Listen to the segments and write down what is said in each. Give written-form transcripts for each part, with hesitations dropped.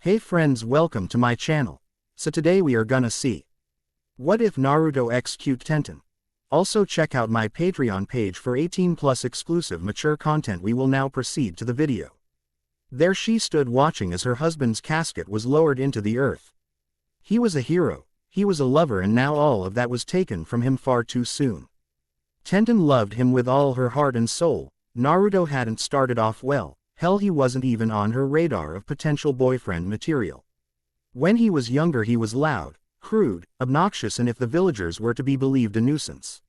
Hey friends, welcome to my channel. So today we are gonna see what if Naruto X cute Tenten. Also check out my Patreon page for 18+ exclusive mature content. We will now proceed to the video. There she stood watching as her husband's casket was lowered into the earth. He was a hero, he was a lover, and now all of that was taken from him far too soon. Tenten loved him with all her heart and soul. Naruto hadn't started off well. Hell, he wasn't even on her radar of potential boyfriend material. When he was younger he was loud, crude, obnoxious, and if the villagers were to be believed, a nuisance.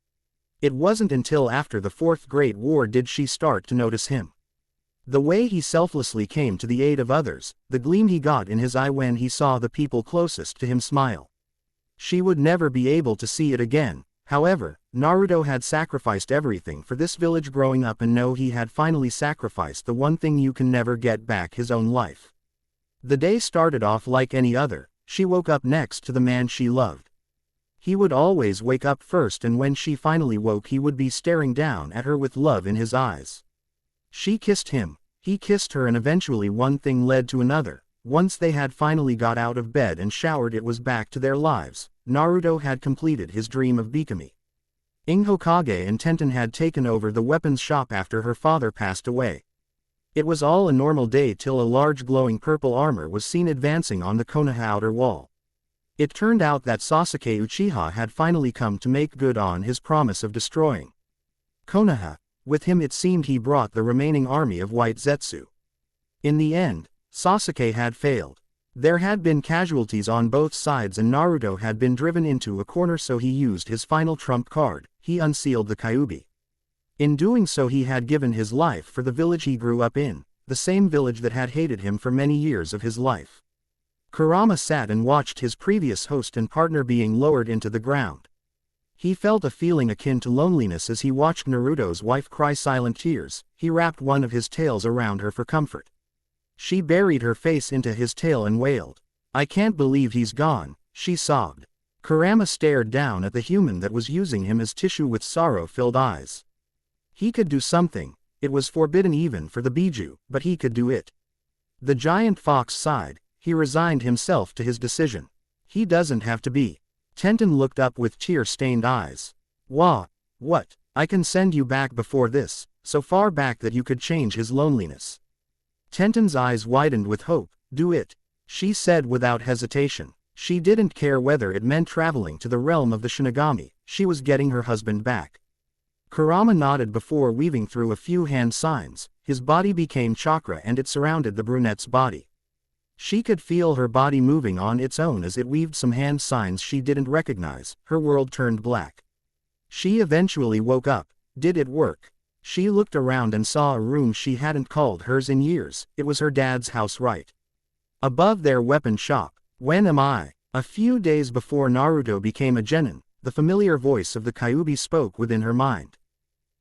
It wasn't until after the Fourth Great War did she start to notice him. The way he selflessly came to the aid of others, the gleam he got in his eye when he saw the people closest to him smile. She would never be able to see it again. However, Naruto had sacrificed everything for this village growing up, and no, he had finally sacrificed the one thing you can never get back: his own life. The day started off like any other. She woke up next to the man she loved. He would always wake up first, and when she finally woke he would be staring down at her with love in his eyes. She kissed him, he kissed her, and eventually one thing led to another. Once they had finally got out of bed and showered, it was back to their lives. Naruto had completed his dream of becoming Hokage, and Tenten had taken over the weapons shop after her father passed away. It was all a normal day till a large glowing purple armor was seen advancing on the Konoha outer wall. It turned out that Sasuke Uchiha had finally come to make good on his promise of destroying Konoha. With him it seemed he brought the remaining army of White Zetsu. In the end, Sasuke had failed. There had been casualties on both sides, and Naruto had been driven into a corner, so he used his final trump card. He unsealed the Kyuubi. In doing so he had given his life for the village he grew up in, the same village that had hated him for many years of his life. Kurama sat and watched his previous host and partner being lowered into the ground. He felt a feeling akin to loneliness as he watched Naruto's wife cry silent tears. He wrapped one of his tails around her for comfort. She buried her face into his tail and wailed. "I can't believe he's gone," she sobbed. Kurama stared down at the human that was using him as tissue with sorrow-filled eyes. He could do something. It was forbidden even for the Biju, but he could do it. The giant fox sighed. He resigned himself to his decision. He doesn't have to be. Tenten looked up with tear-stained eyes. What? I can send you back before this, so far back that you could change his loneliness. Tenten's eyes widened with hope. Do it, she said without hesitation. She didn't care whether it meant traveling to the realm of the Shinigami. She was getting her husband back. Kurama nodded before weaving through a few hand signs. His body became chakra and it surrounded the brunette's body. She could feel her body moving on its own as it weaved some hand signs she didn't recognize. Her world turned black. She eventually woke up. Did it work? She looked around and saw a room she hadn't called hers in years. It was her dad's house right above their weapon shop. When am I? A few days before Naruto became a genin, the familiar voice of the Kyuubi spoke within her mind.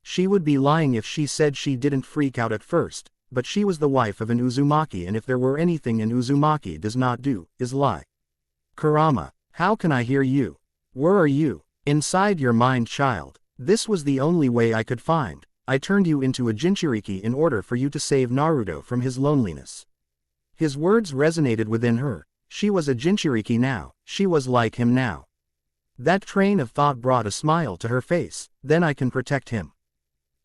She would be lying if she said she didn't freak out at first, but she was the wife of an Uzumaki, and if there were anything an Uzumaki does not do, is lie. Kurama, how can I hear you? Where are you? Inside your mind, child. This was the only way I could find. I turned you into a Jinchuriki in order for you to save Naruto from his loneliness. His words resonated within her. She was a Jinchuriki now. She was like him now. That train of thought brought a smile to her face. Then I can protect him.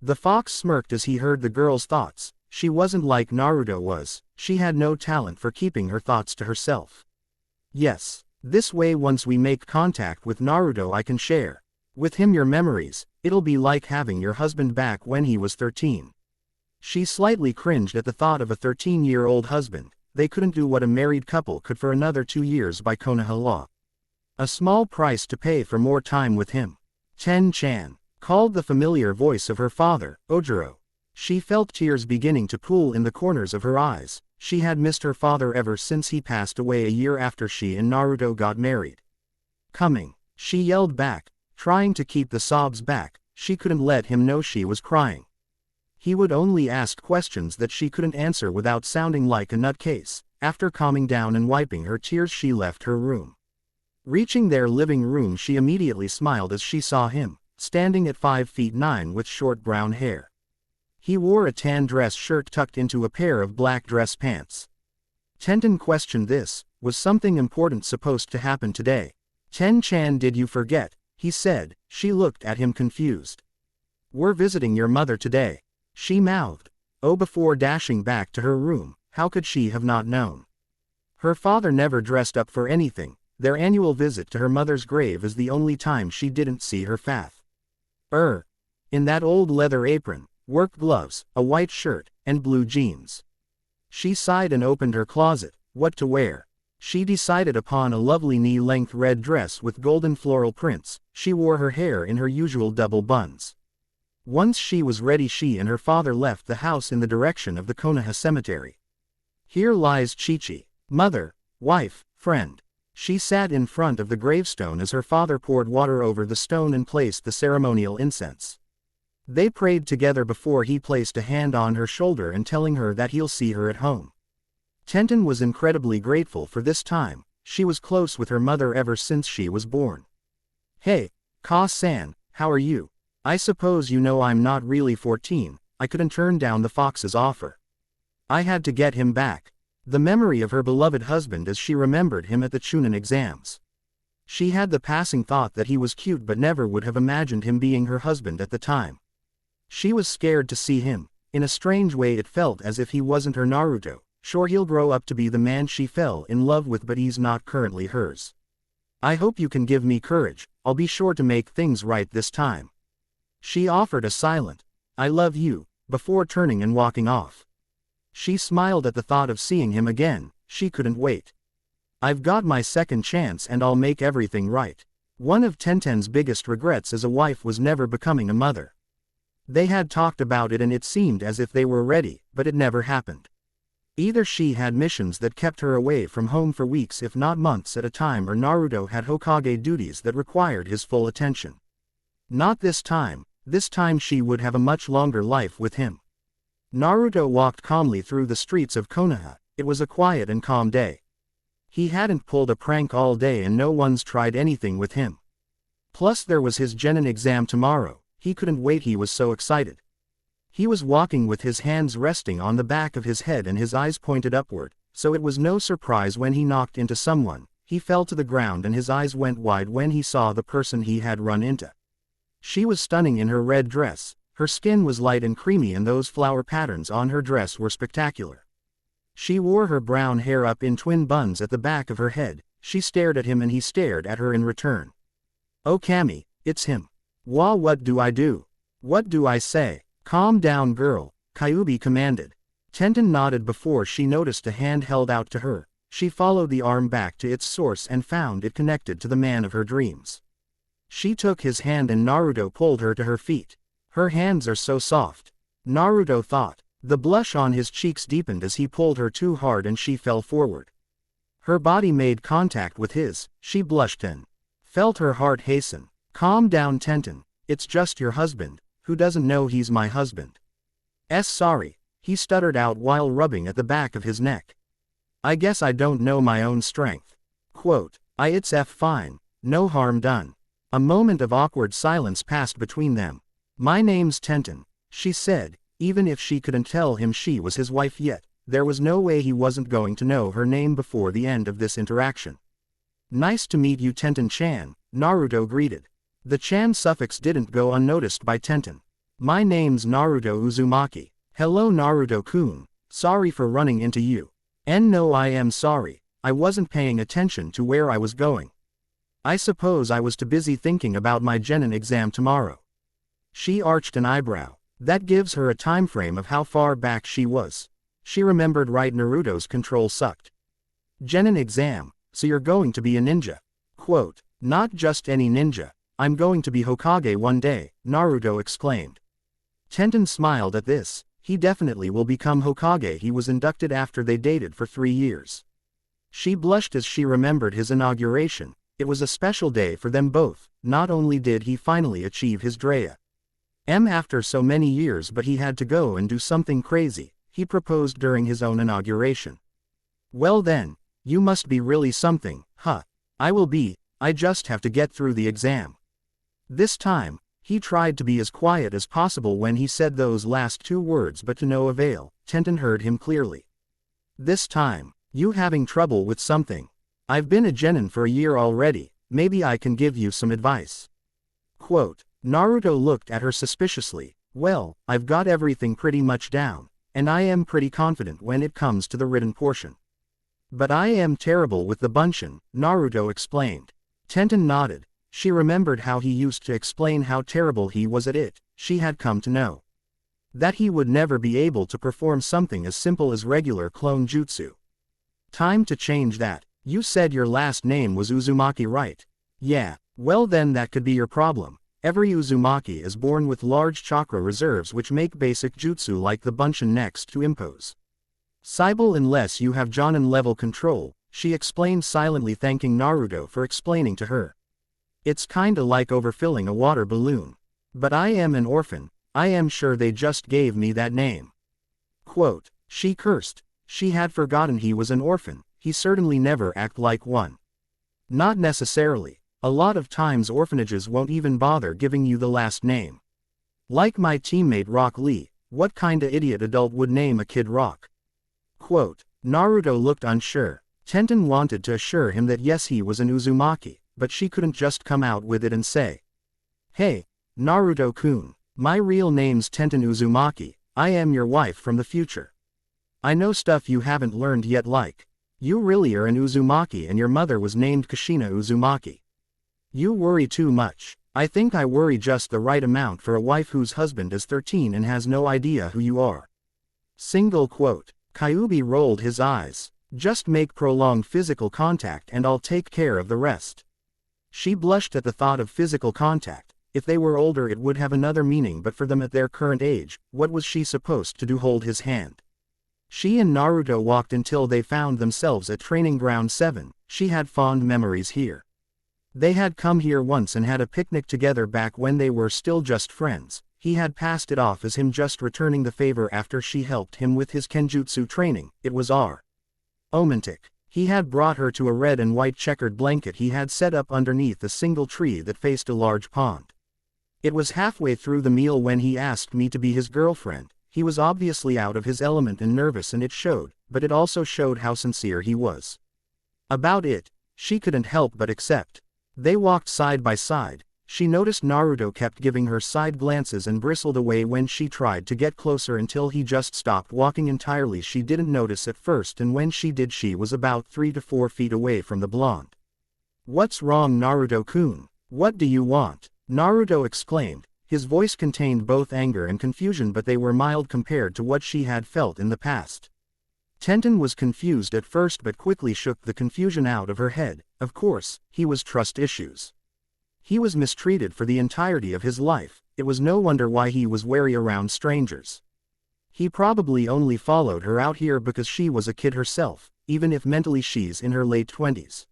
The fox smirked as he heard the girl's thoughts. She wasn't like Naruto was. She had no talent for keeping her thoughts to herself. Yes, this way once we make contact with Naruto I can share with him your memories. It'll be like having your husband back when he was 13. She slightly cringed at the thought of a 13-year-old husband. They couldn't do what a married couple could for another 2 years by Konoha law. A small price to pay for more time with him. Ten-chan, called the familiar voice of her father, Ojiro. She felt tears beginning to pool in the corners of her eyes. She had missed her father ever since he passed away a year after she and Naruto got married. Coming, she yelled back, trying to keep the sobs back. She couldn't let him know she was crying. He would only ask questions that she couldn't answer without sounding like a nutcase. After calming down and wiping her tears she left her room. Reaching their living room she immediately smiled as she saw him, standing at 5'9" with short brown hair. He wore a tan dress shirt tucked into a pair of black dress pants. Tenten questioned this. Was something important supposed to happen today? Ten-chan, did you forget? He said. She looked at him confused. We're visiting your mother today. She mouthed. Oh, before dashing back to her room, how could she have not known? Her father never dressed up for anything. Their annual visit to her mother's grave is the only time she didn't see her fath. In that old leather apron, work gloves, a white shirt, and blue jeans. She sighed and opened her closet. What to wear? She decided upon a lovely knee-length red dress with golden floral prints. She wore her hair in her usual double buns. Once she was ready, she and her father left the house in the direction of the Konoha cemetery. Here lies Chi-Chi, mother, wife, friend. She sat in front of the gravestone as her father poured water over the stone and placed the ceremonial incense. They prayed together before he placed a hand on her shoulder and telling her that he'll see her at home. Tenten was incredibly grateful for this time. She was close with her mother ever since she was born. Hey, Ka-san, how are you? I suppose you know I'm not really 14, I couldn't turn down the fox's offer. I had to get him back. The memory of her beloved husband as she remembered him at the Chunin exams. She had the passing thought that he was cute but never would have imagined him being her husband at the time. She was scared to see him. In a strange way it felt as if he wasn't her Naruto. Sure, he'll grow up to be the man she fell in love with, but he's not currently hers. I hope you can give me courage. I'll be sure to make things right this time. She offered a silent, I love you, before turning and walking off. She smiled at the thought of seeing him again. She couldn't wait. I've got my second chance and I'll make everything right. One of Tenten's biggest regrets as a wife was never becoming a mother. They had talked about it and it seemed as if they were ready, but it never happened. Either she had missions that kept her away from home for weeks if not months at a time, or Naruto had Hokage duties that required his full attention. Not this time. This time she would have a much longer life with him. Naruto walked calmly through the streets of Konoha. It was a quiet and calm day. He hadn't pulled a prank all day and no one's tried anything with him. Plus there was his genin exam tomorrow. He couldn't wait, he was so excited. He was walking with his hands resting on the back of his head and his eyes pointed upward, so it was no surprise when he knocked into someone. He fell to the ground and his eyes went wide when he saw the person he had run into. She was stunning in her red dress. Her skin was light and creamy and those flower patterns on her dress were spectacular. She wore her brown hair up in twin buns at the back of her head. She stared at him and he stared at her in return. Oh Kami, it's him. Wah, what do I do? What do I say? Calm down girl, Kyuubi commanded. Tenten nodded before she noticed a hand held out to her. She followed the arm back to its source and found it connected to the man of her dreams. She took his hand and Naruto pulled her to her feet. Her hands are so soft. Naruto thought. The blush on his cheeks deepened as he pulled her too hard and she fell forward. Her body made contact with his. She blushed and felt her heart hasten. Calm down Tenten, it's just your husband, who doesn't know he's my husband. Sorry, he stuttered out while rubbing at the back of his neck. I guess I don't know my own strength. Quote, it's fine, no harm done. A moment of awkward silence passed between them. My name's Tenten, she said, even if she couldn't tell him she was his wife yet, there was no way he wasn't going to know her name before the end of this interaction. Nice to meet you Tenten-chan, Naruto greeted. The chan suffix didn't go unnoticed by Tenten. My name's Naruto Uzumaki. Hello Naruto-kun, sorry for running into you. No, I am sorry, I wasn't paying attention to where I was going. I suppose I was too busy thinking about my genin exam tomorrow. She arched an eyebrow. That gives her a time frame of how far back she was. She remembered right, Naruto's control sucked. Genin exam, so you're going to be a ninja. Quote, not just any ninja. I'm going to be Hokage one day, Naruto exclaimed. Tenten smiled at this. He definitely will become Hokage. He was inducted after they dated for 3 years. She blushed as she remembered his inauguration. It was a special day for them both. Not only did he finally achieve his Drea after so many years, but he had to go and do something crazy. He proposed during his own inauguration. Well then, you must be really something, huh? I will be, I just have to get through the exam. This time, he tried to be as quiet as possible when he said those last 2 words, but to no avail. Tenten heard him clearly. This time, You having trouble with something? I've been a genin for a year already, maybe I can give you some advice. Quote. Naruto looked at her suspiciously. Well, I've got everything pretty much down, and I am pretty confident when it comes to the written portion. But I am terrible with the bunshin, Naruto explained. Tenten nodded. She remembered how he used to explain how terrible he was at it. She had come to know that he would never be able to perform something as simple as regular clone jutsu. Time to change that. You said your last name was Uzumaki, right? Yeah, well then that could be your problem. Every Uzumaki is born with large chakra reserves which make basic jutsu like the bunshin next to impose. Sible unless you have Jonin level control, she explained silently, thanking Naruto for explaining to her. It's kinda like overfilling a water balloon. But I am an orphan, I am sure they just gave me that name. Quote. She cursed. She had forgotten he was an orphan, he certainly never act like one. Not necessarily. A lot of times orphanages won't even bother giving you the last name. Like my teammate Rock Lee, what kinda idiot adult would name a kid Rock? Quote. Naruto looked unsure. Tenten wanted to assure him that yes, he was an Uzumaki, but she couldn't just come out with it and say, "Hey, Naruto-kun, my real name's Tenten Uzumaki, I am your wife from the future. I know stuff you haven't learned yet, like, you really are an Uzumaki and your mother was named Kushina Uzumaki. You worry too much. I think I worry just the right amount for a wife whose husband is 13 and has no idea who you are." Single quote. Kyuubi rolled his eyes. Just make prolonged physical contact and I'll take care of the rest. She blushed at the thought of physical contact. If they were older it would have another meaning, but for them at their current age, what was she supposed to do? Hold his hand? She and Naruto walked until they found themselves at Training Ground 7. She had fond memories here. They had come here once and had a picnic together back when they were still just friends. He had passed it off as him just returning the favor after she helped him with his kenjutsu training. It was romantic. He had brought her to a red and white checkered blanket he had set up underneath a single tree that faced a large pond. It was halfway through the meal when he asked me to be his girlfriend. He was obviously out of his element and nervous, and it showed, but it also showed how sincere he was about it. She couldn't help but accept. They walked side by side. She noticed Naruto kept giving her side glances and bristled away when she tried to get closer until he just stopped walking entirely. She didn't notice at first, and when she did she was about 3 to 4 feet away from the blonde. "What's wrong, Naruto-kun? What do you want?" Naruto exclaimed. His voice contained both anger and confusion, but they were mild compared to what she had felt in the past. Tenten was confused at first but quickly shook the confusion out of her head. Of course, he was trust issues. He was mistreated for the entirety of his life. It was no wonder why he was wary around strangers. He probably only followed her out here because she was a kid herself, even if mentally she's in her late 20s.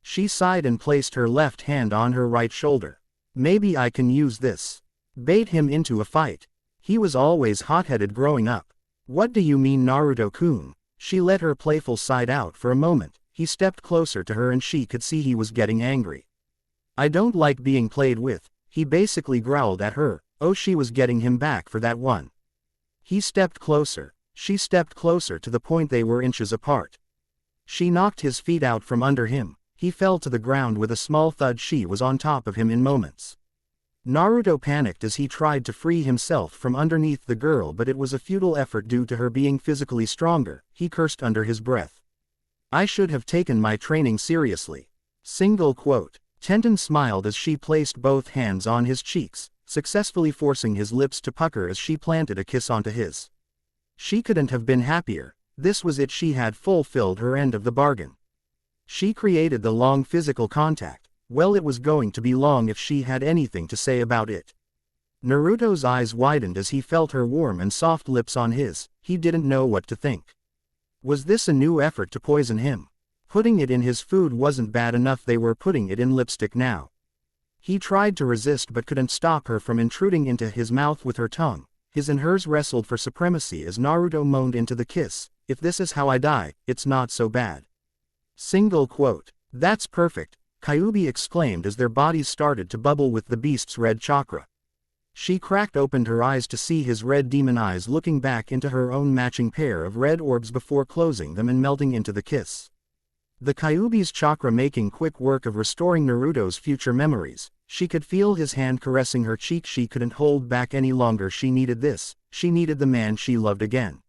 She sighed and placed her left hand on her right shoulder. "Maybe I can use this. Bait him into a fight. He was always hot-headed growing up." "What do you mean, Naruto-kun?" She let her playful side out for a moment. He stepped closer to her and she could see he was getting angry. "I don't like being played with," he basically growled at her. Oh, she was getting him back for that one. He stepped closer. She stepped closer to the point they were inches apart. She knocked his feet out from under him. He fell to the ground with a small thud. She was on top of him in moments. Naruto panicked as he tried to free himself from underneath the girl, but it was a futile effort due to her being physically stronger. He cursed under his breath. "I should have taken my training seriously." Single quote. Tenten smiled as she placed both hands on his cheeks, successfully forcing his lips to pucker as she planted a kiss onto his. She couldn't have been happier. This was it. She had fulfilled her end of the bargain. She created the long physical contact. Well, it was going to be long if she had anything to say about it. Naruto's eyes widened as he felt her warm and soft lips on his. He didn't know what to think. Was this a new effort to poison him? Putting it in his food wasn't bad enough, they were putting it in lipstick now. He tried to resist but couldn't stop her from intruding into his mouth with her tongue. His and hers wrestled for supremacy as Naruto moaned into the kiss. "If this is how I die, it's not so bad." Single quote. "That's perfect," Kyuubi exclaimed as their bodies started to bubble with the beast's red chakra. She cracked open her eyes to see his red demon eyes looking back into her own matching pair of red orbs before closing them and melting into the kiss. The Kyuubi's chakra making quick work of restoring Naruto's future memories. She could feel his hand caressing her cheek. She couldn't hold back any longer. She needed this. She needed the man she loved again.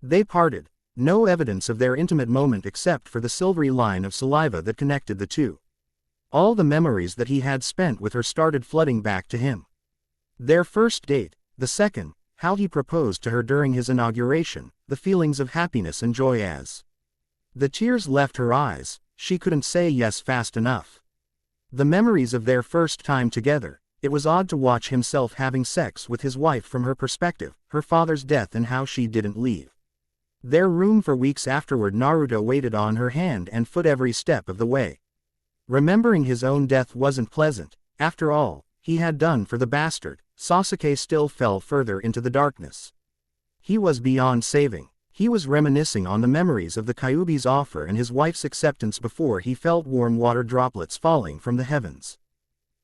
They parted. No evidence of their intimate moment except for the silvery line of saliva that connected the two. All the memories that he had spent with her started flooding back to him. Their first date, the second, how he proposed to her during his inauguration, the feelings of happiness and joy as the tears left her eyes, she couldn't say yes fast enough. The memories of their first time together. It was odd to watch himself having sex with his wife from her perspective, her father's death and how she didn't leave their room for weeks afterward. Naruto waited on her hand and foot every step of the way. Remembering his own death wasn't pleasant. After all he had done for the bastard, Sasuke still fell further into the darkness. He was beyond saving. He was reminiscing on the memories of the Kyuubi's offer and his wife's acceptance before he felt warm water droplets falling from the heavens.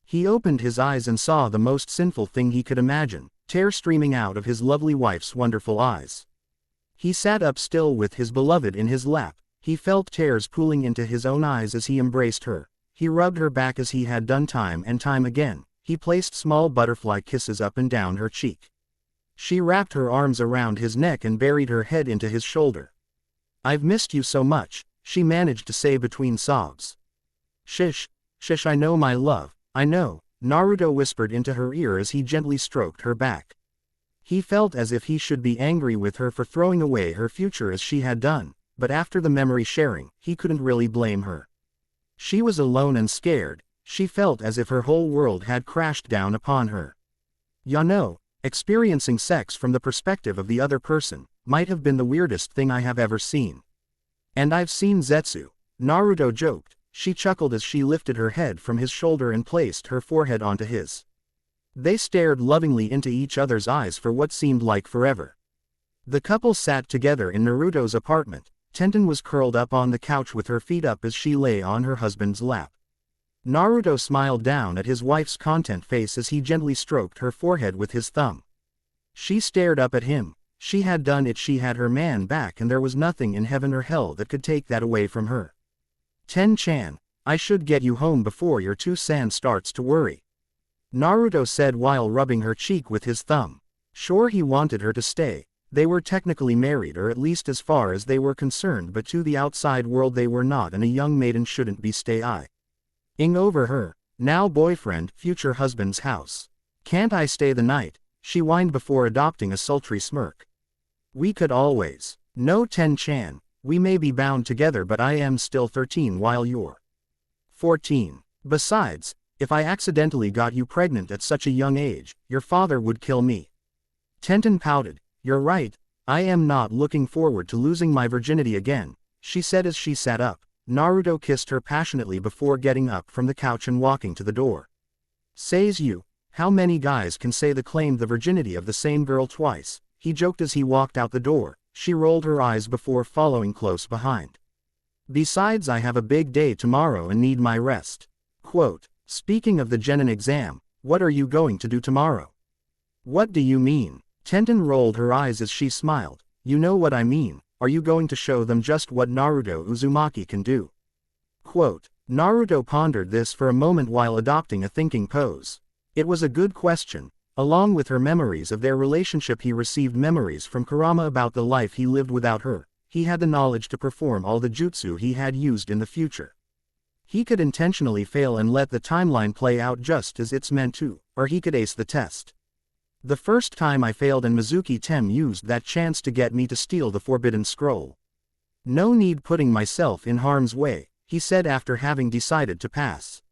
He opened his eyes and saw the most sinful thing he could imagine, tears streaming out of his lovely wife's wonderful eyes. He sat up still with his beloved in his lap. He felt tears pooling into his own eyes as he embraced her. He rubbed her back as he had done time and time again. He placed small butterfly kisses up and down her cheek. She wrapped her arms around his neck and buried her head into his shoulder. "I've missed you so much," she managed to say between sobs. "Shish, I know my love, I know," Naruto whispered into her ear as he gently stroked her back. He felt as if he should be angry with her for throwing away her future as she had done, but after the memory sharing, he couldn't really blame her. She was alone and scared. She felt as if her whole world had crashed down upon her. "You know, experiencing sex from the perspective of the other person might have been the weirdest thing I have ever seen. And I've seen Zetsu," Naruto joked. She chuckled as she lifted her head from his shoulder and placed her forehead onto his. They stared lovingly into each other's eyes for what seemed like forever. The couple sat together in Naruto's apartment. Tenten was curled up on the couch with her feet up as she lay on her husband's lap. Naruto smiled down at his wife's content face as he gently stroked her forehead with his thumb. She stared up at him. She had done it. She had her man back and there was nothing in heaven or hell that could take that away from her. "Ten-chan, I should get you home before your Two-san starts to worry," Naruto said while rubbing her cheek with his thumb. Sure, he wanted her to stay. They were technically married, or at least as far as they were concerned, but to the outside world they were not, and a young maiden shouldn't be staying over her now boyfriend, future husband's house. "Can't I stay the night?" she whined before adopting a sultry smirk. "We could always." "No, Ten-chan, we may be bound together, but I am still 13 while you're 14. Besides, if I accidentally got you pregnant at such a young age, your father would kill me." Tenten pouted. "You're right, I am not looking forward to losing my virginity again," she said as she sat up. Naruto kissed her passionately before getting up from the couch and walking to the door. "Says you, how many guys can say they claimed the virginity of the same girl twice?" he joked as he walked out the door. She rolled her eyes before following close behind. "Besides, I have a big day tomorrow and need my rest." Quote, "Speaking of the Genin exam, what are you going to do tomorrow?" "What do you mean?" Tenten rolled her eyes as she smiled. "You know what I mean. Are you going to show them just what Naruto Uzumaki can do?" Quote, Naruto pondered this for a moment while adopting a thinking pose. It was a good question. Along with her memories of their relationship, he received memories from Kurama about the life he lived without her. He had the knowledge to perform all the jutsu he had used in the future. He could intentionally fail and let the timeline play out just as it's meant to, or he could ace the test. "The first time I failed and Mizuki Tem used that chance to get me to steal the Forbidden Scroll. No need putting myself in harm's way," he said after having decided to pass.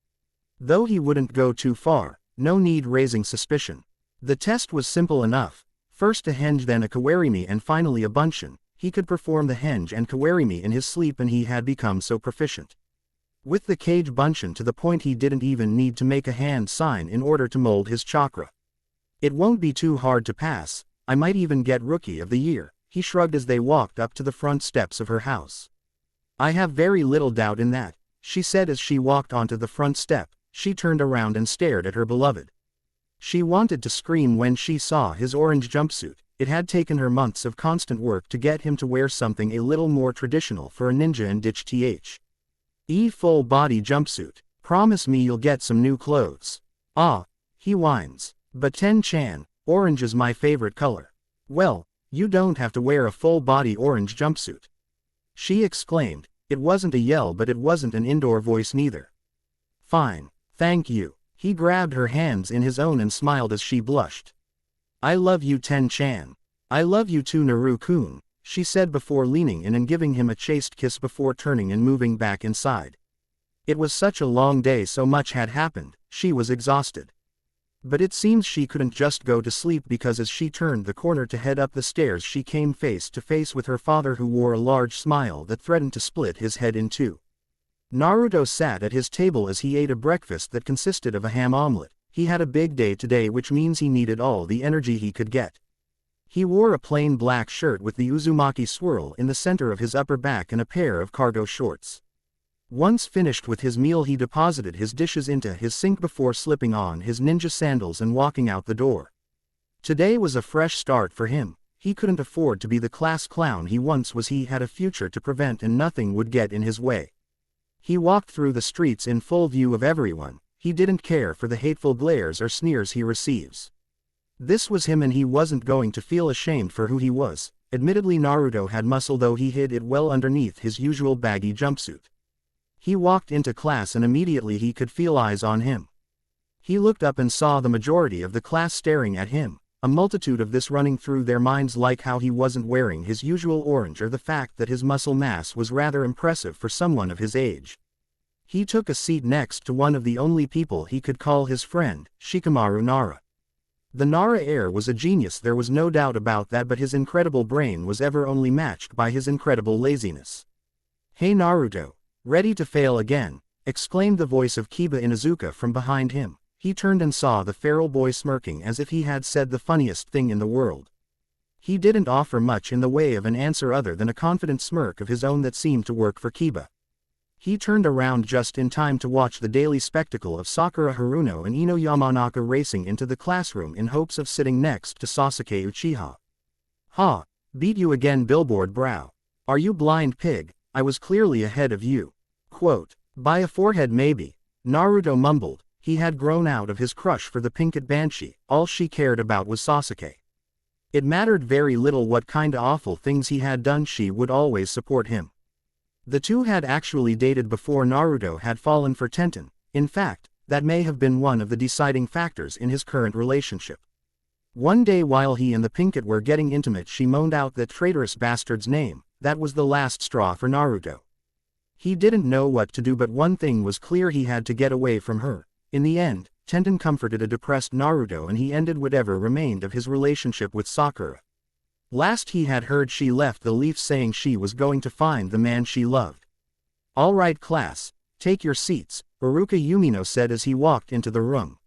Though he wouldn't go too far, no need raising suspicion. The test was simple enough. First a henge, then a kawarimi, and finally a bunshin. He could perform the henge and kawarimi in his sleep, and he had become so proficient with the cage bunshin to the point he didn't even need to make a hand sign in order to mold his chakra. "It won't be too hard to pass. I might even get Rookie of the Year," he shrugged as they walked up to the front steps of her house. "I have very little doubt in that," she said as she walked onto the front step. She turned around and stared at her beloved. She wanted to scream when she saw his orange jumpsuit. It had taken her months of constant work to get him to wear something a little more traditional for a ninja and ditch full body jumpsuit. Promise me you'll get some new clothes. Ah, he whines. But Ten-chan, orange is my favorite color. Well, you don't have to wear a full body orange jumpsuit. She exclaimed. It wasn't a yell, but it wasn't an indoor voice neither. Fine, thank you. He grabbed her hands in his own and smiled as she blushed. I love you, Ten-chan. I love you too, Naru-kun, she said before leaning in and giving him a chaste kiss before turning and moving back inside. It was such a long day, so much had happened, she was exhausted. But it seems she couldn't just go to sleep, because as she turned the corner to head up the stairs she came face to face with her father, who wore a large smile that threatened to split his head in two. Naruto sat at his table as he ate a breakfast that consisted of a ham omelet. He had a big day today, which means he needed all the energy he could get. He wore a plain black shirt with the Uzumaki swirl in the center of his upper back and a pair of cargo shorts. Once finished with his meal, he deposited his dishes into his sink before slipping on his ninja sandals and walking out the door. Today was a fresh start for him. He couldn't afford to be the class clown he once was. He had a future to prevent and nothing would get in his way. He walked through the streets in full view of everyone. He didn't care for the hateful glares or sneers he receives. This was him and he wasn't going to feel ashamed for who he was. Admittedly, Naruto had muscle, though he hid it well underneath his usual baggy jumpsuit. He walked into class and immediately he could feel eyes on him. He looked up and saw the majority of the class staring at him, a multitude of this running through their minds, like how he wasn't wearing his usual orange or the fact that his muscle mass was rather impressive for someone of his age. He took a seat next to one of the only people he could call his friend, Shikamaru Nara. The Nara heir was a genius, there was no doubt about that, but his incredible brain was ever only matched by his incredible laziness. Hey Naruto, ready to fail again? Exclaimed the voice of Kiba Inuzuka from behind him. He turned and saw the feral boy smirking as if he had said the funniest thing in the world. He didn't offer much in the way of an answer other than a confident smirk of his own that seemed to work for Kiba. He turned around just in time to watch the daily spectacle of Sakura Haruno and Ino Yamanaka racing into the classroom in hopes of sitting next to Sasuke Uchiha. Ha! Beat you again, billboard brow. Are you blind, pig? I was clearly ahead of you. Quote, by a forehead maybe, Naruto mumbled. He had grown out of his crush for the pink-eyed banshee. All she cared about was Sasuke. It mattered very little what kinda awful things he had done, she would always support him. The two had actually dated before Naruto had fallen for Tenten. In fact, that may have been one of the deciding factors in his current relationship. One day while he and the pink-eyed were getting intimate, she moaned out that traitorous bastard's name. That was the last straw for Naruto. He didn't know what to do, but one thing was clear: he had to get away from her. In the end, Tenten comforted a depressed Naruto and he ended whatever remained of his relationship with Sakura. Last he had heard, she left the Leaf saying she was going to find the man she loved. All right class, take your seats, Iruka Yumino said as he walked into the room.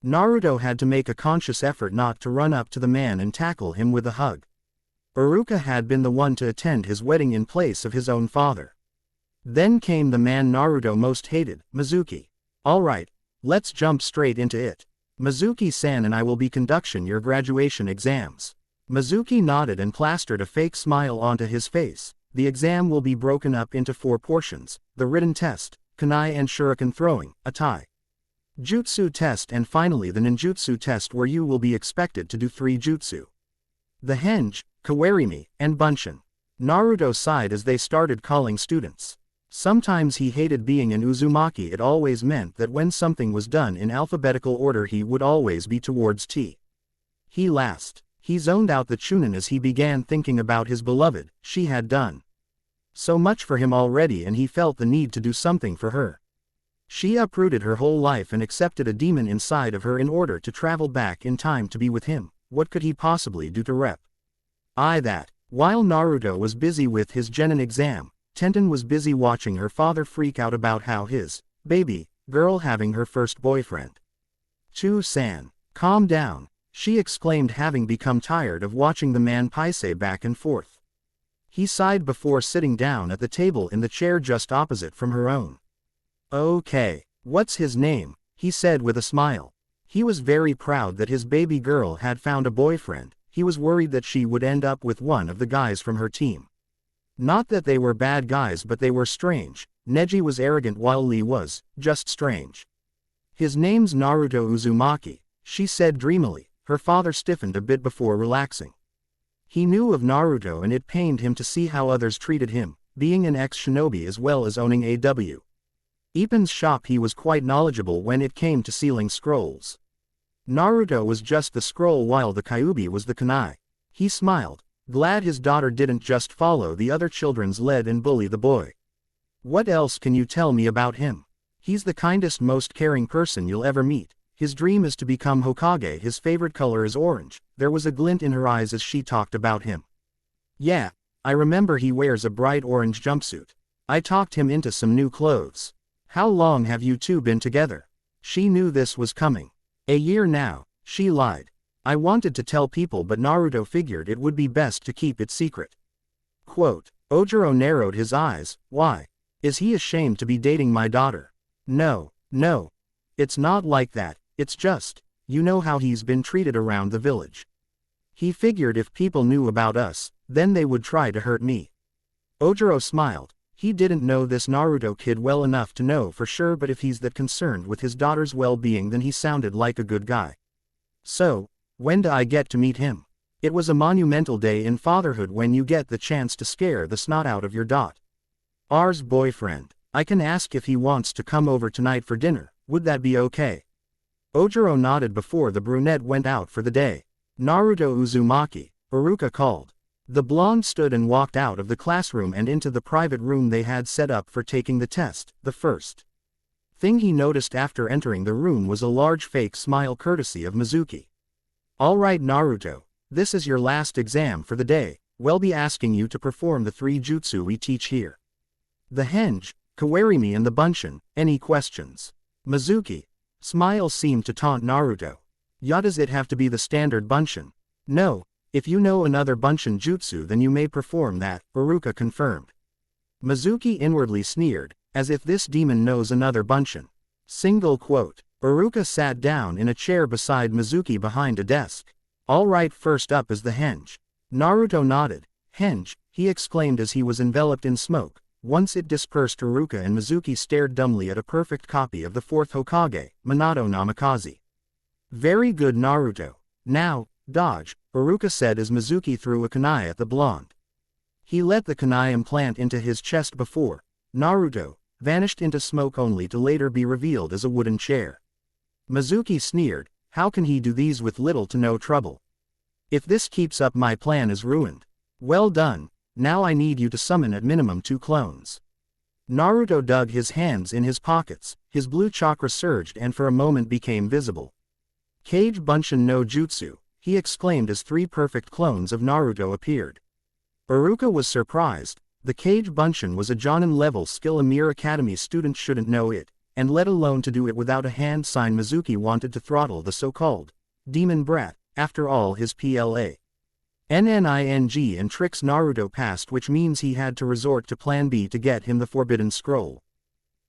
Naruto had to make a conscious effort not to run up to the man and tackle him with a hug. Iruka had been the one to attend his wedding in place of his own father. Then came the man Naruto most hated, Mizuki. All right, let's jump straight into it. Mizuki-san and I will be conducting your graduation exams. Mizuki nodded and plastered a fake smile onto his face. The exam will be broken up into 4 portions: the written test, kunai and shuriken throwing, a tai jutsu test, and finally the ninjutsu test, where you will be expected to do 3 jutsu. The henge, kawarimi, and bunshin. Naruto sighed as they started calling students. Sometimes he hated being an Uzumaki. It always meant that when something was done in alphabetical order he would always be towards T. He laughed. He zoned out the Chunin as he began thinking about his beloved. She had done so much for him already and he felt the need to do something for her. She uprooted her whole life and accepted a demon inside of her in order to travel back in time to be with him. What could he possibly do to rep? That. While Naruto was busy with his genin exam, Tenten was busy watching her father freak out about how his baby girl having her first boyfriend. Chu-san, calm down, she exclaimed, having become tired of watching the man pace back and forth. He sighed before sitting down at the table in the chair just opposite from her own. Okay, what's his name? He said with a smile. He was very proud that his baby girl had found a boyfriend. He was worried that she would end up with one of the guys from her team. Not that they were bad guys, but they were strange. Neji was arrogant while Lee was just strange. His name's Naruto Uzumaki, she said dreamily. Her father stiffened a bit before relaxing. He knew of Naruto and it pained him to see how others treated him, being an ex-shinobi as well as owning a W. Ippon's shop. He was quite knowledgeable when it came to sealing scrolls. Naruto was just the scroll while the Kyuubi was the kunai. He smiled, glad his daughter didn't just follow the other children's lead and bully the boy. What else can you tell me about him? He's the kindest, most caring person you'll ever meet. His dream is to become Hokage. His favorite color is orange. There was a glint in her eyes as she talked about him. Yeah, I remember he wears a bright orange jumpsuit. I talked him into some new clothes. How long have you two been together? She knew this was coming. A year now, she lied. I wanted to tell people but Naruto figured it would be best to keep it secret. Quote, Ojiro narrowed his eyes. Why? Is he ashamed to be dating my daughter? No. It's not like that, it's just, you know how he's been treated around the village. He figured if people knew about us, then they would try to hurt me. Ojiro smiled. He didn't know this Naruto kid well enough to know for sure, but if he's that concerned with his daughter's well-being then he sounded like a good guy. So, when do I get to meet him? It was a monumental day in fatherhood when you get the chance to scare the snot out of your daughter's boyfriend. I can ask if he wants to come over tonight for dinner, would that be okay? Ojiro nodded before the brunette went out for the day. Naruto Uzumaki, Iruka called. The blonde stood and walked out of the classroom and into the private room they had set up for taking the test. The first thing he noticed after entering the room was a large fake smile courtesy of Mizuki. Alright Naruto, this is your last exam for the day. We'll be asking you to perform the 3 jutsu we teach here. The Henge, Kawarimi and the Bunshin. Any questions? Mizuki. Smile seemed to taunt Naruto. Ya, does it have to be the standard Bunshin? No. If you know another Bunshin jutsu then you may perform that, Iruka confirmed. Mizuki inwardly sneered, as if this demon knows another Bunshin. Single quote. Iruka sat down in a chair beside Mizuki behind a desk. Alright, first up is the Henge. Naruto nodded. Henge, he exclaimed as he was enveloped in smoke. Once it dispersed, Iruka and Mizuki stared dumbly at a perfect copy of the 4th Hokage, Minato Namikaze. Very good Naruto. Now, dodge, Iruka said as Mizuki threw a kunai at the blonde. He let the kunai implant into his chest before Naruto vanished into smoke only to later be revealed as a wooden chair. Mizuki sneered, how can he do these with little to no trouble? If this keeps up my plan is ruined. Well done, now I need you to summon at minimum 2 clones. Naruto dug his hands in his pockets, his blue chakra surged and for a moment became visible. Kage Bunshin no Jutsu, he exclaimed as 3 perfect clones of Naruto appeared. Iruka was surprised. The Kage Bunshin was a Jonin-level skill. A mere academy student shouldn't know it, and let alone to do it without a hand sign. Mizuki wanted to throttle the so-called demon brat, after all his PLA. NNING and tricks Naruto passed, which means he had to resort to plan B to get him the Forbidden Scroll.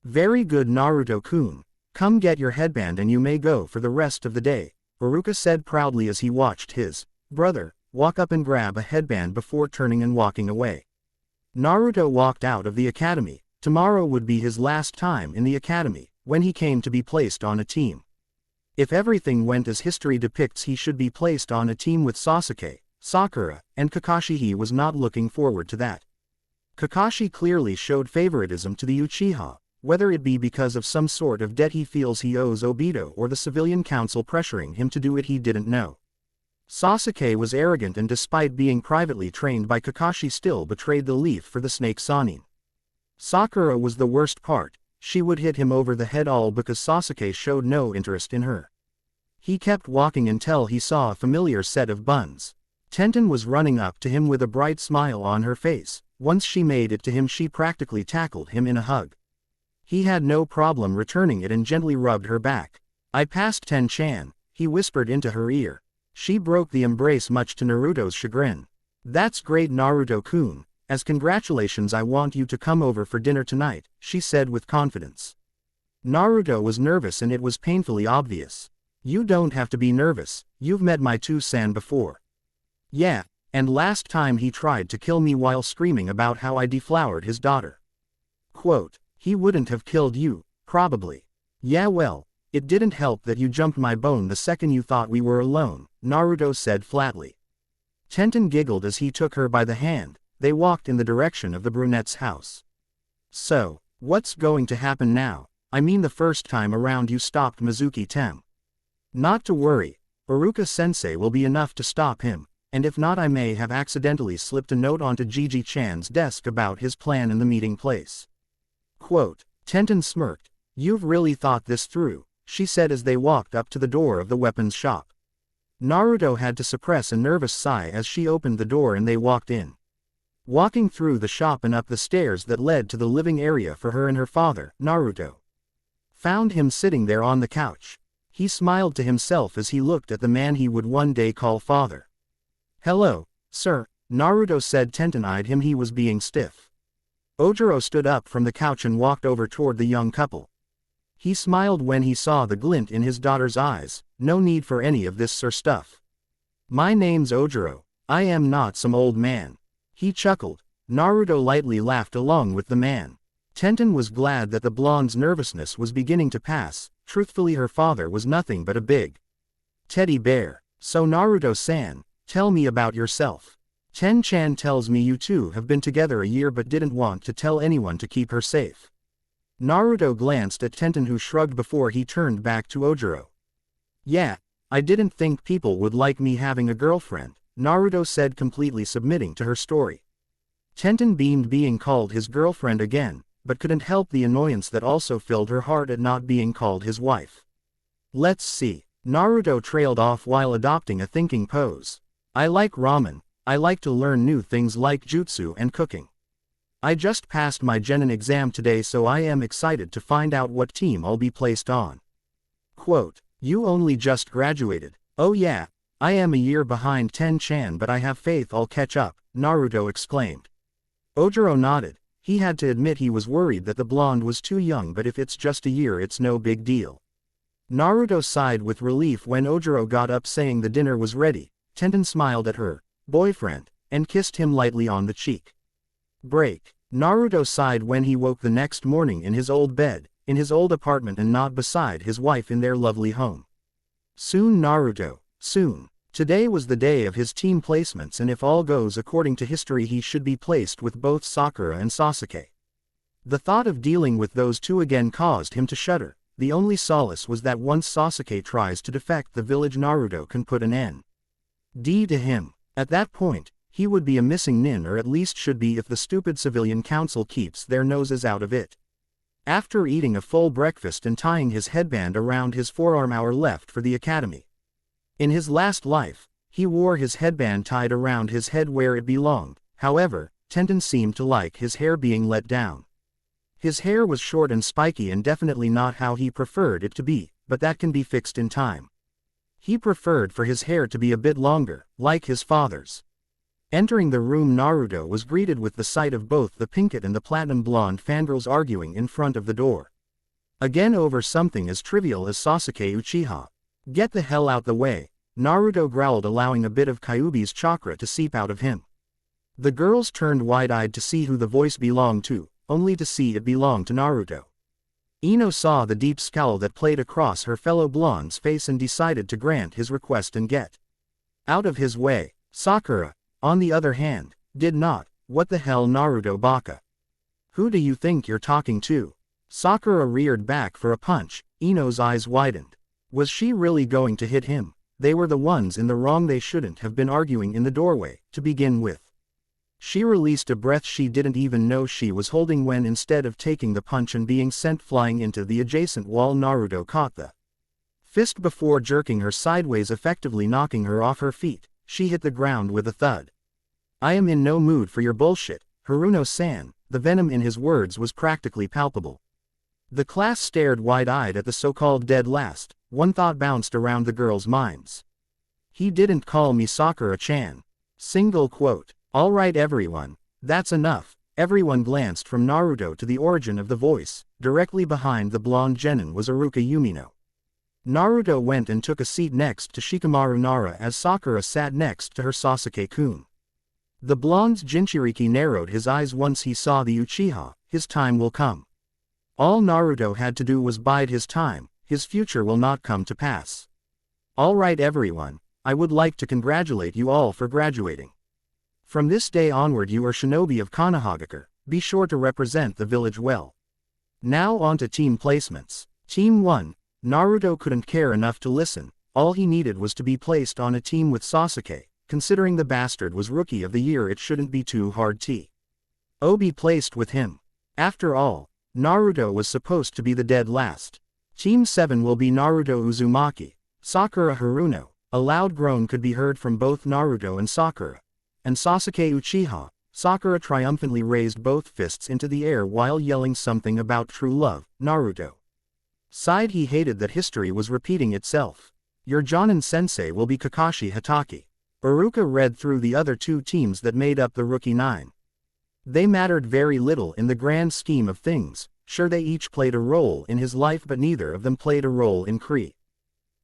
Very good Naruto-kun. Come get your headband and you may go for the rest of the day, Iruka said proudly as he watched his brother walk up and grab a headband before turning and walking away. Naruto walked out of the academy. Tomorrow would be his last time in the academy, when he came to be placed on a team. If everything went as history depicts, he should be placed on a team with Sasuke, Sakura, and Kakashi. He was not looking forward to that. Kakashi clearly showed favoritism to the Uchiha, whether it be because of some sort of debt he feels he owes Obito or the civilian council pressuring him to do it, he didn't know. Sasuke was arrogant and despite being privately trained by Kakashi still betrayed the leaf for the snake Sannin. Sakura was the worst part. She would hit him over the head all because Sasuke showed no interest in her. He kept walking until he saw a familiar set of buns. Tenten was running up to him with a bright smile on her face. Once she made it to him, she practically tackled him in a hug. He had no problem returning it and gently rubbed her back. I passed Ten-chan, he whispered into her ear. She broke the embrace much to Naruto's chagrin. That's great Naruto-kun, as congratulations I want you to come over for dinner tonight, she said with confidence. Naruto was nervous and it was painfully obvious. You don't have to be nervous, you've met my Two-san before. Yeah, and last time he tried to kill me while screaming about how I deflowered his daughter. Quote, he wouldn't have killed you, probably. Yeah well, it didn't help that you jumped my bone the second you thought we were alone, Naruto said flatly. Tenten giggled as he took her by the hand. They walked in the direction of the brunette's house. So, what's going to happen now? I mean the first time around you stopped Mizuki Tem. Not to worry, Iruka-sensei will be enough to stop him, and if not I may have accidentally slipped a note onto Gigi-chan's desk about his plan in the meeting place. Quote, Tenten smirked. You've really thought this through, she said as they walked up to the door of the weapons shop. Naruto had to suppress a nervous sigh as she opened the door and they walked in. Walking through the shop and up the stairs that led to the living area for her and her father, Naruto found him sitting there on the couch. He smiled to himself as he looked at the man he would one day call father. Hello, sir, Naruto said. Tenten eyed him. He was being stiff. Ojiro stood up from the couch and walked over toward the young couple. He smiled when he saw the glint in his daughter's eyes. No need for any of this sir stuff. My name's Ojiro, I am not some old man. He chuckled. Naruto lightly laughed along with the man. Tenten was glad that the blonde's nervousness was beginning to pass. Truthfully, her father was nothing but a big teddy bear. So Naruto-san, tell me about yourself. Ten-chan tells me you two have been together a year but didn't want to tell anyone to keep her safe. Naruto glanced at Tenten, who shrugged before he turned back to Ojiro. Yeah, I didn't think people would like me having a girlfriend, Naruto said, completely submitting to her story. Tenten beamed being called his girlfriend again, but couldn't help the annoyance that also filled her heart at not being called his wife. Let's see. Naruto trailed off while adopting a thinking pose. I like ramen, I like to learn new things like jutsu and cooking. I just passed my genin exam today, so I am excited to find out what team I'll be placed on. Quote, you only just graduated. Oh yeah, I am a year behind Ten-chan, but I have faith I'll catch up, Naruto exclaimed. Ojiro nodded. He had to admit he was worried that the blonde was too young, but if it's just a year it's no big deal. Naruto sighed with relief when Ojiro got up saying the dinner was ready. Tenten smiled at her boyfriend and kissed him lightly on the cheek. Break. Naruto sighed when he woke the next morning in his old bed, in his old apartment, and not beside his wife in their lovely home. Soon, Naruto, soon. Today was the day of his team placements, and if all goes according to history he should be placed with both Sakura and Sasuke. The thought of dealing with those two again caused him to shudder. The only solace was that once Sasuke tries to defect the village, Naruto can put an end to him. At that point, he would be a missing nin, or at least should be if the stupid civilian council keeps their noses out of it. After eating a full breakfast and tying his headband around his forearm, hour left for the academy. In his last life, he wore his headband tied around his head where it belonged. However, Tenten seemed to like his hair being let down. His hair was short and spiky and definitely not how he preferred it to be, but that can be fixed in time. He preferred for his hair to be a bit longer, like his father's. Entering the room, Naruto was greeted with the sight of both the pinkett and the platinum blonde fangirls arguing in front of the door. Again over something as trivial as Sasuke Uchiha. Get the hell out the way, Naruto growled, allowing a bit of Kyuubi's chakra to seep out of him. The girls turned wide-eyed to see who the voice belonged to, only to see it belonged to Naruto. Ino saw the deep scowl that played across her fellow blonde's face and decided to grant his request and get out of his way. Sakura, on the other hand, did not. What the hell, Naruto baka? Who do you think you're talking to? Sakura reared back for a punch. Ino's eyes widened. Was she really going to hit him? They were the ones in the wrong. They shouldn't have been arguing in the doorway, to begin with. She released a breath she didn't even know she was holding when, instead of taking the punch and being sent flying into the adjacent wall, Naruto caught the fist before jerking her sideways, effectively knocking her off her feet. She hit the ground with a thud. I am in no mood for your bullshit, Haruno-san. The venom in his words was practically palpable. The class stared wide-eyed at the so-called dead last. One thought bounced around the girls' minds. He didn't call me Sakura-chan. Single quote. All right everyone, that's enough. Everyone glanced from Naruto to the origin of the voice. Directly behind the blonde genin was Iruka Yumino. Naruto went and took a seat next to Shikamaru Nara as Sakura sat next to her Sasuke-kun. The blonde's Jinchuriki narrowed his eyes once he saw the Uchiha. His time will come. All Naruto had to do was bide his time, his future will not come to pass. Alright everyone, I would like to congratulate you all for graduating. From this day onward you are shinobi of Konohagakure, be sure to represent the village well. Now on to team placements. Team 1, Naruto couldn't care enough to listen, all he needed was to be placed on a team with Sasuke. Considering the bastard was Rookie of the Year, it shouldn't be too hard to be placed with him. After all, Naruto was supposed to be the dead last. Team 7 will be Naruto Uzumaki, Sakura Haruno. A loud groan could be heard from both Naruto and Sakura. And Sasuke Uchiha. Sakura triumphantly raised both fists into the air while yelling something about true love. Naruto sighed. He hated that history was repeating itself. Your Jonin-sensei will be Kakashi Hatake. Iruka read through the other two teams that made up the Rookie 9. They mattered very little in the grand scheme of things. Sure, they each played a role in his life, but neither of them played a role in creating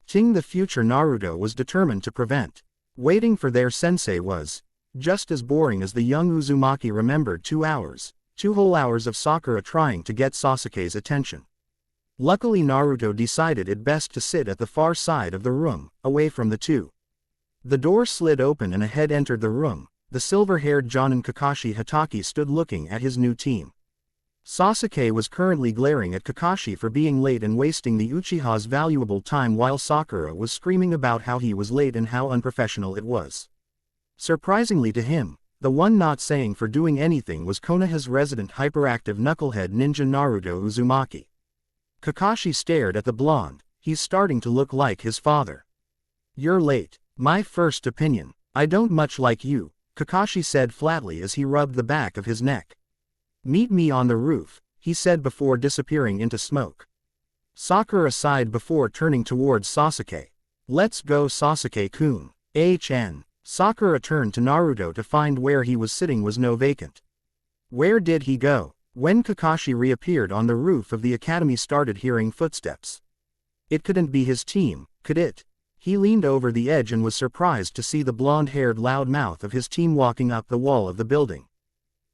the future Naruto was determined to prevent. Waiting for their sensei was just as boring as the young Uzumaki remembered 2 whole hours of Sakura trying to get Sasuke's attention. Luckily Naruto decided it best to sit at the far side of the room, away from the two. The door slid open and a head entered the room. The silver-haired Jonin Kakashi Hatake stood looking at his new team. Sasuke was currently glaring at Kakashi for being late and wasting the Uchiha's valuable time, while Sakura was screaming about how he was late and how unprofessional it was. Surprisingly to him, the one not saying for doing anything was Konoha's resident hyperactive knucklehead ninja Naruto Uzumaki. Kakashi stared at the blonde. He's starting to look like his father. You're late. My first opinion. I don't much like you, Kakashi said flatly as he rubbed the back of his neck. Meet me on the roof, he said before disappearing into smoke. Sakura sighed before turning towards Sasuke. Let's go Sasuke-kun. Sakura turned to Naruto to find where he was sitting was no vacant. Where did he go? When Kakashi reappeared on the roof of the academy, started hearing footsteps. It couldn't be his team, could it? He leaned over the edge and was surprised to see the blonde-haired loudmouth of his team walking up the wall of the building.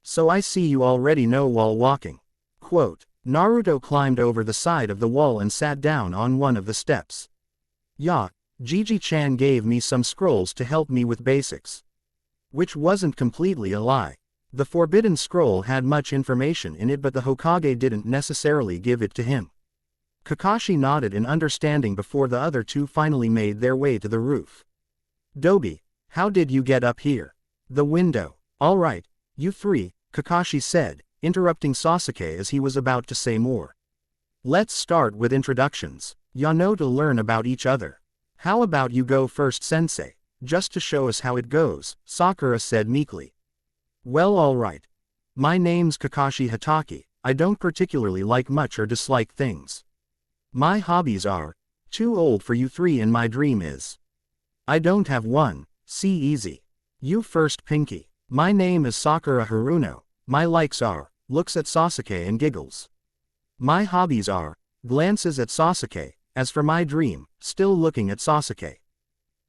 So I see you already know wall walking. Quote, Naruto climbed over the side of the wall and sat down on one of the steps. Yeah, Gigi-chan gave me some scrolls to help me with basics. Which wasn't completely a lie. The forbidden scroll had much information in it, but the Hokage didn't necessarily give it to him. Kakashi nodded in understanding before the other two finally made their way to the roof. Dobi, how did you get up here? The window. All right, you three, Kakashi said, interrupting Sasuke as he was about to say more. Let's start with introductions. Ya know to learn about each other. How about you go first, sensei, just to show us how it goes, Sakura said meekly. Well, all right. My name's Kakashi Hatake. I don't particularly like much or dislike things. My hobbies are too old for you three, and my dream is I don't have one. See easy. You first, Pinky. My name is Sakura Haruno. My likes are looks at Sasuke and giggles. My hobbies are glances at Sasuke. As for my dream, still looking at Sasuke.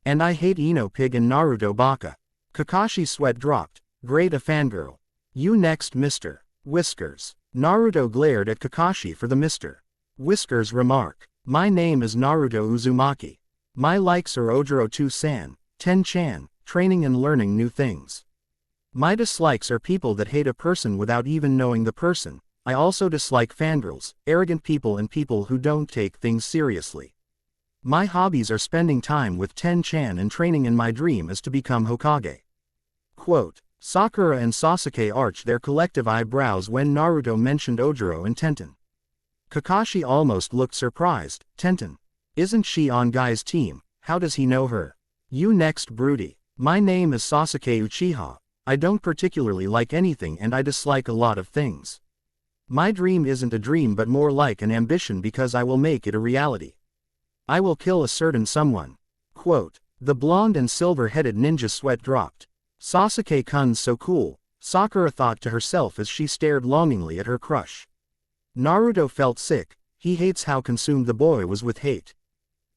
And I hate Ino Pig and Naruto Baka. Kakashi's sweat dropped. Great, a fangirl. You next, Mr. Whiskers. Naruto glared at Kakashi for the Mr. Whiskers remark. My name is Naruto Uzumaki. My likes are Ojiro 2-san, Ten-chan, training and learning new things. My dislikes are people that hate a person without even knowing the person. I also dislike fangirls, arrogant people, and people who don't take things seriously. My hobbies are spending time with Ten-chan and training, and my dream is to become Hokage. Quote, Sakura and Sasuke arched their collective eyebrows when Naruto mentioned Ojiro and Tenten. Kakashi almost looked surprised. Tenten. Isn't she on Guy's team? How does he know her? You next, Broody. My name is Sasuke Uchiha. I don't particularly like anything and I dislike a lot of things. My dream isn't a dream but more like an ambition because I will make it a reality. I will kill a certain someone. Quote, the blonde and silver-headed ninja's sweat dropped. Sasuke-kun's so cool, Sakura thought to herself as she stared longingly at her crush. Naruto felt sick. He hates how consumed the boy was with hate.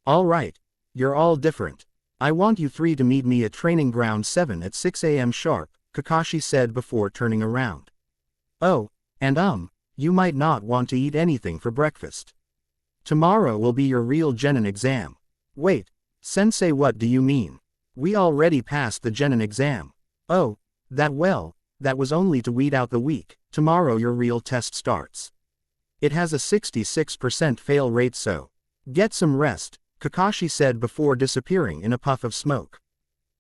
Alright. You're all different. I want you three to meet me at training ground 7 at 6 a.m. sharp, Kakashi said before turning around. Oh, and you might not want to eat anything for breakfast. Tomorrow will be your real Genin exam. Wait, Sensei, what do you mean? We already passed the Genin exam. Oh, that was only to weed out the weak. Tomorrow your real test starts. It has a 66% fail rate, so get some rest, Kakashi said before disappearing in a puff of smoke.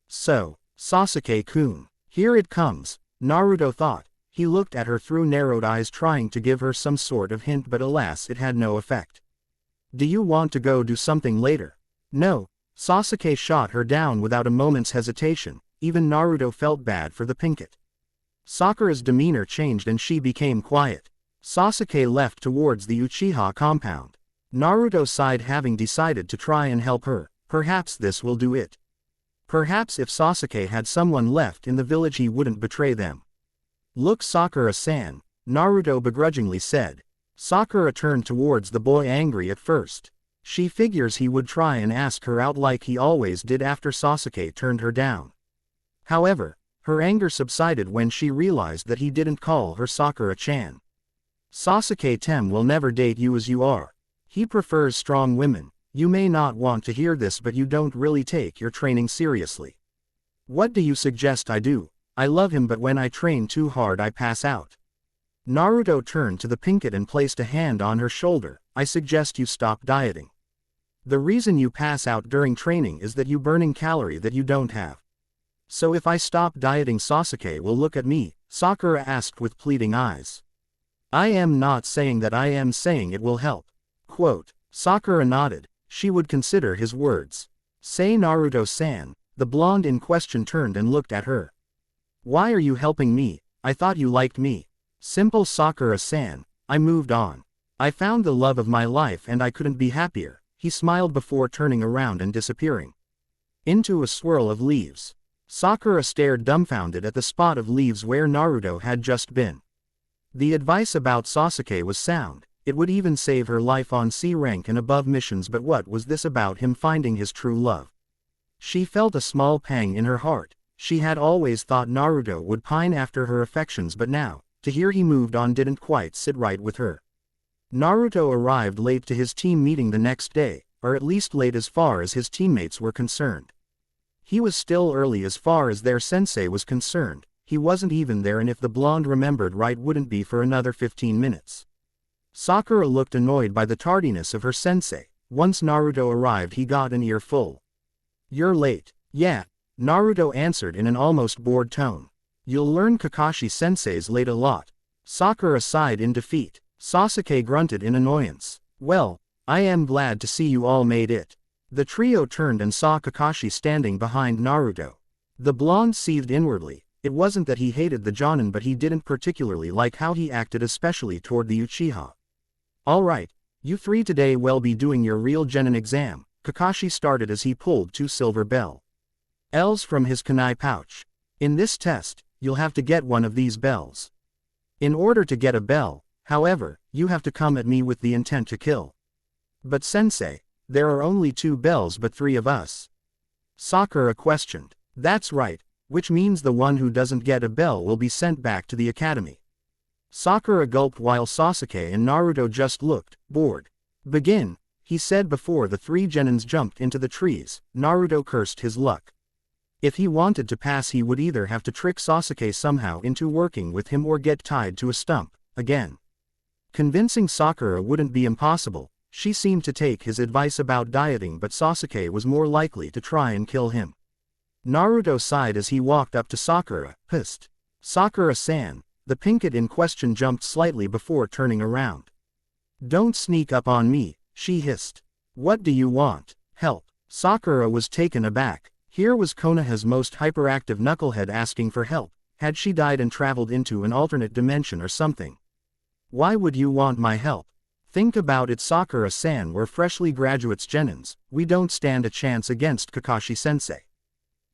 So, Sasuke-kun, here it comes, Naruto thought. He looked at her through narrowed eyes, trying to give her some sort of hint, but alas, it had no effect. Do you want to go do something later? No, Sasuke shot her down without a moment's hesitation. Even Naruto felt bad for the pinkett. Sakura's demeanor changed and she became quiet. Sasuke left towards the Uchiha compound. Naruto sighed, having decided to try and help her. Perhaps this will do it. Perhaps if Sasuke had someone left in the village he wouldn't betray them. Look, Sakura-san, Naruto begrudgingly said. Sakura turned towards the boy, angry at first. She figures he would try and ask her out like he always did after Sasuke turned her down. However, her anger subsided when she realized that he didn't call her Sakura-chan. Sasuke-tem will never date you as you are. He prefers strong women. You may not want to hear this, but you don't really take your training seriously. What do you suggest I do? I love him, but when I train too hard I pass out. Naruto turned to the pinkett and placed a hand on her shoulder. I suggest you stop dieting. The reason you pass out during training is that you burning calorie that you don't have. So if I stop dieting, Sasuke will look at me, Sakura asked with pleading eyes. I am not saying that, I am saying it will help. Quote. Sakura nodded. She would consider his words. Say, Naruto-san. The blonde in question turned and looked at her. Why are you helping me? I thought you liked me. Simple, Sakura-san. I moved on. I found the love of my life and I couldn't be happier. He smiled before turning around and disappearing into a swirl of leaves. Sakura stared dumbfounded at the spot of leaves where Naruto had just been. The advice about Sasuke was sound. It would even save her life on C rank and above missions, but what was this about him finding his true love? She felt a small pang in her heart. She had always thought Naruto would pine after her affections, but now, to hear he moved on didn't quite sit right with her. Naruto arrived late to his team meeting the next day, or at least late as far as his teammates were concerned. He was still early as far as their sensei was concerned. He wasn't even there, and if the blonde remembered right, wouldn't be for another 15 minutes. Sakura looked annoyed by the tardiness of her sensei. Once Naruto arrived he got an earful. You're late. Yeah, Naruto answered in an almost bored tone. You'll learn, Kakashi-sensei's late a lot. Sakura sighed in defeat. Sasuke grunted in annoyance. Well, I am glad to see you all made it. The trio turned and saw Kakashi standing behind Naruto. The blonde seethed inwardly. It wasn't that he hated the Jonin, but he didn't particularly like how he acted, especially toward the Uchiha. Alright, you three today will be doing your real Genin exam, Kakashi started as he pulled 2 silver bells from his kunai pouch. In this test, you'll have to get one of these bells. In order to get a bell, however, you have to come at me with the intent to kill. But sensei, there are only 2 bells but 3 of us. Sakura questioned. That's right, which means the one who doesn't get a bell will be sent back to the academy. Sakura gulped while Sasuke and Naruto just looked bored. Begin, he said before the 3 genins jumped into the trees. Naruto cursed his luck. If he wanted to pass, he would either have to trick Sasuke somehow into working with him or get tied to a stump, again. Convincing Sakura wouldn't be impossible. She seemed to take his advice about dieting, but Sasuke was more likely to try and kill him. Naruto sighed as he walked up to Sakura, pissed. Sakura-san, the pinkett in question jumped slightly before turning around. Don't sneak up on me, she hissed. What do you want? Help. Sakura was taken aback. Here was Konoha's most hyperactive knucklehead asking for help. Had she died and traveled into an alternate dimension or something? Why would you want my help? Think about it, Sakura-san, we're freshly graduates genins. We don't stand a chance against Kakashi-sensei.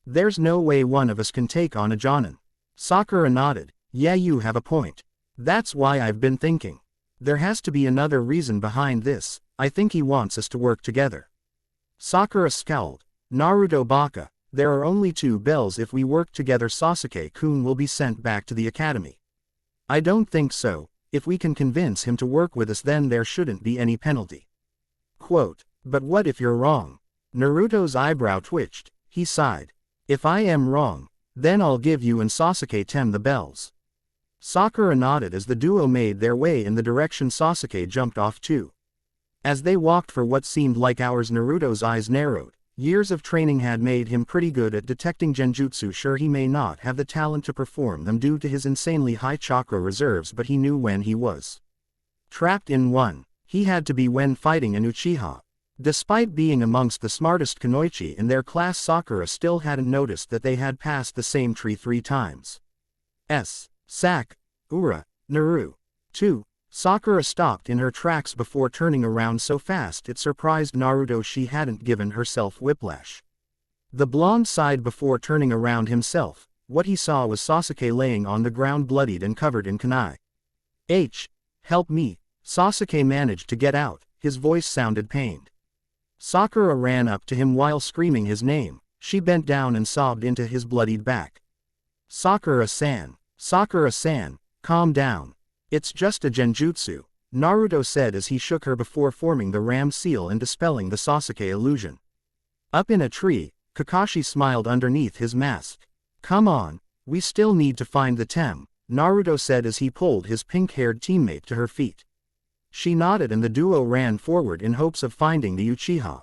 There's no way one of us can take on a Jonin. Sakura nodded. Yeah, you have a point. That's why I've been thinking. There has to be another reason behind this. I think he wants us to work together. Sakura scowled. Naruto baka, there are only 2 bells. If we work together Sasuke-kun will be sent back to the academy. I don't think so. If we can convince him to work with us then there shouldn't be any penalty. Quote, but what if you're wrong? Naruto's eyebrow twitched. He sighed. If I am wrong, then I'll give you and Sasuke-tem the bells. Sakura nodded as the duo made their way in the direction Sasuke jumped off to. As they walked for what seemed like hours, Naruto's eyes narrowed. Years of training had made him pretty good at detecting genjutsu. Sure, he may not have the talent to perform them due to his insanely high chakra reserves, but he knew when he was trapped in one. He had to be when fighting an Uchiha. Despite being amongst the smartest kunoichi in their class, Sakura still hadn't noticed that they had passed the same tree 3 times. Sak, Ura, Naru. 2. Sakura stopped in her tracks before turning around so fast it surprised Naruto. She hadn't given herself whiplash. The blonde sighed before turning around himself. What he saw was Sasuke laying on the ground, bloodied and covered in kunai. Help me. Sasuke managed to get out. His voice sounded pained. Sakura ran up to him while screaming his name. She bent down and sobbed into his bloodied back. Sakura-san. Sakura-san, calm down. It's just a genjutsu, Naruto said as he shook her before forming the ram seal and dispelling the Sasuke illusion. Up in a tree, Kakashi smiled underneath his mask. Come on, we still need to find the tem, Naruto said as he pulled his pink-haired teammate to her feet. She nodded and the duo ran forward in hopes of finding the Uchiha.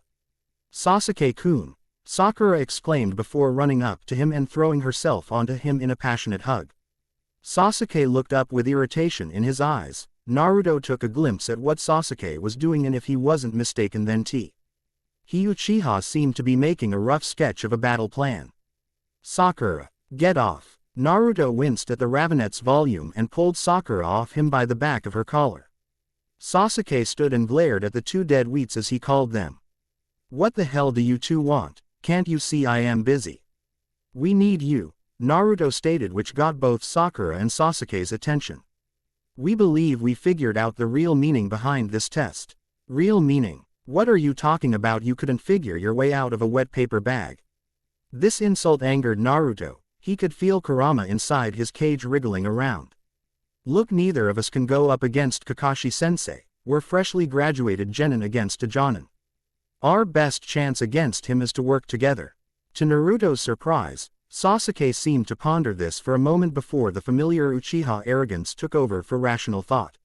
Sasuke-kun, Sakura exclaimed before running up to him and throwing herself onto him in a passionate hug. Sasuke looked up with irritation in his eyes. Naruto took a glimpse at what Sasuke was doing, and if he wasn't mistaken then he Uchiha seemed to be making a rough sketch of a battle plan. Sakura, get off. Naruto winced at the Ravenette's volume and pulled Sakura off him by the back of her collar. Sasuke stood and glared at the 2 dead weights as he called them. What the hell do you 2 want? Can't you see I am busy? We need you, Naruto stated, which got both Sakura and Sasuke's attention. We believe we figured out the real meaning behind this test. Real meaning? What are you talking about? You couldn't figure your way out of a wet paper bag. This insult angered Naruto. He could feel Kurama inside his cage wriggling around. Look, neither of us can go up against Kakashi-sensei. We're freshly graduated genin against a jonin. Our best chance against him is to work together. To Naruto's surprise, Sasuke seemed to ponder this for a moment before the familiar Uchiha arrogance took over for rational thought.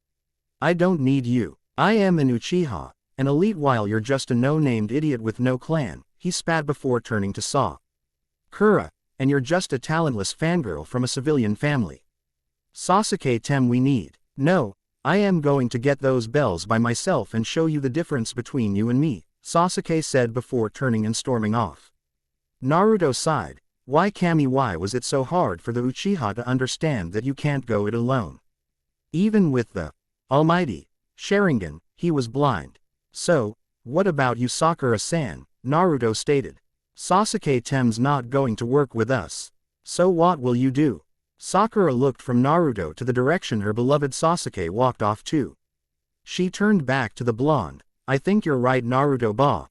I don't need you. I am an Uchiha, an elite, while you're just a no-named idiot with no clan, he spat before turning to Sakura, and you're just a talentless fangirl from a civilian family. Sasuke-tem, we need. No, I am going to get those bells by myself and show you the difference between you and me, Sasuke said before turning and storming off. Naruto sighed. Why Kami, why was it so hard for the Uchiha to understand that you can't go it alone? Even with the almighty Sharingan, he was blind. So, what about you, Sakura-san? Naruto stated. Sasuke-tem's not going to work with us. So what will you do? Sakura looked from Naruto to the direction her beloved Sasuke walked off to. She turned back to the blonde. I think you're right, Naruto-san.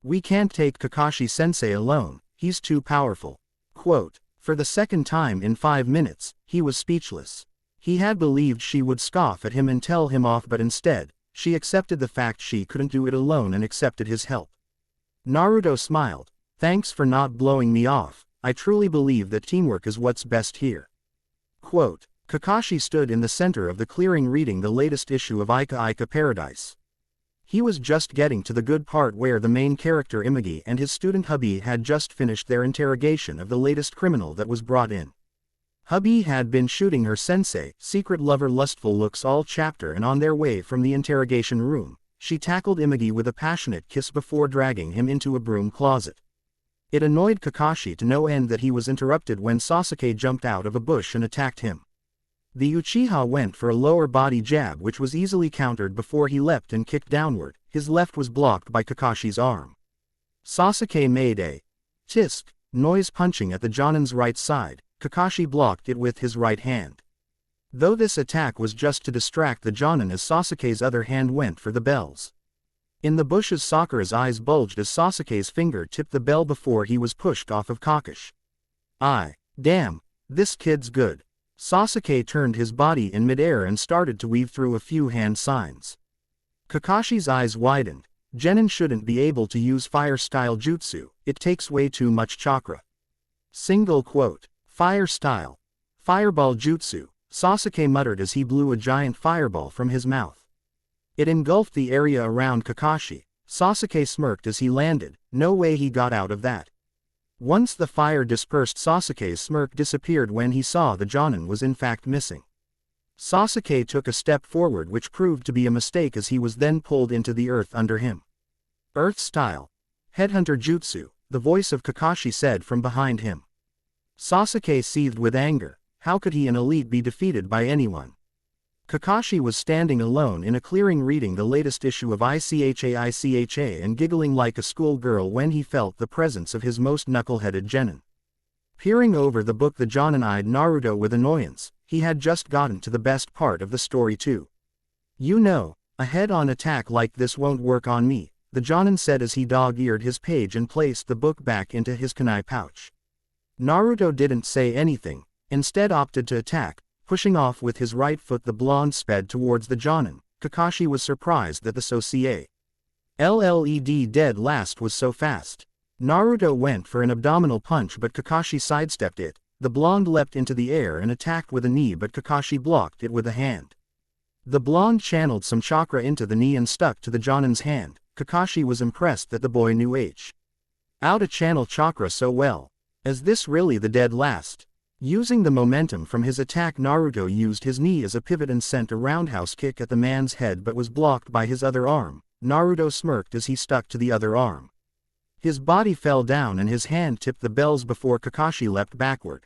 We can't take Kakashi-sensei alone, he's too powerful. Quote, for the second time in 5 minutes, he was speechless. He had believed she would scoff at him and tell him off, but instead, she accepted the fact she couldn't do it alone and accepted his help. Naruto smiled. Thanks for not blowing me off. I truly believe that teamwork is what's best here. Quote, Kakashi stood in the center of the clearing reading the latest issue of Ika Ika Paradise. He was just getting to the good part where the main character Imagi and his student Hubby had just finished their interrogation of the latest criminal that was brought in. Hubby had been shooting her sensei, secret lover, lustful looks all chapter, and on their way from the interrogation room, she tackled Imagi with a passionate kiss before dragging him into a broom closet. It annoyed Kakashi to no end that he was interrupted when Sasuke jumped out of a bush and attacked him. The Uchiha went for a lower body jab which was easily countered before he leapt and kicked downward. His left was blocked by Kakashi's arm. Sasuke made a tisk noise punching at the Jonin's right side. Kakashi blocked it with his right hand. Though this attack was just to distract the Jonin, as Sasuke's other hand went for the bells. In the bushes, Sakura's eyes bulged as Sasuke's finger tipped the bell before he was pushed off of Kakashi. Damn, this kid's good. Sasuke turned his body in midair and started to weave through a few hand signs. Kakashi's eyes widened. Genin shouldn't be able to use fire-style jutsu, it takes way too much chakra. Single quote. Fire-style. Fireball jutsu, Sasuke muttered as he blew a giant fireball from his mouth. It engulfed the area around Kakashi. Sasuke smirked as he landed, no way he got out of that. Once the fire dispersed, Sasuke's smirk disappeared when he saw the Jonin was in fact missing. Sasuke took a step forward, which proved to be a mistake as he was then pulled into the earth under him. Earth style. Headhunter jutsu, the voice of Kakashi said from behind him. Sasuke seethed with anger. How could he, an elite, be defeated by anyone? Kakashi was standing alone in a clearing reading the latest issue of ICHA and giggling like a schoolgirl when he felt the presence of his most knuckle-headed genin. Peering over the book, the Jonin eyed Naruto with annoyance. He had just gotten to the best part of the story too. You know, a head-on attack like this won't work on me, the Jonin said as he dog-eared his page and placed the book back into his kunai pouch. Naruto didn't say anything, instead opted to attack. Pushing off with his right foot, the blonde sped towards the Jonin. Kakashi was surprised that the Socie LLED dead last was so fast. Naruto went for an abdominal punch, but Kakashi sidestepped it. The blonde leapt into the air and attacked with a knee, but Kakashi blocked it with a hand. The blonde channeled some chakra into the knee and stuck to the Jonin's hand. Kakashi was impressed that the boy knew how to channel chakra so well. Is this really the dead last? Using the momentum from his attack, Naruto used his knee as a pivot and sent a roundhouse kick at the man's head, but was blocked by his other arm. Naruto smirked as he stuck to the other arm. His body fell down and his hand tipped the bells before Kakashi leapt backward.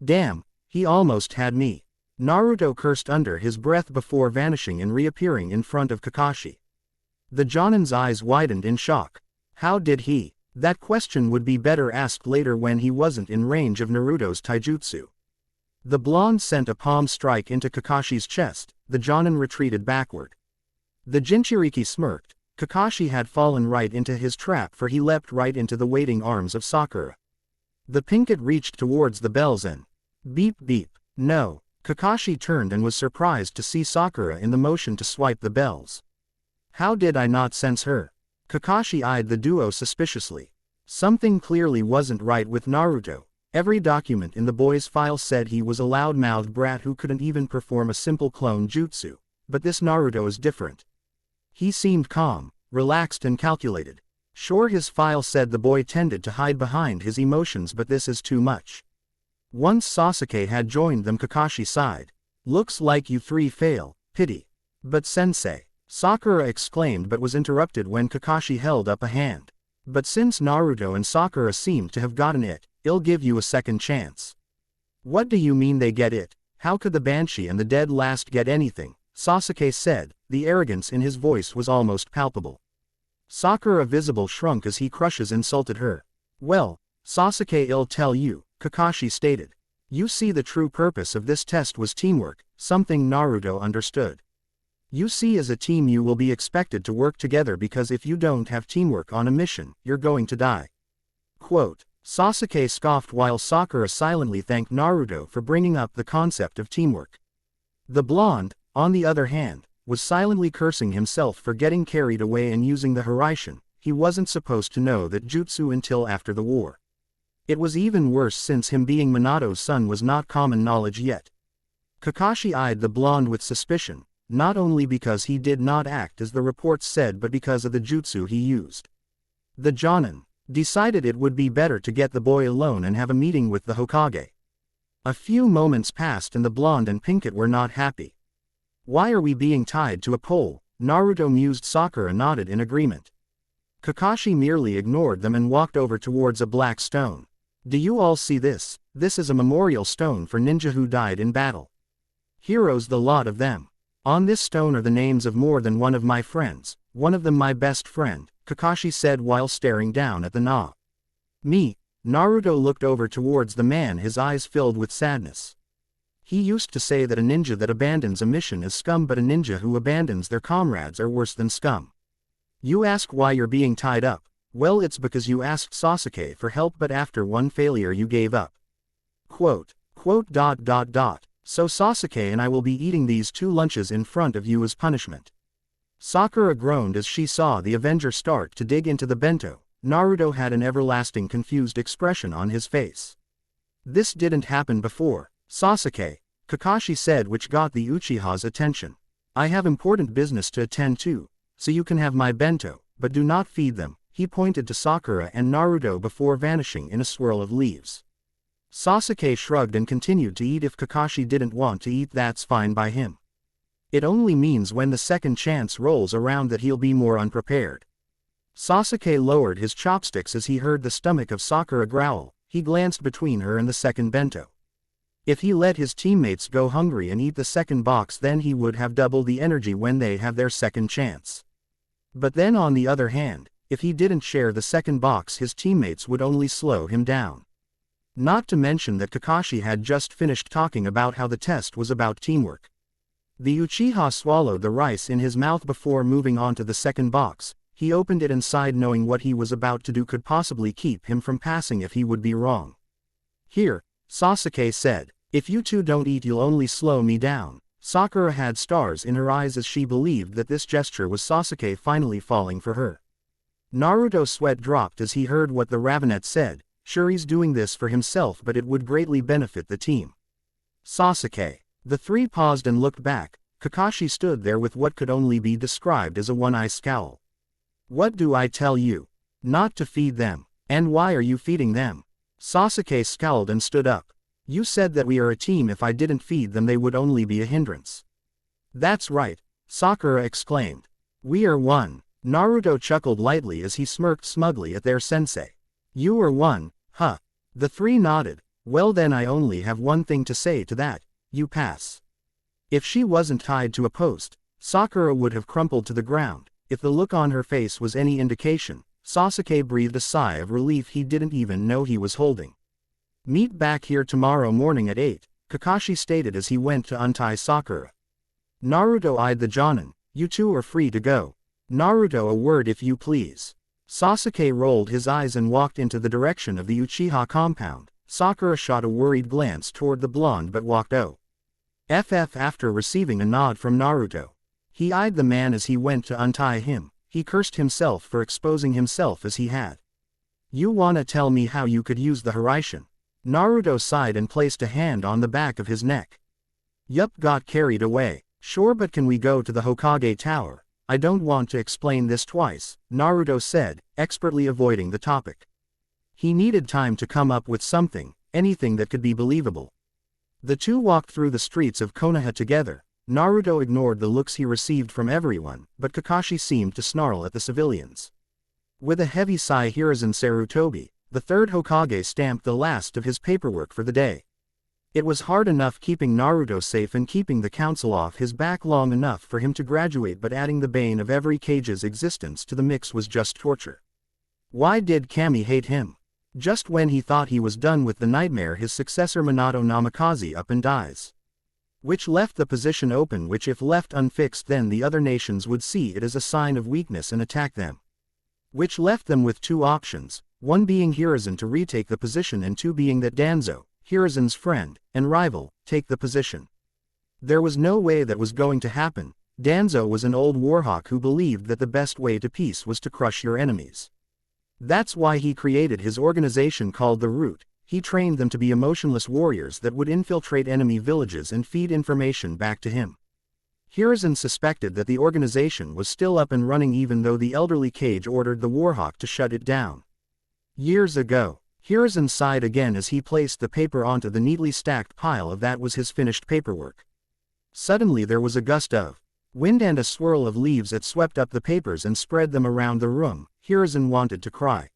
Damn, he almost had me. Naruto cursed under his breath before vanishing and reappearing in front of Kakashi. The Jonin's eyes widened in shock. How did he? That question would be better asked later when he wasn't in range of Naruto's taijutsu. The blonde sent a palm strike into Kakashi's chest. The Jonin retreated backward. The Jinchuriki smirked. Kakashi had fallen right into his trap, for he leapt right into the waiting arms of Sakura. The pinkett reached towards the bells and beep beep. No. Kakashi turned and was surprised to see Sakura in the motion to swipe the bells. How did I not sense her? Kakashi eyed the duo suspiciously. Something clearly wasn't right with Naruto. Every document in the boy's file said he was a loud-mouthed brat who couldn't even perform a simple clone jutsu. But this Naruto is different. He seemed calm, relaxed and calculated. Sure, his file said the boy tended to hide behind his emotions, but this is too much. Once Sasuke had joined them, Kakashi sighed. Looks like you three fail. Pity. But sensei. Sakura exclaimed, but was interrupted when Kakashi held up a hand. But since Naruto and Sakura seemed to have gotten it, I'll give you a second chance. What do you mean they get it? How could the Banshee and the dead last get anything? Sasuke said. The arrogance in his voice was almost palpable. Sakura visible shrunk as he crushes insulted her. Well, Sasuke, I'll tell you, Kakashi stated. You see, the true purpose of this test was teamwork, something Naruto understood. You see, as a team you will be expected to work together, because if you don't have teamwork on a mission, you're going to die. Quote. Sasuke scoffed while Sakura silently thanked Naruto for bringing up the concept of teamwork. The blonde, on the other hand, was silently cursing himself for getting carried away and using the Hiraishin. He wasn't supposed to know that jutsu until after the war. It was even worse since him being Minato's son was not common knowledge yet. Kakashi eyed the blonde with suspicion. Not only because he did not act as the reports said, but because of the jutsu he used. The Jonin decided it would be better to get the boy alone and have a meeting with the Hokage. A few moments passed and the blonde and pinkett were not happy. Why are we being tied to a pole? Naruto mused. Sakura nodded in agreement. Kakashi merely ignored them and walked over towards a black stone. Do you all see this? This is a memorial stone for ninja who died in battle. Heroes, the lot of them. On this stone are the names of more than one of my friends, one of them my best friend, Kakashi said while staring down at the Na. Me. Naruto looked over towards the man, his eyes filled with sadness. He used to say that a ninja that abandons a mission is scum, but a ninja who abandons their comrades are worse than scum. You ask why you're being tied up. Well, it's because you asked Sasuke for help, but after one failure you gave up. Quote. So Sasuke and I will be eating these 2 lunches in front of you as punishment. Sakura groaned as she saw the Avenger start to dig into the bento. Naruto had an everlasting confused expression on his face. This didn't happen before. Sasuke, Kakashi said, which got the Uchiha's attention. I have important business to attend to, so you can have my bento, but do not feed them. He pointed to Sakura and Naruto before vanishing in a swirl of leaves. Sasuke shrugged and continued to eat. If Kakashi didn't want to eat, that's fine by him. It only means when the second chance rolls around that he'll be more unprepared. Sasuke lowered his chopsticks as he heard the stomach of Sakura growl. He glanced between her and the second bento. If he let his teammates go hungry and eat the second box, then he would have double the energy when they have their second chance. But then on the other hand, if he didn't share the second box, his teammates would only slow him down. Not to mention that Kakashi had just finished talking about how the test was about teamwork. The Uchiha swallowed the rice in his mouth before moving on to the second box. He opened it and sighed, knowing what he was about to do could possibly keep him from passing if he would be wrong. Here, Sasuke said, if you two don't eat, you'll only slow me down. Sakura had stars in her eyes as she believed that this gesture was Sasuke finally falling for her. Naruto's sweat dropped as he heard what the Ravenet said. Sure, he's doing this for himself, but it would greatly benefit the team. Sasuke. The 3 paused and looked back. Kakashi stood there with what could only be described as a one-eye scowl. What do I tell you? Not to feed them. And why are you feeding them? Sasuke scowled and stood up. You said that we are a team. If I didn't feed them, they would only be a hindrance. That's right, Sakura exclaimed. We are one. Naruto chuckled lightly as he smirked smugly at their sensei. You are one, huh? The 3 nodded. Well then, I only have one thing to say to that. You pass. If she wasn't tied to a post, Sakura would have crumpled to the ground. If the look on her face was any indication, Sasuke breathed a sigh of relief he didn't even know he was holding. Meet back here tomorrow morning at 8, Kakashi stated as he went to untie Sakura. Naruto eyed the Jonin. You two are free to go. Naruto, a word if you please. Sasuke rolled his eyes and walked into the direction of the Uchiha compound. Sakura shot a worried glance toward the blonde but walked after receiving a nod from Naruto. He eyed the man as he went to untie him. He cursed himself for exposing himself as he had. You wanna tell me how you could use the Hiraishin? Naruto sighed and placed a hand on the back of his neck. Yup, got carried away. Sure, but can we go to the Hokage Tower? I don't want to explain this twice, Naruto said, expertly avoiding the topic. He needed time to come up with something, anything that could be believable. The two walked through the streets of Konoha together. Naruto ignored the looks he received from everyone, but Kakashi seemed to snarl at the civilians. With a heavy sigh, Hiruzen Sarutobi, the 3rd Hokage, stamped the last of his paperwork for the day. It was hard enough keeping Naruto safe and keeping the council off his back long enough for him to graduate, but adding the bane of every Kage's existence to the mix was just torture. Why did Kami hate him? Just when he thought he was done with the nightmare, his successor Minato Namikaze up and dies. Which left the position open, which if left unfixed then the other nations would see it as a sign of weakness and attack them. Which left them with 2 options, one being Hiruzen to retake the position and 2 being that Danzo, Hiruzen's friend and rival, take the position. There was no way that was going to happen. Danzo was an old warhawk who believed that the best way to peace was to crush your enemies. That's why he created his organization called the Root. He trained them to be emotionless warriors that would infiltrate enemy villages and feed information back to him. Hiruzen suspected that the organization was still up and running even though the elderly Kage ordered the warhawk to shut it down. Years ago. Hiruzen sighed again as he placed the paper onto the neatly stacked pile of that was his finished paperwork. Suddenly there was a gust of wind and a swirl of leaves that swept up the papers and spread them around the room. Hiruzen wanted to cry.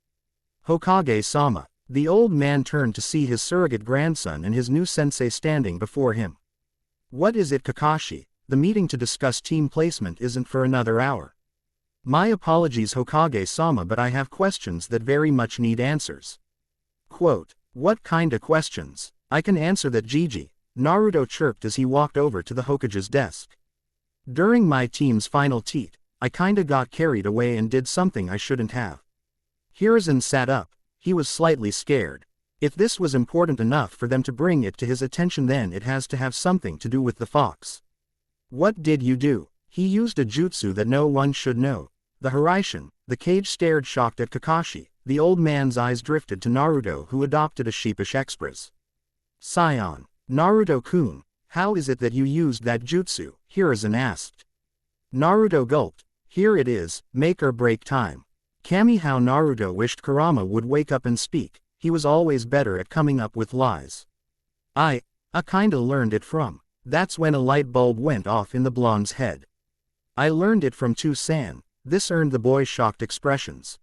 Hokage-sama. The old man turned to see his surrogate grandson and his new sensei standing before him. What is it, Kakashi? The meeting to discuss team placement isn't for another hour. My apologies, Hokage-sama, but I have questions that very much need answers. Quote, what kinda questions? I can answer that, Gigi, Naruto chirped as he walked over to the Hokage's desk. During my team's final teat, I kinda got carried away and did something I shouldn't have. Hiruzen sat up. He was slightly scared. If this was important enough for them to bring it to his attention, then it has to have something to do with the fox. What did you do? He used a jutsu that no one should know. The Hiraishin. The cage stared shocked at Kakashi. The old man's eyes drifted to Naruto, who adopted a sheepish express. Scion. Naruto-kun, how is it that you used that jutsu? Hiruzen asked. Naruto gulped. Here it is, make or break time. Kami, how Naruto wished Kurama would wake up and speak. He was always better at coming up with lies. I kinda learned it from. That's when a light bulb went off in the blonde's head. I learned it from Tu-san. This earned the boy shocked expressions.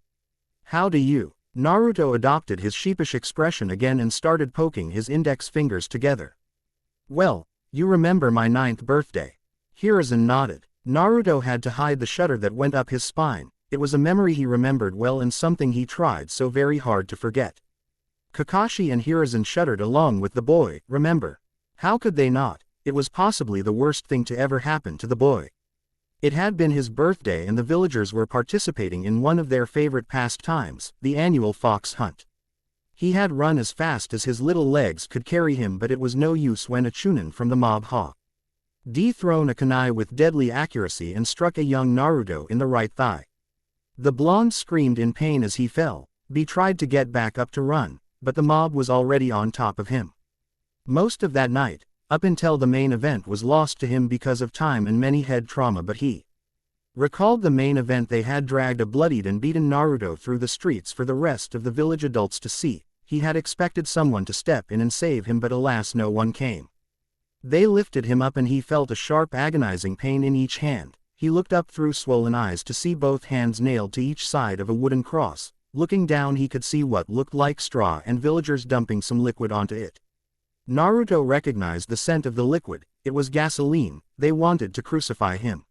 How do you? Naruto adopted his sheepish expression again and started poking his index fingers together. Well, you remember my 9th birthday. Hiruzen nodded. Naruto had to hide the shudder that went up his spine. It was a memory he remembered well and something he tried so very hard to forget. Kakashi and Hiruzen shuddered along with the boy. Remember. How could they not? It was possibly the worst thing to ever happen to the boy. It had been his birthday and the villagers were participating in one of their favorite pastimes, the annual fox hunt. He had run as fast as his little legs could carry him, but it was no use when a chunin from the mob thrown a kunai with deadly accuracy and struck a young Naruto in the right thigh. The blonde screamed in pain as he fell. He tried to get back up to run, but the mob was already on top of him. Most of that night, up until the main event, was lost to him because of time and many head trauma, but he recalled the main event. They had dragged a bloodied and beaten Naruto through the streets for the rest of the village adults to see. He had expected someone to step in and save him, but alas, no one came. They lifted him up and he felt a sharp agonizing pain in each hand. He looked up through swollen eyes to see both hands nailed to each side of a wooden cross. Looking down, he could see what looked like straw and villagers dumping some liquid onto it. Naruto recognized the scent of the liquid. It was gasoline. They wanted to crucify him.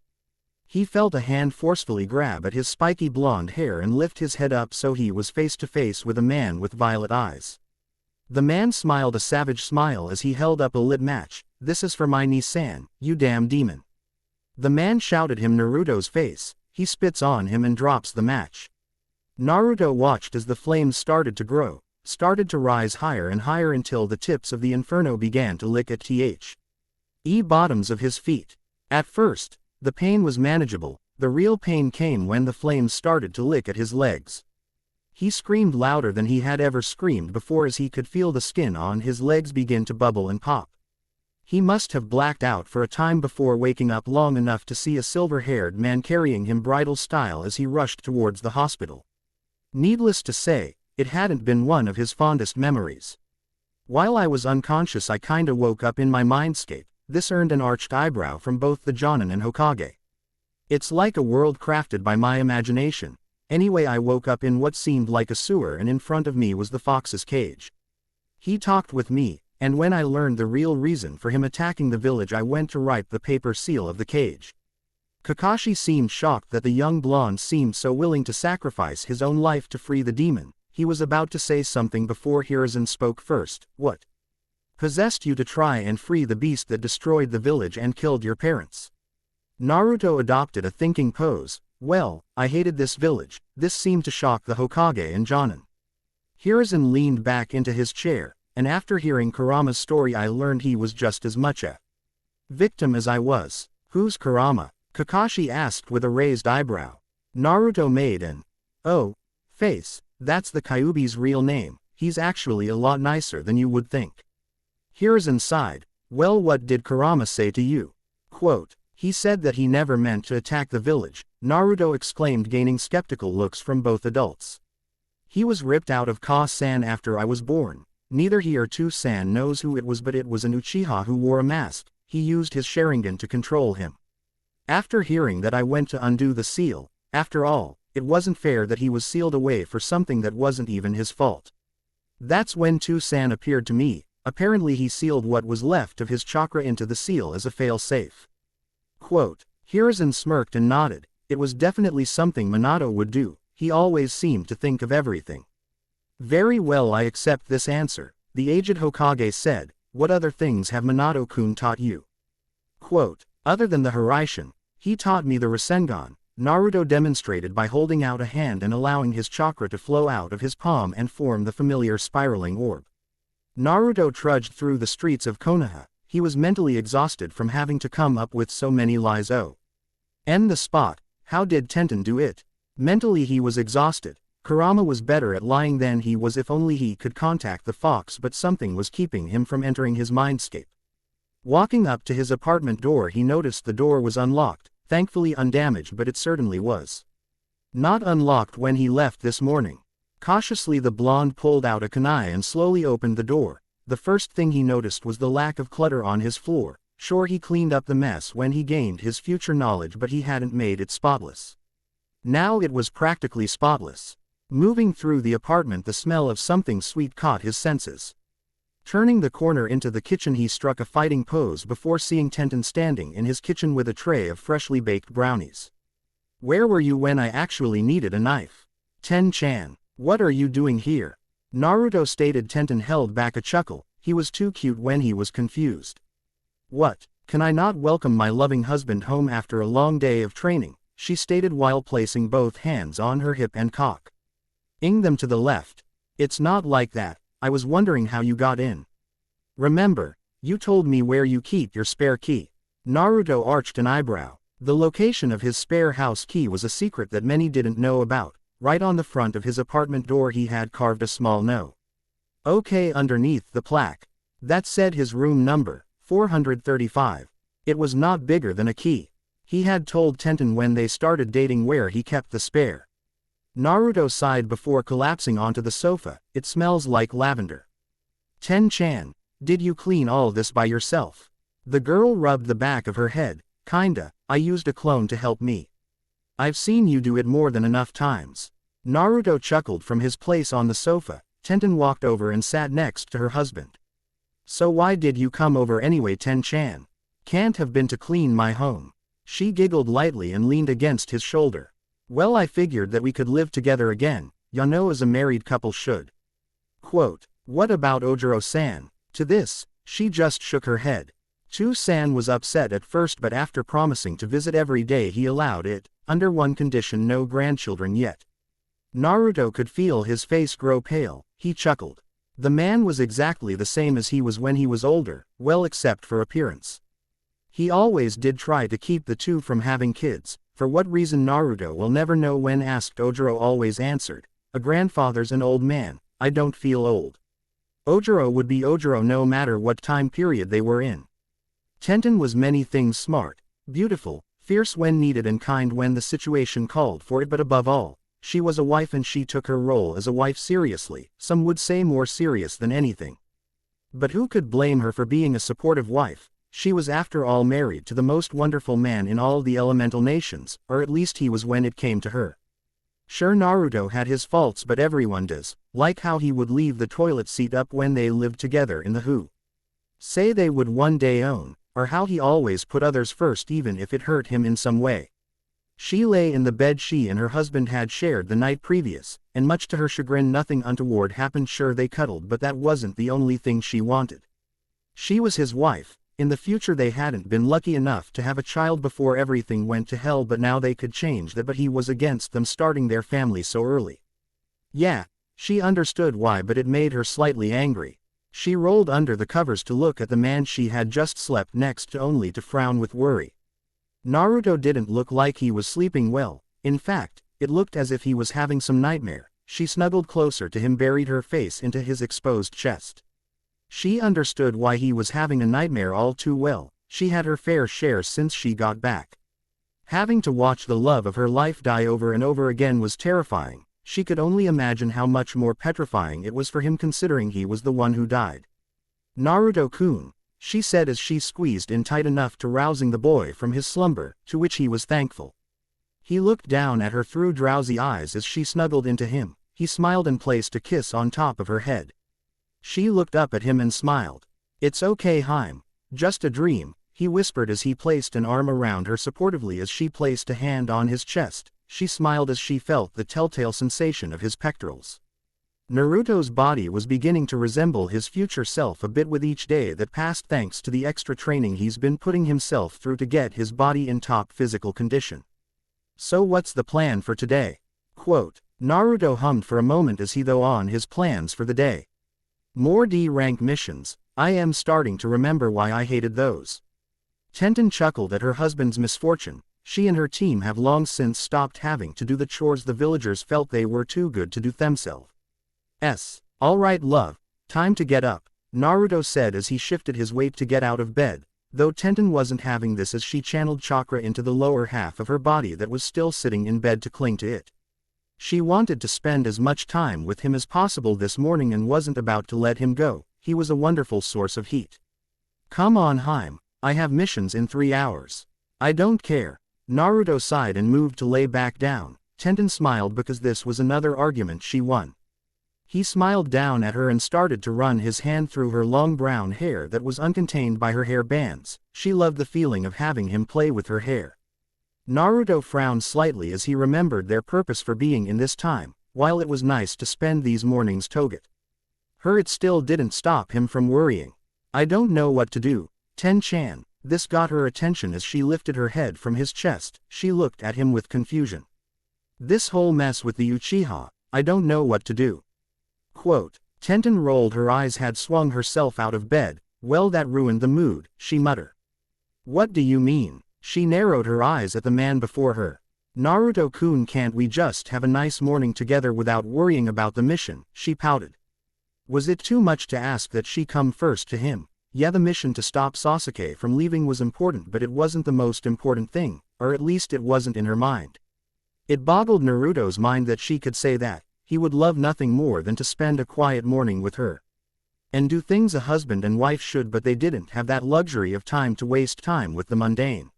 He felt a hand forcefully grab at his spiky blonde hair and lift his head up, so he was face to face with a man with violet eyes. The man smiled a savage smile as he held up a lit match. This is for my Ni-san, you damn demon. The man shouted him Naruto's face. He spits on him and drops the match. Naruto watched as the flames started to grow, started to rise higher and higher until the tips of the inferno began to lick at the bottoms of his feet. At first, the pain was manageable. The real pain came when the flames started to lick at his legs. He screamed louder than he had ever screamed before as he could feel the skin on his legs begin to bubble and pop. He must have blacked out for a time before waking up long enough to see a silver-haired man carrying him bridal style as he rushed towards the hospital. Needless to say, it hadn't been one of his fondest memories. While I was unconscious, I kinda woke up in my mindscape. This earned an arched eyebrow from both the Jonin and Hokage. It's like a world crafted by my imagination. Anyway, I woke up in what seemed like a sewer and in front of me was the fox's cage. He talked with me, and when I learned the real reason for him attacking the village, I went to write the paper seal of the cage. Kakashi seemed shocked that the young blonde seemed so willing to sacrifice his own life to free the demon. He was about to say something before Hiruzen spoke first. What possessed you to try and free the beast that destroyed the village and killed your parents? Naruto adopted a thinking pose. Well, I hated this village. This seemed to shock the Hokage and Jonin. Hiruzen leaned back into his chair, and after hearing Kurama's story, I learned he was just as much a victim as I was. Who's Kurama? Kakashi asked with a raised eyebrow. Naruto made an face. That's the Kyuubi's real name. He's actually a lot nicer than you would think. Hiruzen sighed. Well, what did Kurama say to you? Quote, he said that he never meant to attack the village, Naruto exclaimed, gaining skeptical looks from both adults. He was ripped out of Ka-san after I was born. Neither he or Tu-san knows who it was, but it was an Uchiha who wore a mask. He used his Sharingan to control him. After hearing that, I went to undo the seal. After all, it wasn't fair that he was sealed away for something that wasn't even his fault. That's when Tu-san appeared to me. Apparently he sealed what was left of his chakra into the seal as a fail-safe. Quote, Hiruzen smirked and nodded. It was definitely something Minato would do. He always seemed to think of everything. Very well, I accept this answer, the aged Hokage said. What other things have Minato-kun taught you? Quote, other than the Hiraishin, he taught me the Rasengan. Naruto demonstrated by holding out a hand and allowing his chakra to flow out of his palm and form the familiar spiraling orb. Naruto trudged through the streets of Konoha. He was mentally exhausted from having to come up with so many lies. The spot. How did Tenten do it? Mentally he was exhausted. Kurama was better at lying than he was if only he could contact the fox, but something was keeping him from entering his mindscape. Walking up to his apartment door, he noticed the door was unlocked, thankfully undamaged, but it certainly was not unlocked when he left this morning. Cautiously the blonde pulled out a kunai and slowly opened the door. The first thing he noticed was the lack of clutter on his floor. Sure, he cleaned up the mess when he gained his future knowledge, but he hadn't made it spotless. Now it was practically spotless. Moving through the apartment, the smell of something sweet caught his senses. Turning the corner into the kitchen, he struck a fighting pose before seeing Tenten standing in his kitchen with a tray of freshly baked brownies. "Where were you when I actually needed a knife? Ten-chan, what are you doing here?" Naruto stated. Tenten held back a chuckle. He was too cute when he was confused. "What, can I not welcome my loving husband home after a long day of training?" she stated while placing both hands on her hip and cocking them to the left. "It's not like that. I was wondering how you got in. Remember, you told me where you keep your spare key." Naruto arched an eyebrow. The location of his spare house key was a secret that many didn't know about. Right on the front of his apartment door he had carved a small "No. Okay" underneath the plaque. That said his room number, 435. It was not bigger than a key. He had told Tenten when they started dating where he kept the spare. Naruto sighed before collapsing onto the sofa. "It smells like lavender." "Ten-chan, did you clean all this by yourself?" The girl rubbed the back of her head. "Kinda, I used a clone to help me. I've seen you do it more than enough times." Naruto chuckled from his place on the sofa. Tenten walked over and sat next to her husband. "So why did you come over anyway, Ten-chan? Can't have been to clean my home." She giggled lightly and leaned against his shoulder. "Well, I figured that we could live together again, as a married couple should." Quote, "What about Ojiro-san?" To this, she just shook her head. Chu-san was upset at first, but after promising to visit every day he allowed it, under one condition: no grandchildren yet. Naruto could feel his face grow pale. He chuckled. The man was exactly the same as he was when he was older, well, except for appearance. He always did try to keep the two from having kids. For what reason Naruto will never know. When asked, Ojiro always answered, "A grandfather's an old man, I don't feel old." Ojiro would be Ojiro no matter what time period they were in. Tenten was many things: smart, beautiful, fierce when needed, and kind when the situation called for it, but above all, she was a wife and she took her role as a wife seriously, some would say more serious than anything. But who could blame her for being a supportive wife? She was after all married to the most wonderful man in all the elemental nations, or at least he was when it came to her. Sure, Naruto had his faults, but everyone does, like how he would leave the toilet seat up when they lived together in the who say they would one day own, or how he always put others first even if it hurt him in some way. She lay in the bed she and her husband had shared the night previous, and much to her chagrin nothing untoward happened. Sure, they cuddled, but that wasn't the only thing she wanted. She was his wife. In the future they hadn't been lucky enough to have a child before everything went to hell, but now they could change that. But he was against them starting their family so early. Yeah, she understood why, but it made her slightly angry. She rolled under the covers to look at the man she had just slept next to, only to frown with worry. Naruto didn't look like he was sleeping well. In fact, it looked as if he was having some nightmare. She snuggled closer to him, buried her face into his exposed chest. She understood why he was having a nightmare all too well. She had her fair share since she got back. Having to watch the love of her life die over and over again was terrifying. She could only imagine how much more petrifying it was for him, considering he was the one who died. "Naruto-kun," she said as she squeezed in tight enough to rousing the boy from his slumber, to which he was thankful. He looked down at her through drowsy eyes as she snuggled into him. He smiled and placed a kiss on top of her head. She looked up at him and smiled. "It's okay, Haim. Just a dream," he whispered as he placed an arm around her supportively. As she placed a hand on his chest, she smiled as she felt the telltale sensation of his pectorals. Naruto's body was beginning to resemble his future self a bit with each day that passed, thanks to the extra training he's been putting himself through to get his body in top physical condition. So what's the plan for today? Quote, Naruto hummed for a moment as he thought on his plans for the day. More D-rank missions. I am starting to remember why I hated those. Tenten chuckled at her husband's misfortune. She and her team have long since stopped having to do the chores the villagers felt they were too good to do themselves. Alright love, time to get up, Naruto said as he shifted his weight to get out of bed, though Tenten wasn't having this as she channeled chakra into the lower half of her body that was still sitting in bed to cling to it. She wanted to spend as much time with him as possible this morning and wasn't about to let him go. He was a wonderful source of heat. Come on Haim, I have missions in 3 hours. I don't care. Naruto sighed and moved to lay back down. Tenten smiled because this was another argument she won. He smiled down at her and started to run his hand through her long brown hair that was uncontained by her hair bands. She loved the feeling of having him play with her hair. Naruto frowned slightly as he remembered their purpose for being in this time. While it was nice to spend these mornings together, it still didn't stop him from worrying. I don't know what to do, Ten-chan. This got her attention as she lifted her head from his chest. She looked at him with confusion. This whole mess with the Uchiha, I don't know what to do. Quote, Tenten rolled her eyes, had swung herself out of bed. Well, that ruined the mood, she muttered. What do you mean? She narrowed her eyes at the man before her. Naruto-kun, can't we just have a nice morning together without worrying about the mission? She pouted. Was it too much to ask that she come first to him? Yeah, the mission to stop Sasuke from leaving was important, but it wasn't the most important thing, or at least it wasn't in her mind. It boggled Naruto's mind that she could say that. He would love nothing more than to spend a quiet morning with her. And do things a husband and wife should, but they didn't have that luxury of time to waste time with the mundane.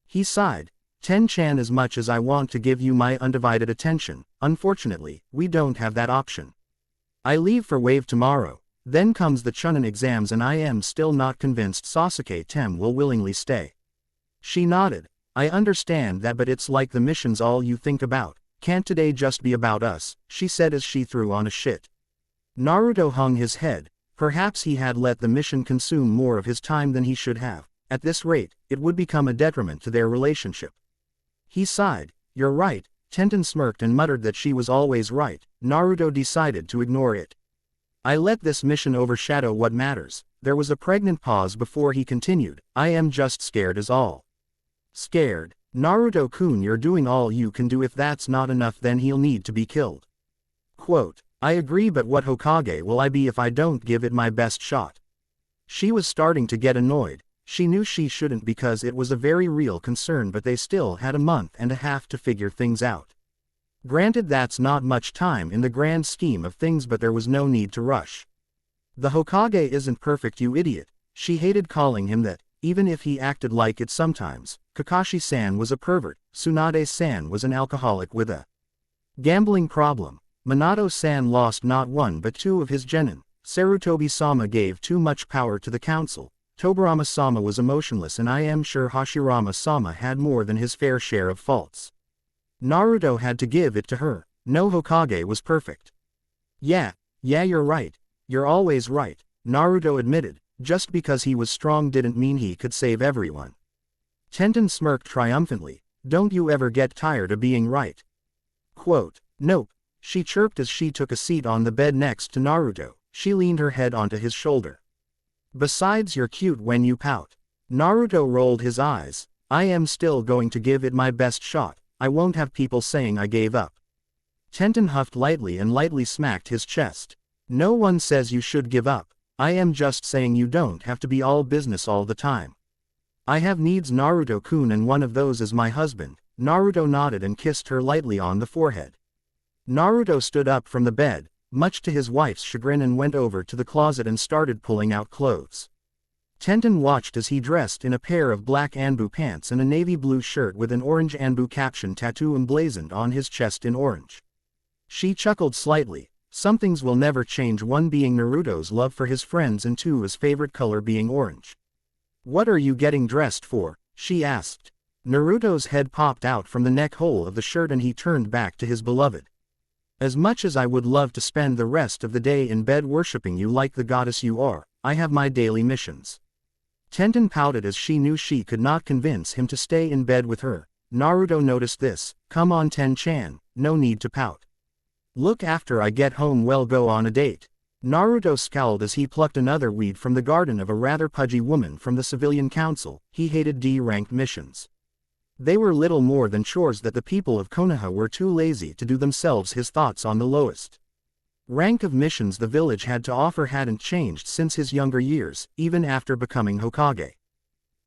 He sighed. Ten-chan, as much as I want to give you my undivided attention, unfortunately, we don't have that option. I leave for Wave tomorrow, then comes the Chunin exams and I am still not convinced Sasuke-tem will willingly stay. She nodded. I understand that, but it's like the mission's all you think about. Can't today just be about us? She said as she threw on a shit. Naruto hung his head. Perhaps he had let the mission consume more of his time than he should have. At this rate, it would become a detriment to their relationship. He sighed. You're right. Tenten smirked and muttered that she was always right. Naruto decided to ignore it. I let this mission overshadow what matters. There was a pregnant pause before he continued. I am just scared is all. Scared? Naruto-kun, you're doing all you can do. If that's not enough, then he'll need to be killed. Quote, I agree, but what Hokage will I be if I don't give it my best shot? She was starting to get annoyed. She knew she shouldn't because it was a very real concern, but they still had a month and a half to figure things out. Granted, that's not much time in the grand scheme of things, but there was no need to rush. The Hokage isn't perfect, you idiot. She hated calling him that, even if he acted like it sometimes. Kakashi-san was a pervert. Tsunade-san was an alcoholic with a gambling problem. Minato-san lost not one but 2 of his genin. Sarutobi-sama gave too much power to the council. Tobirama-sama was emotionless, and I am sure Hashirama-sama had more than his fair share of faults. Naruto had to give it to her. No Hokage was perfect. Yeah, you're right. You're always right, Naruto admitted. Just because he was strong didn't mean he could save everyone. Tenten smirked triumphantly. Don't you ever get tired of being right? Quote, nope, she chirped as she took a seat on the bed next to Naruto. She leaned her head onto his shoulder. Besides, you're cute when you pout. Naruto rolled his eyes. I am still going to give it my best shot. I won't have people saying I gave up. Tenten huffed lightly and lightly smacked his chest. No one says you should give up. I am just saying you don't have to be all business all the time. I have needs, Naruto-kun, and one of those is my husband. Naruto nodded and kissed her lightly on the forehead. Naruto stood up from the bed, much to his wife's chagrin, and went over to the closet and started pulling out clothes. Tenten watched as he dressed in a pair of black Anbu pants and a navy blue shirt with an orange Anbu caption tattoo emblazoned on his chest in orange. She chuckled slightly. Some things will never change, one being Naruto's love for his friends and 2 his favorite color being orange. What are you getting dressed for? She asked. Naruto's head popped out from the neck hole of the shirt and he turned back to his beloved. As much as I would love to spend the rest of the day in bed worshipping you like the goddess you are, I have my daily missions. Tenten pouted as she knew she could not convince him to stay in bed with her. Naruto noticed this. Come on Ten-chan, no need to pout. Look after I get home, we'll go on a date. Naruto scowled as he plucked another weed from the garden of a rather pudgy woman from the civilian council. He hated D-ranked missions. They were little more than chores that the people of Konoha were too lazy to do themselves. His thoughts on the lowest rank of missions the village had to offer hadn't changed since his younger years, even after becoming Hokage.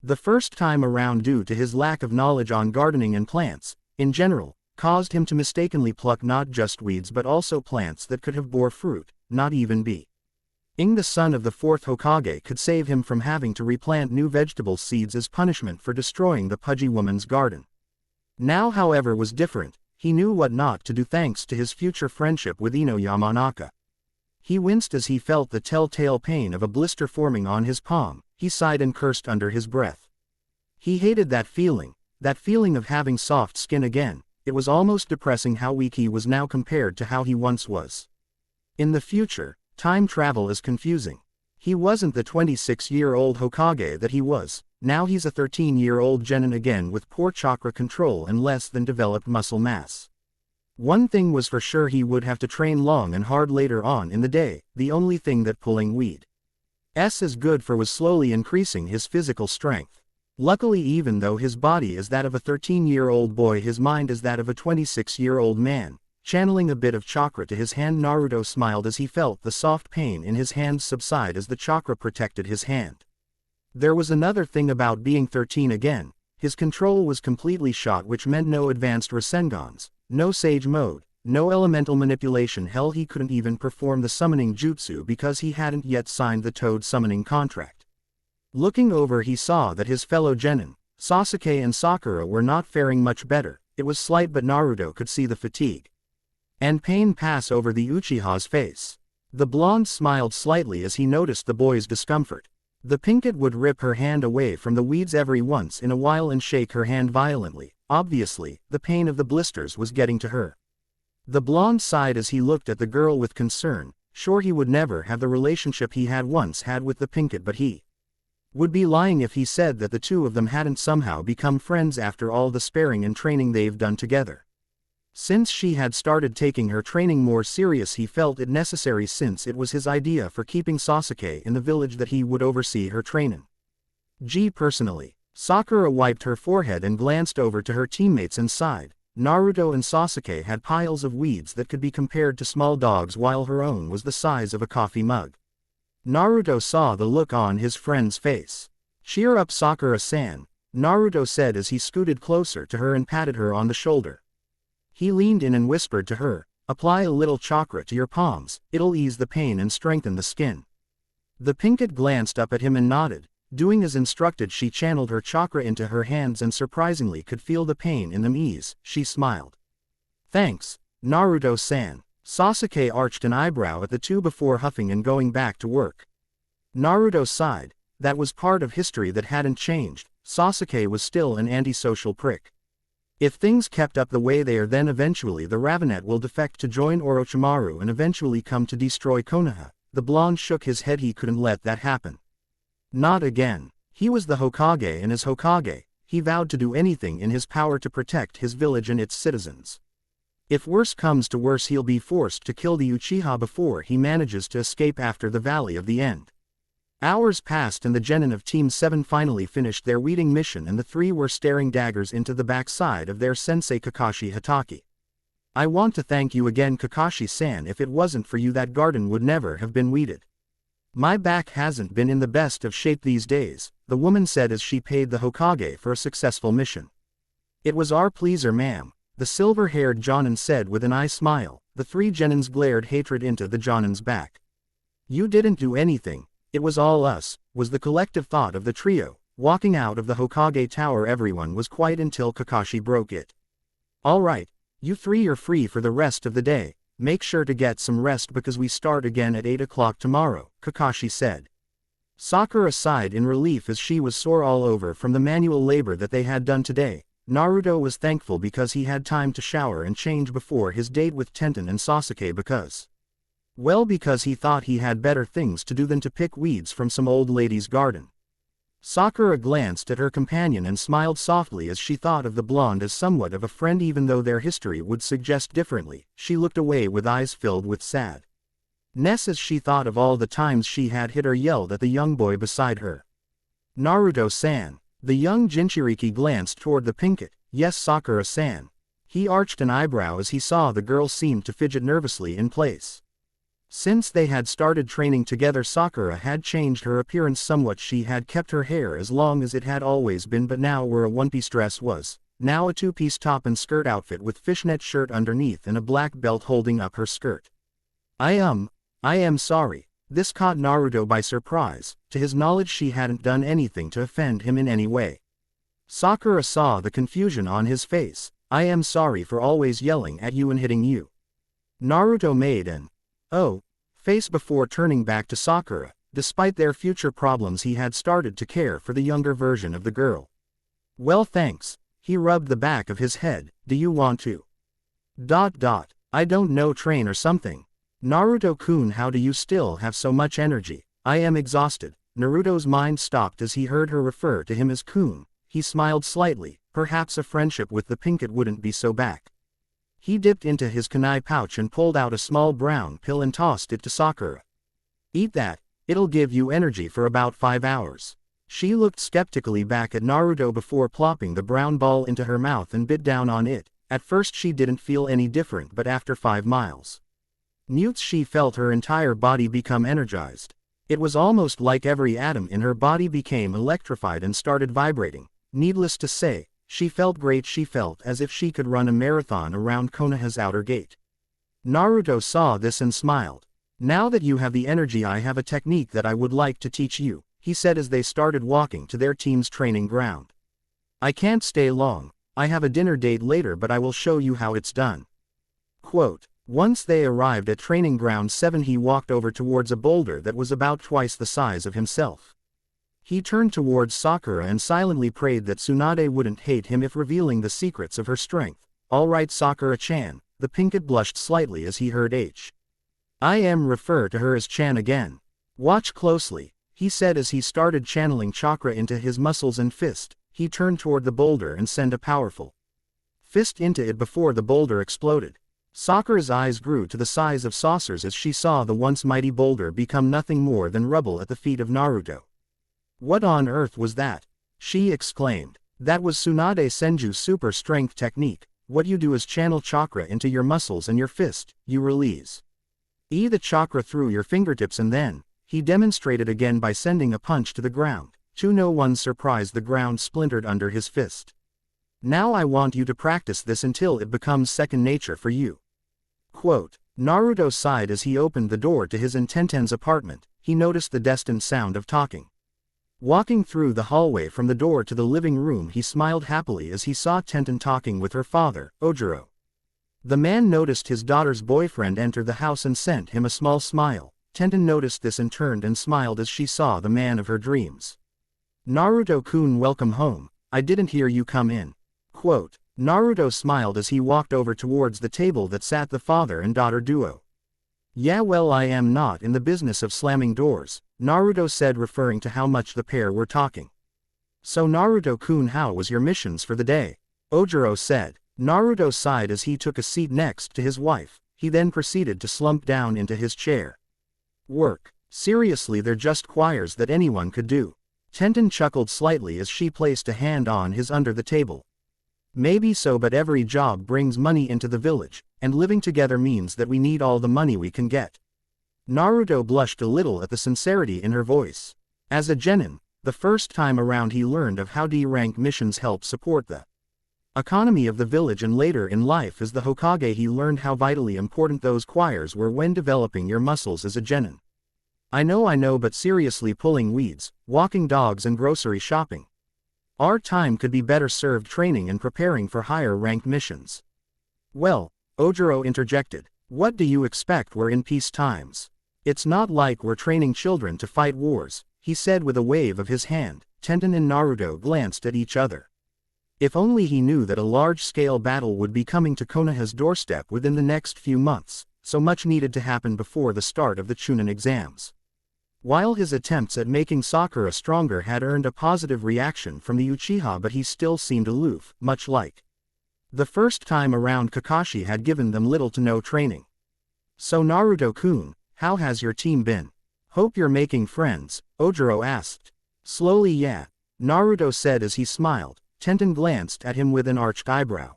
The first time around, due to his lack of knowledge on gardening and plants, in general, caused him to mistakenly pluck not just weeds but also plants that could have bore fruit, not even be. Ing, the son of the fourth Hokage, could save him from having to replant new vegetable seeds as punishment for destroying the pudgy woman's garden. Now, however, was different. He knew what not to do thanks to his future friendship with Ino Yamanaka. He winced as he felt the telltale pain of a blister forming on his palm. He sighed and cursed under his breath. He hated that feeling of having soft skin again. It was almost depressing how weak he was now compared to how he once was. In the future, time travel is confusing. He wasn't the 26-year-old Hokage that he was. Now he's a 13-year-old genin again with poor chakra control and less than developed muscle mass. One thing was for sure, he would have to train long and hard later on in the day. The only thing that pulling weed is good for was slowly increasing his physical strength. Luckily, even though his body is that of a 13-year-old boy, his mind is that of a 26-year-old man. Channeling a bit of chakra to his hand, Naruto smiled as he felt the soft pain in his hand subside as the chakra protected his hand. There was another thing about being 13 again. His control was completely shot, which meant no advanced Rasengans, no Sage Mode, no elemental manipulation. Hell, he couldn't even perform the summoning jutsu because he hadn't yet signed the Toad summoning contract. Looking over, he saw that his fellow genin, Sasuke and Sakura, were not faring much better. It was slight, but Naruto could see the fatigue and pain pass over the Uchiha's face. The blonde smiled slightly as he noticed the boy's discomfort. The pinkett would rip her hand away from the weeds every once in a while and shake her hand violently. Obviously, the pain of the blisters was getting to her. The blonde sighed as he looked at the girl with concern. Sure, he would never have the relationship he had once had with the pinkett, but he would be lying if he said that the two of them hadn't somehow become friends after all the sparring and training they've done together. Since she had started taking her training more serious, he felt it necessary, since it was his idea for keeping Sasuke in the village, that he would oversee her training. Personally. Sakura wiped her forehead and glanced over to her teammates and sighed. Naruto and Sasuke had piles of weeds that could be compared to small dogs, while her own was the size of a coffee mug. Naruto saw the look on his friend's face. Cheer up, Sakura-san, Naruto said as he scooted closer to her and patted her on the shoulder. He leaned in and whispered to her, apply a little chakra to your palms, it'll ease the pain and strengthen the skin. The pinkett glanced up at him and nodded. Doing as instructed, she channeled her chakra into her hands and surprisingly could feel the pain in them ease. She smiled. Thanks, Naruto-san. Sasuke arched an eyebrow at the two before huffing and going back to work. Naruto sighed. That was part of history that hadn't changed. Sasuke was still an antisocial prick. If things kept up the way they are, then eventually the Ravenet will defect to join Orochimaru and eventually come to destroy Konoha. The blonde shook his head. He couldn't let that happen. Not again. He was the Hokage, and as Hokage, he vowed to do anything in his power to protect his village and its citizens. If worse comes to worse, he'll be forced to kill the Uchiha before he manages to escape after the Valley of the End. Hours passed and the genin of Team 7 finally finished their weeding mission, and the three were staring daggers into the backside of their sensei Kakashi Hatake. I want to thank you again, Kakashi-san. If it wasn't for you, that garden would never have been weeded. My back hasn't been in the best of shape these days, the woman said as she paid the Hokage for a successful mission. It was our pleasure, ma'am, the silver-haired Jonin said with an eye smile. The three genins glared hatred into the Jonin's back. You didn't do anything. It was all us, was the collective thought of the trio. Walking out of the Hokage Tower, everyone was quiet until Kakashi broke it. All right, you three are free for the rest of the day. Make sure to get some rest because we start again at 8 o'clock tomorrow, Kakashi said. Sakura sighed in relief as she was sore all over from the manual labor that they had done today. Naruto was thankful because he had time to shower and change before his date with Tenten and Sasuke because he thought he had better things to do than to pick weeds from some old lady's garden. Sakura glanced at her companion and smiled softly as she thought of the blonde as somewhat of a friend even though their history would suggest differently. She looked away with eyes filled with sadness as she thought of all the times she had hit or yelled at the young boy beside her. Naruto-san. The young Jinchuriki glanced toward the Pinkett. Yes, Sakura-san. He arched an eyebrow as he saw the girl seemed to fidget nervously in place. Since they had started training together, Sakura had changed her appearance somewhat. She had kept her hair as long as it had always been, but now where a one-piece dress was, now a two-piece top and skirt outfit with fishnet shirt underneath and a black belt holding up her skirt. I am sorry. This caught Naruto by surprise. To his knowledge, she hadn't done anything to offend him in any way. Sakura saw the confusion on his face. I am sorry for always yelling at you and hitting you. Naruto made an face before turning back to Sakura. Despite their future problems, he had started to care for the younger version of the girl. Well, thanks. He rubbed the back of his head. Do you want to? I don't know, train or something. Naruto-kun, how do you still have so much energy? I am exhausted. Naruto's mind stopped as he heard her refer to him as kun. He smiled slightly. Perhaps a friendship with the Pinkett wouldn't be so bad. He dipped into his kunai pouch and pulled out a small brown pill and tossed it to Sakura. Eat that, it'll give you energy for about 5 hours. She looked skeptically back at Naruto before plopping the brown ball into her mouth and bit down on it. At first she didn't feel any different, but after 5 miles she felt her entire body become energized. It was almost like every atom in her body became electrified and started vibrating. Needless to say, she felt great. She felt as if she could run a marathon around Konoha's outer gate. Naruto saw this and smiled. Now that you have the energy, I have a technique that I would like to teach you, he said as they started walking to their team's training ground. I can't stay long. I have a dinner date later, but I will show you how it's done. Quote. Once they arrived at training ground 7, he walked over towards a boulder that was about twice the size of himself. He turned towards Sakura and silently prayed that Tsunade wouldn't hate him if revealing the secrets of her strength. All right, Sakura-chan. The Pinkett blushed slightly as he heard I am refer to her as Chan again. Watch closely, he said as he started channeling chakra into his muscles and fist. He turned toward the boulder and sent a powerful fist into it before the boulder exploded. Sakura's eyes grew to the size of saucers as she saw the once mighty boulder become nothing more than rubble at the feet of Naruto. What on earth was that? She exclaimed. That was Tsunade Senju's super strength technique. What you do is channel chakra into your muscles and your fist, you release the chakra through your fingertips, and then, he demonstrated again by sending a punch to the ground. To no one's surprise, the ground splintered under his fist. Now I want you to practice this until it becomes second nature for you. Quote. Naruto sighed as he opened the door to his and Tenten's apartment. He noticed the destined sound of talking. Walking through the hallway from the door to the living room, he smiled happily as he saw Tenten talking with her father, Ojiro. The man noticed his daughter's boyfriend enter the house and sent him a small smile. Tenten noticed this and turned and smiled as she saw the man of her dreams. Naruto-kun, welcome home. I didn't hear you come in. Quote. Naruto smiled as he walked over towards the table that sat the father and daughter duo. Yeah, well, I am not in the business of slamming doors, Naruto said, referring to how much the pair were talking. So Naruto-kun, how was your missions for the day? Ojiro said. Naruto sighed as he took a seat next to his wife. He then proceeded to slump down into his chair. Work. Seriously, they're just choirs that anyone could do. Tenten chuckled slightly as she placed a hand on his under the table. Maybe so, but every job brings money into the village, and living together means that we need all the money we can get. Naruto blushed a little at the sincerity in her voice. As a genin, the first time around he learned of how D-rank missions help support the economy of the village, and later in life as the Hokage he learned how vitally important those choirs were when developing your muscles as a genin. I know, but seriously, pulling weeds, walking dogs and grocery shopping. Our time could be better served training and preparing for higher ranked missions. Well, Ojiro interjected, what do you expect? We're in peace times. It's not like we're training children to fight wars, he said with a wave of his hand. Tenten and Naruto glanced at each other. If only he knew that a large-scale battle would be coming to Konoha's doorstep within the next few months, so much needed to happen before the start of the Chunin exams. While his attempts at making Sakura stronger had earned a positive reaction from the Uchiha, but he still seemed aloof, much like the first time around Kakashi had given them little to no training. "So Naruto-kun, how has your team been? Hope you're making friends," Ojiro asked. "Slowly, yeah," Naruto said as he smiled. Tenten glanced at him with an arched eyebrow.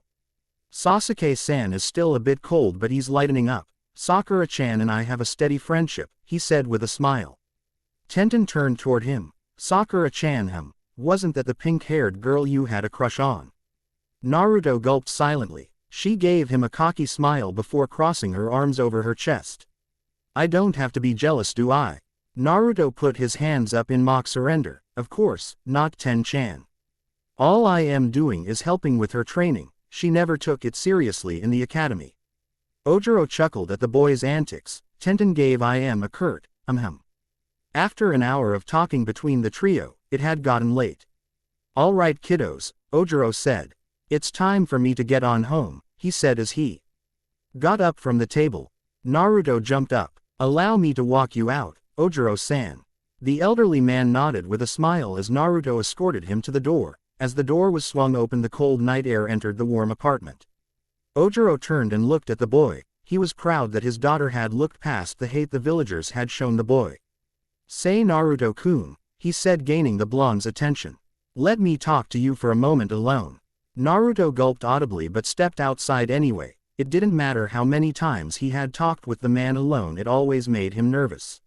"Sasuke-san is still a bit cold, but he's lightening up. Sakura-chan and I have a steady friendship," he said with a smile. Tenten turned toward him. "Sakura-chan, wasn't that the pink-haired girl you had a crush on?" Naruto gulped silently. She gave him a cocky smile before crossing her arms over her chest. "I don't have to be jealous, do I?" Naruto put his hands up in mock surrender. "Of course, not Ten-chan. All I am doing is helping with her training. She never took it seriously in the academy." Ojiro chuckled at the boy's antics. Tenten gave him a curt, After an hour of talking between the trio, it had gotten late. "All right, kiddos," Ojiro said. "It's time for me to get on home," he said as he got up from the table. Naruto jumped up. "Allow me to walk you out, Ojiro-san." The elderly man nodded with a smile as Naruto escorted him to the door. As the door was swung open, the cold night air entered the warm apartment. Ojiro turned and looked at the boy. He was proud that his daughter had looked past the hate the villagers had shown the boy. "Say Naruto-kun," he said, gaining the blonde's attention. "Let me talk to you for a moment alone." Naruto gulped audibly but stepped outside anyway. It didn't matter how many times he had talked with the man alone, it always made him nervous.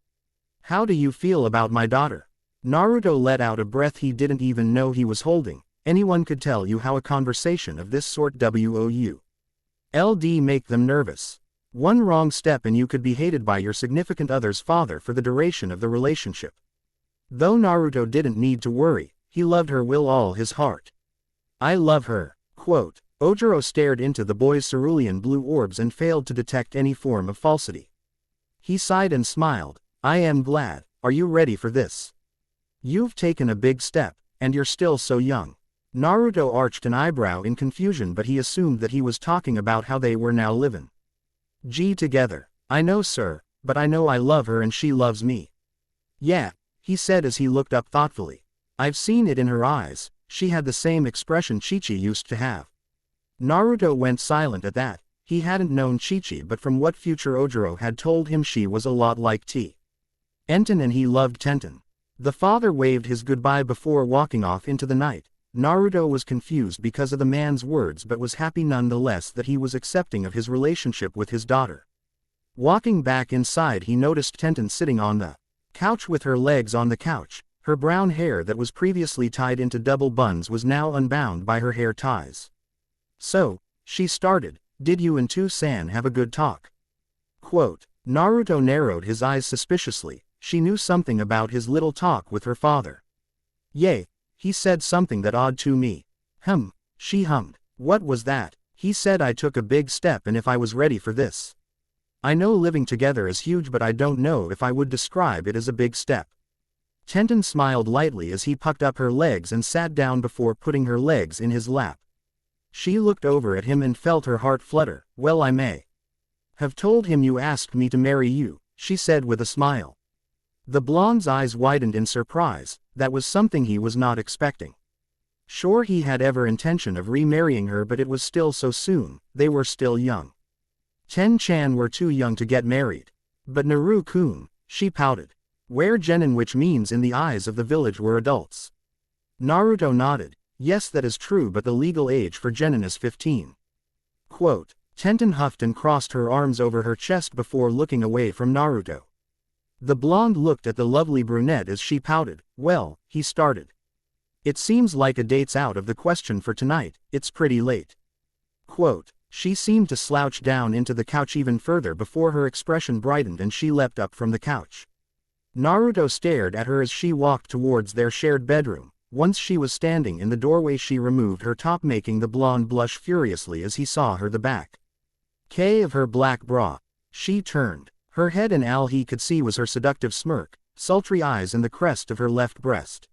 "How do you feel about my daughter?" Naruto let out a breath he didn't even know he was holding. Anyone could tell you how a conversation of this sort would make them nervous. One wrong step and you could be hated by your significant other's father for the duration of the relationship. Though Naruto didn't need to worry, he loved her with all his heart. "I love her." Quote. Ojiro stared into the boy's cerulean blue orbs and failed to detect any form of falsity. He sighed and smiled. "I am glad. Are you ready for this? You've taken a big step, and you're still so young." Naruto arched an eyebrow in confusion, but he assumed that he was talking about how they were now living together. "I know, sir, but I know I love her and she loves me." "Yeah," he said as he looked up thoughtfully. "I've seen it in her eyes. She had the same expression Chi-Chi used to have." Naruto went silent at that. He hadn't known Chi-Chi, but from what future Ojiro had told him, she was a lot like Tenten, and he loved Tenten. The father waved his goodbye before walking off into the night. Naruto was confused because of the man's words but was happy nonetheless that he was accepting of his relationship with his daughter. Walking back inside, he noticed Tenten sitting on the couch with her legs on the couch. Her brown hair that was previously tied into double buns was now unbound by her hair ties. "So," she started, "did you and Tu-san have a good talk?" Quote. Naruto narrowed his eyes suspiciously. She knew something about his little talk with her father. "Yay. He said something that odd to me." She hummed. "What was that?" "He said I took a big step and if I was ready for this. I know living together is huge, but I don't know if I would describe it as a big step." Tenten smiled lightly as he pucked up her legs and sat down before putting her legs in his lap. She looked over at him and felt her heart flutter. "Well, I may have told him you asked me to marry you," she said with a smile. The blonde's eyes widened in surprise. That was something he was not expecting. Sure, he had every intention of remarrying her, but it was still so soon. They were still young. Ten-chan were too young to get married. "But Naru-kun," she pouted. "We're genin," which means in the eyes of the village we're adults. Naruto nodded. "Yes, that is true, but the legal age for genin is 15. Quote. Tenten huffed and crossed her arms over her chest before looking away from Naruto. The blonde looked at the lovely brunette as she pouted. "Well," he started. "It seems like a date's out of the question for tonight, it's pretty late." Quote. She seemed to slouch down into the couch even further before her expression brightened and she leapt up from the couch. Naruto stared at her as she walked towards their shared bedroom. Once she was standing in the doorway, she removed her top, making the blonde blush furiously as he saw her the back of her black bra. She turned her head and all he could see was her seductive smirk, sultry eyes and the crest of her left breast.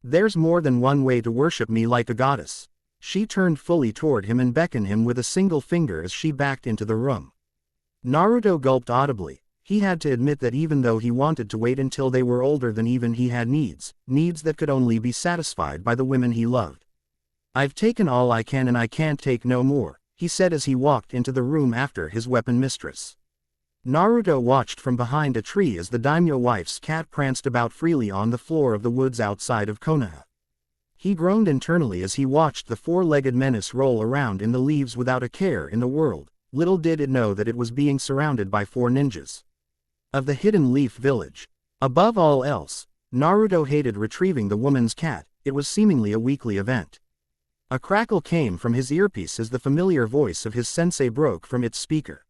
"There's more than one way to worship me like a goddess." She turned fully toward him and beckoned him with a single finger as she backed into the room. Naruto gulped audibly. He had to admit that even though he wanted to wait until they were older than even he had needs that could only be satisfied by the women he loved. "I've taken all I can and I can't take no more," he said as he walked into the room after his weapon mistress. Naruto watched from behind a tree as the daimyo wife's cat pranced about freely on the floor of the woods outside of Konoha. He groaned internally as he watched the four-legged menace roll around in the leaves without a care in the world. Little did it know that it was being surrounded by 4 ninjas of the Hidden Leaf Village. Above all else, Naruto hated retrieving the woman's cat. It was seemingly a weekly event. A crackle came from his earpiece as the familiar voice of his sensei broke from its speaker.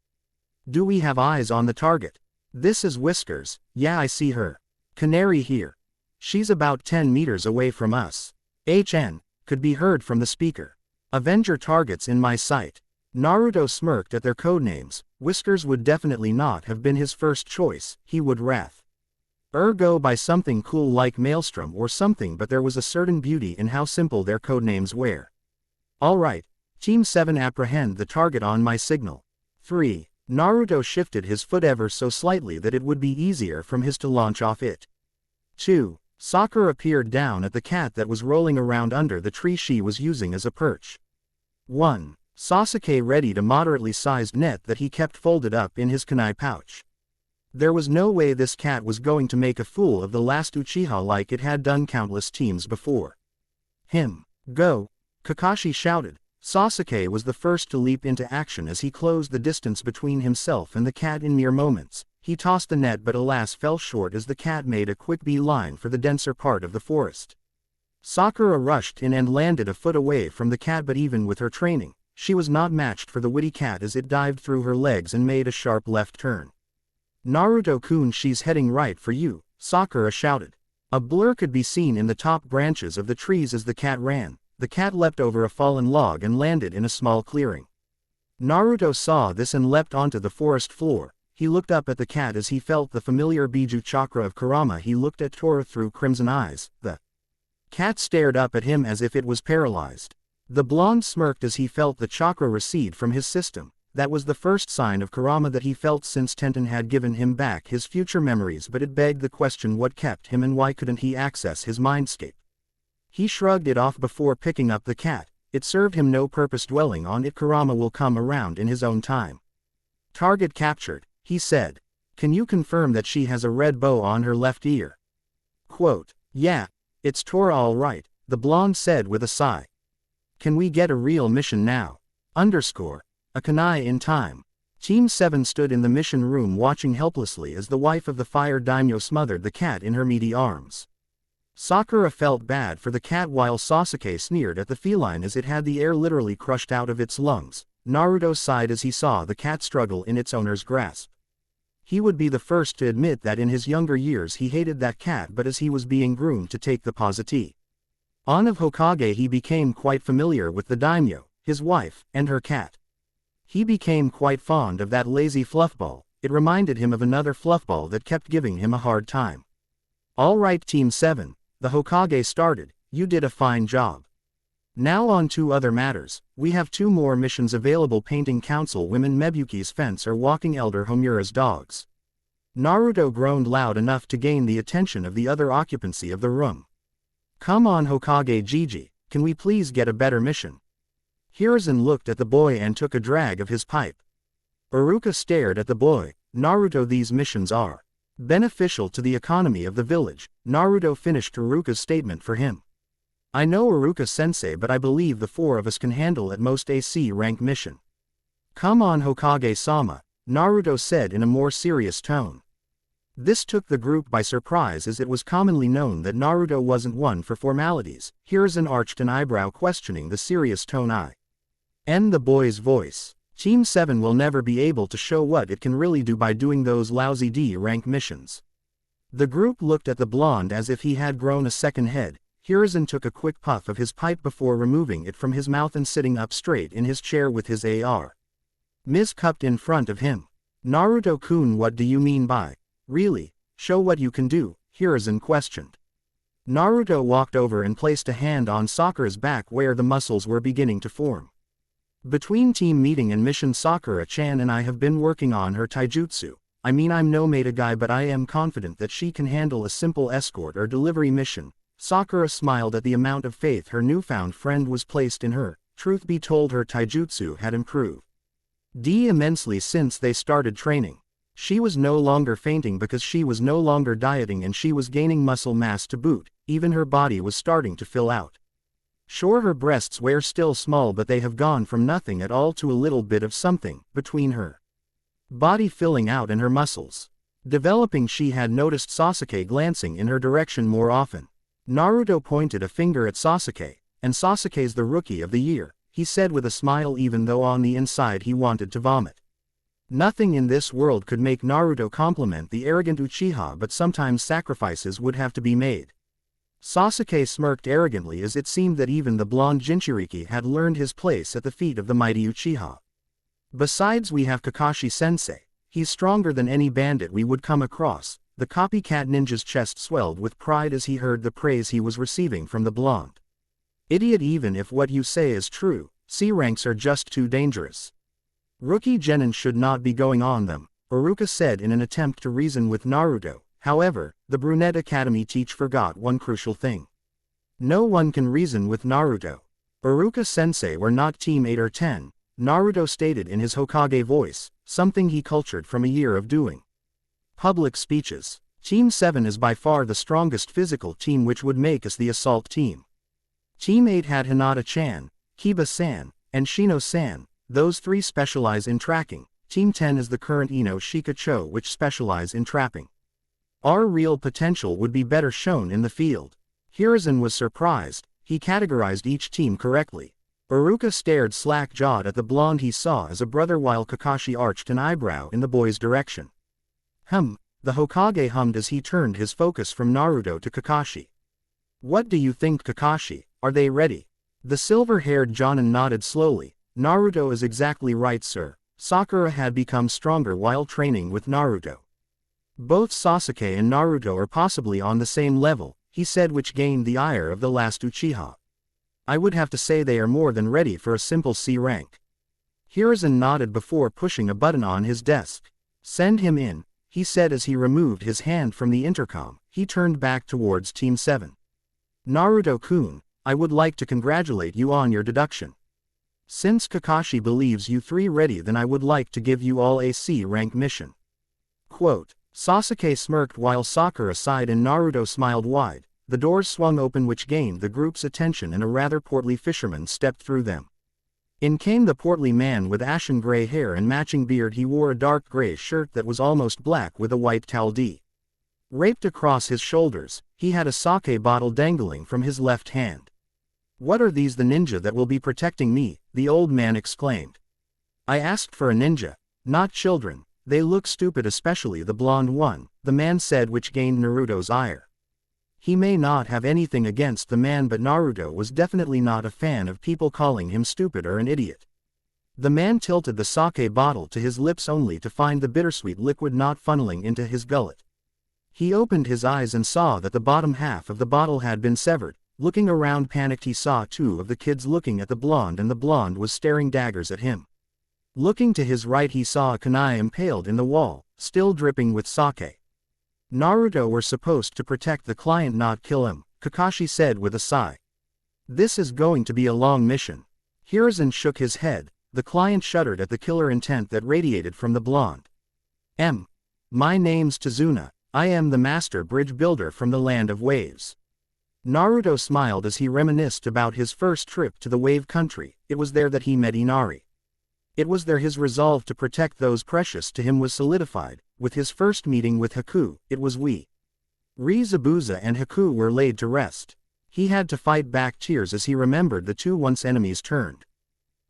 "Do we have eyes on the target? This is Whiskers. Yeah, I see her. Canary here. She's about 10 meters away from us. HN," could be heard from the speaker. "Avenger targets in my sight." Naruto smirked at their codenames. Whiskers would definitely not have been his first choice. He would go by something cool like Maelstrom or something, but there was a certain beauty in how simple their codenames were. "Alright, Team 7, apprehend the target on my signal." 3. Naruto shifted his foot ever so slightly that it would be easier from his to launch off it. 2. Sakura peered down at the cat that was rolling around under the tree she was using as a perch. 1. Sasuke readied a moderately sized net that he kept folded up in his kunai pouch. There was no way this cat was going to make a fool of the last Uchiha like it had done countless teams before. "Go!" Kakashi shouted. Sasuke was the first to leap into action as he closed the distance between himself and the cat in mere moments. He tossed the net but alas fell short as the cat made a quick beeline for the denser part of the forest. Sakura rushed in and landed a foot away from the cat, but even with her training, she was not matched for the witty cat as it dived through her legs and made a sharp left turn. "Naruto-kun, she's heading right for you," Sakura shouted. A blur could be seen in the top branches of the trees as the cat ran. The cat leapt over a fallen log and landed in a small clearing. Naruto saw this and leapt onto the forest floor. He looked up at the cat as he felt the familiar Biju chakra of Kurama. He looked at Tora through crimson eyes. The cat stared up at him as if it was paralyzed. The blonde smirked as he felt the chakra recede from his system. That was the first sign of Kurama that he felt since Tenten had given him back his future memories, but it begged the question what kept him and why couldn't he access his mindscape. He shrugged it off before picking up the cat. It served him no purpose dwelling on it. Kurama will come around in his own time. "Target captured," he said. "Can you confirm that she has a red bow on her left ear?" Quote, "Yeah, it's Tora all right," the blonde said with a sigh. "Can we get a real mission now? A kunai in time." Team 7 stood in the mission room watching helplessly as the wife of the fire daimyo smothered the cat in her meaty arms. Sakura felt bad for the cat while Sasuke sneered at the feline as it had the air literally crushed out of its lungs. Naruto sighed as he saw the cat struggle in its owner's grasp. He would be the first to admit that in his younger years he hated that cat, but as he was being groomed to take the positi on of Hokage, he became quite familiar with the daimyo, his wife, and her cat. He became quite fond of that lazy fluffball. It reminded him of another fluffball that kept giving him a hard time. "All right, Team 7, the Hokage started. You did a fine job. Now on to other matters. We have 2 more missions available. Painting Council women, Mebuki's fence, or walking Elder Homura's dogs." Naruto groaned loud enough to gain the attention of the other occupancy of the room. "Come on Hokage Gigi, can we please get a better mission?" Hiruzen looked at the boy and took a drag of his pipe. Iruka stared at the boy. "Naruto, these missions are beneficial to the economy of the village." Naruto finished Iruka's statement for him. "I know Iruka-sensei, but I believe the 4 of us can handle at most a C-rank mission." "Come on Hokage-sama," Naruto said in a more serious tone. This took the group by surprise as it was commonly known that Naruto wasn't one for formalities. Hiruzen arched an eyebrow questioning the serious tone in the boy's voice. Team 7 will never be able to show what it can really do by doing those lousy D-rank missions. The group looked at the blonde as if he had grown a second head. Hiruzen took a quick puff of his pipe before removing it from his mouth and sitting up straight in his chair with his AR Ms. cupped in front of him. "Naruto-kun, what do you mean by really show what you can do?" Hiruzen questioned. Naruto walked over and placed a hand on Sakura's back where the muscles were beginning to form. "Between team meeting and mission, Sakura-chan and I have been working on her taijutsu. I mean, I'm no meta guy, but I am confident that she can handle a simple escort or delivery mission." Sakura smiled at the amount of faith her newfound friend was placed in her. Truth be told, her taijutsu had improved immensely since they started training. She was no longer fainting because she was no longer dieting, and she was gaining muscle mass to boot. Even her body was starting to fill out. Sure, her breasts were still small, but they have gone from nothing at all to a little bit of something between her body filling out and her muscles developing. She had noticed Sasuke glancing in her direction more often. Naruto pointed a finger at Sasuke. "And Sasuke's the rookie of the year," he said with a smile, even though on the inside he wanted to vomit. Nothing in this world could make Naruto compliment the arrogant Uchiha, but sometimes sacrifices would have to be made. Sasuke smirked arrogantly, as it seemed that even the blonde Jinchuriki had learned his place at the feet of the mighty Uchiha. "Besides, we have Kakashi-sensei. He's stronger than any bandit we would come across." The copycat ninja's chest swelled with pride as he heard the praise he was receiving from the blonde. "Idiot, even if what you say is true, C ranks are just too dangerous. Rookie genin should not be going on them," Iruka said in an attempt to reason with Naruto. However, the Brunette Academy teach forgot one crucial thing. No one can reason with Naruto. "Iruka-sensei, we're not team 8 or 10, Naruto stated in his Hokage voice, something he cultured from a year of doing public speeches. "Team 7 is by far the strongest physical team, which would make us the assault team. Team 8 had Hinata-chan, Kiba-san, and Shino-san. Those three specialize in tracking. Team 10 is the current Ino Shikacho, which specialize in trapping. Our real potential would be better shown in the field." Hiruzen was surprised. He categorized each team correctly. Iruka stared slack-jawed at the blonde he saw as a brother, while Kakashi arched an eyebrow in the boy's direction. The Hokage hummed as he turned his focus from Naruto to Kakashi. "What do you think, Kakashi? Are they ready?" The silver-haired Jonin nodded slowly. "Naruto is exactly right, sir. Sakura had become stronger while training with Naruto. Both Sasuke and Naruto are possibly on the same level," he said, which gained the ire of the last Uchiha. "I would have to say they are more than ready for a simple C rank." Hiruzen nodded before pushing a button on his desk. "Send him in," he said as he removed his hand from the intercom. He turned back towards Team 7. "Naruto-kun, I would like to congratulate you on your deduction. Since Kakashi believes you three ready, then I would like to give you all a C rank mission." Quote. Sasuke smirked while Sakura sighed and Naruto smiled wide. The doors swung open, which gained the group's attention, and a rather portly fisherman stepped through them. In came the portly man with ashen gray hair and matching beard. He wore a dark gray shirt that was almost black with a white towel draped across his shoulders. He had a sake bottle dangling from his left hand. "What are these? The ninja that will be protecting me," the old man exclaimed. "I asked for a ninja, not children. They look stupid, especially the blonde one," the man said, which gained Naruto's ire. He may not have anything against the man, but Naruto was definitely not a fan of people calling him stupid or an idiot. The man tilted the sake bottle to his lips only to find the bittersweet liquid not funneling into his gullet. He opened his eyes and saw that the bottom half of the bottle had been severed. Looking around panicked, he saw two of the kids looking at the blonde, and the blonde was staring daggers at him. Looking to his right, he saw a kunai impaled in the wall, still dripping with sake. "Naruto, we're supposed to protect the client, not kill him," Kakashi said with a sigh. "This is going to be a long mission." Hiruzen shook his head. The client shuddered at the killer intent that radiated from the blonde. My name's Tazuna. I am the master bridge builder from the land of waves." Naruto smiled as he reminisced about his first trip to the wave country. It was there that he met Inari. It was there his resolve to protect those precious to him was solidified. With his first meeting with Haku, it was Zabuza and Haku were laid to rest. He had to fight back tears as he remembered the two once enemies turned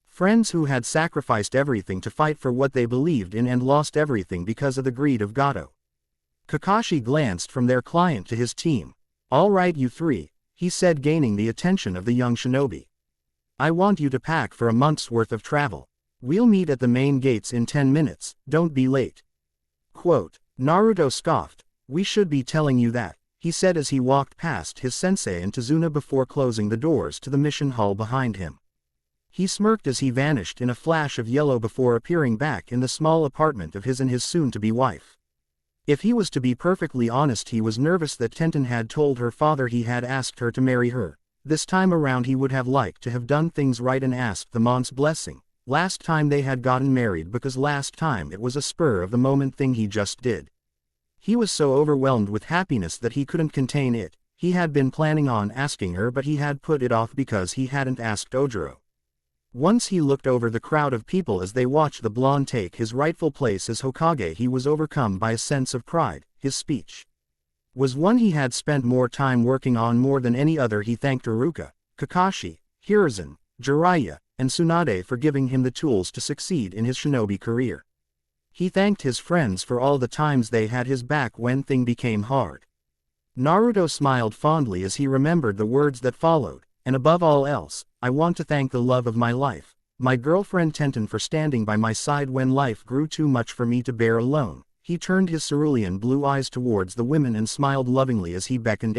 friends who had sacrificed everything to fight for what they believed in and lost everything because of the greed of Gato. Kakashi glanced from their client to his team. "All right, you three," he said, gaining the attention of the young shinobi. "I want you to pack for a month's worth of travel. We'll meet at the main gates in 10 minutes, don't be late." Quote. Naruto scoffed. "We should be telling you that," he said as he walked past his sensei and Tazuna before closing the doors to the mission hall behind him. He smirked as he vanished in a flash of yellow before appearing back in the small apartment of his and his soon-to-be wife. If he was to be perfectly honest, he was nervous that Tenten had told her father he had asked her to marry her. This time around he would have liked to have done things right and asked the mont's blessing. Last time they had gotten married because last time it was a spur-of-the-moment thing he just did. He was so overwhelmed with happiness that he couldn't contain it. He had been planning on asking her, but he had put it off because he hadn't asked Ojiro. Once he looked over the crowd of people as they watched the blonde take his rightful place as Hokage, he was overcome by a sense of pride. His speech was one he had spent more time working on more than any other. He thanked Iruka, Kakashi, Hiruzen, Jiraiya, and Tsunade for giving him the tools to succeed in his shinobi career. He thanked his friends for all the times they had his back when things became hard. Naruto smiled fondly as he remembered the words that followed, and above all else, I want to thank the love of my life, my girlfriend Tenten, for standing by my side when life grew too much for me to bear alone. He turned his cerulean blue eyes towards the women and smiled lovingly as he beckoned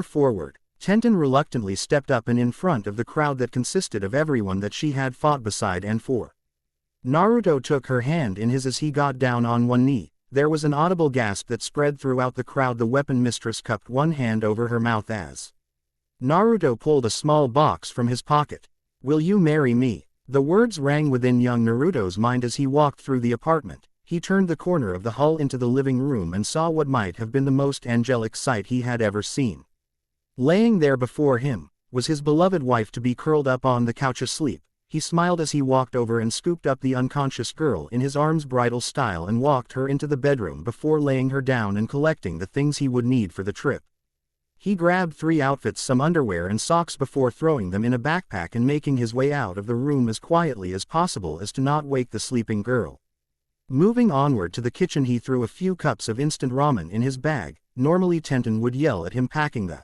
forward. Tenten reluctantly stepped up and in front of the crowd that consisted of everyone that she had fought beside and for. Naruto took her hand in his as he got down on one knee. There was an audible gasp that spread throughout the crowd. The weapon mistress cupped one hand over her mouth as Naruto pulled a small box from his pocket. Will you marry me? The words rang within young Naruto's mind as he walked through the apartment. He turned the corner of the hall into the living room and saw what might have been the most angelic sight he had ever seen. Laying there before him was his beloved wife to be curled up on the couch asleep. He smiled as he walked over and scooped up the unconscious girl in his arms bridal style and walked her into the bedroom before laying her down and collecting the things he would need for the trip. He grabbed 3 outfits, some underwear and socks before throwing them in a backpack and making his way out of the room as quietly as possible as to not wake the sleeping girl. Moving onward to the kitchen, he threw a few cups of instant ramen in his bag. Normally Tenten would yell at him packing the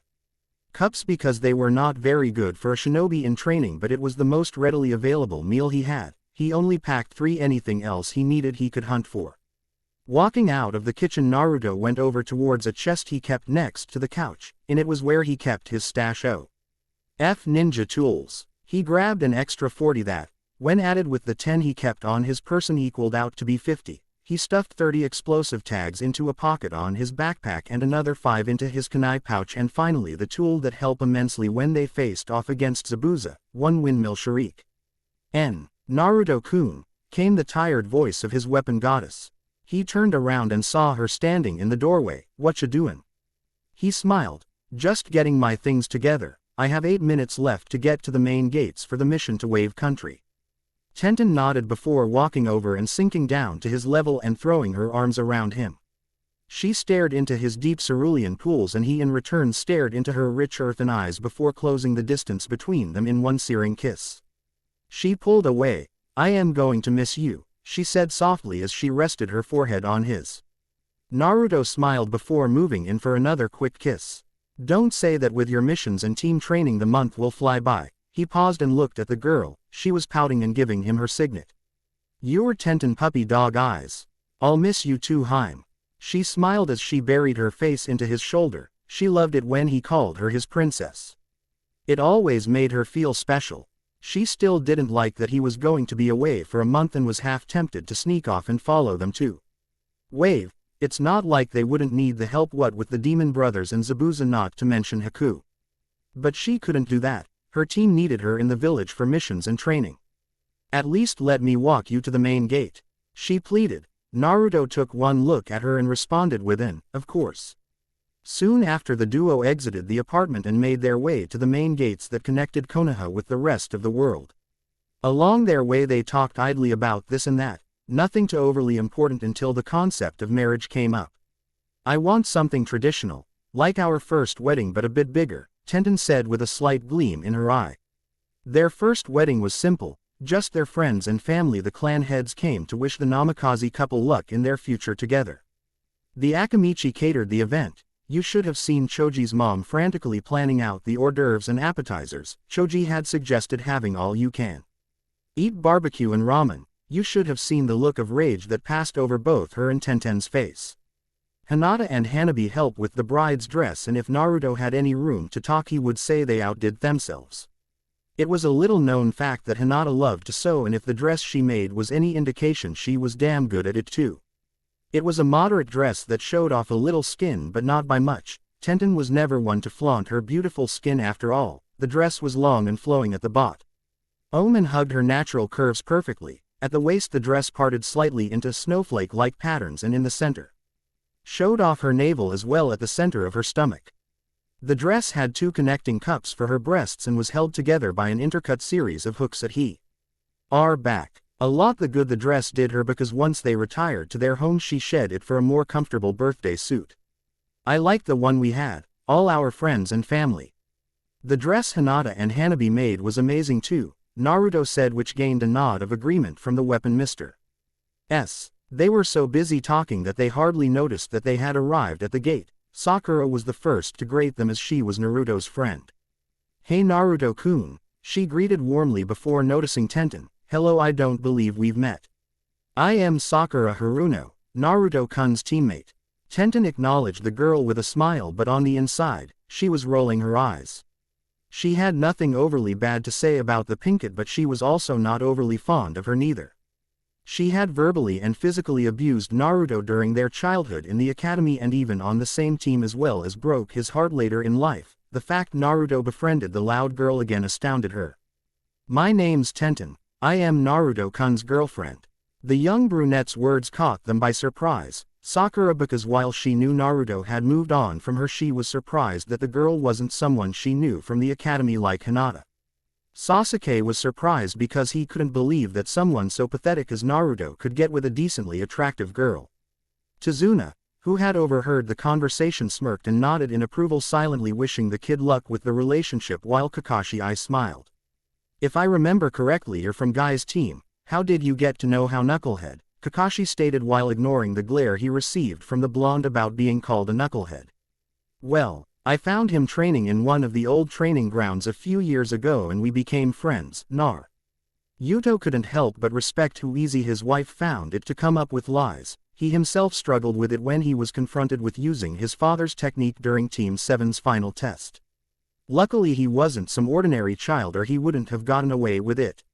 cups because they were not very good for a shinobi in training, but it was the most readily available meal he had. He only packed 3. Anything else he needed he could hunt for. Walking out of the kitchen, Naruto went over towards a chest he kept next to the couch. In it was where he kept his stash of ninja tools. He grabbed an extra 40 that, when added with the 10 he kept on his person, equaled out to be 50. He stuffed 30 explosive tags into a pocket on his backpack and another 5 into his kunai pouch, and finally the tool that helped immensely when they faced off against Zabuza, 1 windmill shuriken. Naruto-kun, came the tired voice of his weapon goddess. He turned around and saw her standing in the doorway. What you doing? He smiled. Just getting my things together. I have 8 minutes left to get to the main gates for the mission to Wave Country. Tenten nodded before walking over and sinking down to his level and throwing her arms around him. She stared into his deep cerulean pools and he in return stared into her rich earthen eyes before closing the distance between them in one searing kiss. She pulled away. I am going to miss you, she said softly as she rested her forehead on his. Naruto smiled before moving in for another quick kiss. Don't say that. With your missions and team training the month will fly by. He paused and looked at the girl. She was pouting and giving him her signet. Your Tenten puppy dog eyes. I'll miss you too, Haim. She smiled as she buried her face into his shoulder. She loved it when he called her his princess. It always made her feel special. She still didn't like that he was going to be away for a month and was half tempted to sneak off and follow them to Wave. It's not like they wouldn't need the help, what with the demon brothers and Zabuza, not to mention Haku. But she couldn't do that. Her team needed her in the village for missions and training. At least let me walk you to the main gate, she pleaded. Naruto took one look at her and responded with an, of course. Soon after, the duo exited the apartment and made their way to the main gates that connected Konoha with the rest of the world. Along their way they talked idly about this and that, nothing too overly important until the concept of marriage came up. I want something traditional, like our first wedding but a bit bigger, Tenten said with a slight gleam in her eye. Their first wedding was simple, just their friends and family. The clan heads came to wish the Namikaze couple luck in their future together. The Akamichi catered the event. You should have seen Choji's mom frantically planning out the hors d'oeuvres and appetizers. Choji had suggested having all you can eat barbecue and ramen. You should have seen the look of rage that passed over both her and Tenten's face. Hinata and Hanabi helped with the bride's dress, and if Naruto had any room to talk he would say they outdid themselves. It was a little known fact that Hinata loved to sew, and if the dress she made was any indication, she was damn good at it too. It was a moderate dress that showed off a little skin but not by much. Tenten was never one to flaunt her beautiful skin after all. The dress was long and flowing at the bot. Omen hugged her natural curves perfectly. At the waist the dress parted slightly into snowflake-like patterns and in the center showed off her navel as well at the center of her stomach. The dress had two connecting cups for her breasts and was held together by an intercut series of hooks at her back. A lot the good the dress did her, because once they retired to their home she shed it for a more comfortable birthday suit. I liked the one we had, all our friends and family. The dress Hinata and Hanabi made was amazing too, Naruto said, which gained a nod of agreement from the weapon Mr. S. They were so busy talking that they hardly noticed that they had arrived at the gate. Sakura was the first to greet them as she was Naruto's friend. "Hey Naruto-kun," she greeted warmly before noticing Tenten. "Hello, I don't believe we've met. I am Sakura Haruno, Naruto-kun's teammate." Tenten acknowledged the girl with a smile, but on the inside, she was rolling her eyes. She had nothing overly bad to say about the Pinkett, but she was also not overly fond of her neither. She had verbally and physically abused Naruto during their childhood in the academy and even on the same team, as well as broke his heart later in life. The fact Naruto befriended the loud girl again astounded her. "My name's Tenten. I am Naruto-kun's girlfriend." The young brunette's words caught them by surprise. Sakura, because while she knew Naruto had moved on from her, she was surprised that the girl wasn't someone she knew from the academy like Hinata. Sasuke was surprised because he couldn't believe that someone so pathetic as Naruto could get with a decently attractive girl. Tazuna, who had overheard the conversation, smirked and nodded in approval, silently wishing the kid luck with the relationship, while Kakashi smiled. "If I remember correctly, you're from Guy's team. How did you get to know how knucklehead?" Kakashi stated while ignoring the glare he received from the blonde about being called a knucklehead. "Well, I found him training in one of the old training grounds a few years ago and we became friends." Yuto couldn't help but respect how easy his wife found it to come up with lies. He himself struggled with it when he was confronted with using his father's technique during Team 7's final test. Luckily he wasn't some ordinary child, or he wouldn't have gotten away with it.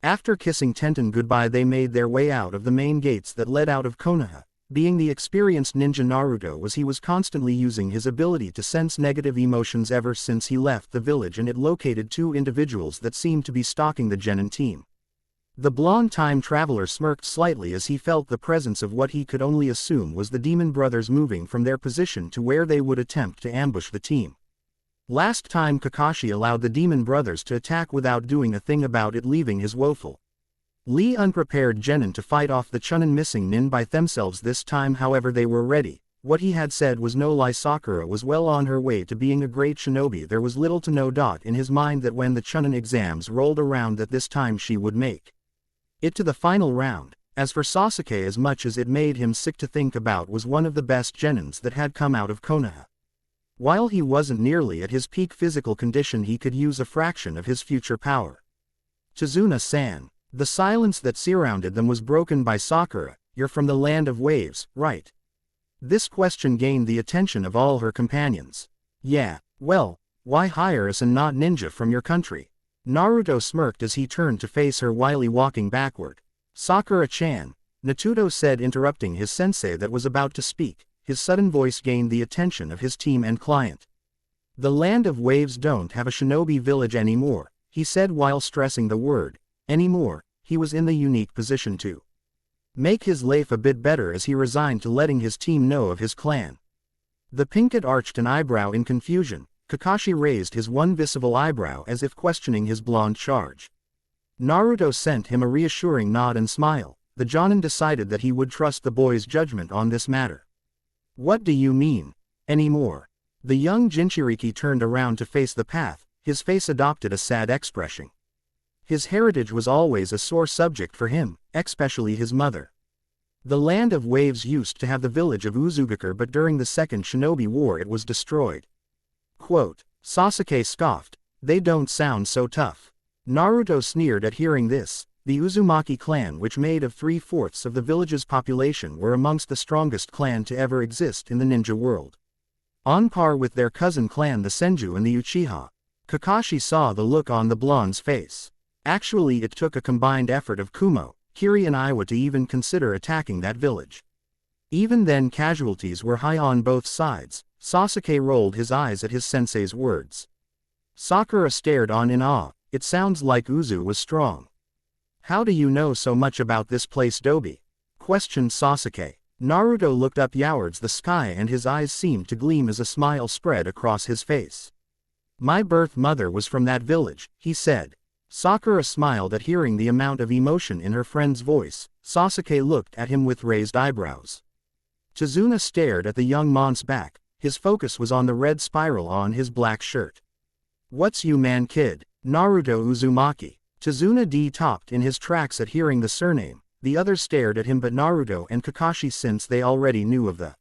After kissing Tenten goodbye, they made their way out of the main gates that led out of Konoha. Being the experienced ninja Naruto was, he was constantly using his ability to sense negative emotions ever since he left the village, and it located two individuals that seemed to be stalking the Genin team. The blonde time traveler smirked slightly as he felt the presence of what he could only assume was the demon brothers moving from their position to where they would attempt to ambush the team. Last time Kakashi allowed the demon brothers to attack without doing a thing about it, leaving his woeful unprepared Genin to fight off the Chunin missing nin by themselves. This time, however, they were ready. What he had said was no lie. Sakura was well on her way to being a great shinobi. There was little to no doubt in his mind that when the Chunin exams rolled around, that this time she would make it to the final round. As for Sasuke, as much as it made him sick to think about, was one of the best Genins that had come out of Konoha. While he wasn't nearly at his peak physical condition, he could use a fraction of his future power. "Tazuna-san." The silence that surrounded them was broken by Sakura. "You're from the land of waves, right?" This question gained the attention of all her companions. "Yeah, well, why hire us and not ninja from your country?" Naruto smirked as he turned to face her while walking backward. "Sakura-chan," Naruto said, interrupting his sensei that was about to speak. His sudden voice gained the attention of his team and client. "The land of waves don't have a shinobi village anymore," he said while stressing the word anymore. He was in the unique position to make his life a bit better as he resigned to letting his team know of his clan. The Pinkett arched an eyebrow in confusion. Kakashi raised his one visible eyebrow as if questioning his blonde charge. Naruto sent him a reassuring nod and smile. The Jonin decided that he would trust the boy's judgment on this matter. "What do you mean, anymore?" The young Jinchuriki turned around to face the path. His face adopted a sad expression. His heritage was always a sore subject for him, especially his mother. The land of waves used to have the village of Uzugakure, but during the Second Shinobi War it was destroyed. Quote, Sasuke scoffed, "They don't sound so tough." Naruto sneered at hearing this. The Uzumaki clan, which made of 3/4 of the village's population, were amongst the strongest clan to ever exist in the ninja world. On par with their cousin clan the Senju and the Uchiha. Kakashi saw the look on the blonde's face. Actually, it took a combined effort of Kumo, Kiri and Iwa to even consider attacking that village. Even then casualties were high on both sides. Sasuke rolled his eyes at his sensei's words. Sakura stared on in awe. It sounds like Uzu was strong. How do you know so much about this place, Dobi? Questioned Sasuke. Naruto looked up towards the sky and his eyes seemed to gleam as a smile spread across his face. My birth mother was from that village, he said. Sakura smiled at hearing the amount of emotion in her friend's voice. Sasuke looked at him with raised eyebrows. Tazuna stared at the young mon's back. His focus was on the red spiral on his black shirt. What's you man kid? Naruto Uzumaki. Tazuna D-topped in his tracks at hearing the surname. The others stared at him but Naruto and Kakashi, since they already knew of the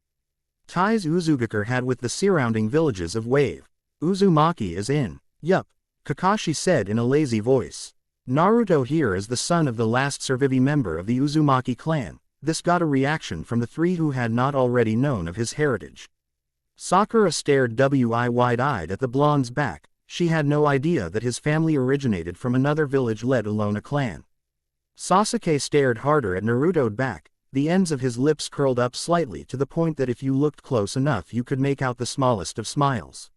ties Uzugakure had with the surrounding villages of Wave. Uzumaki is in. Yup, Kakashi said in a lazy voice. Naruto here is the son of the last surviving member of the Uzumaki clan. This got a reaction from the three who had not already known of his heritage. Sakura stared wide-eyed at the blonde's back. She had no idea that his family originated from another village, let alone a clan. Sasuke stared harder at Naruto's back. The ends of his lips curled up slightly to the point that if you looked close enough you could make out the smallest of smiles.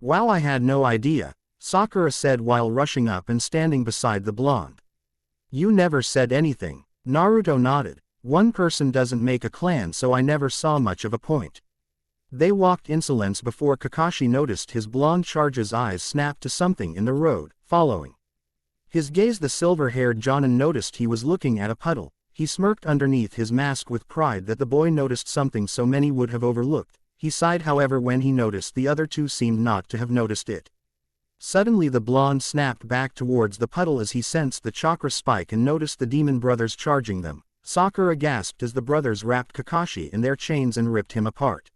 Wow, I had no idea, Sakura said while rushing up and standing beside the blonde. You never said anything. Naruto nodded. One person doesn't make a clan, so I never saw much of a point. They walked insolence before Kakashi noticed his blonde charge's eyes snapped to something in the road, following his gaze the silver-haired Jonin noticed he was looking at a puddle. He smirked underneath his mask with pride that the boy noticed something so many would have overlooked. He sighed however when he noticed the other two seemed not to have noticed it. Suddenly the blonde snapped back towards the puddle as he sensed the chakra spike and noticed the demon brothers charging them. Sakura gasped as the brothers wrapped Kakashi in their chains and ripped him apart.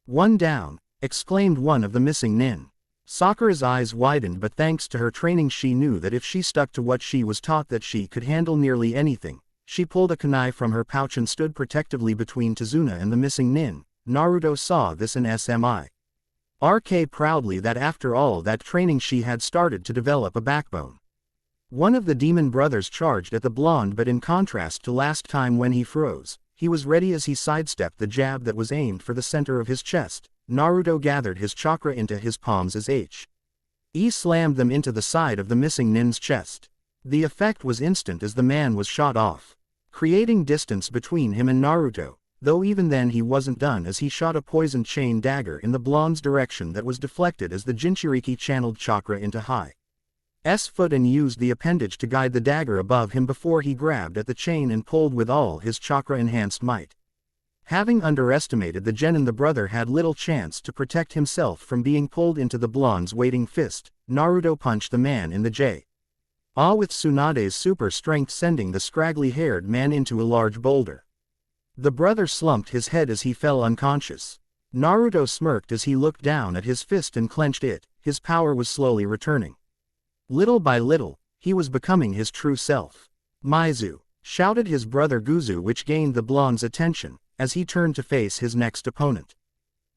One down, exclaimed one of the missing nin. Sakura's eyes widened, but thanks to her training she knew that if she stuck to what she was taught that she could handle nearly anything. She pulled a kunai from her pouch and stood protectively between Tazuna and the missing nin. Naruto saw this and SMI. RK proudly that after all that training she had started to develop a backbone. One of the demon brothers charged at the blonde, but in contrast to last time when he froze, he was ready as he sidestepped the jab that was aimed for the center of his chest. Naruto gathered his chakra into his palms as he slammed them into the side of the missing nin's chest. The effect was instant as the man was shot off, creating distance between him and Naruto, though even then he wasn't done as he shot a poisoned chain dagger in the blonde's direction that was deflected as the Jinchuriki channeled chakra into Hi's foot and used the appendage to guide the dagger above him before he grabbed at the chain and pulled with all his chakra-enhanced might. Having underestimated the genin, the brother had little chance to protect himself from being pulled into the blonde's waiting fist. Naruto punched the man in the jaw with Tsunade's super strength, sending the scraggly-haired man into a large boulder. The brother slumped his head as he fell unconscious. Naruto smirked as he looked down at his fist and clenched it. His power was slowly returning. Little by little, he was becoming his true self. Maizu! Shouted his brother Guzu, which gained the blonde's attention as he turned to face his next opponent.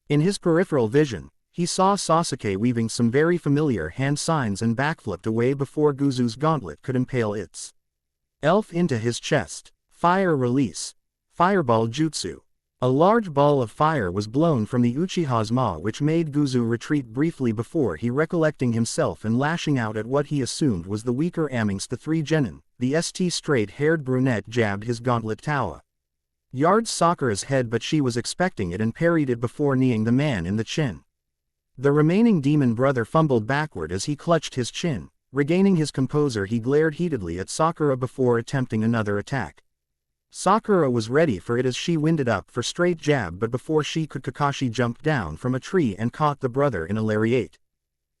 In his peripheral vision, he saw Sasuke weaving some very familiar hand signs and backflipped away before Guzu's gauntlet could impale its elf into his chest. Fire release. Fireball jutsu. A large ball of fire was blown from the Uchiha's maw, which made Guzu retreat briefly before he recollecting himself and lashing out at what he assumed was the weaker amongst the three genin. The straight-haired brunette jabbed his gauntlet towards Sakura's head, but she was expecting it and parried it before kneeing the man in the chin. The remaining demon brother fumbled backward as he clutched his chin. Regaining his composure, he glared heatedly at Sakura before attempting another attack. Sakura was ready for it as she winded up for straight jab, but before she could, Kakashi jumped down from a tree and caught the brother in a lariat.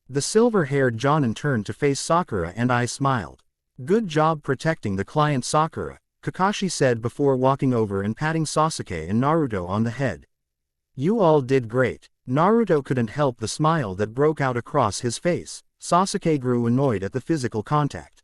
The silver-haired Jonin turned to face Sakura and I smiled. Good job protecting the client, Sakura, Kakashi said before walking over and patting Sasuke and Naruto on the head. You all did great. Naruto couldn't help the smile that broke out across his face. Sasuke grew annoyed at the physical contact.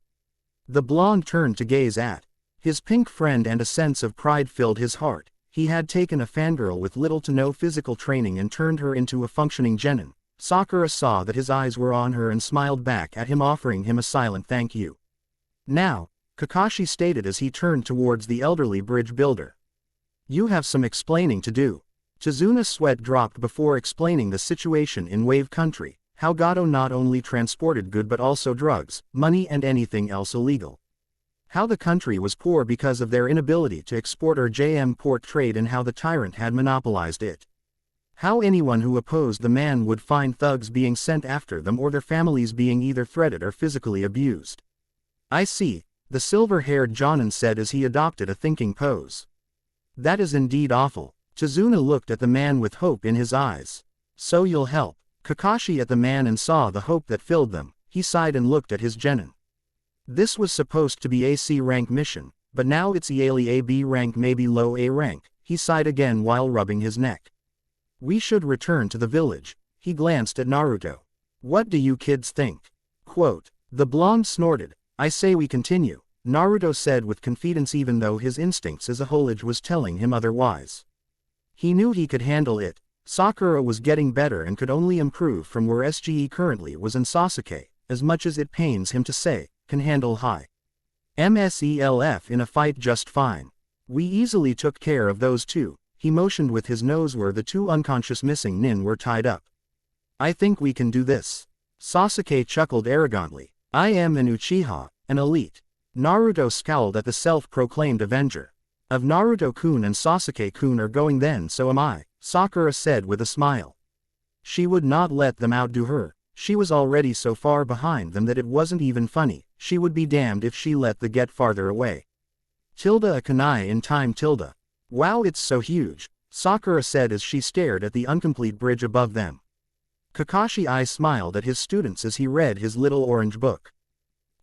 The blonde turned to gaze at his pink friend and a sense of pride filled his heart. He had taken a fangirl with little to no physical training and turned her into a functioning genin. Sakura saw that his eyes were on her and smiled back at him, offering him a silent thank you. Now, Kakashi stated as he turned towards the elderly bridge builder. You have some explaining to do. Chizuna's sweat dropped before explaining the situation in Wave Country, how Gato not only transported good but also drugs, money and anything else illegal. How the country was poor because of their inability to export or JM port trade and how the tyrant had monopolized it. How anyone who opposed the man would find thugs being sent after them or their families being either threatened or physically abused. I see, the silver-haired Jonin said as he adopted a thinking pose. That is indeed awful. Chizuna looked at the man with hope in his eyes. So you'll help. Kakashi at the man and saw the hope that filled them. He sighed and looked at his genin. This was supposed to be a C rank mission, but now it's early a B rank, maybe low A rank. He sighed again while rubbing his neck. We should return to the village. He glanced at Naruto. What do you kids think? Quote. The blonde snorted. I say we continue, Naruto said with confidence even though his instincts as a whole was telling him otherwise. He knew he could handle it. Sakura was getting better and could only improve from where SGE currently was, and Sasuke, as much as it pains him to say, can handle high MSELF in a fight just fine. We easily took care of those two. He motioned with his nose where the two unconscious missing nin were tied up. I think we can do this. Sasuke chuckled arrogantly. I am an Uchiha, an elite. Naruto scowled at the self-proclaimed avenger. If Naruto-kun and Sasuke-kun are going, then so am I, Sakura said with a smile. She would not let them outdo her. She was already so far behind them that it wasn't even funny. She would be damned if she let them get farther away. Tilda a kunai in time tilde. Wow, it's so huge, Sakura said as she stared at the incomplete bridge above them. Kakashi I smiled at his students as he read his little orange book.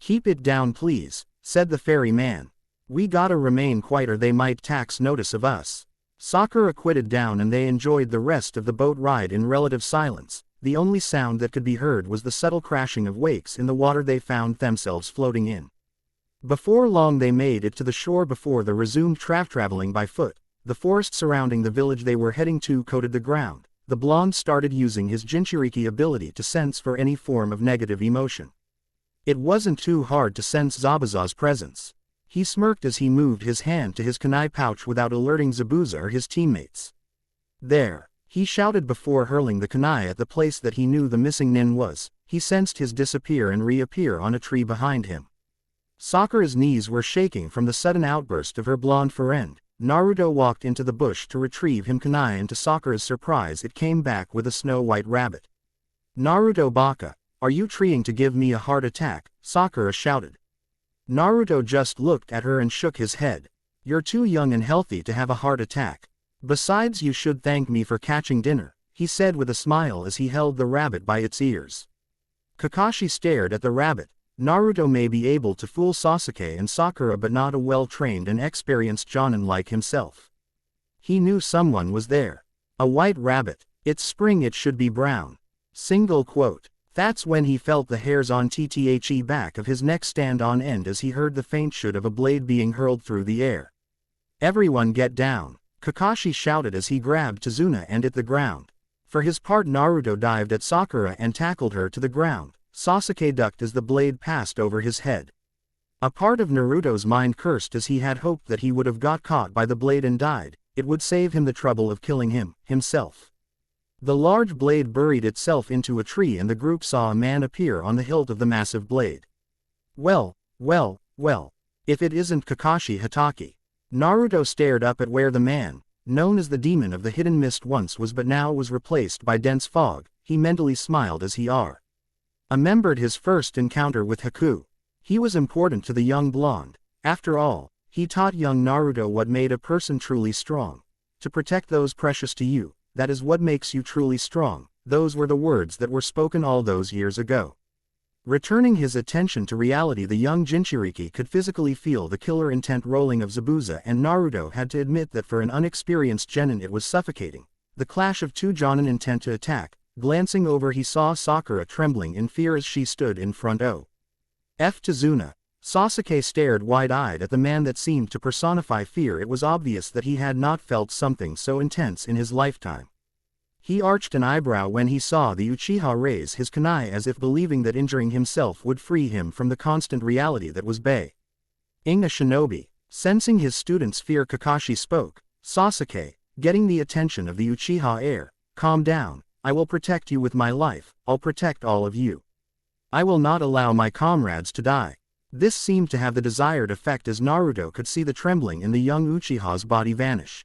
Keep it down please, said the fairy man. We gotta remain quiet or they might tax notice of us. Sakura quitted down and they enjoyed the rest of the boat ride in relative silence. The only sound that could be heard was the subtle crashing of wakes in the water they found themselves floating in. Before long they made it to the shore before they resumed traveling by foot. The forest surrounding the village they were heading to coated the ground. The blonde started using his Jinchuriki ability to sense for any form of negative emotion. It wasn't too hard to sense Zabuza's presence. He smirked as he moved his hand to his kunai pouch without alerting Zabuza or his teammates. There, he shouted before hurling the kunai at the place that he knew the missing nin was. He sensed his disappear and reappear on a tree behind him. Sakura's knees were shaking from the sudden outburst of her blonde friend. Naruto walked into the bush to retrieve him kunai, and to Sakura's surprise it came back with a snow-white rabbit. Naruto Baka, are you trying to give me a heart attack? Sakura shouted. Naruto just looked at her and shook his head. You're too young and healthy to have a heart attack. Besides, you should thank me for catching dinner, he said with a smile as he held the rabbit by its ears. Kakashi stared at the rabbit. Naruto may be able to fool Sasuke and Sakura but not a well-trained and experienced jonin like himself. He knew someone was there. A white rabbit. It's spring, it should be brown. Single quote. That's when he felt the hairs on the back of his neck stand on end as he heard the faint shoot of a blade being hurled through the air. Everyone get down, Kakashi shouted as he grabbed Chizuna and at the ground. For his part, Naruto dived at Sakura and tackled her to the ground. Sasuke ducked as the blade passed over his head. A part of Naruto's mind cursed as he had hoped that he would have got caught by the blade and died. It would save him the trouble of killing himself. The large blade buried itself into a tree and the group saw a man appear on the hilt of the massive blade. Well, if it isn't Kakashi Hatake. Naruto stared up at where the man, known as the demon of the hidden mist once was but now was replaced by dense fog. He mentally smiled as he remembered his first encounter with Haku. He was important to the young blonde. After all, he taught young Naruto what made a person truly strong. To protect those precious to you, that is what makes you truly strong. Those were the words that were spoken all those years ago. Returning his attention to reality, the young Jinchuriki could physically feel the killer intent rolling of Zabuza, and Naruto had to admit that for an unexperienced genin it was suffocating. The clash of two jonin intent to attack. Glancing over, he saw Sakura trembling in fear as she stood in front of Chizuna. Sasuke stared wide-eyed at the man that seemed to personify fear. It was obvious that he had not felt something so intense in his lifetime. He arched an eyebrow when he saw the Uchiha raise his kunai as if believing that injuring himself would free him from the constant reality that was being a shinobi. Sensing his student's fear, Kakashi spoke. Sasuke, getting the attention of the Uchiha heir, calm down, I will protect you with my life, I'll protect all of you. I will not allow my comrades to die. This seemed to have the desired effect as Naruto could see the trembling in the young Uchiha's body vanish.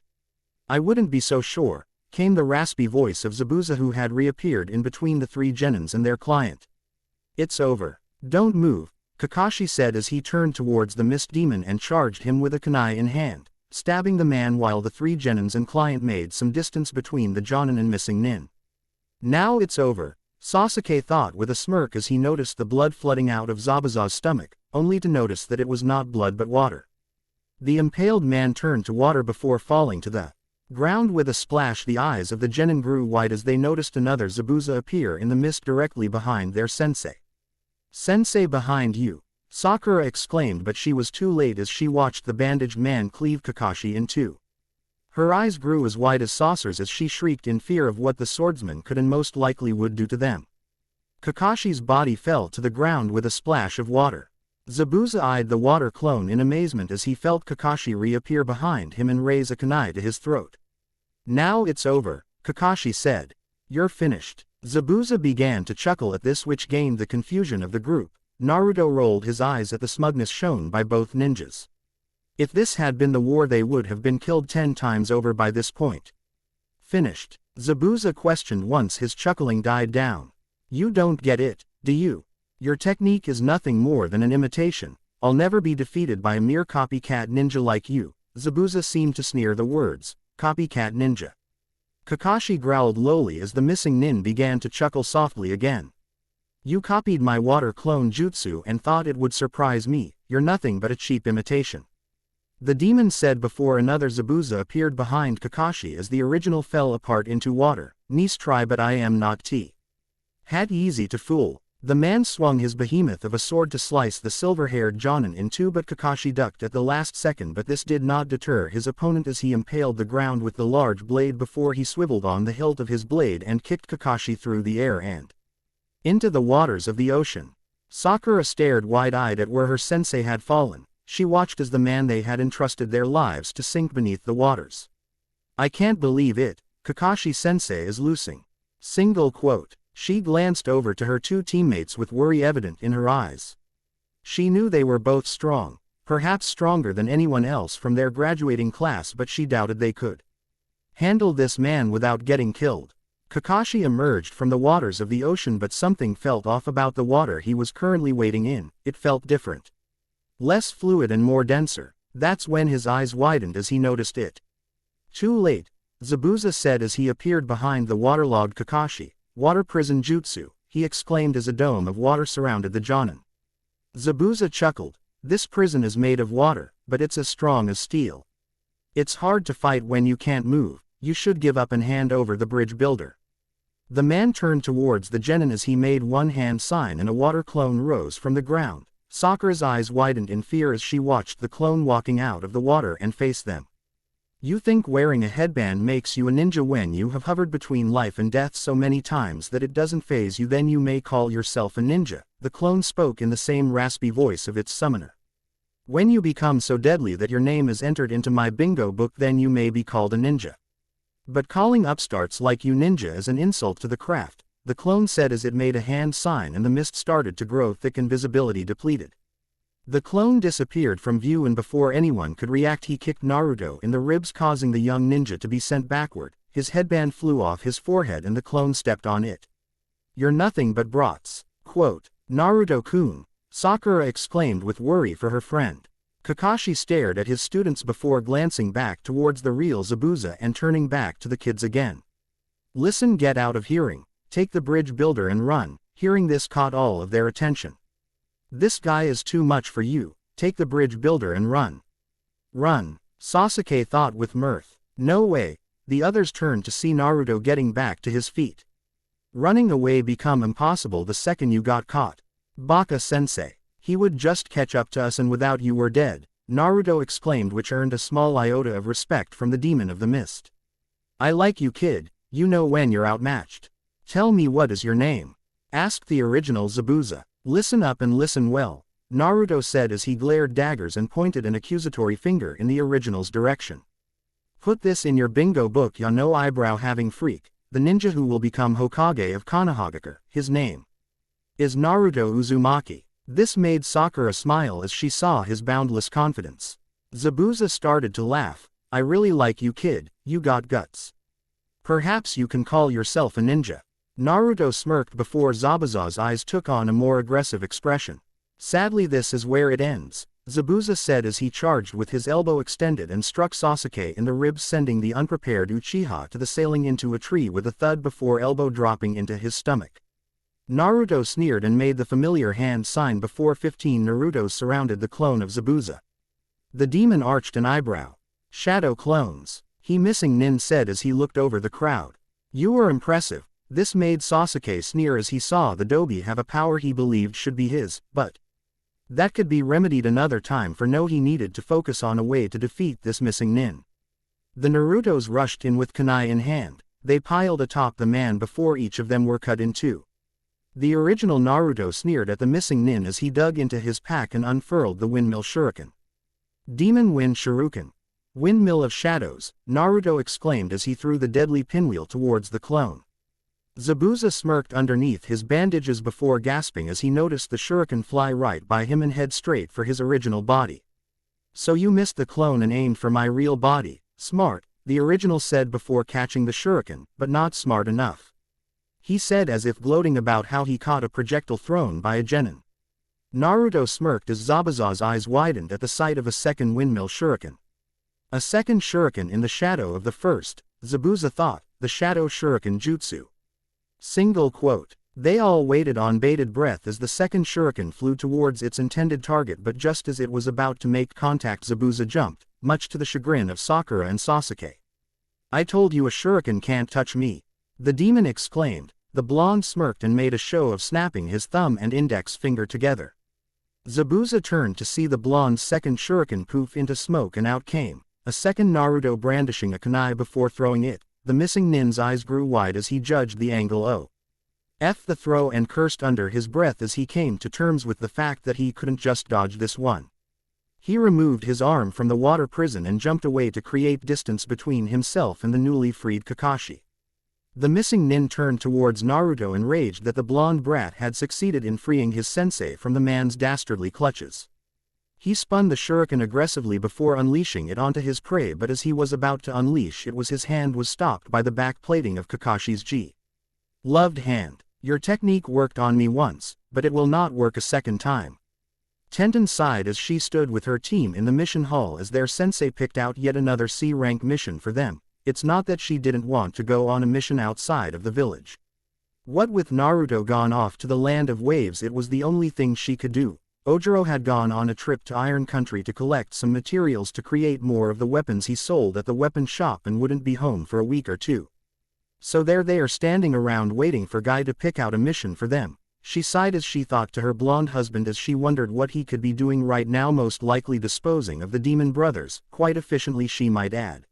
I wouldn't be so sure, came the raspy voice of Zabuza who had reappeared in between the three genins and their client. It's over. Don't move, Kakashi said as he turned towards the mist demon and charged him with a kunai in hand, stabbing the man while the three genins and client made some distance between the jonin and missing nin. Now it's over, Sasuke thought with a smirk as he noticed the blood flooding out of Zabuza's stomach, only to notice that it was not blood but water. The impaled man turned to water before falling to the ground with a splash. The eyes of the genin grew wide as they noticed another Zabuza appear in the mist directly behind their sensei. Sensei behind you, Sakura exclaimed, but she was too late as she watched the bandaged man cleave Kakashi in two. Her eyes grew as wide as saucers as she shrieked in fear of what the swordsman could and most likely would do to them. Kakashi's body fell to the ground with a splash of water. Zabuza eyed the water clone in amazement as he felt Kakashi reappear behind him and raise a kunai to his throat. Now it's over, Kakashi said. You're finished. Zabuza began to chuckle at this, which gained the confusion of the group. Naruto rolled his eyes at the smugness shown by both ninjas. If this had been the war, they would have been killed 10 times over by this point. Finished? Zabuza questioned once his chuckling died down. You don't get it, do you? Your technique is nothing more than an imitation. I'll never be defeated by a mere copycat ninja like you. Zabuza seemed to sneer the words, copycat ninja. Kakashi growled lowly as the missing nin began to chuckle softly again. You copied my water clone jutsu and thought it would surprise me. You're nothing but a cheap imitation. The demon said before another Zabuza appeared behind Kakashi as the original fell apart into water. Nice try, but I am not T. Had easy to fool. The man swung his behemoth of a sword to slice the silver-haired jonin in two, but Kakashi ducked at the last second, but this did not deter his opponent as he impaled the ground with the large blade before he swiveled on the hilt of his blade and kicked Kakashi through the air and into the waters of the ocean. Sakura stared wide-eyed at where her sensei had fallen. She watched as the man they had entrusted their lives to sink beneath the waters. I can't believe it, Kakashi-sensei is losing. Single quote. She glanced over to her two teammates with worry evident in her eyes. She knew they were both strong, perhaps stronger than anyone else from their graduating class, but she doubted they could handle this man without getting killed. Kakashi emerged from the waters of the ocean, but something felt off about the water he was currently wading in. It felt different. Less fluid and more denser. That's when his eyes widened as he noticed it. Too late, Zabuza said as he appeared behind the waterlogged Kakashi. Water prison jutsu, he exclaimed as a dome of water surrounded the jonin. Zabuza chuckled. This prison is made of water, but it's as strong as steel. It's hard to fight when you can't move. You should give up and hand over the bridge builder. The man turned towards the genin as he made one hand sign and a water clone rose from the ground. Sakura's eyes widened in fear as she watched the clone walking out of the water and face them. You think wearing a headband makes you a ninja when you have hovered between life and death so many times that it doesn't faze you, then you may call yourself a ninja, the clone spoke in the same raspy voice of its summoner. When you become so deadly that your name is entered into my bingo book, then you may be called a ninja. But calling upstarts like you ninja is an insult to the craft, the clone said as it made a hand sign and the mist started to grow thick and visibility depleted. The clone disappeared from view and before anyone could react he kicked Naruto in the ribs, causing the young ninja to be sent backward. His headband flew off his forehead and the clone stepped on it. You're nothing but brats. Quote, Naruto-kun, Sakura exclaimed with worry for her friend. Kakashi stared at his students before glancing back towards the real Zabuza and turning back to the kids again. Listen, get out of hearing, take the bridge builder and run. Hearing this caught all of their attention. This guy is too much for you, take the bridge builder and run. Run, Sasuke thought with mirth. No way, the others turned to see Naruto getting back to his feet. Running away become impossible the second you got caught. Baka-sensei, he would just catch up to us and without you we're dead, Naruto exclaimed, which earned a small iota of respect from the demon of the mist. I like you, kid, you know when you're outmatched. Tell me, what is your name? Asked the original Zabuza. Listen up and listen well, Naruto said as he glared daggers and pointed an accusatory finger in the original's direction. Put this in your bingo book. Ya no eyebrow having freak, the ninja who will become Hokage of Konohagakure. His name is Naruto Uzumaki. This made Sakura smile as she saw his boundless confidence. Zabuza started to laugh. I really like you, kid, you got guts. Perhaps you can call yourself a ninja. Naruto smirked before Zabuza's eyes took on a more aggressive expression. Sadly, this is where it ends, Zabuza said as he charged with his elbow extended and struck Sasuke in the ribs, sending the unprepared Uchiha to the sailing into a tree with a thud before elbow dropping into his stomach. Naruto sneered and made the familiar hand sign before 15 Narutos surrounded the clone of Zabuza. The demon arched an eyebrow. Shadow clones, he missing Nin said as he looked over the crowd. You are impressive. This made Sasuke sneer as he saw the Dobi have a power he believed should be his, but that could be remedied another time, for no, he needed to focus on a way to defeat this missing Nin. The Narutos rushed in with kunai in hand. They piled atop the man before each of them were cut in two. The original Naruto sneered at the missing Nin as he dug into his pack and unfurled the windmill shuriken. Demon Wind Shuriken. Windmill of Shadows, Naruto exclaimed as he threw the deadly pinwheel towards the clone. Zabuza smirked underneath his bandages before gasping as he noticed the shuriken fly right by him and head straight for his original body. So you missed the clone and aimed for my real body. Smart, the original said before catching the shuriken, but not smart enough. He said as if gloating about how he caught a projectile thrown by a genin. Naruto smirked as Zabuza's eyes widened at the sight of a second windmill shuriken. A second shuriken in the shadow of the first, Zabuza thought, the shadow shuriken jutsu. Single quote. They all waited on bated breath as the second shuriken flew towards its intended target, but just as it was about to make contact, Zabuza jumped, much to the chagrin of Sakura and Sasuke. I told you a shuriken can't touch me, the demon exclaimed. The blonde smirked and made a show of snapping his thumb and index finger together. Zabuza turned to see the blonde's second shuriken poof into smoke, and out came a second Naruto brandishing a kunai before throwing it. The missing Nin's eyes grew wide as he judged the angle. F the throw, and cursed under his breath as he came to terms with the fact that he couldn't just dodge this one. He removed his arm from the water prison and jumped away to create distance between himself and the newly freed Kakashi. The missing Nin turned towards Naruto enraged that the blonde brat had succeeded in freeing his sensei from the man's dastardly clutches. He spun the shuriken aggressively before unleashing it onto his prey, but as he was about to unleash it, his hand was stopped by the back plating of Kakashi's Loved hand. Your technique worked on me once, but it will not work a second time. Tenten sighed as she stood with her team in the mission hall as their sensei picked out yet another C-rank mission for them. It's not that she didn't want to go on a mission outside of the village. What with Naruto gone off to the land of waves, it was the only thing she could do. Ojiro had gone on a trip to Iron Country to collect some materials to create more of the weapons he sold at the weapon shop and wouldn't be home for a week or two. So there they are standing around waiting for Guy to pick out a mission for them. She sighed as she thought to her blonde husband as she wondered what he could be doing right now, most likely disposing of the demon brothers, quite efficiently she might add.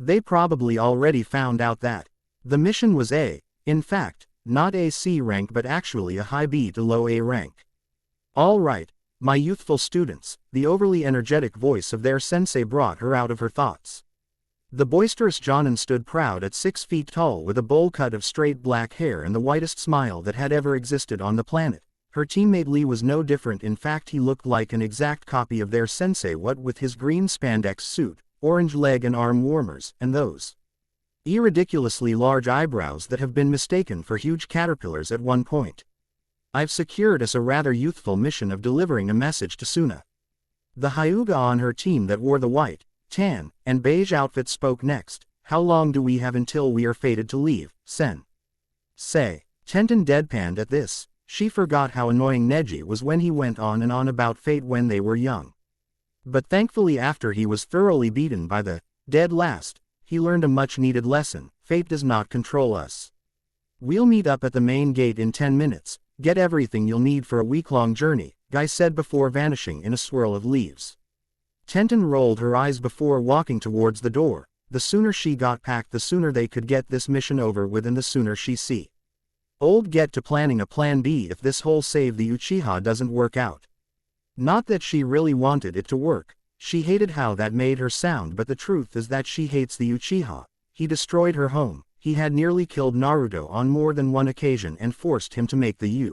They probably already found out that the mission was in fact, not a C rank but actually a high B to low A rank. All right, my youthful students, the overly energetic voice of their sensei brought her out of her thoughts. The boisterous Jonin stood proud at 6 feet tall with a bowl cut of straight black hair and the whitest smile that had ever existed on the planet. Her teammate Lee was no different. In fact, he looked like an exact copy of their sensei, what with his green spandex suit, orange leg and arm warmers, and those ridiculously large eyebrows that have been mistaken for huge caterpillars at one point. I've secured us a rather youthful mission of delivering a message to Suna. The Hyuga on her team that wore the white, tan, and beige outfit spoke next. How long do we have until we are fated to leave, Sen? Say. Tenten deadpanned at this. She forgot how annoying Neji was when he went on and on about fate when they were young. But thankfully, after he was thoroughly beaten by the dead last, he learned a much-needed lesson. Fate does not control us. We'll meet up at the main gate in 10 minutes. Get everything you'll need for a week-long journey, Guy said before vanishing in a swirl of leaves. Tenten rolled her eyes before walking towards the door. The sooner she got packed, the sooner they could get this mission over with, and the sooner she get to planning a plan B if this whole save the Uchiha doesn't work out. Not that she really wanted it to work. She hated how that made her sound, but the truth is that she hates the Uchiha. He destroyed her home. He had nearly killed Naruto on more than one occasion and forced him to make the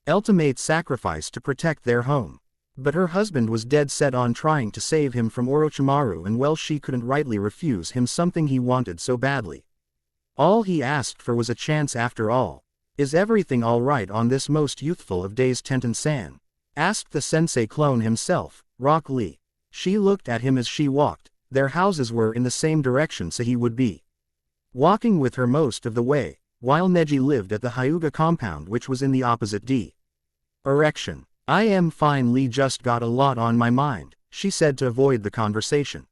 ultimate sacrifice to protect their home. But her husband was dead set on trying to save him from Orochimaru, and well, she couldn't rightly refuse him something he wanted so badly. All he asked for was a chance after all. Is everything alright on this most youthful of days, Tenten-san? Asked the sensei clone himself, Rock Lee. She looked at him as she walked. Their houses were in the same direction, so he would be walking with her most of the way, while Neji lived at the Hyuga compound, which was in the opposite direction. I am fine, Lee, just got a lot on my mind, she said to avoid the conversation.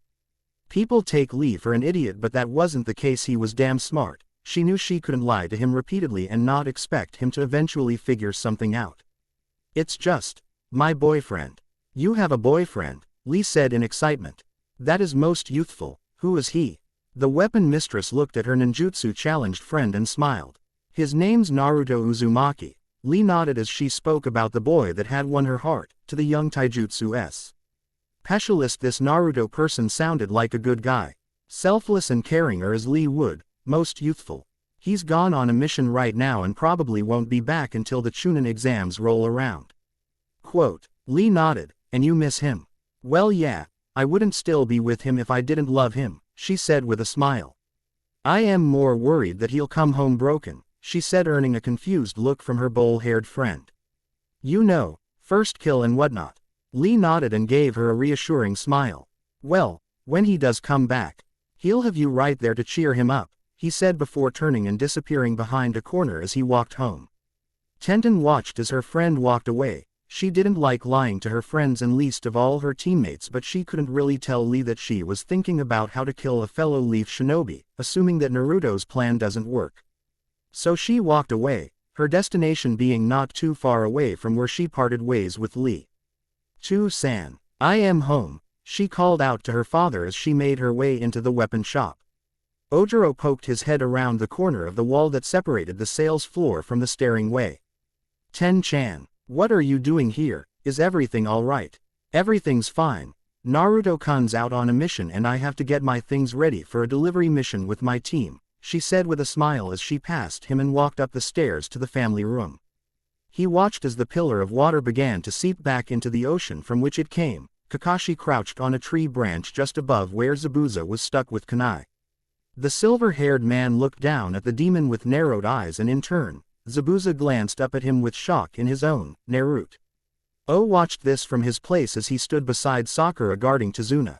People take Lee for an idiot, but that wasn't the case. He was damn smart. She knew she couldn't lie to him repeatedly and not expect him to eventually figure something out. It's just my boyfriend. You have a boyfriend, Lee said in excitement. That is most youthful. Who is he? The weapon mistress looked at her ninjutsu-challenged friend and smiled. His name's Naruto Uzumaki. Lee nodded as she spoke about the boy that had won her heart. To the young taijutsu specialist, this Naruto person sounded like a good guy. Selfless and caring, or as Lee would, most youthful. He's gone on a mission right now and probably won't be back until the Chunin exams roll around. Quote. Lee nodded. And you miss him? Well, yeah. I wouldn't still be with him if I didn't love him, she said with a smile. I am more worried that he'll come home broken, she said, earning a confused look from her bowl-haired friend. You know, first kill and whatnot. Lee nodded and gave her a reassuring smile. Well, when he does come back, he'll have you right there to cheer him up, he said before turning and disappearing behind a corner as he walked home. Tenten watched as her friend walked away. She didn't like lying to her friends and least of all her teammates, but she couldn't really tell Lee that she was thinking about how to kill a fellow Leaf shinobi, assuming that Naruto's plan doesn't work. So she walked away, her destination being not too far away from where she parted ways with Lee. "San, I am home," she called out to her father as she made her way into the weapon shop. Ojiro poked his head around the corner of the wall that separated the sales floor from the staring way. "Ten-chan. What are you doing here? Is everything alright?" "Everything's fine. Naruto-kun's out on a mission and I have to get my things ready for a delivery mission with my team," she said with a smile as she passed him and walked up the stairs to the family room. He watched as the pillar of water began to seep back into the ocean from which it came. Kakashi crouched on a tree branch just above where Zabuza was stuck with kunai. The silver-haired man looked down at the demon with narrowed eyes, and in turn, Zabuza glanced up at him with shock in his own. Naruto watched this from his place as he stood beside Sakura guarding Tazuna.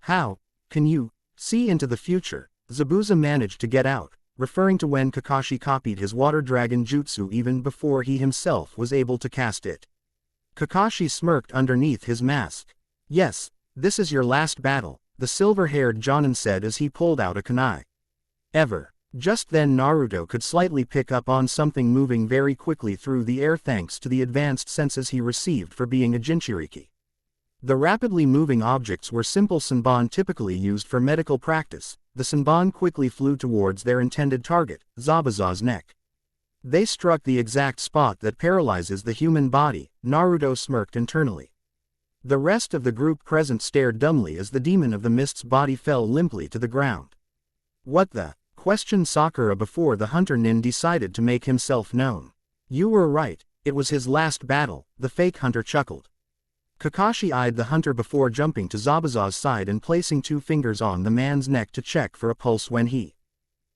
"How can you see into the future?" Zabuza managed to get out, referring to when Kakashi copied his water dragon jutsu even before he himself was able to cast it. Kakashi smirked underneath his mask. "Yes, this is your last battle," the silver-haired Jonin said as he pulled out a kunai. Just then Naruto could slightly pick up on something moving very quickly through the air thanks to the advanced senses he received for being a Jinchuriki. The rapidly moving objects were simple senbon typically used for medical practice. The senbon quickly flew towards their intended target, Zabuza's neck. They struck the exact spot that paralyzes the human body. Naruto smirked internally. The rest of the group present stared dumbly as the demon of the mist's body fell limply to the ground. "What the?" questioned Sakura before the hunter nin decided to make himself known. "You were right, it was his last battle," the fake hunter chuckled. Kakashi eyed the hunter before jumping to Zabuza's side and placing 2 fingers on the man's neck to check for a pulse. When he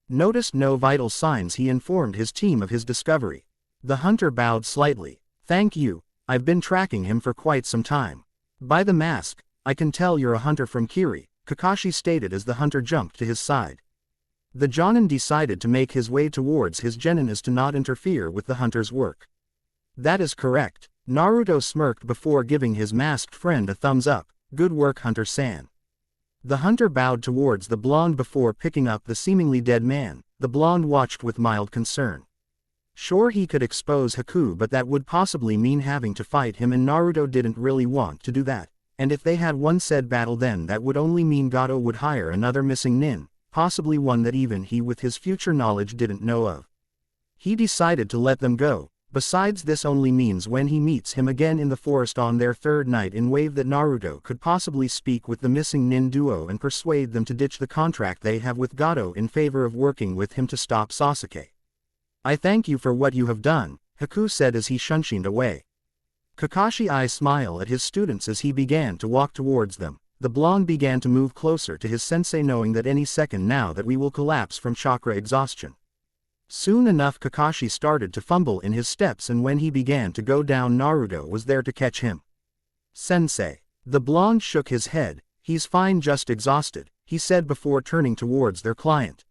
noticed no vital signs, he informed his team of his discovery. The hunter bowed slightly. "Thank you, I've been tracking him for quite some time. By the mask, I can tell you're a hunter from Kiri," Kakashi stated as the hunter jumped to his side. The Jonin decided to make his way towards his genin as to not interfere with the hunter's work. "That is correct," Naruto smirked before giving his masked friend a thumbs up. "Good work, Hunter-san." The hunter bowed towards the blonde before picking up the seemingly dead man. The blonde watched with mild concern. Sure, he could expose Haku, but that would possibly mean having to fight him, and Naruto didn't really want to do that. And if they had won said battle, then that would only mean Gato would hire another missing nin, possibly one that even he with his future knowledge didn't know of. He decided to let them go. Besides, this only means when he meets him again in the forest on their third night in Wave that Naruto could possibly speak with the missing nin duo and persuade them to ditch the contract they have with Gato in favor of working with him to stop Sasuke. I thank you for what you have done, Haku said as he shunshined away. Kakashi's eyes smiled at his students as he began to walk towards them. The blonde began to move closer to his sensei, knowing that any second now that we will collapse from chakra exhaustion. Soon enough Kakashi started to fumble in his steps, and when he began to go down Naruto was there to catch him. Sensei. The blonde shook his head. He's fine, just exhausted, he said before turning towards their client.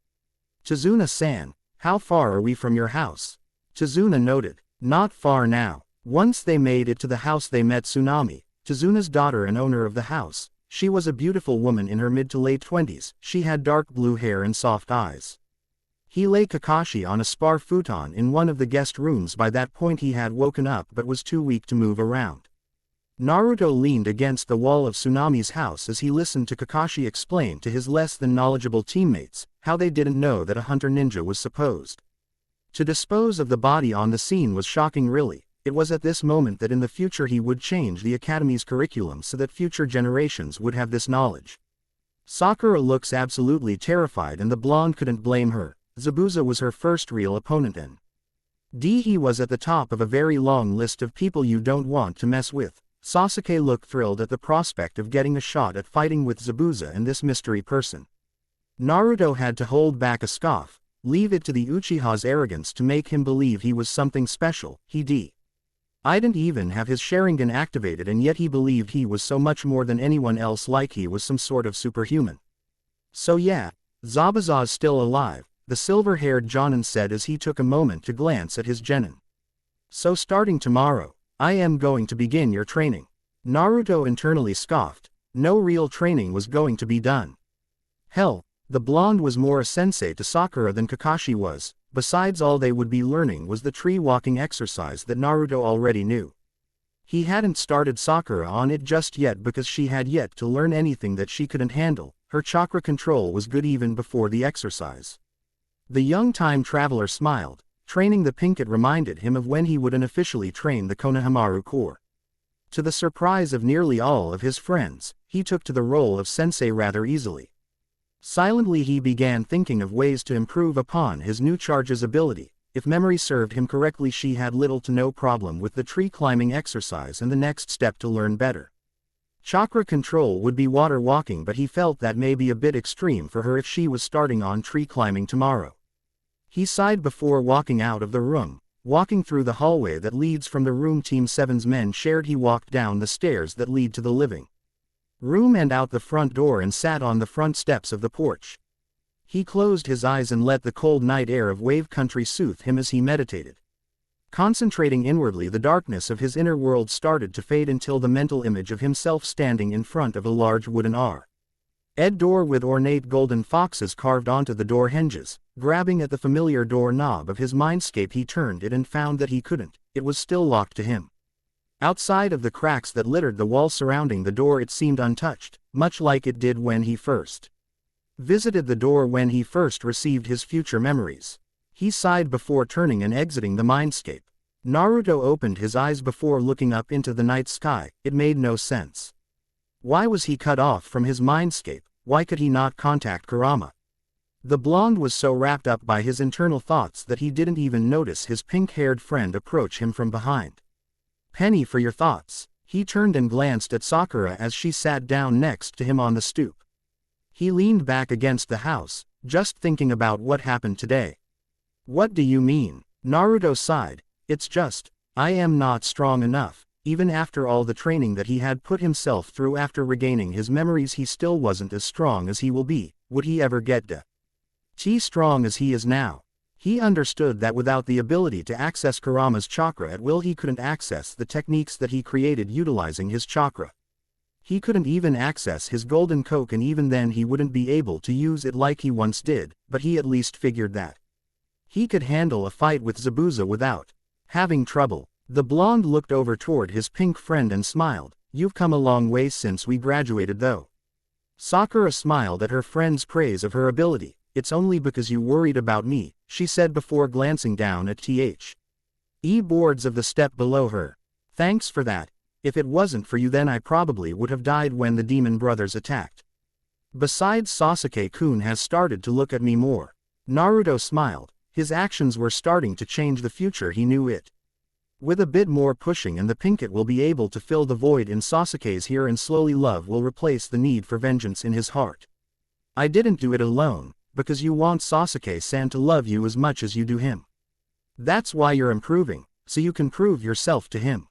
Chizuna-san, how far are we from your house? Chizuna noted. Not far now. Once they made it to the house they met Tsunami, Chizuna's daughter and owner of the house. She was a beautiful woman in her mid to late 20s, she had dark blue hair and soft eyes. He lay Kakashi on a spar futon in one of the guest rooms. By that point he had woken up but was too weak to move around. Naruto leaned against the wall of Tsunami's house as he listened to Kakashi explain to his less than knowledgeable teammates how they didn't know that a hunter ninja was supposed to dispose of the body on the scene was shocking. Really, it was at this moment that in the future he would change the academy's curriculum so that future generations would have this knowledge. Sakura looks absolutely terrified, and the blonde couldn't blame her. Zabuza was her first real opponent and he was at the top of a very long list of people you don't want to mess with. Sasuke looked thrilled at the prospect of getting a shot at fighting with Zabuza and this mystery person. Naruto had to hold back a scoff, leave it to the Uchiha's arrogance to make him believe he was something special. I didn't even have his Sharingan activated, and yet he believed he was so much more than anyone else, like he was some sort of superhuman. So yeah, Zabuza's still alive, the silver-haired Jonin said as he took a moment to glance at his genin. So starting tomorrow, I am going to begin your training. Naruto internally scoffed. No real training was going to be done. Hell, the blonde was more a sensei to Sakura than Kakashi was. Besides, all they would be learning was the tree-walking exercise that Naruto already knew. He hadn't started Sakura on it just yet because she had yet to learn anything that she couldn't handle. Her chakra control was good even before the exercise. The young time traveler smiled. Training the Pinkett reminded him of when he would unofficially train the Konohamaru Corps. To the surprise of nearly all of his friends, he took to the role of sensei rather easily. Silently he began thinking of ways to improve upon his new charge's ability. If memory served him correctly, she had little to no problem with the tree climbing exercise, and the next step to learn better chakra control would be water walking, but he felt that may be a bit extreme for her if she was starting on tree climbing tomorrow. He sighed before walking out of the room. Walking through the hallway that leads from the room Team 7's men shared, he walked down the stairs that lead to the living room and out the front door and sat on the front steps of the porch. He closed his eyes and let the cold night air of Wave Country soothe him as he meditated. Concentrating inwardly, the darkness of his inner world started to fade until the mental image of himself standing in front of a large wooden R-ed door with ornate golden foxes carved onto the door hinges. Grabbing at the familiar door knob of his mindscape, he turned it and found that he couldn't. It was still locked to him. Outside of the cracks that littered the wall surrounding the door, it seemed untouched, much like it did when he first visited the door, when he first received his future memories. He sighed before turning and exiting the mindscape. Naruto opened his eyes before looking up into the night sky. It made no sense. Why was he cut off from his mindscape? Why could he not contact Kurama? The blonde was so wrapped up by his internal thoughts that he didn't even notice his pink-haired friend approach him from behind. Penny, for your thoughts. He turned and glanced at Sakura as she sat down next to him on the stoop. He leaned back against the house, just thinking about what happened today. What do you mean? Naruto sighed. It's just, I am not strong enough. Even after all the training that he had put himself through after regaining his memories, he still wasn't as strong as he will be. Would he ever get strong as he is now? He understood that without the ability to access Kurama's chakra at will, he couldn't access the techniques that he created utilizing his chakra. He couldn't even access his golden coke, and even then he wouldn't be able to use it like he once did, but he at least figured that he could handle a fight with Zabuza without having trouble. The blonde looked over toward his pink friend and smiled. You've come a long way since we graduated, though. Sakura smiled at her friend's praise of her ability. It's only because you worried about me, she said before glancing down at Th. boards of the step below her. Thanks for that. If it wasn't for you then I probably would have died when the demon brothers attacked. Besides, Sasuke-kun has started to look at me more. Naruto smiled. His actions were starting to change the future, he knew it. With a bit more pushing and the Pinkett will be able to fill the void in Sasuke's here, and slowly love will replace the need for vengeance in his heart. I didn't do it alone, because you want Sasuke-san to love you as much as you do him. That's why you're improving, so you can prove yourself to him.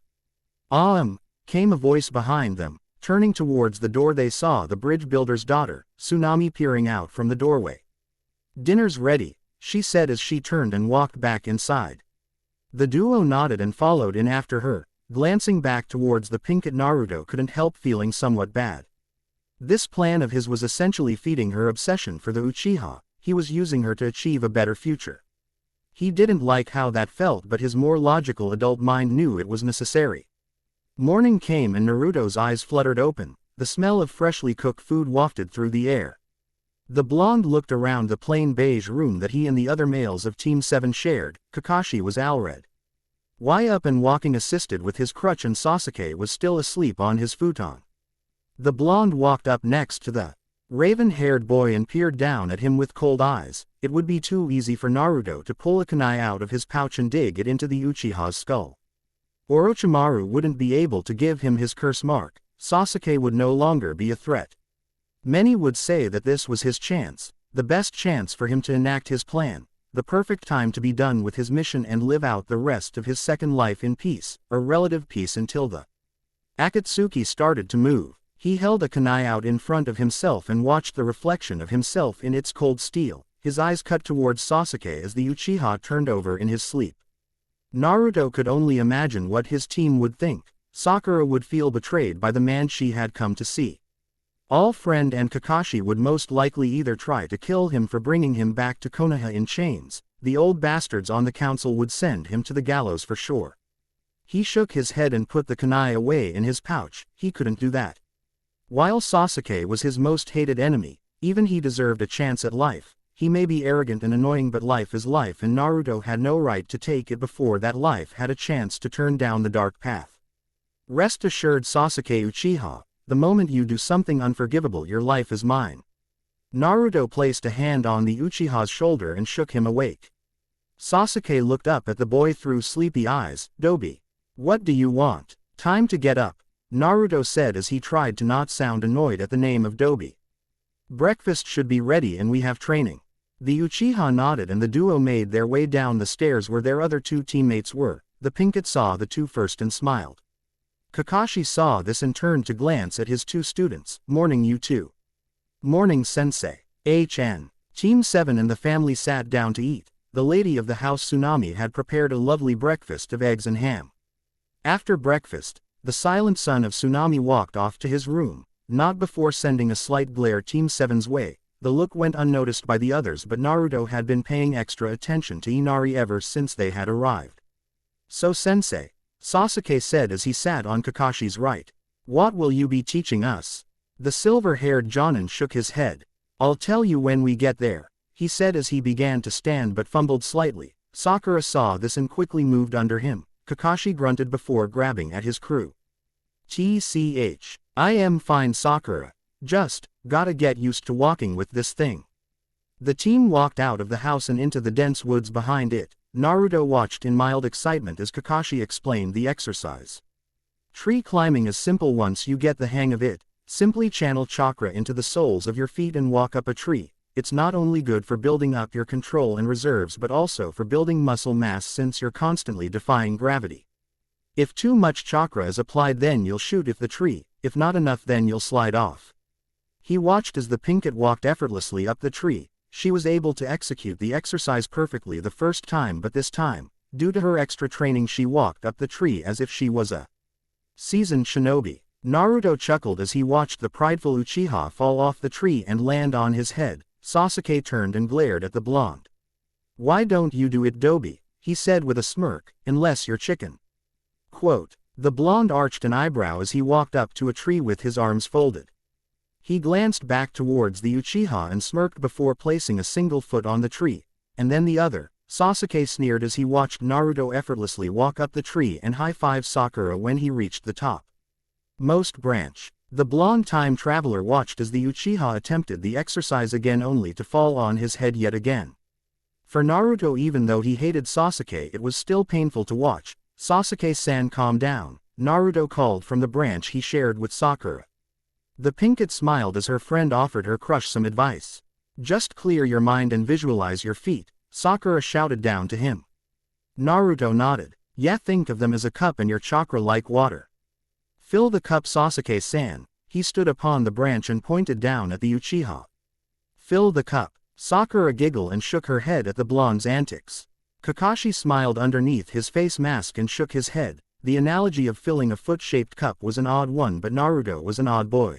Came a voice behind them. Turning towards the door they saw the bridge builder's daughter, Tsunami, peering out from the doorway. Dinner's ready, she said as she turned and walked back inside. The duo nodded and followed in after her. Glancing back towards the Pinkett, Naruto couldn't help feeling somewhat bad. This plan of his was essentially feeding her obsession for the Uchiha. He was using her to achieve a better future. He didn't like how that felt, but his more logical adult mind knew it was necessary. Morning came and Naruto's eyes fluttered open. The smell of freshly cooked food wafted through the air. The blonde looked around the plain beige room that he and the other males of Team 7 shared. Kakashi was Alred. Up and walking assisted with his crutch, and Sasuke was still asleep on his futon. The blonde walked up next to the raven-haired boy and peered down at him with cold eyes. It would be too easy for Naruto to pull a kunai out of his pouch and dig it into the Uchiha's skull. Orochimaru wouldn't be able to give him his curse mark. Sasuke would no longer be a threat. Many would say that this was his chance, the best chance for him to enact his plan, the perfect time to be done with his mission and live out the rest of his second life in peace, or relative peace, until the Akatsuki started to move. He held a kunai out in front of himself and watched the reflection of himself in its cold steel. His eyes cut towards Sasuke as the Uchiha turned over in his sleep. Naruto could only imagine what his team would think. Sakura would feel betrayed by the man she had come to see. All-Friend and Kakashi would most likely either try to kill him for bringing him back to Konoha in chains. The old bastards on the council would send him to the gallows for sure. He shook his head and put the kunai away in his pouch. He couldn't do that. While Sasuke was his most hated enemy, even he deserved a chance at life. He may be arrogant and annoying, but life is life, and Naruto had no right to take it before that life had a chance to turn down the dark path. Rest assured, Sasuke Uchiha, the moment you do something unforgivable, your life is mine. Naruto placed a hand on the Uchiha's shoulder and shook him awake. Sasuke looked up at the boy through sleepy eyes. Dobi. What do you want? Time to get up, Naruto said as he tried to not sound annoyed at the name of Dobi. Breakfast should be ready and we have training. The Uchiha nodded and the duo made their way down the stairs where their other two teammates were. The Pinkett saw the two first and smiled. Kakashi saw this and turned to glance at his two students. Morning, you two. Morning, sensei. Team 7 and the family sat down to eat. The lady of the house, Tsunami, had prepared a lovely breakfast of eggs and ham. After breakfast, the silent son of Tsunami walked off to his room, not before sending a slight glare Team 7's way. The look went unnoticed by the others, but Naruto had been paying extra attention to Inari ever since they had arrived. So sensei, Sasuke said as he sat on Kakashi's right. What will you be teaching us? The silver-haired Jonin shook his head. I'll tell you when we get there, he said as he began to stand but fumbled slightly. Sakura saw this and quickly moved under him. Kakashi grunted before grabbing at his crew. TCH. I am fine, Sakura. Just gotta get used to walking with this thing. The team walked out of the house and into the dense woods behind it. Naruto watched in mild excitement as Kakashi explained the exercise. Tree climbing is simple once you get the hang of it. Simply channel chakra into the soles of your feet and walk up a tree. It's not only good for building up your control and reserves but also for building muscle mass since you're constantly defying gravity. If too much chakra is applied then you'll shoot if the tree, if not enough then you'll slide off. He watched as the Pinkett walked effortlessly up the tree. She was able to execute the exercise perfectly the first time, but this time, due to her extra training, she walked up the tree as if she was a seasoned shinobi. Naruto chuckled as he watched the prideful Uchiha fall off the tree and land on his head. Sasuke turned and glared at the blonde. Why don't you do it, Dobi? He said with a smirk, unless you're chicken. Quote. The blonde arched an eyebrow as he walked up to a tree with his arms folded. He glanced back towards the Uchiha and smirked before placing a single foot on the tree, and then the other. Sasuke sneered as he watched Naruto effortlessly walk up the tree and high-five Sakura when he reached the top. Most branch. The blonde time traveler watched as the Uchiha attempted the exercise again only to fall on his head yet again. For Naruto, even though he hated Sasuke, it was still painful to watch. Sasuke-san, calm down, Naruto called from the branch he shared with Sakura. The Pinkett smiled as her friend offered her crush some advice. Just clear your mind and visualize your feet, Sakura shouted down to him. Naruto nodded. Yeah, think of them as a cup and your chakra like water. Fill the cup, Sasuke-san. He stood upon the branch and pointed down at the Uchiha. Fill the cup. Sakura giggled and shook her head at the blonde's antics. Kakashi smiled underneath his face mask and shook his head. The analogy of filling a foot-shaped cup was an odd one, but Naruto was an odd boy.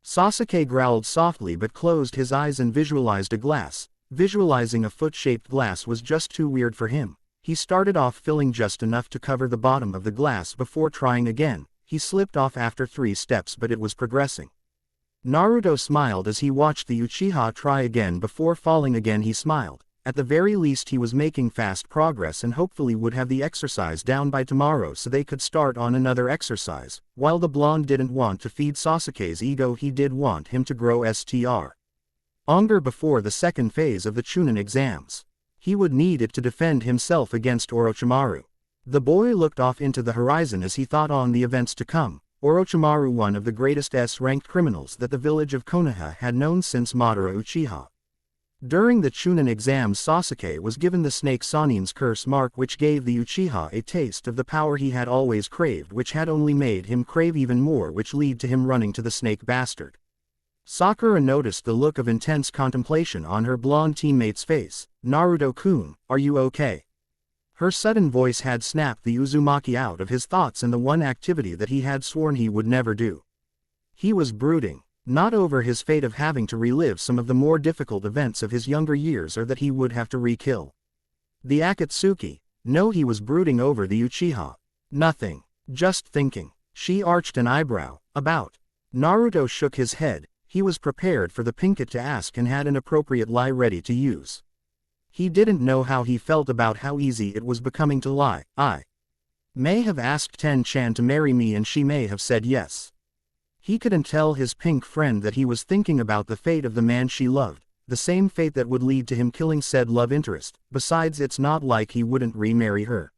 Sasuke growled softly but closed his eyes and visualized a glass. Visualizing a foot-shaped glass was just too weird for him. He started off filling just enough to cover the bottom of the glass before trying again. He slipped off after 3 steps, but it was progressing. Naruto smiled as he watched the Uchiha try again before falling again. He smiled. At the very least he was making fast progress and hopefully would have the exercise down by tomorrow so they could start on another exercise. While the blonde didn't want to feed Sasuke's ego, he did want him to grow stronger before the second phase of the Chunin exams. He would need it to defend himself against Orochimaru. The boy looked off into the horizon as he thought on the events to come. Orochimaru, one of the greatest S-ranked criminals that the village of Konoha had known since Madara Uchiha. During the Chunin exams, Sasuke was given the Snake Sanin's curse mark, which gave the Uchiha a taste of the power he had always craved, which had only made him crave even more, which led to him running to the snake bastard. Sakura noticed the look of intense contemplation on her blonde teammate's face. Naruto-kun, are you okay? Her sudden voice had snapped the Uzumaki out of his thoughts and the one activity that he had sworn he would never do. He was brooding, not over his fate of having to relive some of the more difficult events of his younger years, or that he would have to re-kill the Akatsuki. No, he was brooding over the Uchiha. Nothing. Just thinking. She arched an eyebrow. About. Naruto shook his head. He was prepared for the Pinkett to ask and had an appropriate lie ready to use. He didn't know how he felt about how easy it was becoming to lie. I may have asked Ten-chan to marry me and she may have said yes. He couldn't tell his pink friend that he was thinking about the fate of the man she loved, the same fate that would lead to him killing said love interest. Besides, it's not like he wouldn't remarry her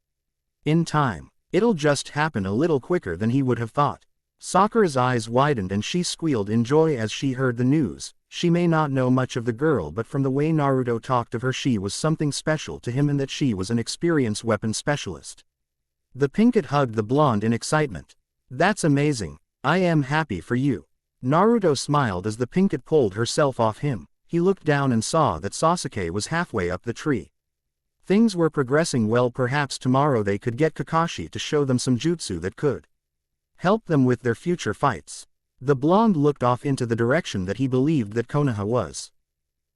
in time. It'll just happen a little quicker than he would have thought. Sakura's eyes widened and she squealed in joy as she heard the news. She may not know much of the girl, but from the way Naruto talked of her, she was something special to him and that she was an experienced weapon specialist. The Pinkett hugged the blonde in excitement. That's amazing. I am happy for you. Naruto smiled as the Pinkett pulled herself off him. He looked down and saw that Sasuke was halfway up the tree. Things were progressing well. Perhaps tomorrow they could get Kakashi to show them some jutsu that could help them with their future fights. The blonde looked off into the direction that he believed that Konoha was.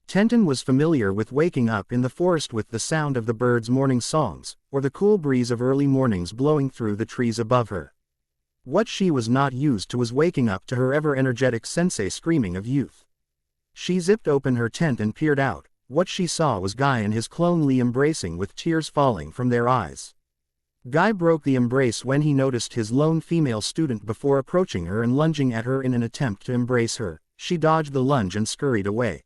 Tenten was familiar with waking up in the forest with the sound of the birds' morning songs, or the cool breeze of early mornings blowing through the trees above her. What she was not used to was waking up to her ever-energetic sensei screaming of youth. She zipped open her tent and peered out. What she saw was Guy and his clone Lee embracing with tears falling from their eyes. Guy broke the embrace when he noticed his lone female student before approaching her and lunging at her in an attempt to embrace her. She dodged the lunge and scurried away.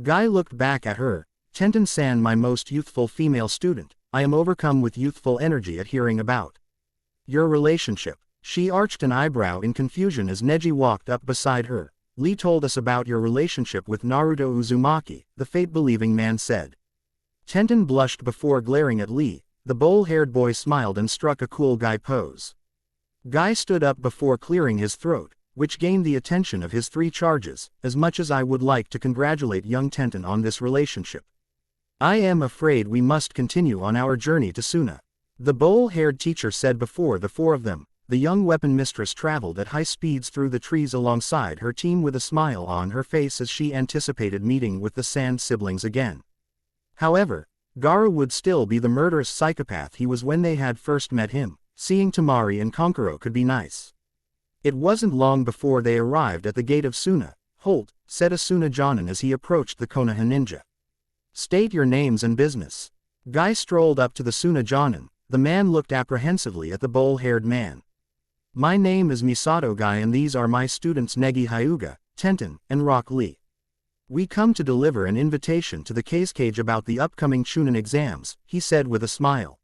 Guy looked back at her. Tenten-san, my most youthful female student, I am overcome with youthful energy at hearing about your relationship. She arched an eyebrow in confusion as Neji walked up beside her. Lee told us about your relationship with Naruto Uzumaki, the fate-believing man said. Tenten blushed before glaring at Lee. The bowl-haired boy smiled and struck a cool Guy pose. Guy stood up before clearing his throat, which gained the attention of his 3 charges. As much as I would like to congratulate young Tenten on this relationship, I am afraid we must continue on our journey to Suna. The bowl-haired teacher said before the 4 of them. The young weapon mistress traveled at high speeds through the trees alongside her team with a smile on her face as she anticipated meeting with the Sand siblings again. However, Gaara would still be the murderous psychopath he was when they had first met him. Seeing Temari and Kankuro could be nice. It wasn't long before they arrived at the gate of Suna. Halt, said Asuna Jonin as he approached the Konoha ninja. State your names and business. Guy strolled up to the Suna-Jonin. The man looked apprehensively at the bowl-haired man. My name is Misato Guy and these are my students Negi Hyuga, Tenten, and Rock Lee. We come to deliver an invitation to the Cage about the upcoming Chunin exams, he said with a smile.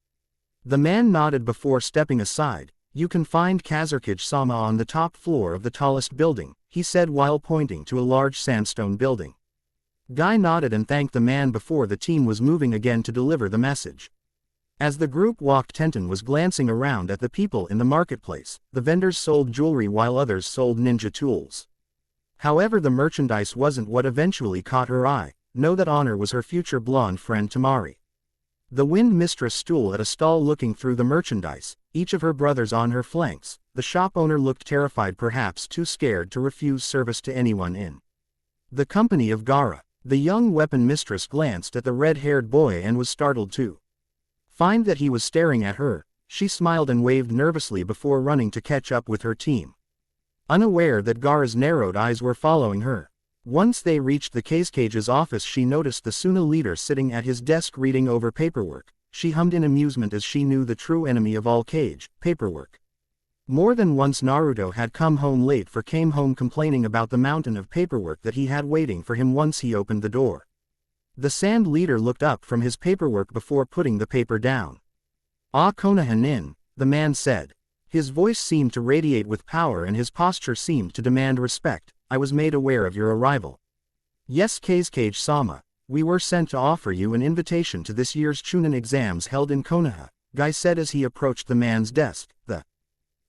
The man nodded before stepping aside. You can find Kazurkage-sama on the top floor of the tallest building, he said while pointing to a large sandstone building. Guy nodded and thanked the man before the team was moving again to deliver the message. As the group walked, Tenten was glancing around at the people in the marketplace. The vendors sold jewelry while others sold ninja tools. However, the merchandise wasn't what eventually caught her eye. Know that Honor was her future blonde friend Tamari. The Wind Mistress stood at a stall looking through the merchandise, each of her brothers on her flanks. The shop owner looked terrified, perhaps too scared to refuse service to anyone in the company of Gaara. The young weapon mistress glanced at the red-haired boy and was startled to find that he was staring at her. She smiled and waved nervously before running to catch up with her team, unaware that Gaara's narrowed eyes were following her. Once they reached the Cage's office, she noticed the Suna leader sitting at his desk reading over paperwork. She hummed in amusement as she knew the true enemy of all Cage, paperwork. More than once Naruto had come home late for came home complaining about the mountain of paperwork that he had waiting for him once he opened the door. The sand leader looked up from his paperwork before putting the paper down. Ah, Konoha-nin, the man said. His voice seemed to radiate with power and his posture seemed to demand respect. I was made aware of your arrival. Yes, Kazurkage-sama, we were sent to offer you an invitation to this year's Chunin exams held in Konoha, Guy said as he approached the man's desk. The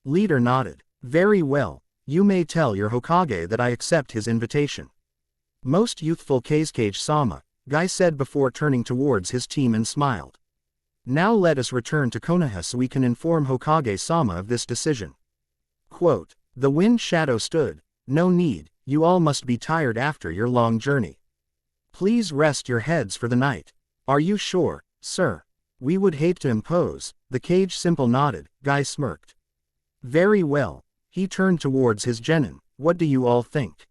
leader nodded. Very well, you may tell your Hokage that I accept his invitation. Most youthful Kazurkage-sama, Guy said before turning towards his team and smiled. Now let us return to Konoha so we can inform Hokage-sama of this decision. Quote, the wind shadow stood. No need, you all must be tired after your long journey. Please rest your heads for the night. Are you sure, sir? We would hate to impose. The Cage simple nodded. Guy smirked. Very well. He turned towards his genin. What do you all think?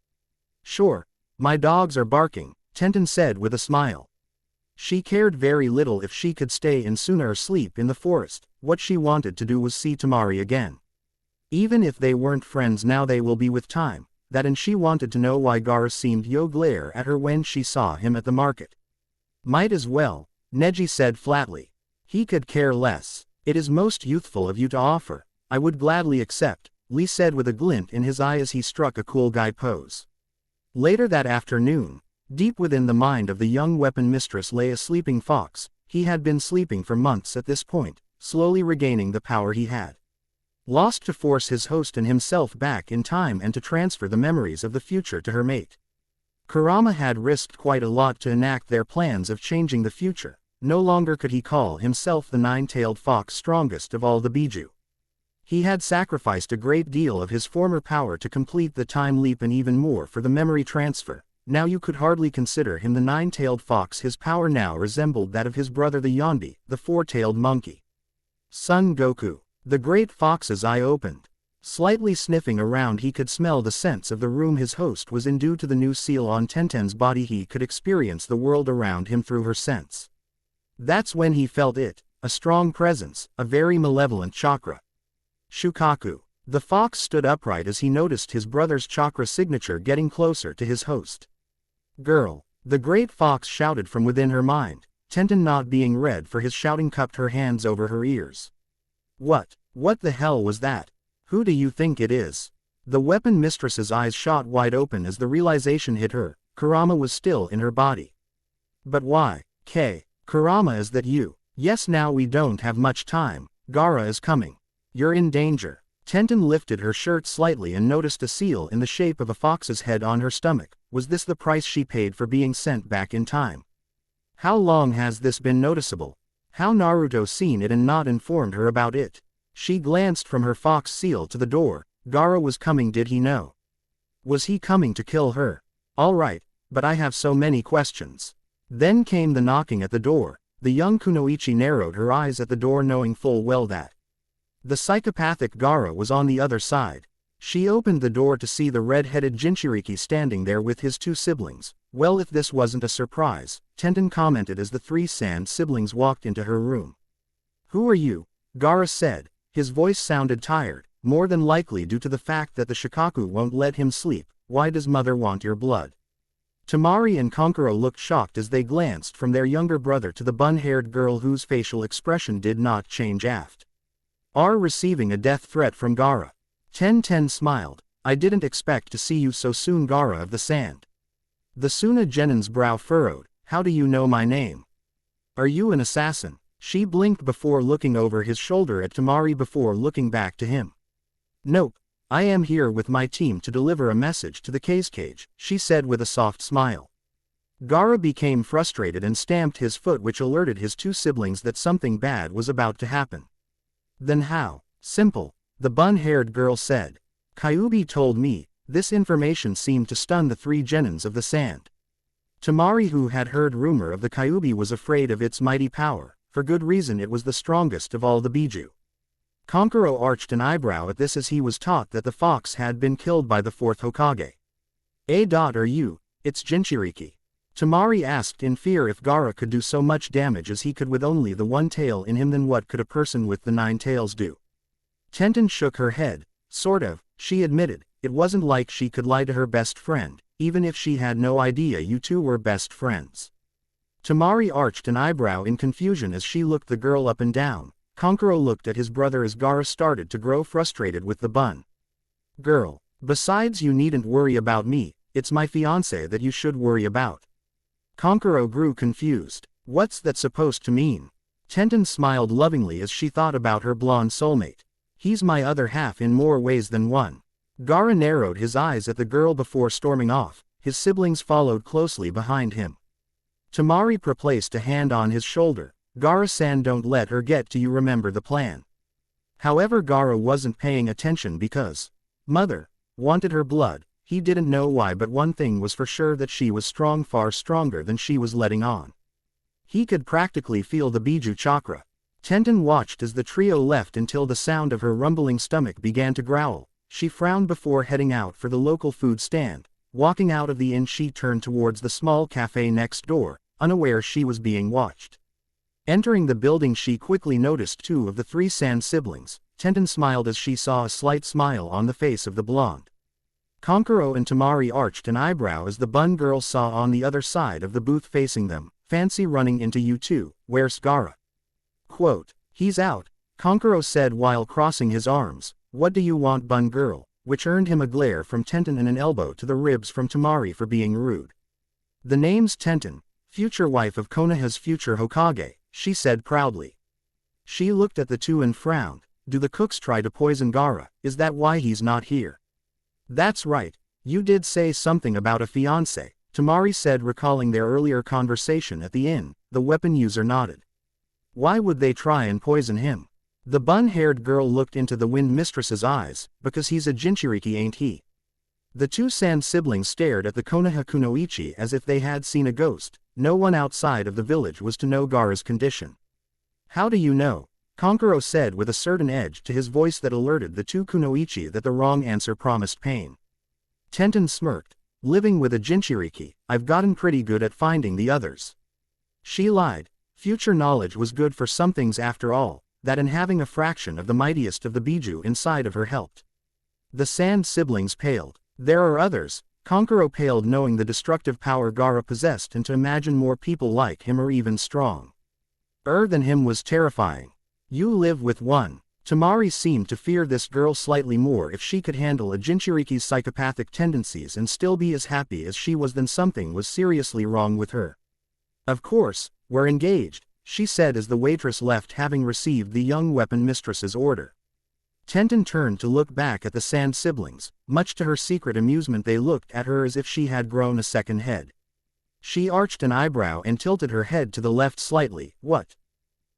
Sure. My dogs are barking, Tenten said with a smile. She cared very little if she could stay in Suna or sleep in the forest. What she wanted to do was see Tamari again. Even if they weren't friends now, they will be with time. That, and she wanted to know why Gaara seemed to glare at her when she saw him at the market. Might as well, Neji said flatly. He could care less. It is most youthful of you to offer. I would gladly accept, Lee said with a glint in his eye as he struck a cool guy pose. Later that afternoon, deep within the mind of the young weapon mistress lay a sleeping fox. He had been sleeping for months at this point, slowly regaining the power he had lost to force his host and himself back in time and to transfer the memories of the future to her mate. Kurama had risked quite a lot to enact their plans of changing the future. No longer could he call himself the nine-tailed fox, strongest of all the Biju. He had sacrificed a great deal of his former power to complete the time leap and even more for the memory transfer. Now you could hardly consider him the nine-tailed fox. His power now resembled that of his brother the Yonbi, the four-tailed monkey. Son Goku. The great fox's eye opened. Slightly sniffing around, he could smell the scents of the room his host was in. Due to the new seal on Tenten's body, he could experience the world around him through her sense. That's when he felt it, a strong presence, a very malevolent chakra. Shukaku. The fox stood upright as he noticed his brother's chakra signature getting closer to his host. Girl. The great fox shouted from within her mind. Tenten, not being read for his shouting, cupped her hands over her ears. What the hell was that? Who do you think it is? The weapon mistress's eyes shot wide open as the realization hit her. Kurama was still in her body. But why? Kurama, is that you? Yes, now we don't have much time. Gaara is coming. You're in danger. Tenten lifted her shirt slightly and noticed a seal in the shape of a fox's head on her stomach. Was this the price she paid for being sent back in time? How long has this been noticeable? How Naruto seen it and not informed her about it? She glanced from her fox seal to the door. Gaara was coming. Did he know? Was he coming to kill her? All right, but I have so many questions. Then came the knocking at the door. The young Kunoichi narrowed her eyes at the door, knowing full well that the psychopathic Gaara was on the other side. She opened the door to see the red-headed Jinchuriki standing there with his two siblings. Well, if this wasn't a surprise, Tenten commented as the three Sand siblings walked into her room. Who are you? Gaara said. His voice sounded tired, more than likely due to the fact that the Shikaku won't let him sleep. Why does mother want your blood? Temari and Konkuro looked shocked as they glanced from their younger brother to the bun-haired girl whose facial expression did not change after receiving a death threat from Gaara. Tenten smiled. I didn't expect to see you so soon, Gaara of the Sand. The Suna Genin's brow furrowed. How do you know my name? Are you an assassin? She blinked before looking over his shoulder at Temari before looking back to him. Nope. I am here with my team to deliver a message to the cage, she said with a soft smile. Gaara became frustrated and stamped his foot, which alerted his two siblings that something bad was about to happen. Then how? Simple, the bun-haired girl said. Kyuubi told me. This information seemed to stun the three Genins of the Sand. Temari, who had heard rumor of the Kyuubi, was afraid of its mighty power. For good reason, it was the strongest of all the Biju. Konkuro arched an eyebrow at this as he was taught that the fox had been killed by the fourth Hokage. Are you? It's Jinchuriki. Temari asked in fear if Gaara could do so much damage as he could with only the one tail in him. Then what could a person with the 9 tails do? Tenten shook her head. Sort of, she admitted. It wasn't like she could lie to her best friend, even if she had no idea you two were best friends. Temari arched an eyebrow in confusion as she looked the girl up and down. Konkuro looked at his brother as Gaara started to grow frustrated with the bun. Girl, besides, you needn't worry about me, it's my fiancé that you should worry about. Konkuro grew confused. What's that supposed to mean? Tenten smiled lovingly as she thought about her blonde soulmate. He's my other half in more ways than one. Gaara narrowed his eyes at the girl before storming off. His siblings followed closely behind him. Temari placed a hand on his shoulder. Gaara-san, don't let her get to you, remember the plan. However, Gaara wasn't paying attention because mother wanted her blood. He didn't know why, but one thing was for sure, that she was strong, far stronger than she was letting on. He could practically feel the Biju chakra. Tenten watched as the trio left until the sound of her rumbling stomach began to growl. She frowned before heading out for the local food stand. Walking out of the inn, she turned towards the small cafe next door, unaware she was being watched. Entering the building, she quickly noticed 2 of the 3 Sand siblings. Tenten smiled as she saw a slight smile on the face of the blonde. Konkuro and Temari arched an eyebrow as the bun girl saw on the other side of the booth facing them. Fancy running into you two, where's Gaara? Quote, he's out, Konkuro said while crossing his arms. What do you want, bun girl? Which earned him a glare from Tenten and an elbow to the ribs from Temari for being rude. The name's Tenten, future wife of Konoha's future Hokage, she said proudly. She looked at the two and frowned. Do the cooks try to poison Gaara? Is that why he's not here? That's right, you did say something about a fiancé, Temari said, recalling their earlier conversation at the inn. The weapon user nodded. Why would they try and poison him? The bun-haired girl looked into the wind mistress's eyes. Because he's a Jinchuriki, ain't he? The 2 Sand siblings stared at the Konoha Kunoichi as if they had seen a ghost. No one outside of the village was to know Gaara's condition. How do you know? Konkuro said with a certain edge to his voice that alerted the 2 Kunoichi that the wrong answer promised pain. Tenten smirked. Living with a Jinchuriki, I've gotten pretty good at finding the others. She lied. Future knowledge was good for some things after all, that and having a fraction of the mightiest of the Biju inside of her helped. The Sand siblings paled. There are others. Konkuro paled, knowing the destructive power Gaara possessed, and to imagine more people like him or even strong than him was terrifying. You live with one. Temari seemed to fear this girl slightly more. If she could handle a Jinchuriki's psychopathic tendencies and still be as happy as she was, then something was seriously wrong with her. Of course, we're engaged, she said as the waitress left, having received the young weapon mistress's order. Tenten turned to look back at the Sand siblings. Much to her secret amusement, they looked at her as if she had grown a second head. She arched an eyebrow and tilted her head to the left slightly. What?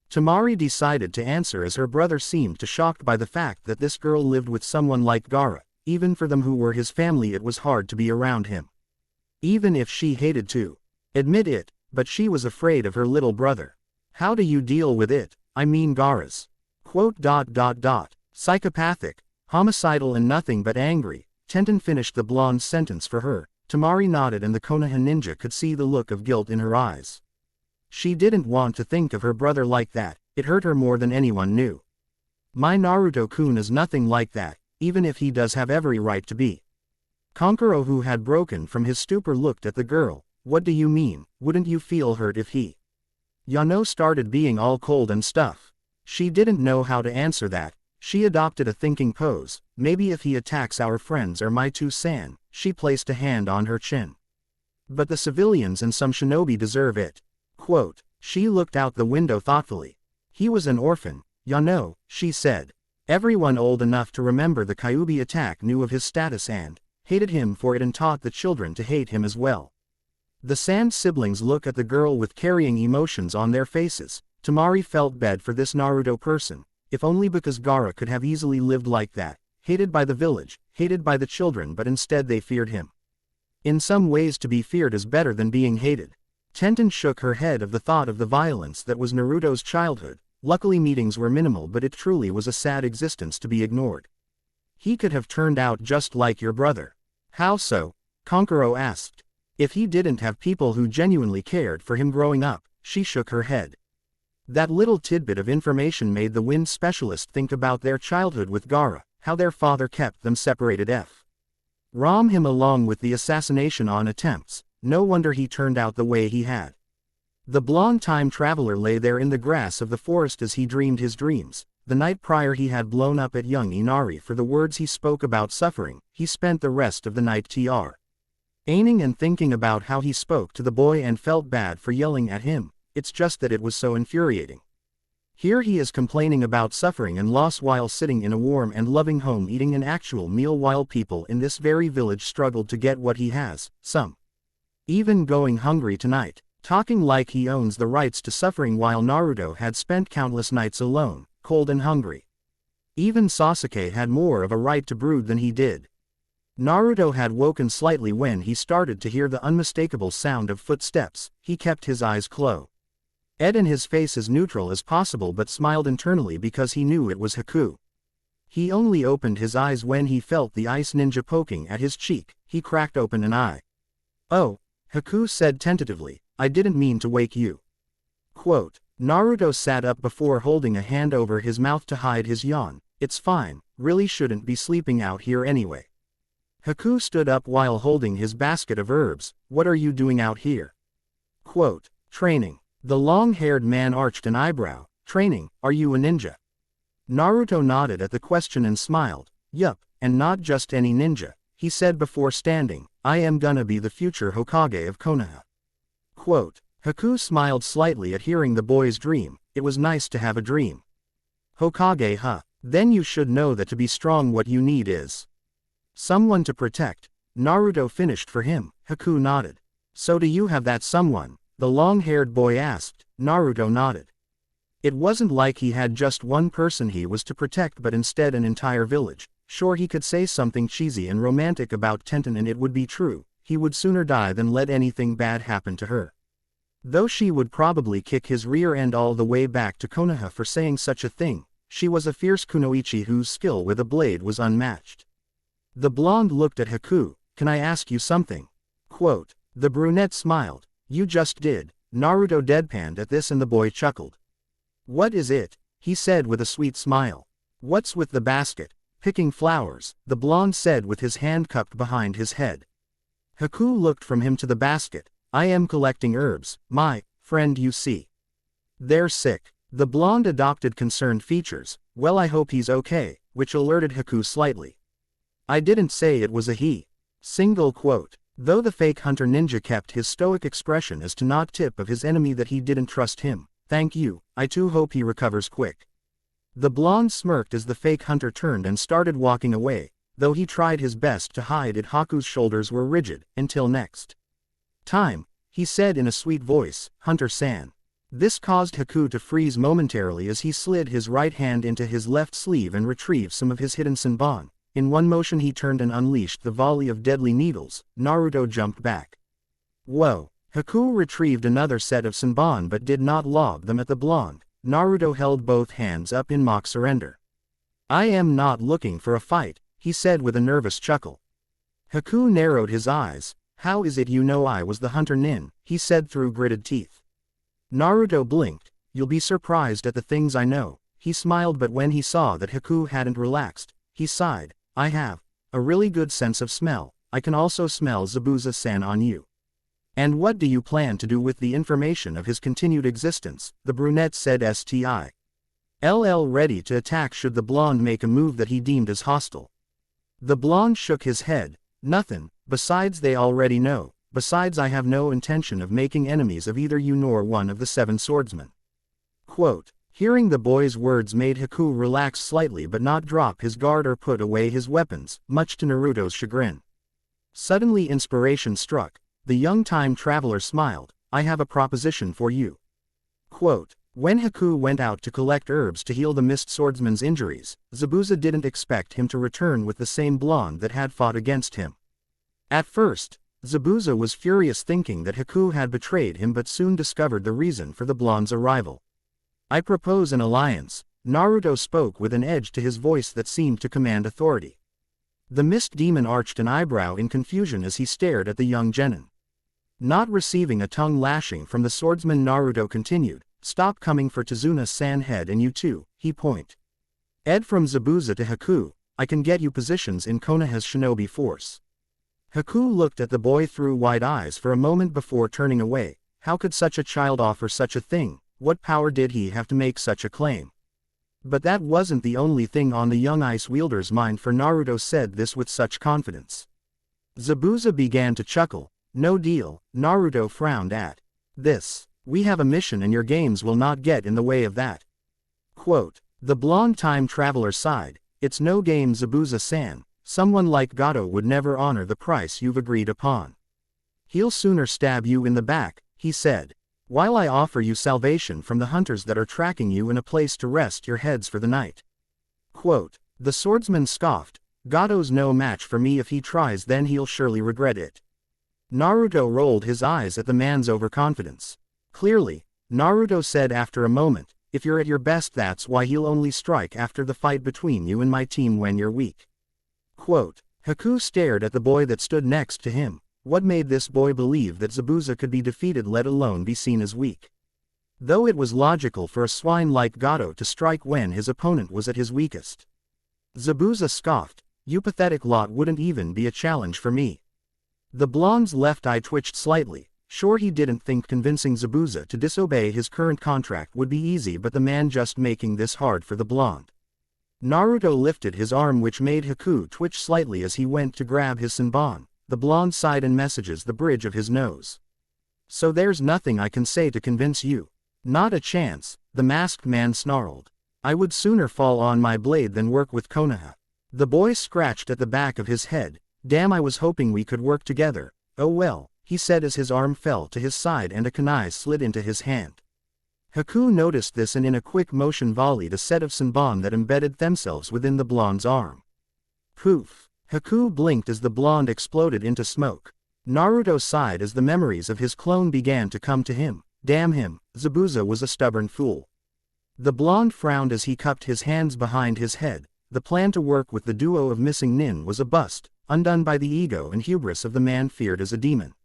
Temari decided to answer as her brother seemed too shocked by the fact that this girl lived with someone like Gaara. Even for them who were his family, it was hard to be around him. Even if she hated to admit it, but she was afraid of her little brother. How do you deal with it? I mean Gaara's quote. Psychopathic, homicidal and nothing but angry. Tenten finished the blonde's sentence for her. Temari nodded and the Konoha ninja could see the look of guilt in her eyes. She didn't want to think of her brother like that, it hurt her more than anyone knew. My Naruto-kun is nothing like that, even if he does have every right to be. Kankuro, who had broken from his stupor, looked at the girl. What do you mean? Wouldn't you feel hurt if he... Yano started being all cold and stuff. She didn't know how to answer that. She adopted a thinking pose. Maybe if he attacks our friends or Maitu-san. She placed a hand on her chin. But the civilians and some shinobi deserve it. Quote. She looked out the window thoughtfully. He was an orphan. Yano, she said. Everyone old enough to remember the Kyuubi attack knew of his status and hated him for it and taught the children to hate him as well. The Sand siblings look at the girl with carrying emotions on their faces. Temari felt bad for this Naruto person, if only because Gaara could have easily lived like that, hated by the village, hated by the children, but instead they feared him. In some ways to be feared is better than being hated. Tenten shook her head of the thought of the violence that was Naruto's childhood. Luckily meetings were minimal, but it truly was a sad existence to be ignored. He could have turned out just like your brother. How so? Kankuro asked. If he didn't have people who genuinely cared for him growing up, she shook her head. That little tidbit of information made the wind specialist think about their childhood with Gaara, how their father kept them separated from him along with the assassination on attempts. No wonder he turned out the way he had. The blonde time traveler lay there in the grass of the forest as he dreamed his dreams. The night prior he had blown up at young Inari for the words he spoke about suffering. He spent the rest of the night aining and thinking about how he spoke to the boy and felt bad for yelling at him. It's just that it was so infuriating. Here he is complaining about suffering and loss while sitting in a warm and loving home eating an actual meal while people in this very village struggled to get what he has, some even going hungry tonight. Talking like he owns the rights to suffering while Naruto had spent countless nights alone, cold and hungry. Even Sasuke had more of a right to brood than he did. Naruto had woken slightly when he started to hear the unmistakable sound of footsteps. He kept his eyes closed and his face as neutral as possible, but smiled internally because he knew it was Haku. He only opened his eyes when he felt the ice ninja poking at his cheek. He cracked open an eye. Oh, Haku said tentatively, I didn't mean to wake you. Quote. Naruto sat up before holding a hand over his mouth to hide his yawn. It's fine, really shouldn't be sleeping out here anyway. Haku stood up while holding his basket of herbs. What are you doing out here? Quote. Training. The long-haired man arched an eyebrow. Training, are you a ninja? Naruto nodded at the question and smiled. Yup, and not just any ninja, he said before standing. I am gonna be the future Hokage of Konoha. Quote. Haku smiled slightly at hearing the boy's dream. It was nice to have a dream. Hokage, huh? Then you should know that to be strong what you need is someone to protect. Naruto finished for him. Haku nodded. So do you have that someone? The long-haired boy asked. Naruto nodded. It wasn't like he had just one person he was to protect, but instead an entire village. Sure, he could say something cheesy and romantic about Tenten and it would be true. He would sooner die than let anything bad happen to her. Though she would probably kick his rear end all the way back to Konoha for saying such a thing. She was a fierce kunoichi whose skill with a blade was unmatched. The blonde looked at Haku. Can I ask you something? Quote. The brunette smiled. You just did. Naruto deadpanned at this and the boy chuckled. What is it? He said with a sweet smile. What's with the basket? Picking flowers, the blonde said with his hand cupped behind his head. Haku looked from him to the basket. I am collecting herbs, my friend, you see. They're sick. The blonde adopted concerned features. Well, I hope he's okay, which alerted Haku slightly. I didn't say it was a he. Single quote. Though the fake hunter ninja kept his stoic expression as to not tip of his enemy that he didn't trust him. Thank you, I too hope he recovers quick. The blonde smirked as the fake hunter turned and started walking away, though he tried his best to hide it. Haku's shoulders were rigid. Until next time, he said in a sweet voice, Hunter-san. This caused Haku to freeze momentarily as he slid his right hand into his left sleeve and retrieved some of his hidden senbon. In one motion he turned and unleashed the volley of deadly needles. Naruto jumped back. Whoa! Haku retrieved another set of senbon but did not lob them at the blonde. Naruto held both hands up in mock surrender. I am not looking for a fight, he said with a nervous chuckle. Haku narrowed his eyes. How is it you know I was the hunter Nin? He said through gritted teeth. Naruto blinked. You'll be surprised at the things I know. He smiled, but when he saw that Haku hadn't relaxed, he sighed. I have a really good sense of smell. I can also smell Zabuza-san on you. And what do you plan to do with the information of his continued existence? The brunette said STILL ready to attack should the blonde make a move that he deemed as hostile. The blonde shook his head. Nothing, besides they already know. Besides I have no intention of making enemies of either you nor one of the 7 swordsmen. Quote. Hearing the boy's words made Haku relax slightly but not drop his guard or put away his weapons, much to Naruto's chagrin. Suddenly inspiration struck. The young time traveler smiled. I have a proposition for you. Quote. When Haku went out to collect herbs to heal the mist swordsman's injuries, Zabuza didn't expect him to return with the same blonde that had fought against him. At first, Zabuza was furious thinking that Haku had betrayed him, but soon discovered the reason for the blonde's arrival. I propose an alliance. Naruto spoke with an edge to his voice that seemed to command authority. The mist demon arched an eyebrow in confusion as he stared at the young genin. Not receiving a tongue lashing from the swordsman, Naruto continued, stop coming for Tazuna-san head, and you too, he point. Ed from Zabuza to Haku, I can get you positions in Konoha's shinobi force. Haku looked at the boy through wide eyes for a moment before turning away. How could such a child offer such a thing? What power did he have to make such a claim? But that wasn't the only thing on the young ice wielder's mind, for Naruto said this with such confidence. Zabuza began to chuckle. No deal. Naruto frowned at this. We have a mission and your games will not get in the way of that. Quote. The blonde time traveler sighed. It's no game, Zabuza-san. Someone like Gato would never honor the price you've agreed upon. He'll sooner stab you in the back, he said. While I offer you salvation from the hunters that are tracking you and a place to rest your heads for the night. Quote. The swordsman scoffed. Gato's no match for me. If he tries, then he'll surely regret it. Naruto rolled his eyes at the man's overconfidence. Clearly, Naruto said after a moment, if you're at your best, that's why he'll only strike after the fight between you and my team when you're weak. Quote. Haku stared at the boy that stood next to him. What made this boy believe that Zabuza could be defeated, let alone be seen as weak? Though it was logical for a swine like Gato to strike when his opponent was at his weakest. Zabuza scoffed. You pathetic lot wouldn't even be a challenge for me. The blonde's left eye twitched slightly. Sure, he didn't think convincing Zabuza to disobey his current contract would be easy, but the man just making this hard for the blonde. Naruto lifted his arm, which made Haku twitch slightly as he went to grab his senbon. The blonde sighed and messages the bridge of his nose. So there's nothing I can say to convince you. Not a chance, the masked man snarled. I would sooner fall on my blade than work with Konoha. The boy scratched at the back of his head. Damn, I was hoping we could work together. Oh well, he said as his arm fell to his side and a kunai slid into his hand. Haku noticed this and in a quick motion volleyed a set of senbon that embedded themselves within the blonde's arm. Poof! Haku blinked as the blonde exploded into smoke. Naruto sighed as the memories of his clone began to come to him. Damn him, Zabuza was a stubborn fool. The blonde frowned as he cupped his hands behind his head. The plan to work with the duo of missing nin was a bust, undone by the ego and hubris of the man feared as a demon.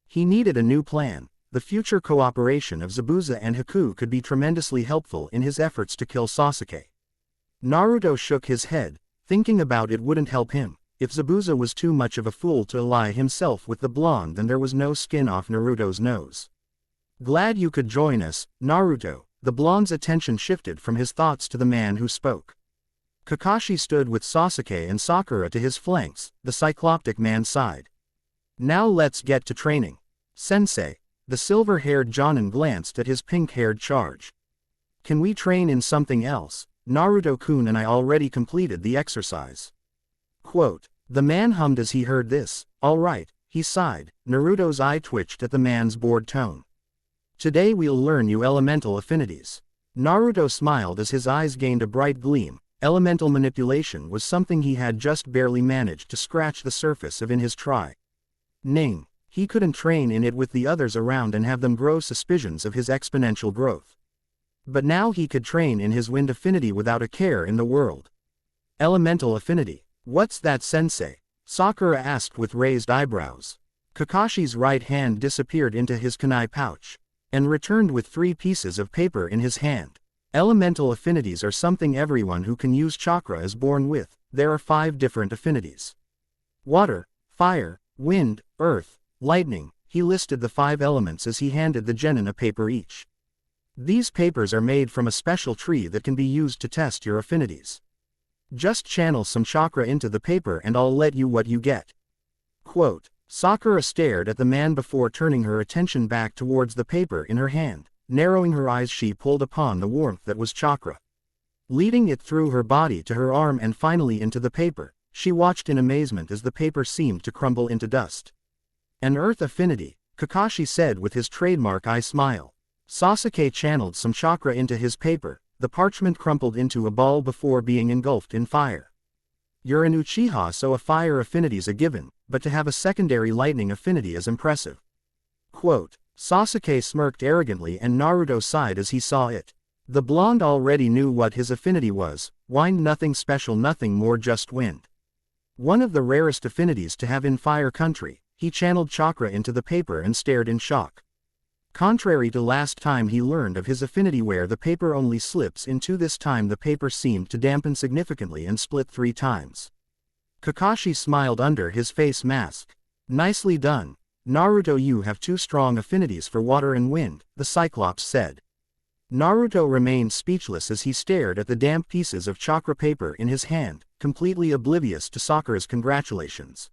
He needed a new plan. The future cooperation of Zabuza and Haku could be tremendously helpful in his efforts to kill Sasuke. Naruto shook his head. Thinking about it wouldn't help him. If Zabuza was too much of a fool to ally himself with the blonde, then there was no skin off Naruto's nose. Glad you could join us, Naruto. The blonde's attention shifted from his thoughts to the man who spoke. Kakashi stood with Sasuke and Sakura to his flanks. The cycloptic man sighed. Now let's get to training. Sensei. The silver-haired Jonin glanced at his pink-haired charge. Can we train in something else? Naruto-kun and I already completed the exercise. Quote. The man hummed as he heard this. All right, he sighed. Naruto's eye twitched at the man's bored tone. Today we'll learn you elemental affinities. Naruto smiled as his eyes gained a bright gleam. Elemental manipulation was something he had just barely managed to scratch the surface of in his training. He couldn't train in it with the others around and have them grow suspicions of his exponential growth. But now he could train in his wind affinity without a care in the world. Elemental affinity. What's that, sensei? Sakura asked with raised eyebrows. Kakashi's right hand disappeared into his kunai pouch, and returned with 3 pieces of paper in his hand. Elemental affinities are something everyone who can use chakra is born with. There are 5 different affinities. Water, fire, wind, earth, lightning. He listed the 5 elements as he handed the genin a paper each. These papers are made from a special tree that can be used to test your affinities. Just channel some chakra into the paper and I'll let you what you get. Quote, Sakura stared at the man before turning her attention back towards the paper in her hand. Narrowing her eyes, she pulled upon the warmth that was chakra. Leading it through her body to her arm and finally into the paper, she watched in amazement as the paper seemed to crumble into dust. An earth affinity, Kakashi said with his trademark eye smile. Sasuke channeled some chakra into his paper. The parchment crumpled into a ball before being engulfed in fire. You're an Uchiha, so a fire affinity's a given, but to have a secondary lightning affinity is impressive. Quote, Sasuke smirked arrogantly and Naruto sighed as he saw it. The blonde already knew what his affinity was. Wind, nothing special, nothing more, just wind. One of the rarest affinities to have in Fire Country. He channeled chakra into the paper and stared in shock. Contrary to last time he learned of his affinity where the paper only slips into, this time the paper seemed to dampen significantly and split 3 times. Kakashi smiled under his face mask. Nicely done. Naruto, you have 2 strong affinities for water and wind, the Cyclops said. Naruto remained speechless as he stared at the damp pieces of chakra paper in his hand, completely oblivious to Sakura's congratulations.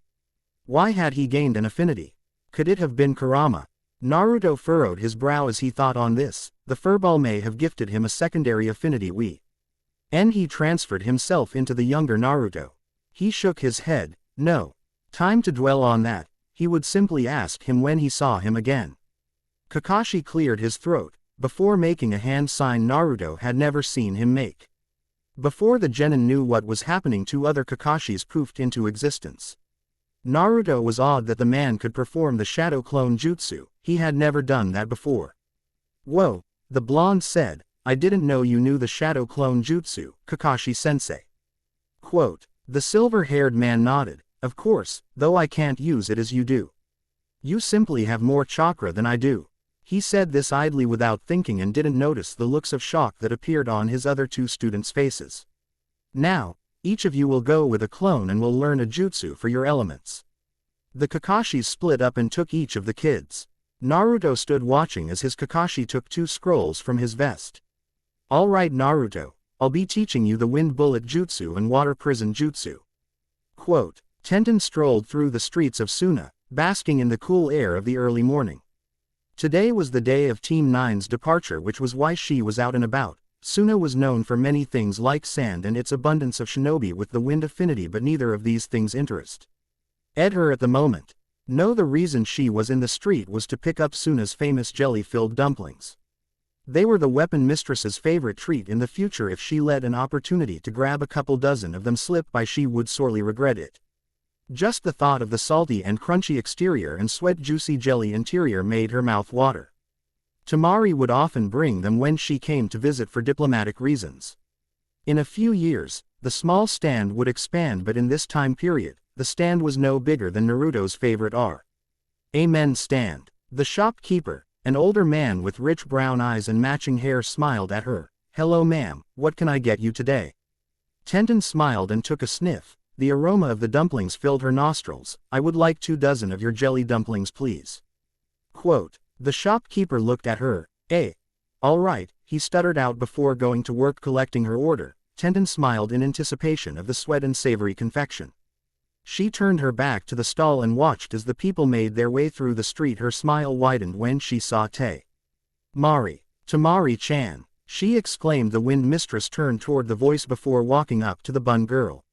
Why had he gained an affinity? Could it have been Kurama? Naruto furrowed his brow as he thought on this. The furball may have gifted him a secondary affinity. He transferred himself into the younger Naruto. He shook his head. No. Time to dwell on that. He would simply ask him when he saw him again. Kakashi cleared his throat. Before making a hand sign Naruto had never seen him make. Before the genin knew what was happening, 2 other Kakashis poofed into existence. Naruto was awed that the man could perform the shadow clone jutsu. He had never done that before. Whoa, the blonde said, I didn't know you knew the shadow clone jutsu, Kakashi-sensei. Quote, the silver-haired man nodded. Of course, though I can't use it as you do. You simply have more chakra than I do. He said this idly without thinking and didn't notice the looks of shock that appeared on his other 2 students' faces. Now, each of you will go with a clone and will learn a jutsu for your elements. The Kakashis split up and took each of the kids. Naruto stood watching as his Kakashi took 2 scrolls from his vest. Alright Naruto, I'll be teaching you the wind bullet jutsu and water prison jutsu. Quote, Tenten strolled through the streets of Suna, basking in the cool air of the early morning. Today was the day of Team 9's departure, which was why she was out and about. Suna was known for many things like sand and its abundance of shinobi with the wind affinity, but neither of these things interest her at the moment. No, the reason she was in the street was to pick up Suna's famous jelly-filled dumplings. They were the weapon mistress's favorite treat. In the future, if she let an opportunity to grab a couple dozen of them slip by, she would sorely regret it. Just the thought of the salty and crunchy exterior and sweat-juicy jelly interior made her mouth water. Tamari would often bring them when she came to visit for diplomatic reasons. In a few years, the small stand would expand, but in this time period, the stand was no bigger than Naruto's favorite Amen stand. The shopkeeper, an older man with rich brown eyes and matching hair, smiled at her. Hello ma'am, what can I get you today? Tenten smiled and took a sniff. The aroma of the dumplings filled her nostrils. I would like 2 dozen of your jelly dumplings, please. Quote, the shopkeeper looked at her. All right, he stuttered out before going to work collecting her order. Tenten smiled in anticipation of the sweet and savory confection. She turned her back to the stall and watched as the people made their way through the street. Her smile widened when she saw Tamari-chan. She exclaimed. The wind mistress turned toward the voice before walking up to the bun girl.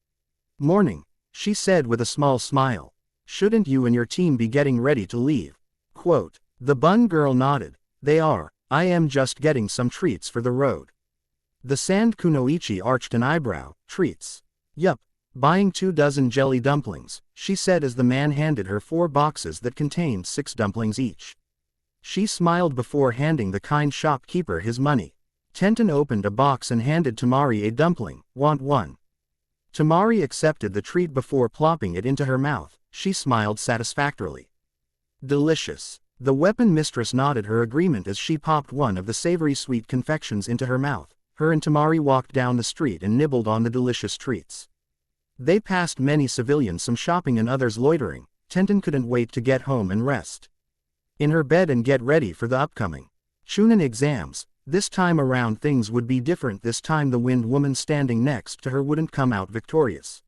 Morning, she said with a small smile. Shouldn't you and your team be getting ready to leave? Quote, the bun girl nodded. They are. I am just getting some treats for the road. The sand kunoichi arched an eyebrow. Treats? Yup. Buying 2 dozen jelly dumplings, she said as the man handed her 4 boxes that contained 6 dumplings each. She smiled before handing the kind shopkeeper his money. Tenten opened a box and handed Tamari a dumpling. Want one? Tamari accepted the treat before plopping it into her mouth. She smiled satisfactorily. Delicious. The weapon mistress nodded her agreement as she popped one of the savory sweet confections into her mouth. Her and Tamari walked down the street and nibbled on the delicious treats. They passed many civilians, some shopping and others loitering. Tenten couldn't wait to get home and rest in her bed and get ready for the upcoming Chunin exams. This time around things would be different. This time the wind woman standing next to her wouldn't come out victorious.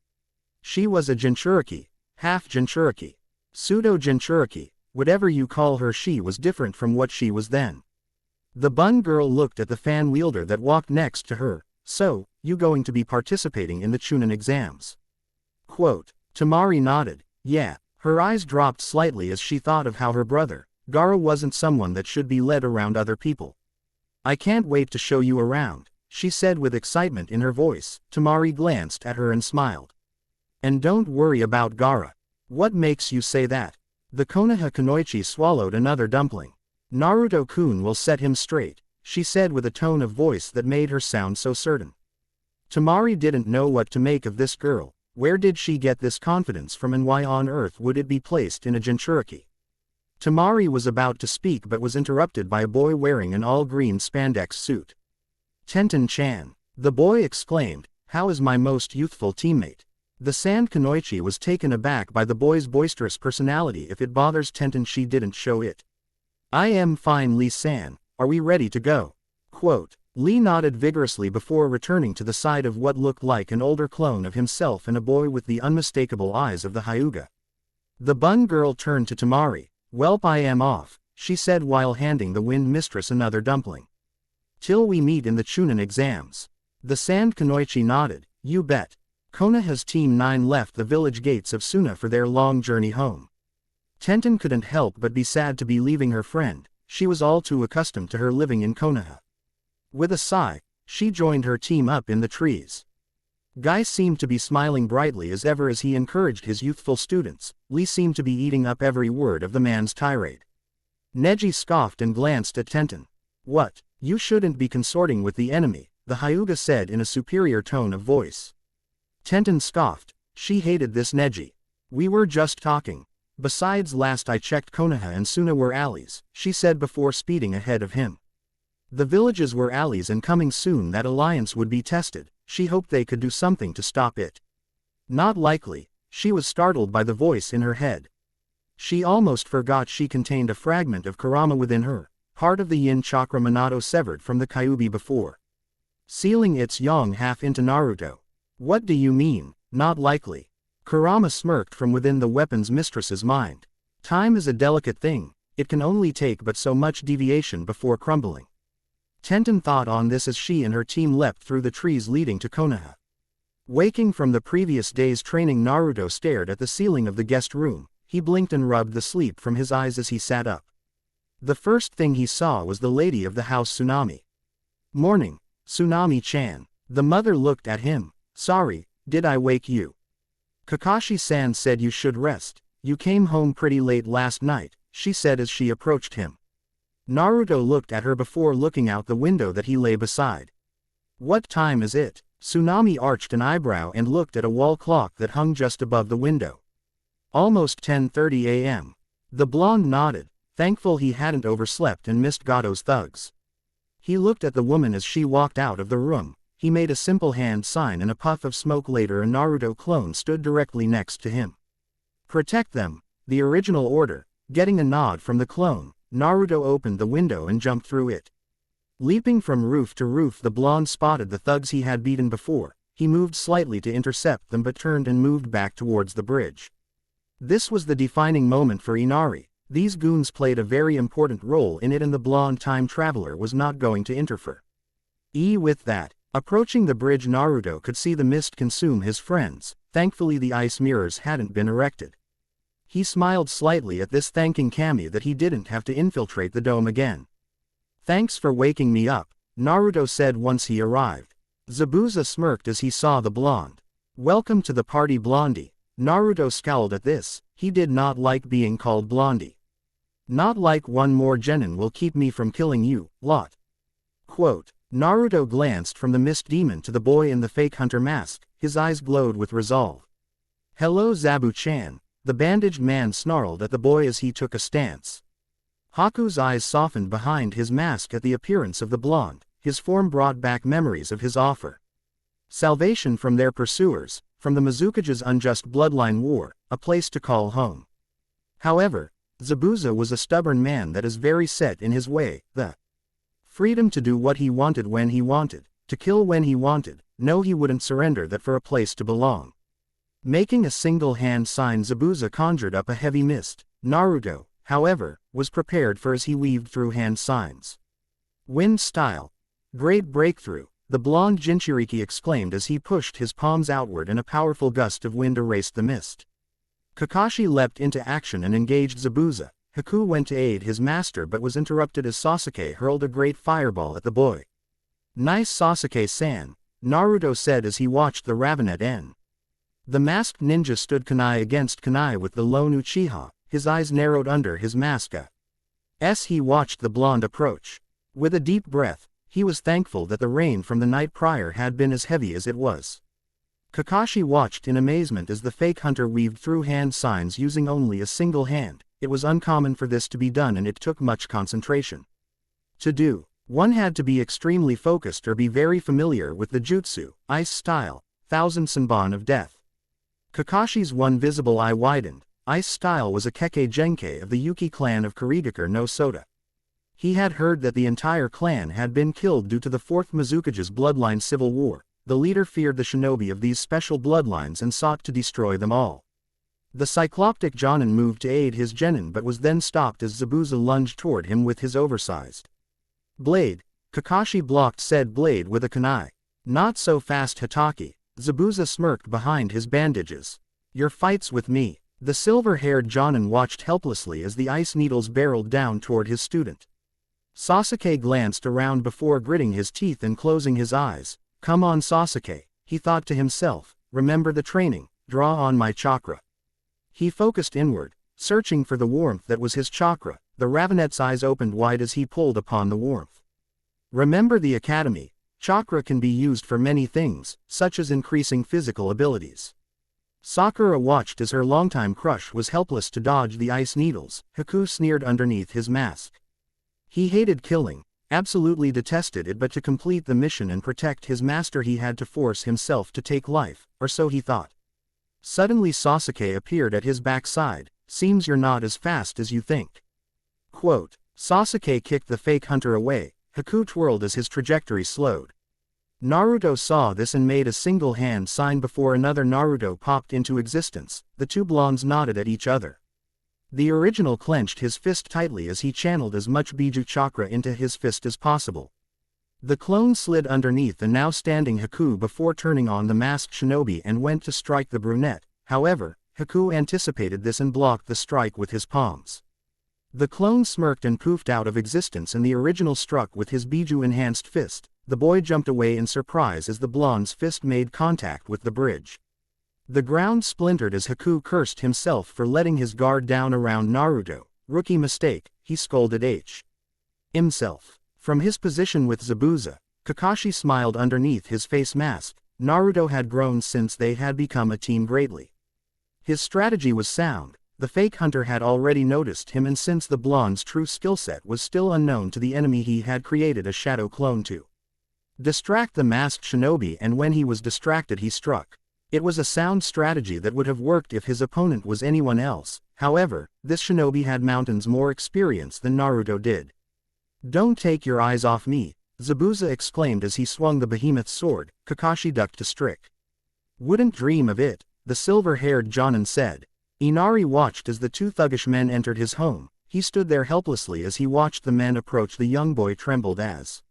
She was a Jinchuriki, half Jinchuriki, pseudo Jinchuriki, whatever you call her. She was different from what she was then. The bun girl looked at the fan wielder that walked next to her. So, you going to be participating in the Chunin exams? Quote. Tamari nodded. Yeah. Her eyes dropped slightly as she thought of how her brother, Gara, wasn't someone that should be led around other people. I can't wait to show you around, she said with excitement in her voice. Tamari glanced at her and smiled. And don't worry about Gara. What makes you say that? The Konoha Kunoichi swallowed another dumpling. Naruto-kun will set him straight, she said with a tone of voice that made her sound so certain. Tamari didn't know what to make of this girl. Where did she get this confidence from, and why on earth would it be placed in a Jinchuriki? Tamari was about to speak but was interrupted by a boy wearing an all-green spandex suit. Tenten-chan, the boy exclaimed, how is my most youthful teammate? The Sand Kunoichi was taken aback by the boy's boisterous personality. If it bothers Tenten, she didn't show it. I am fine, Lee-san, are we ready to go? Quote. Lee nodded vigorously before returning to the side of what looked like an older clone of himself and a boy with the unmistakable eyes of the Hyuga. The bun girl turned to Tamari. Welp, I am off, she said while handing the wind mistress another dumpling. Till we meet in the Chunin exams. The Sand Kunoichi nodded. You bet. Konoha's Team 9 left the village gates of Suna for their long journey home. Tenten couldn't help but be sad to be leaving her friend. She was all too accustomed to her living in Konoha. With a sigh, she joined her team up in the trees. Guy seemed to be smiling brightly as ever as he encouraged his youthful students. Lee seemed to be eating up every word of the man's tirade. Neji scoffed and glanced at Tenten. What, you shouldn't be consorting with the enemy, the Hyuga said in a superior tone of voice. Tenten scoffed. She hated this Neji. We were just talking. Besides, last I checked, Konoha and Suna were allies, she said before speeding ahead of him. The villages were allies and coming soon that alliance would be tested. She hoped they could do something to stop it. Not likely, she was startled by the voice in her head. She almost forgot she contained a fragment of Kurama within her, part of the yin chakra Minato severed from the Kyuubi before sealing its yang half into Naruto. What do you mean, not likely? Kurama smirked from within the weapon's mistress's mind. Time is a delicate thing, it can only take but so much deviation before crumbling. Tenten thought on this as she and her team leapt through the trees leading to Konoha. Waking from the previous day's training, Naruto stared at the ceiling of the guest room. He blinked and rubbed the sleep from his eyes as he sat up. The first thing he saw was the lady of the house, Tsunami. Morning, Tsunami-chan. The mother looked at him. Sorry, did I wake you? Kakashi-san said you should rest. You came home pretty late last night, she said as she approached him. Naruto looked at her before looking out the window that he lay beside. What time is it? Tsunami arched an eyebrow and looked at a wall clock that hung just above the window. Almost 10:30 a.m. The blonde nodded, thankful he hadn't overslept and missed Gato's thugs. He looked at the woman as she walked out of the room. He made a simple hand sign and a puff of smoke. Later, a Naruto clone stood directly next to him. Protect them, the original order. Getting a nod from the clone, Naruto opened the window and jumped through it. Leaping from roof to roof, the blonde spotted the thugs he had beaten before. He moved slightly to intercept them but turned and moved back towards the bridge. This was the defining moment for Inari. These goons played a very important role in it and the blonde time traveler was not going to interfere. With that, approaching the bridge, Naruto could see the mist consume his friends. Thankfully the ice mirrors hadn't been erected. He smiled slightly at this, thanking Kami that he didn't have to infiltrate the dome again. Thanks for waking me up, Naruto said once he arrived. Zabuza smirked as he saw the blonde. Welcome to the party, Blondie. Naruto scowled at this. He did not like being called Blondie. Not like one more genin will keep me from killing you, lot. Quote. Naruto glanced from the mist demon to the boy in the fake hunter mask. His eyes glowed with resolve. Hello, Zabu-chan. The bandaged man snarled at the boy as he took a stance. Haku's eyes softened behind his mask at the appearance of the blonde. His form brought back memories of his offer. Salvation from their pursuers, from the Mizukage's unjust bloodline war, a place to call home. However, Zabuza was a stubborn man that is very set in his way, the freedom to do what he wanted when he wanted, to kill when he wanted. No, he wouldn't surrender that for a place to belong. Making a single hand sign, Zabuza conjured up a heavy mist. Naruto, however, was prepared for as he weaved through hand signs. Wind style. Great breakthrough, the blonde Jinchuriki exclaimed as he pushed his palms outward and a powerful gust of wind erased the mist. Kakashi leapt into action and engaged Zabuza. Haku went to aid his master but was interrupted as Sasuke hurled a great fireball at the boy. Nice Sasuke-san, Naruto said as he watched the Ravenet end. The masked ninja stood kunai against kunai with the lone Uchiha, his eyes narrowed under his mask. As he watched the blonde approach. With a deep breath, he was thankful that the rain from the night prior had been as heavy as it was. Kakashi watched in amazement as the fake hunter weaved through hand signs using only a single hand. It was uncommon for this to be done and it took much concentration. To do, one had to be extremely focused or be very familiar with the jutsu, ice style, thousand sanban of death. Kakashi's one visible eye widened. Ice style was a Kekkei Genkei of the Yuki clan of Kurigakure no Soda. He had heard that the entire clan had been killed due to the 4th Mizukage's bloodline civil war. The leader feared the shinobi of these special bloodlines and sought to destroy them all. The cycloptic Jonin moved to aid his genin but was then stopped as Zabuza lunged toward him with his oversized blade. Kakashi blocked said blade with a kunai. Not so fast, Hitaki. Zabuza smirked behind his bandages. Your fights with me. The silver-haired Jonin watched helplessly as the ice needles barreled down toward his student. Sasuke glanced around before gritting his teeth and closing his eyes. Come on Sasuke, he thought to himself, remember the training, draw on my chakra. He focused inward, searching for the warmth that was his chakra. The Ravenet's eyes opened wide as he pulled upon the warmth. Remember the academy. Chakra can be used for many things, such as increasing physical abilities. Sakura watched as her longtime crush was helpless to dodge the ice needles. Haku sneered underneath his mask. He hated killing, absolutely detested it, but to complete the mission and protect his master he had to force himself to take life, or so he thought. Suddenly Sasuke appeared at his backside. Seems you're not as fast as you think. Quote. Sasuke kicked the fake hunter away. Haku twirled as his trajectory slowed. Naruto saw this and made a single hand sign before another Naruto popped into existence. The two blondes nodded at each other. The original clenched his fist tightly as he channeled as much Biju chakra into his fist as possible. The clone slid underneath the now standing Haku before turning on the masked shinobi and went to strike the brunette. However, Haku anticipated this and blocked the strike with his palms. The clone smirked and poofed out of existence and the original struck with his Biju-enhanced fist. The boy jumped away in surprise as the blonde's fist made contact with the bridge. The ground splintered as Haku cursed himself for letting his guard down around Naruto. Rookie mistake, he scolded himself. From his position with Zabuza, Kakashi smiled underneath his face mask. Naruto had grown since they had become a team greatly. His strategy was sound. The fake hunter had already noticed him, and since the blonde's true skill set was still unknown to the enemy, he had created a shadow clone to distract the masked shinobi, and when he was distracted he struck. It was a sound strategy that would have worked if his opponent was anyone else. However, this shinobi had mountains more experience than Naruto did. Don't take your eyes off me, Zabuza exclaimed as he swung the behemoth's sword. Kakashi ducked to strike. Wouldn't dream of it, the silver-haired Jonin said. Inari watched as the two thuggish men entered his home. He stood there helplessly as he watched the men approach. The young boy trembled as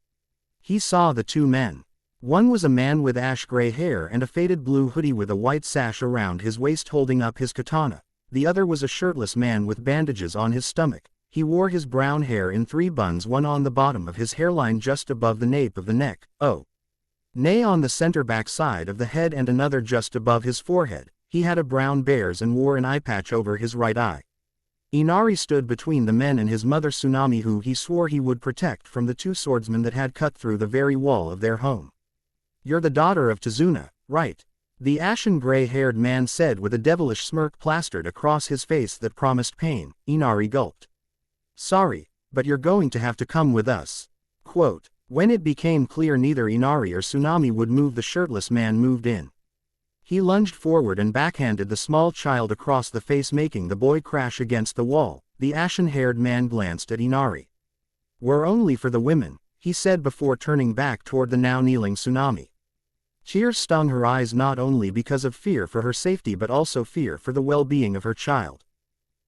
he saw the two men. One was a man with ash-gray hair and a faded blue hoodie with a white sash around his waist holding up his katana. The other was a shirtless man with bandages on his stomach. He wore his brown hair in 3 buns, one on the bottom of his hairline just above the nape of the neck, nay on the center back side of the head, and another just above his forehead. He had a brown bears and wore an eye patch over his right eye. Inari stood between the men and his mother Tsunami, who he swore he would protect from the two swordsmen that had cut through the very wall of their home. You're the daughter of Tazuna, right? The ashen gray-haired man said with a devilish smirk plastered across his face that promised pain. Inari gulped. Sorry, but you're going to have to come with us. Quote. When it became clear neither Inari or Tsunami would move, the shirtless man moved in. He lunged forward and backhanded the small child across the face, making the boy crash against the wall. The ashen-haired man glanced at Inari. We're only for the women, he said before turning back toward the now kneeling Tsunami. Tears stung her eyes, not only because of fear for her safety but also fear for the well-being of her child.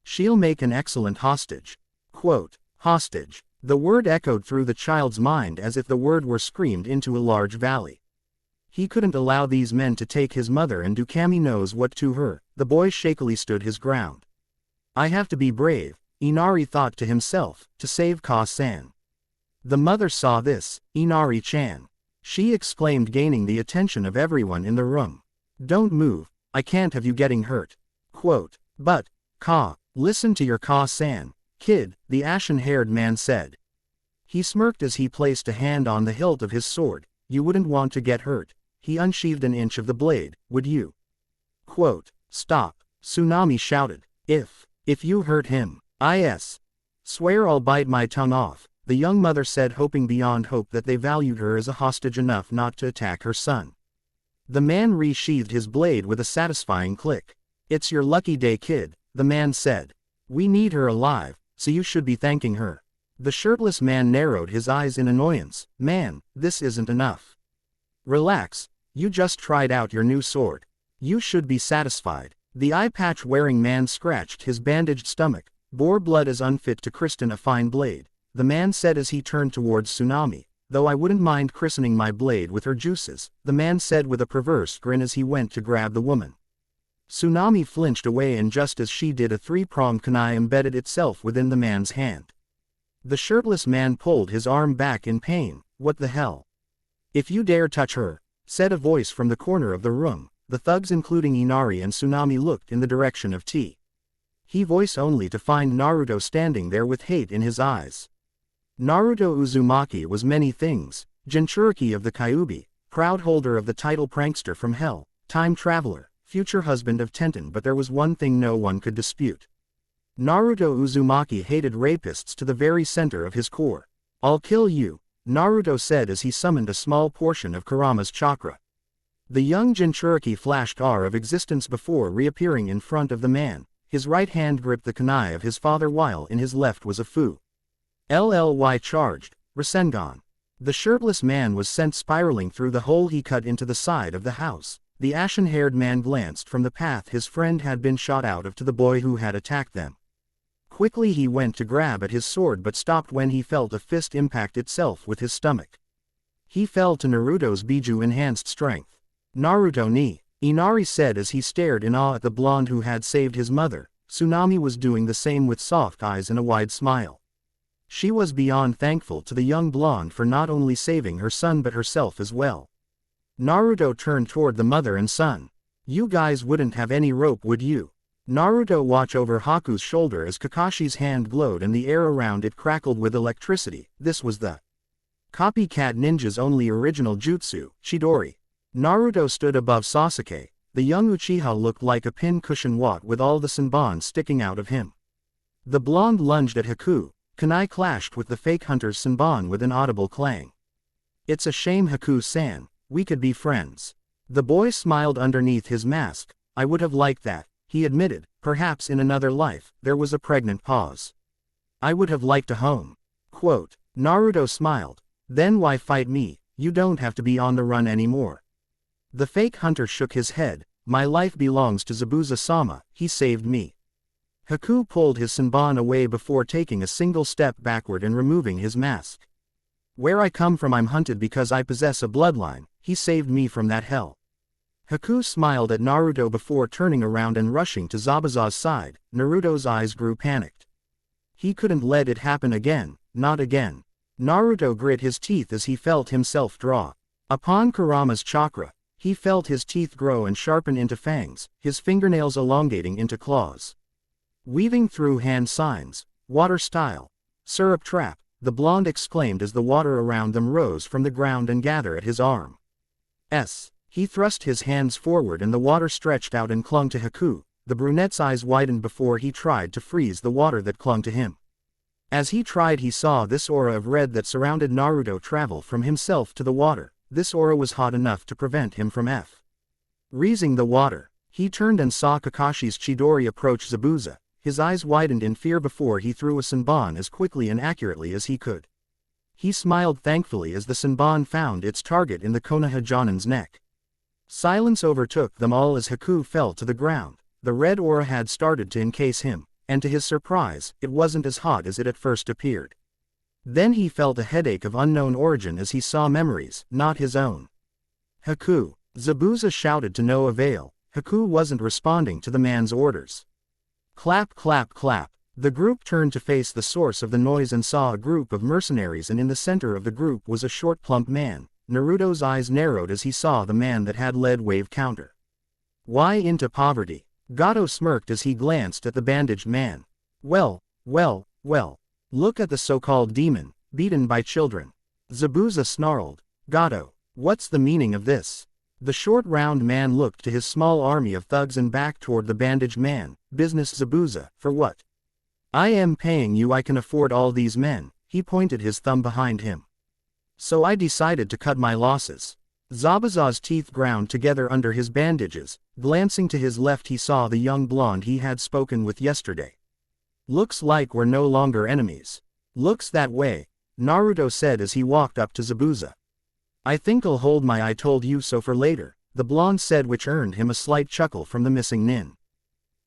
She'll make an excellent hostage. Quote. Hostage. The word echoed through the child's mind as if the word were screamed into a large valley. He couldn't allow these men to take his mother and do Kami knows what to her. The boy shakily stood his ground. I have to be brave, Inari thought to himself, to save Ka-san. The mother saw this. Inari-chan. She exclaimed, gaining the attention of everyone in the room. Don't move, I can't have you getting hurt. Quote. But, listen to your Ka-san, kid, the ashen-haired man said. He smirked as he placed a hand on the hilt of his sword. You wouldn't want to get hurt. He unsheathed an inch of the blade, would you? Quote. Stop, Tsunami shouted. If you hurt him, swear I'll bite my tongue off, the young mother said, hoping beyond hope that they valued her as a hostage enough not to attack her son. The man resheathed his blade with a satisfying click. It's your lucky day, kid, the man said. We need her alive, so you should be thanking her. The shirtless man narrowed his eyes in annoyance. Man, this isn't enough. Relax, you just tried out your new sword. You should be satisfied. The eye patch wearing man scratched his bandaged stomach. Boar blood is unfit to christen a fine blade, the man said as he turned towards Tsunami. Though I wouldn't mind christening my blade with her juices, the man said with a perverse grin as he went to grab the woman. Tsunami flinched away, and just as she did, a three-pronged kunai embedded itself within the man's hand. The shirtless man pulled his arm back in pain. What the hell? If you dare touch her, said a voice from the corner of the room. The thugs, including Inari and Tsunami, looked in the direction of He voice only to find Naruto standing there with hate in his eyes. Naruto Uzumaki was many things: Jinchuriki of the Kyuubi, proud holder of the title, prankster from hell, time traveler, future husband of Tenten. But there was one thing no one could dispute. Naruto Uzumaki hated rapists to the very center of his core. I'll kill you, Naruto said as he summoned a small portion of Kurama's chakra. The young Jinchuriki flashed awe of existence before reappearing in front of the man. His right hand gripped the kunai of his father while in his left was a LLY charged, Rasengan. The shirtless man was sent spiraling through the hole he cut into the side of the house. The ashen-haired man glanced from the path his friend had been shot out of to the boy who had attacked them. Quickly he went to grab at his sword but stopped when he felt a fist impact itself with his stomach. He fell to Naruto's Biju-enhanced strength. Naruto ni, Inari said as he stared in awe at the blonde who had saved his mother. Tsunami was doing the same with soft eyes and a wide smile. She was beyond thankful to the young blonde for not only saving her son but herself as well. Naruto turned toward the mother and son. You guys wouldn't have any rope, would you? Naruto watched over Haku's shoulder as Kakashi's hand glowed and the air around it crackled with electricity. This was the copycat ninja's only original jutsu, Chidori. Naruto stood above Sasuke. The young Uchiha looked like a pin-cushion watt with all the senbon sticking out of him. The blonde lunged at Haku. Kunai clashed with the fake hunter's senbon with an audible clang. It's a shame, Haku-san, we could be friends. The boy smiled underneath his mask. I would have liked that, he admitted. Perhaps in another life. There was a pregnant pause. I would have liked a home. Quote. Naruto smiled. Then why fight me? You don't have to be on the run anymore. The fake hunter shook his head. My life belongs to Zabuza-sama, he saved me. Haku pulled his senbon away before taking a single step backward and removing his mask. Where I come from, I'm hunted because I possess a bloodline. He saved me from that hell. Haku smiled at Naruto before turning around and rushing to Zabuza's side. Naruto's eyes grew panicked. He couldn't let it happen again, not again. Naruto grit his teeth as he felt himself draw upon Kurama's chakra. He felt his teeth grow and sharpen into fangs, his fingernails elongating into claws. Weaving through hand signs, water style, syrup trap, the blonde exclaimed as the water around them rose from the ground and gathered at his arm. He thrust his hands forward and the water stretched out and clung to Haku. The brunette's eyes widened before he tried to freeze the water that clung to him. As he tried, he saw this aura of red that surrounded Naruto travel from himself to the water. This aura was hot enough to prevent him from freezing the water. He turned and saw Kakashi's Chidori approach Zabuza. His eyes widened in fear before he threw a Senbon as quickly and accurately as he could. He smiled thankfully as the Senbon found its target in the Konoha Jonin's neck. Silence overtook them all as Haku fell to the ground. The red aura had started to encase him, and to his surprise, it wasn't as hot as it at first appeared. Then he felt a headache of unknown origin as he saw memories, not his own. Haku! Zabuza shouted to no avail. Haku wasn't responding to the man's orders. Clap clap clap. The group turned to face the source of the noise and saw a group of mercenaries, and in the center of the group was a short plump man. Naruto's eyes narrowed as he saw the man that had led Wave Counter. Why into poverty? Gato smirked as he glanced at the bandaged man. Well. Look at the so-called demon, beaten by children. Zabuza snarled. Gato, what's the meaning of this? The short round man looked to his small army of thugs and back toward the bandaged man. Business Zabuza, for what? I am paying you, I can afford all these men. He pointed his thumb behind him. So I decided to cut my losses. Zabuza's teeth ground together under his bandages. Glancing to his left, he saw the young blonde he had spoken with yesterday. Looks like we're no longer enemies. Looks that way, Naruto said as he walked up to Zabuza. I think I'll hold my I told you so for later, the blonde said, which earned him a slight chuckle from the missing nin.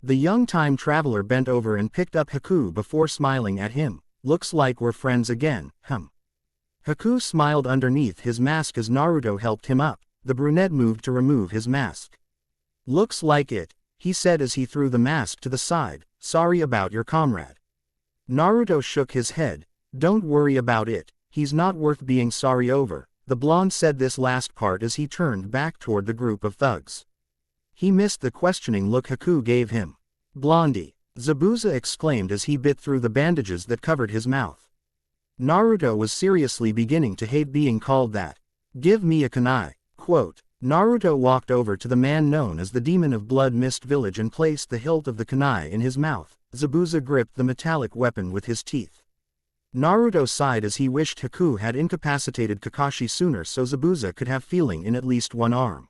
The young time traveler bent over and picked up Haku before smiling at him. Looks like we're friends again, Haku smiled underneath his mask as Naruto helped him up. The brunette moved to remove his mask. Looks like it, he said as he threw the mask to the side. Sorry about your comrade. Naruto shook his head. Don't worry about it, he's not worth being sorry over. The blonde said this last part as he turned back toward the group of thugs. He missed the questioning look Haku gave him. Blondie, Zabuza exclaimed as he bit through the bandages that covered his mouth. Naruto was seriously beginning to hate being called that. Give me a kunai. Quote. Naruto walked over to the man known as the Demon of Blood Mist Village and placed the hilt of the kunai in his mouth. Zabuza gripped the metallic weapon with his teeth. Naruto sighed as he wished Haku had incapacitated Kakashi sooner so Zabuza could have feeling in at least one arm.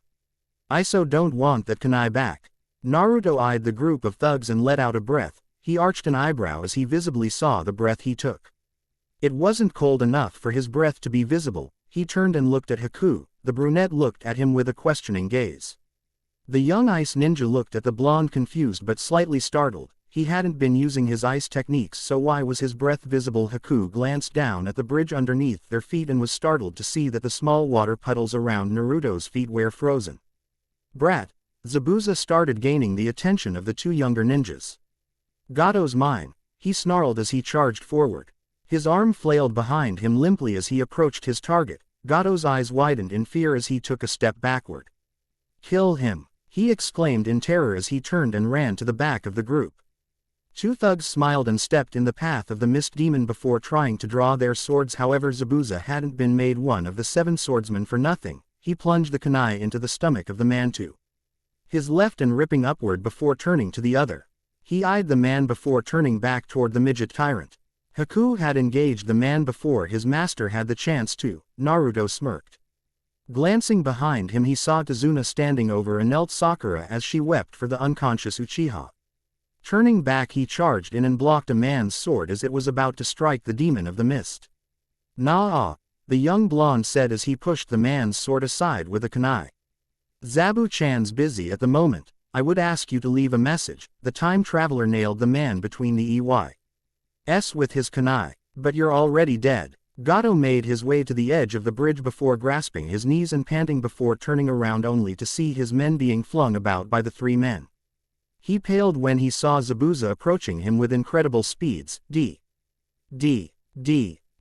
I so don't want that kunai back. Naruto eyed the group of thugs and let out a breath. He arched an eyebrow as he visibly saw the breath he took. It wasn't cold enough for his breath to be visible. He turned and looked at Haku. The brunette looked at him with a questioning gaze. The young ice ninja looked at the blonde confused but slightly startled. He hadn't been using his ice techniques, so why was his breath visible? Haku glanced down at the bridge underneath their feet and was startled to see that the small water puddles around Naruto's feet were frozen. Brat! Zabuza started gaining the attention of the two younger ninjas. Gato's mine, he snarled as he charged forward. His arm flailed behind him limply as he approached his target. Gato's eyes widened in fear as he took a step backward. Kill him, he exclaimed in terror as he turned and ran to the back of the group. Two thugs smiled and stepped in the path of the mist demon before trying to draw their swords. However, Zabuza hadn't been made one of the 7 swordsmen for nothing. He plunged the kunai into the stomach of the man to his left and ripping upward before turning to the other. He eyed the man before turning back toward the midget tyrant. Haku had engaged the man before his master had the chance to. Naruto smirked. Glancing behind him, he saw Tazuna standing over and knelt Sakura as she wept for the unconscious Uchiha. Turning back, he charged in and blocked a man's sword as it was about to strike the demon of the mist. Nah, the young blonde said as he pushed the man's sword aside with a kunai. Zabu-chan's busy at the moment. I would ask you to leave a message. The time traveler nailed the man between the EY's with his kunai. But you're already dead. Gato made his way to the edge of the bridge before grasping his knees and panting before turning around only to see his men being flung about by the 3 men. He paled when he saw Zabuza approaching him with incredible speeds.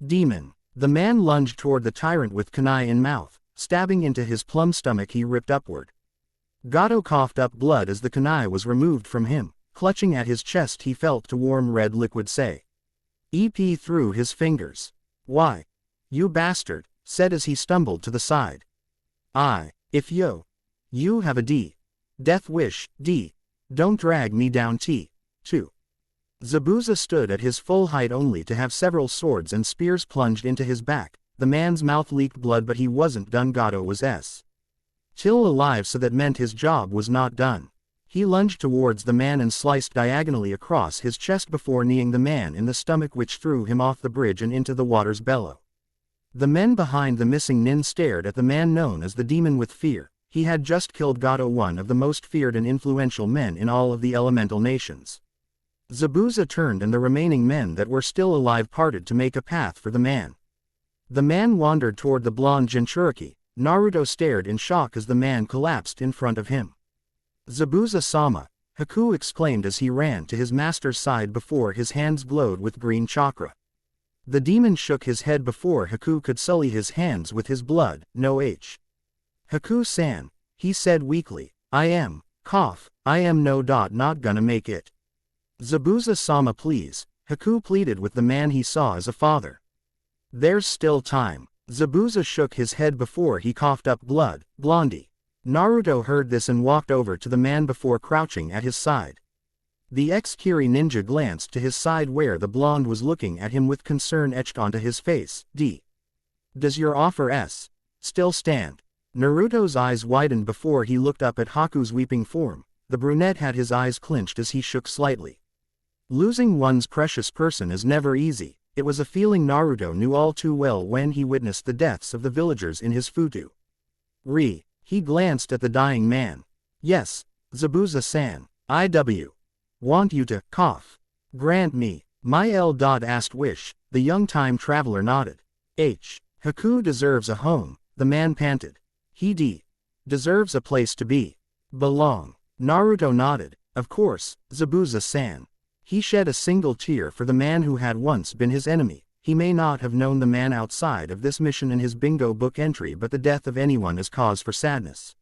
Demon. The man lunged toward the tyrant with kunai in mouth. Stabbing into his plumb stomach, he ripped upward. Gato coughed up blood as the kunai was removed from him. Clutching at his chest, he felt the warm red liquid say. EP through his fingers. Why? You bastard, said as he stumbled to the side. If you You have a D. Death wish, D. Don't drag me down T. 2. Zabuza stood at his full height only to have several swords and spears plunged into his back. The man's mouth leaked blood, but he wasn't done. Gato was still alive, so that meant his job was not done. He lunged towards the man and sliced diagonally across his chest before kneeing the man in the stomach, which threw him off the bridge and into the water's bellow. The men behind the missing nin stared at the man known as the demon with fear. He had just killed Gato, one of the most feared and influential men in all of the elemental nations. Zabuza turned, and the remaining men that were still alive parted to make a path for the man. The man wandered toward the blonde Jinchuriki. Naruto stared in shock as the man collapsed in front of him. Zabuza-sama, Haku exclaimed as he ran to his master's side before his hands glowed with green chakra. The demon shook his head before Haku could sully his hands with his blood. No H. Haku-san, he said weakly, I am not gonna make it. Zabuza-sama, please, Haku pleaded with the man he saw as a father. There's still time. Zabuza shook his head before he coughed up blood. Blondie. Naruto heard this and walked over to the man before crouching at his side. The ex-Kiri ninja glanced to his side where the blonde was looking at him with concern etched onto his face. D. Does your offer still stand? Naruto's eyes widened before he looked up at Haku's weeping form. The brunette had his eyes clenched as he shook slightly. Losing one's precious person is never easy. It was a feeling Naruto knew all too well when he witnessed the deaths of the villagers in his futu. He glanced at the dying man. Yes, Zabuza-san, want you to grant me my asked wish. The young time traveler nodded. Haku deserves a home, the man panted. He deserves a place to belong. Naruto nodded. Of course, Zabuza-san. He shed a single tear for the man who had once been his enemy. He may not have known the man outside of this mission in his bingo book entry, but the death of anyone is cause for sadness.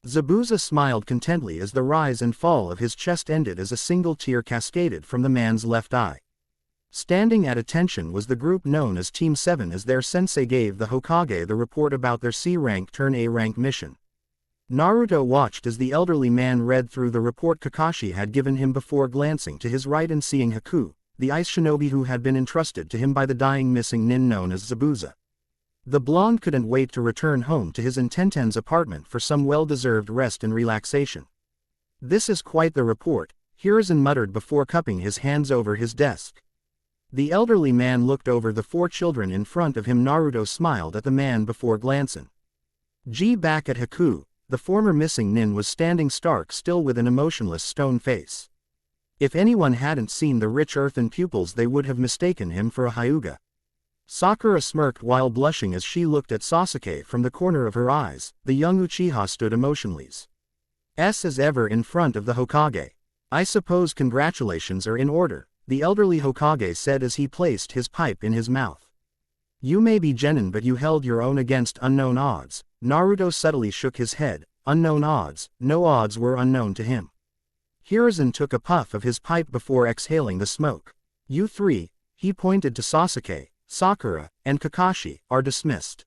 Zabuza smiled contentedly as the rise and fall of his chest ended as a single tear cascaded from the man's left eye. Standing at attention was the group known as Team 7 as their sensei gave the Hokage the report about their C-rank turn A-rank mission. Naruto watched as the elderly man read through the report Kakashi had given him before glancing to his right and seeing Haku, the ice shinobi who had been entrusted to him by the dying missing nin known as Zabuza. The blonde couldn't wait to return home to his and Tenten's apartment for some well-deserved rest and relaxation. This is quite the report, Hiruzen muttered before cupping his hands over his desk. The elderly man looked over the 4 children in front of him. Naruto smiled at the man before glancing back at Haku. The former missing nin was standing stark still with an emotionless stone face. If anyone hadn't seen the rich earthen pupils, they would have mistaken him for a Hyuga. Sakura smirked while blushing as she looked at Sasuke from the corner of her eyes. The young Uchiha stood emotionless as ever in front of the Hokage. I suppose congratulations are in order, the elderly Hokage said as he placed his pipe in his mouth. You may be genin, but you held your own against unknown odds. Naruto subtly shook his head. Unknown odds, no odds were unknown to him. Hiruzen took a puff of his pipe before exhaling the smoke. You 3, he pointed to Sasuke, Sakura, and Kakashi, are dismissed.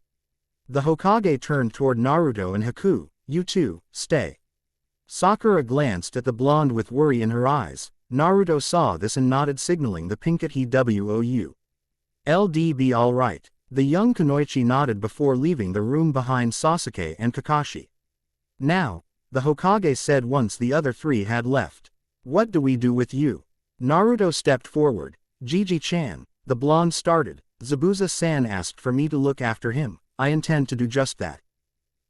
The Hokage turned toward Naruto and Haku. You 2, stay. Sakura glanced at the blonde with worry in her eyes. Naruto saw this and nodded, signaling the pink at he wou. LDB alright. The young Kunoichi nodded before leaving the room behind Sasuke and Kakashi. Now, the Hokage said once the other 3 had left. What do we do with you? Naruto stepped forward. Gigi-chan, the blonde started. Zabuza-san asked for me to look after him. I intend to do just that.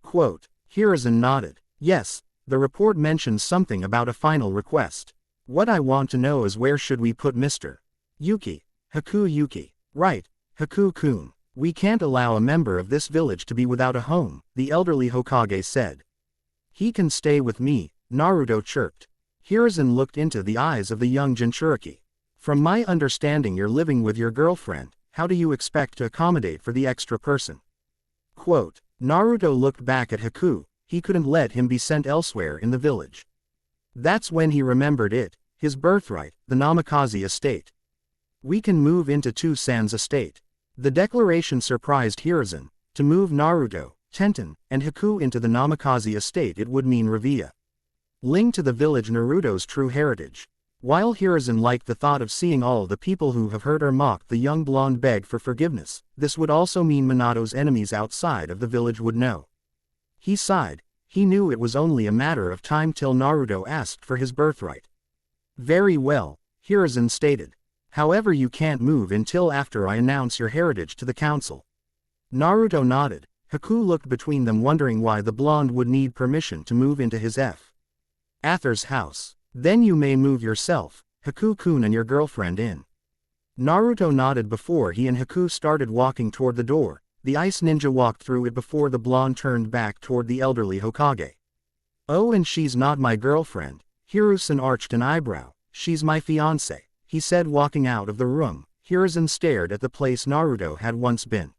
Quote. Hiruzen nodded. Yes, the report mentions something about a final request. What I want to know is where should we put Mr. Yuki? Haku Yuki. Right, Haku-kun. We can't allow a member of this village to be without a home, the elderly Hokage said. He can stay with me, Naruto chirped. Hiruzen looked into the eyes of the young Jinchuriki. From my understanding, you're living with your girlfriend. How do you expect to accommodate for the extra person? Quote. Naruto looked back at Haku. He couldn't let him be sent elsewhere in the village. That's when he remembered it, his birthright, the Namikaze estate. We can move into Two-san's estate. The declaration surprised Hiruzen. To move Naruto, Tenten, and Haku into the Namikaze estate. It would mean Revia Ling to the village, Naruto's true heritage. While Hiruzen liked the thought of seeing all the people who have hurt or mocked the young blonde beg for forgiveness, this would also mean Minato's enemies outside of the village would know. He sighed. He knew it was only a matter of time till Naruto asked for his birthright. Very well, Hiruzen stated. However, you can't move until after I announce your heritage to the council. Naruto nodded. Haku looked between them, wondering why the blonde would need permission to move into his Ather's house. Then you may move yourself, Haku-kun, and your girlfriend in. Naruto nodded before he and Haku started walking toward the door. The ice ninja walked through it before the blonde turned back toward the elderly Hokage. Oh, and she's not my girlfriend. Hiruzen arched an eyebrow. She's my fiancé, he said, walking out of the room. Hiruzen stared at the place Naruto had once been.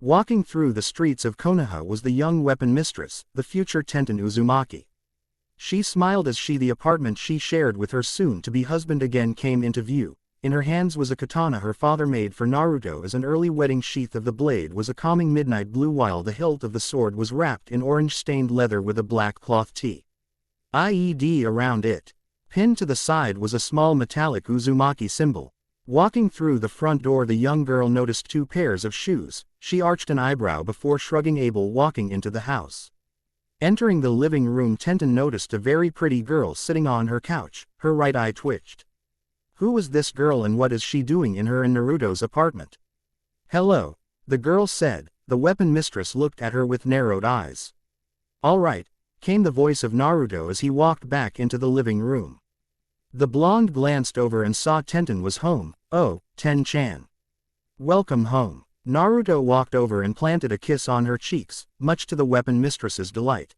Walking through the streets of Konoha was the young weapon mistress, the future Tenten Uzumaki. She smiled as the apartment she shared with her soon-to-be husband again came into view. In her hands was a katana her father made for Naruto as an early wedding. Sheath of the blade was a calming midnight blue, while the hilt of the sword was wrapped in orange-stained leather with a black cloth T.I.E.D. around it. Pinned to the side was a small metallic Uzumaki symbol. Walking through the front door, the young girl noticed 2 pairs of shoes. She arched an eyebrow before shrugging, able walking into the house. Entering the living room, Tenten noticed a very pretty girl sitting on her couch. Her right eye twitched. Who is this girl and what is she doing in Naruto's apartment? Hello, the girl said. The weapon mistress looked at her with narrowed eyes. All right, came the voice of Naruto as he walked back into the living room. The blonde glanced over and saw Tenten was home. Oh, Ten-chan. Welcome home. Naruto walked over and planted a kiss on her cheeks, much to the weapon mistress's delight.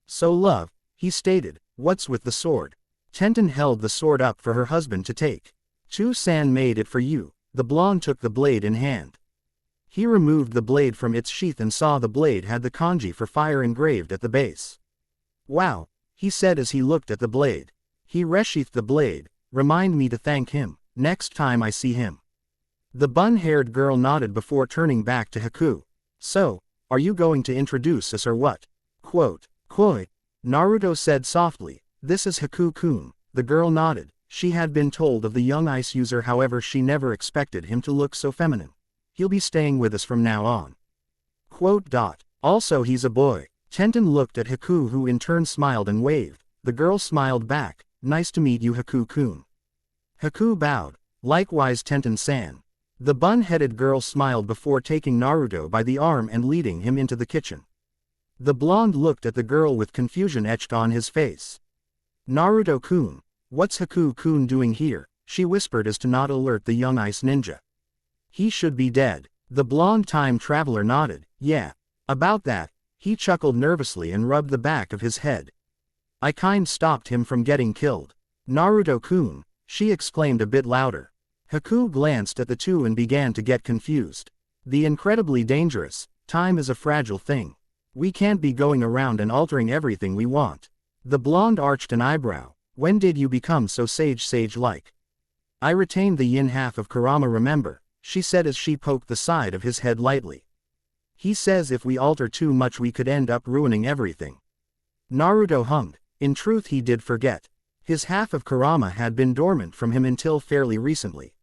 So love, he stated, what's with the sword? Tenten held the sword up for her husband to take. Chu-san made it for you. The blonde took the blade in hand. He removed the blade from its sheath and saw the blade had the kanji for fire engraved at the base. Wow, he said as he looked at the blade. He resheathed the blade. Remind me to thank him next time I see him. The bun-haired girl nodded before turning back to Haku. So, are you going to introduce us or what? Quote, Koi. Naruto said softly. This is Haku-kun. The girl nodded. She had been told of the young ice user, however she never expected him to look so feminine. He'll be staying with us from now on. Quote. Also he's a boy. Tenten looked at Haku, who in turn smiled and waved. The girl smiled back. Nice to meet you, Haku-kun. Haku bowed. Likewise, Tenten-san. The bun-headed girl smiled before taking Naruto by the arm and leading him into the kitchen. The blonde looked at the girl with confusion etched on his face. Naruto-kun, what's Haku-kun doing here? She whispered as to not alert the young ice ninja. He should be dead. The blonde time traveler nodded. Yeah, about that. He chuckled nervously and rubbed the back of his head. I stopped him from getting killed. Naruto-kun, she exclaimed a bit louder. Haku glanced at the two and began to get confused. The incredibly dangerous. Time is a fragile thing. We can't be going around and altering everything we want. The blonde arched an eyebrow. When did you become so sage-like? I retained the yin half of Kurama, remember, she said as she poked the side of his head lightly. He says if we alter too much we could end up ruining everything. Naruto hummed. In truth, he did forget. His half of Kurama had been dormant from him until fairly recently.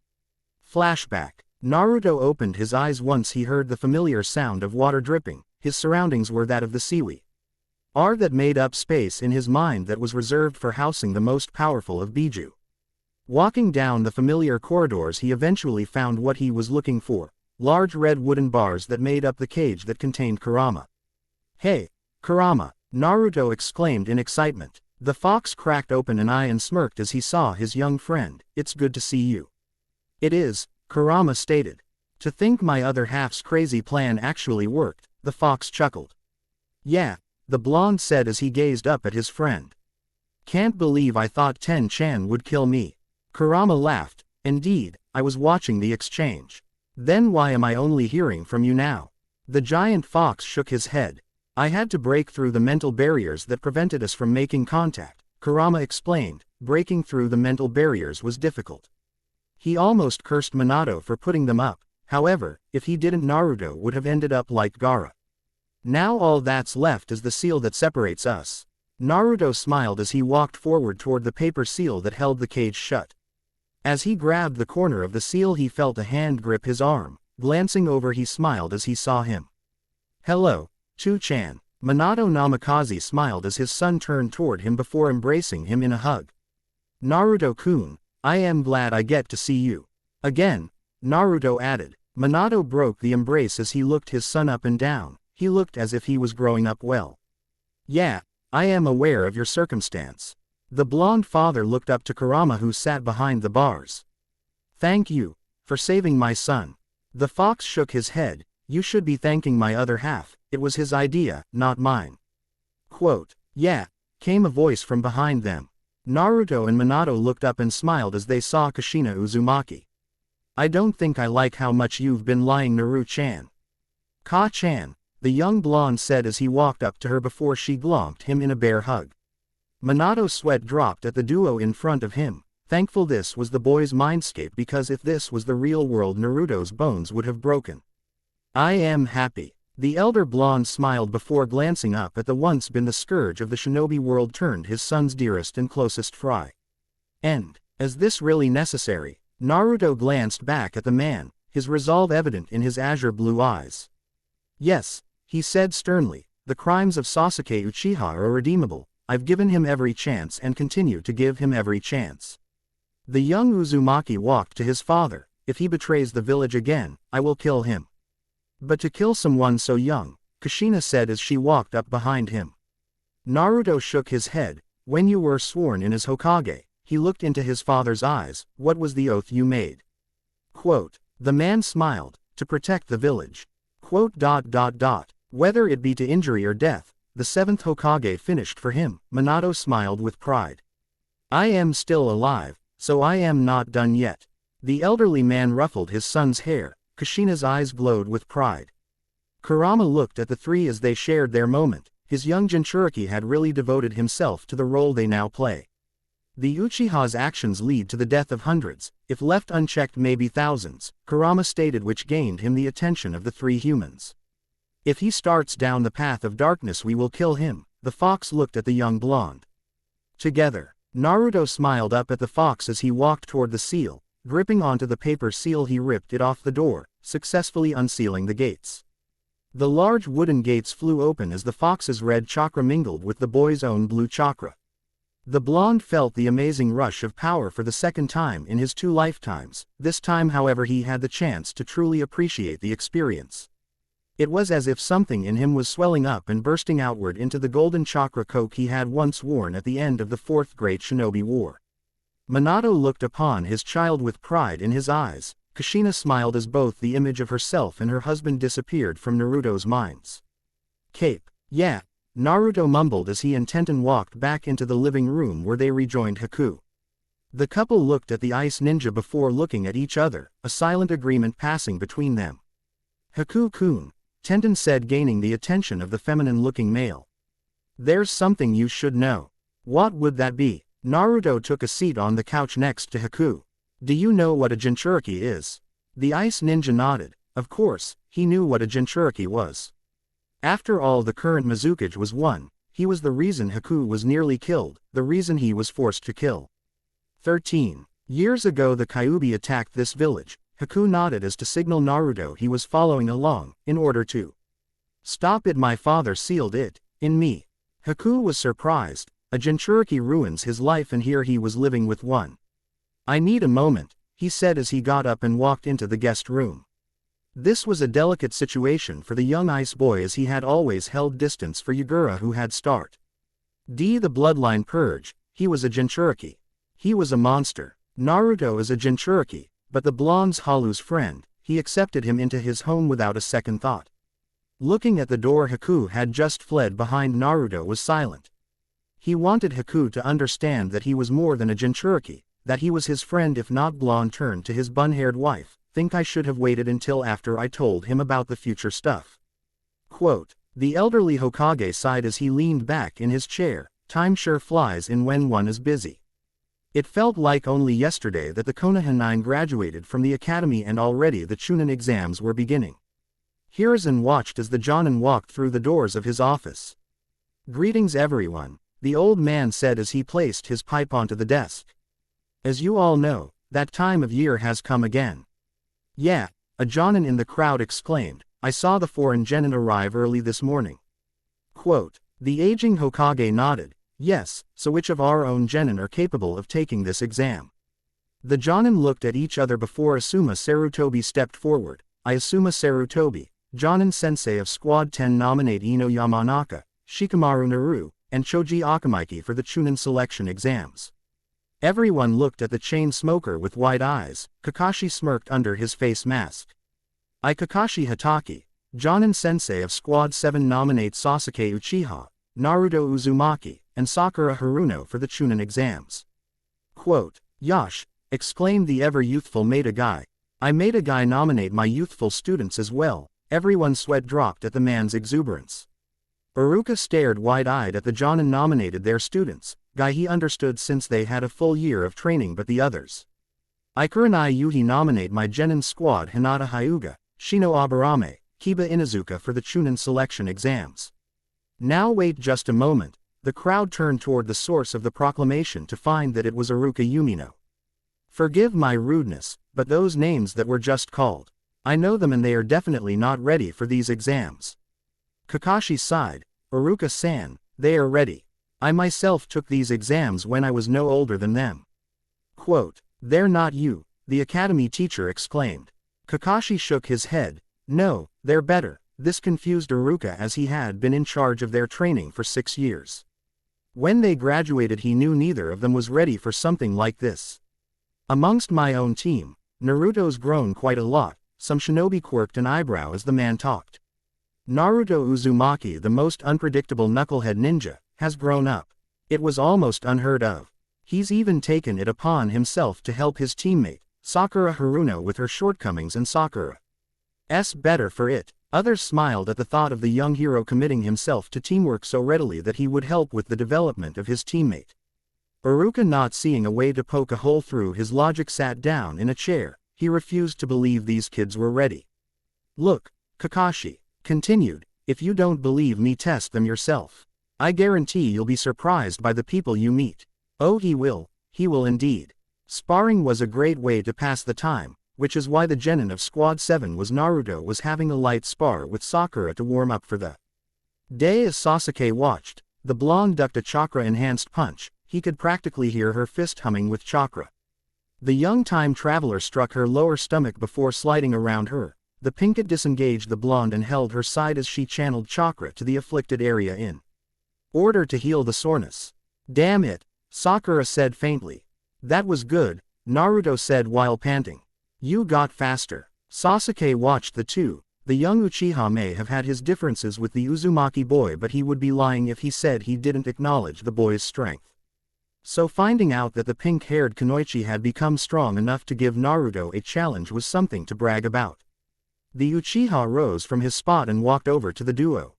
Flashback. Naruto opened his eyes once he heard the familiar sound of water dripping. His surroundings were that of the seaweed that made up space in his mind that was reserved for housing the most powerful of Biju. Walking down the familiar corridors, he eventually found what he was looking for, large red wooden bars that made up the cage that contained Kurama. Hey, Kurama, Naruto exclaimed in excitement. The fox cracked open an eye and smirked as he saw his young friend. It's good to see you. It is, Kurama stated. To think my other half's crazy plan actually worked, the fox chuckled. Yeah, the blonde said as he gazed up at his friend. Can't believe I thought Ten-chan would kill me. Kurama laughed. Indeed, I was watching the exchange. Then why am I only hearing from you now? The giant fox shook his head. I had to break through the mental barriers that prevented us from making contact, Kurama explained. Breaking through the mental barriers was difficult. He almost cursed Minato for putting them up. However, if he didn't, Naruto would have ended up like Gaara. Now all that's left is the seal that separates us. Naruto smiled as he walked forward toward the paper seal that held the cage shut. As he grabbed the corner of the seal he felt a hand grip his arm. Glancing over he smiled as he saw him. "Hello, Chu-chan." Minato Namikaze smiled as his son turned toward him before embracing him in a hug. "Naruto-kun, I am glad I get to see you again," Naruto added. Minato broke the embrace as he looked his son up and down. He looked as if he was growing up well. "Yeah, I am aware of your circumstance." The blonde father looked up to Kurama who sat behind the bars. "Thank you for saving my son." The fox shook his head. "You should be thanking my other half, it was his idea, not mine." Quote, "Yeah," came a voice from behind them. Naruto and Minato looked up and smiled as they saw Kushina Uzumaki. "I don't think I like how much you've been lying, Naru-chan." "Ka-chan," the young blonde said as he walked up to her before she glomped him in a bear hug. Minato's sweat dropped at the duo in front of him, thankful this was the boy's mindscape because if this was the real world Naruto's bones would have broken. "I am happy." The elder blonde smiled before glancing up at the once been the scourge of the shinobi world turned his son's dearest and closest fry. "And, is this really necessary?" Naruto glanced back at the man, his resolve evident in his azure blue eyes. "Yes," he said sternly, "the crimes of Sasuke Uchiha are irredeemable. I've given him every chance and continue to give him every chance." The young Uzumaki walked to his father. "If he betrays the village again, I will kill him." "But to kill someone so young," Kushina said as she walked up behind him. Naruto shook his head. "When you were sworn in as Hokage," he looked into his father's eyes, "what was the oath you made?" Quote, the man smiled, "To protect the village." Quote, "Whether it be to injury or death, the seventh Hokage finished for him." Minato smiled with pride. "I am still alive, so I am not done yet." The elderly man ruffled his son's hair. Kushina's eyes glowed with pride. Kurama looked at the three as they shared their moment. His young Jinchuriki had really devoted himself to the role they now play. The Uchiha's actions lead to the death of hundreds, if left unchecked maybe thousands, Kurama stated, which gained him the attention of the three humans. "If he starts down the path of darkness we will kill him." The fox looked at the young blonde. Together, Naruto smiled up at the fox as he walked toward the seal. Gripping onto the paper seal he ripped it off the door, successfully unsealing the gates. The large wooden gates flew open as the fox's red chakra mingled with the boy's own blue chakra. The blonde felt the amazing rush of power for the second time in his 2 lifetimes. This time, however, he had the chance to truly appreciate the experience. It was as if something in him was swelling up and bursting outward into the golden chakra coat he had once worn at the end of the 4th Great Shinobi War. Minato looked upon his child with pride in his eyes. Kushina smiled as both the image of herself and her husband disappeared from Naruto's minds. "Cape." "Yeah," Naruto mumbled as he and Tenten walked back into the living room where they rejoined Haku. The couple looked at the ice ninja before looking at each other, a silent agreement passing between them. "Haku-kun," Tenten said, gaining the attention of the feminine-looking male. "There's something you should know." "What would that be?" Naruto took a seat on the couch next to Haku. "Do you know what a Jinchuriki is?" The ice ninja nodded. Of course, he knew what a Jinchuriki was. After all, the current Mizukage was one. He was the reason Haku was nearly killed, the reason he was forced to kill. 13 years ago the Kyuubi attacked this village. Haku nodded as to signal Naruto he was following along, in order to stop it. "My father sealed it in me." Haku was surprised. A Jinchuriki ruins his life and here he was living with one. "I need a moment," he said as he got up and walked into the guest room. This was a delicate situation for the young ice boy as he had always held distance for Yagura who had started the bloodline purge. He was a Jinchuriki. He was a monster. Naruto is a Jinchuriki, but the blonde's Haru's friend, he accepted him into his home without a second thought. Looking at the door Haku had just fled behind, Naruto was silent. He wanted Haku to understand that he was more than a Jinchuriki, that he was his friend. If not, blonde turned to his bun-haired wife. "Think I should have waited until after I told him about the future stuff." Quote, the elderly Hokage sighed as he leaned back in his chair. "Time sure flies in when one is busy." It felt like only yesterday that the Konoha 9 graduated from the academy and already the Chunin exams were beginning. Hiruzen watched as the Jonin walked through the doors of his office. "Greetings everyone," the old man said as he placed his pipe onto the desk. "As you all know, that time of year has come again." "Yeah," a Jonin in the crowd exclaimed, "I saw the foreign genin arrive early this morning." Quote, the aging Hokage nodded, "Yes, so which of our own genin are capable of taking this exam?" The Jonin looked at each other before Asuma Sarutobi stepped forward. "I Asuma Sarutobi, Jonin Sensei of Squad 10 nominate Ino Yamanaka, Shikamaru Naru, and Choji Akamaiki for the Chunin selection exams." Everyone looked at the chain smoker with wide eyes. Kakashi smirked under his face mask. "I Kakashi Hatake, Jonin Sensei of Squad 7 nominate Sasuke Uchiha, Naruto Uzumaki, and Sakura Haruno for the Chunin exams." Quote, "Yosh," exclaimed the ever-youthful Maida Guy. "I Maida Guy nominate my youthful students as well." Everyone's sweat dropped at the man's exuberance. Iruka stared wide-eyed at the Jonin nominated their students, guy he understood since they had a full year of training, but the others. "I Kurenai Yuhi nominate my Genin squad Hinata Hyuga, Shino Aburame, Kiba Inuzuka for the Chunin selection exams." Now wait just a moment. The crowd turned toward the source of the proclamation to find that it was Iruka Yumino. "Forgive my rudeness, but those names that were just called, I know them and they are definitely not ready for these exams." Kakashi sighed. "Iruka-san, they are ready. I myself took these exams when I was no older than them." Quote, "They're not you," the academy teacher exclaimed. Kakashi shook his head. "No, they're better." This confused Iruka as he had been in charge of their training for 6 years. When they graduated he knew neither of them was ready for something like this. "Amongst my own team, Naruto's grown quite a lot," some shinobi quirked an eyebrow as the man talked. "Naruto Uzumaki, the most unpredictable knucklehead ninja, has grown up. It was almost unheard of. He's even taken it upon himself to help his teammate, Sakura Haruno, with her shortcomings, and Sakura's better for it." Others smiled at the thought of the young hero committing himself to teamwork so readily that he would help with the development of his teammate. Iruka, not seeing a way to poke a hole through his logic, sat down in a chair. He refused to believe these kids were ready. "Look," Kakashi continued, "if you don't believe me, test them yourself. I guarantee you'll be surprised by the people you meet." "Oh, he will indeed." Sparring was a great way to pass the time, which is why the genin of Squad 7 was having a light spar with Sakura to warm up for the day. As Sasuke watched, the blonde ducked a chakra-enhanced punch. He could practically hear her fist humming with chakra. The young time traveler struck her lower stomach before sliding around her. The pinkett disengaged the blonde and held her side as she channeled chakra to the afflicted area in order to heal the soreness. "Damn it," Sakura said faintly. "That was good," Naruto said while panting. "You got faster." Sasuke watched the two. The young Uchiha may have had his differences with the Uzumaki boy, but he would be lying if he said he didn't acknowledge the boy's strength. So finding out that the pink-haired Kunoichi had become strong enough to give Naruto a challenge was something to brag about. The Uchiha rose from his spot and walked over to the duo.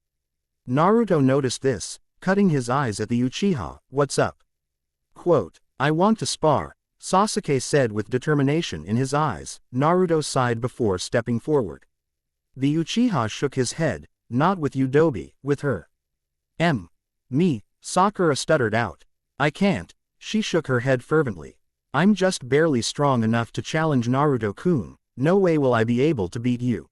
Naruto noticed this, cutting his eyes at the Uchiha. "What's up?" Quote, "I want to spar," Sasuke said with determination in his eyes. Naruto sighed before stepping forward. The Uchiha shook his head. "Not with you, Dobi, with her." Me," Sakura stuttered out. "I can't." She shook her head fervently. "I'm just barely strong enough to challenge Naruto-kun. No way will I be able to beat you."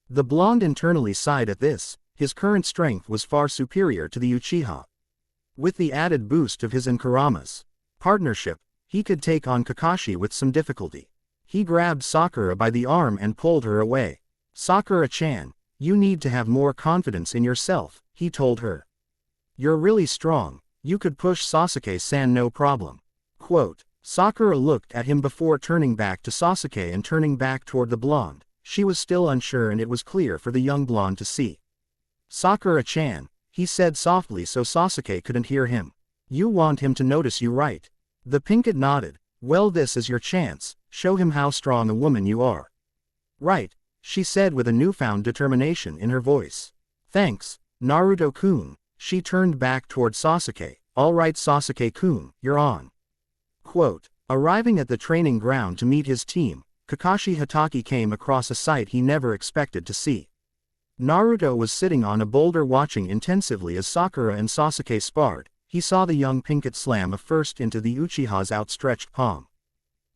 The blonde internally sighed at this. His current strength was far superior to the Uchiha. With the added boost of his and Kurama's partnership, he could take on Kakashi with some difficulty. He grabbed Sakura by the arm and pulled her away. "Sakura-chan, you need to have more confidence in yourself," he told her. "You're really strong. You could push Sasuke-san no problem." Quote, Sakura looked at him before turning back to Sasuke and turning back toward the blonde. She was still unsure, and it was clear for the young blonde to see. "Sakura-chan," he said softly so Sasuke couldn't hear him. "You want him to notice you, right?" The pinkett nodded. "Well, this is your chance. Show him how strong a woman you are." "Right," she said with a newfound determination in her voice. "Thanks, Naruto-kun." She turned back toward Sasuke. "All right, Sasuke-kun, you're on." Quote, arriving at the training ground to meet his team, Kakashi Hatake came across a sight he never expected to see. Naruto was sitting on a boulder watching intensively as Sakura and Sasuke sparred. He saw the young Pinkett slam a first into the Uchiha's outstretched palm.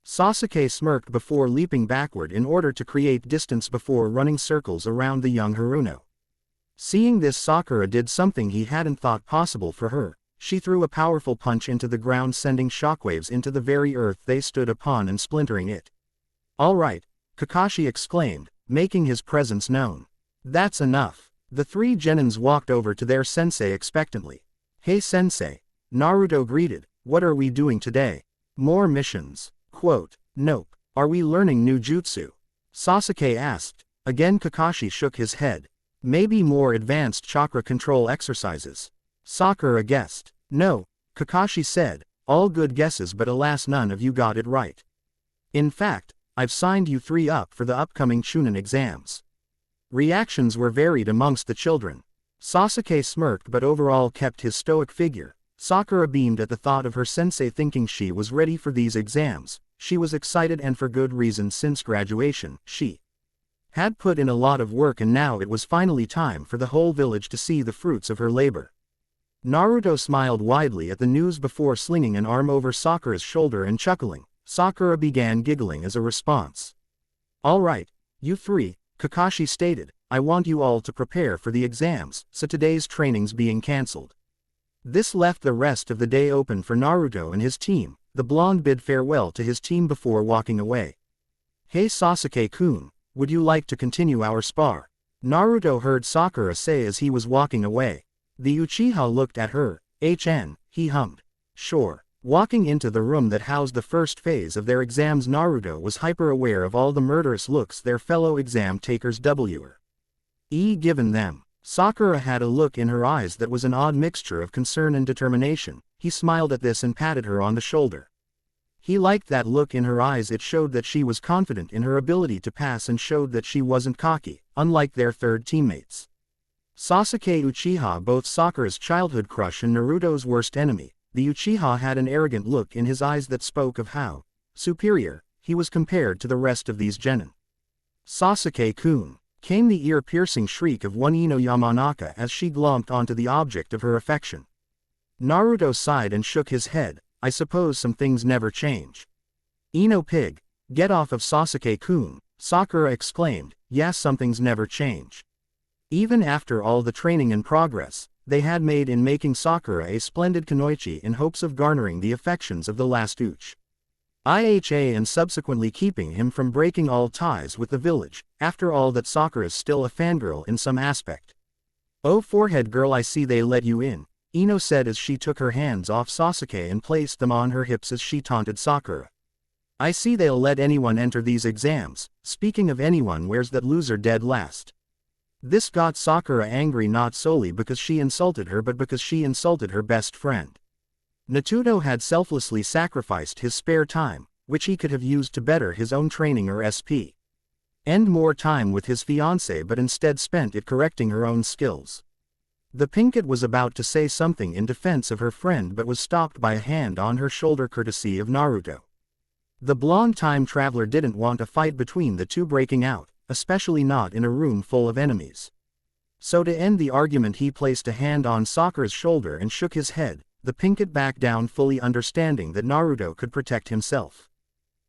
Sasuke smirked before leaping backward in order to create distance before running circles around the young Haruno. Seeing this, Sakura did something he hadn't thought possible for her. She threw a powerful punch into the ground, sending shockwaves into the very earth they stood upon and splintering it. "All right," Kakashi exclaimed, making his presence known. "That's enough." The three genins walked over to their sensei expectantly. "Hey sensei," Naruto greeted, "what are we doing today? More missions?" Quote, "Nope. Are we learning new jutsu?" Sasuke asked. Again Kakashi shook his head. "Maybe more advanced chakra control exercises." Sakura guessed. "No," Kakashi said, "all good guesses, but alas none of you got it right. In fact, I've signed you three up for the upcoming Chunin exams." Reactions were varied amongst the children. Sasuke smirked but overall kept his stoic figure. Sakura beamed at the thought of her sensei thinking she was ready for these exams. She was excited, and for good reason. Since graduation, she had put in a lot of work, and now it was finally time for the whole village to see the fruits of her labor. Naruto smiled widely at the news before slinging an arm over Sakura's shoulder and chuckling. Sakura began giggling as a response. "All right, you three," Kakashi stated, "I want you all to prepare for the exams, so today's training's being cancelled." This left the rest of the day open for Naruto and his team. The blonde bid farewell to his team before walking away. "Hey Sasuke-kun, would you like to continue our spar?" Naruto heard Sakura say as he was walking away. The Uchiha looked at her. He hummed. "Sure." Walking into the room that housed the first phase of their exams, Naruto was hyper-aware of all the murderous looks their fellow exam takers were given them. Sakura had a look in her eyes that was an odd mixture of concern and determination. He smiled at this and patted her on the shoulder. He liked that look in her eyes. It showed that she was confident in her ability to pass and showed that she wasn't cocky, unlike their third teammates. Sasuke Uchiha, both Sakura's childhood crush and Naruto's worst enemy, the Uchiha had an arrogant look in his eyes that spoke of how superior he was compared to the rest of these genin. "Sasuke-kun," came the ear-piercing shriek of one Ino Yamanaka as she glomped onto the object of her affection. Naruto sighed and shook his head. "I suppose some things never change." "Ino pig, get off of Sasuke-kun," Sakura exclaimed. "Yes, some things never change." Even after all the training and progress they had made in making Sakura a splendid kunoichi in hopes of garnering the affections of the last Uchiha and subsequently keeping him from breaking all ties with the village, after all that Sakura's still a fangirl in some aspect. "Oh forehead girl, I see they let you in," Ino said as she took her hands off Sasuke and placed them on her hips as she taunted Sakura. "I see they'll let anyone enter these exams. Speaking of anyone, where's that loser dead last?" This got Sakura angry, not solely because she insulted her but because she insulted her best friend. Naruto had selflessly sacrificed his spare time, which he could have used to better his own training or spend more time with his fiancée, but instead spent it correcting her own skills. The Pinkett was about to say something in defense of her friend but was stopped by a hand on her shoulder courtesy of Naruto. The blonde time traveler didn't want a fight between the two breaking out, especially not in a room full of enemies. So to end the argument he placed a hand on Sakura's shoulder and shook his head. The Pinkett backed down, fully understanding that Naruto could protect himself.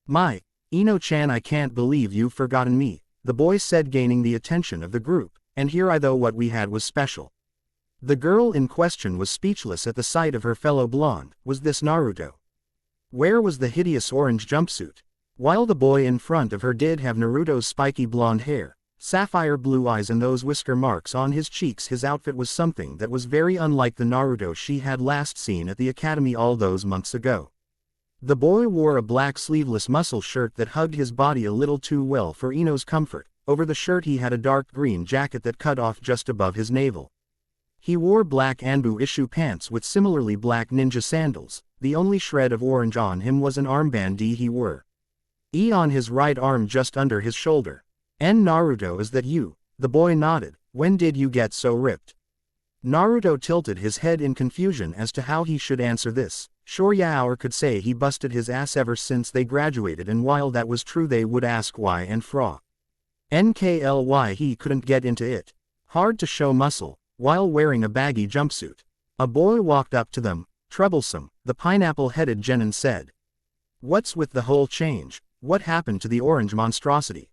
"My, Ino-chan, I can't believe you've forgotten me," the boy said, gaining the attention of the group. "And here I thought what we had was special." The girl in question was speechless at the sight of her fellow blonde. Was this Naruto? Where was the hideous orange jumpsuit? While the boy in front of her did have Naruto's spiky blonde hair, sapphire blue eyes and those whisker marks on his cheeks, his outfit was something that was very unlike the Naruto she had last seen at the academy all those months ago. The boy wore a black sleeveless muscle shirt that hugged his body a little too well for Ino's comfort. Over the shirt he had a dark green jacket that cut off just above his navel. He wore black Anbu issue pants with similarly black ninja sandals. The only shred of orange on him was an armband he wore on his right arm just under his shoulder. "Naruto, is that you?" The boy nodded. "When did you get so ripped?" Naruto tilted his head in confusion as to how he should answer this. Sure, yeah, or could say he busted his ass ever since they graduated, and while that was true they would ask why and fra. NKLY he couldn't get into it. Hard to show muscle, while wearing a baggy jumpsuit. A boy walked up to them. Troublesome, the pineapple-headed genin said. What's with the whole change? What happened to the orange monstrosity?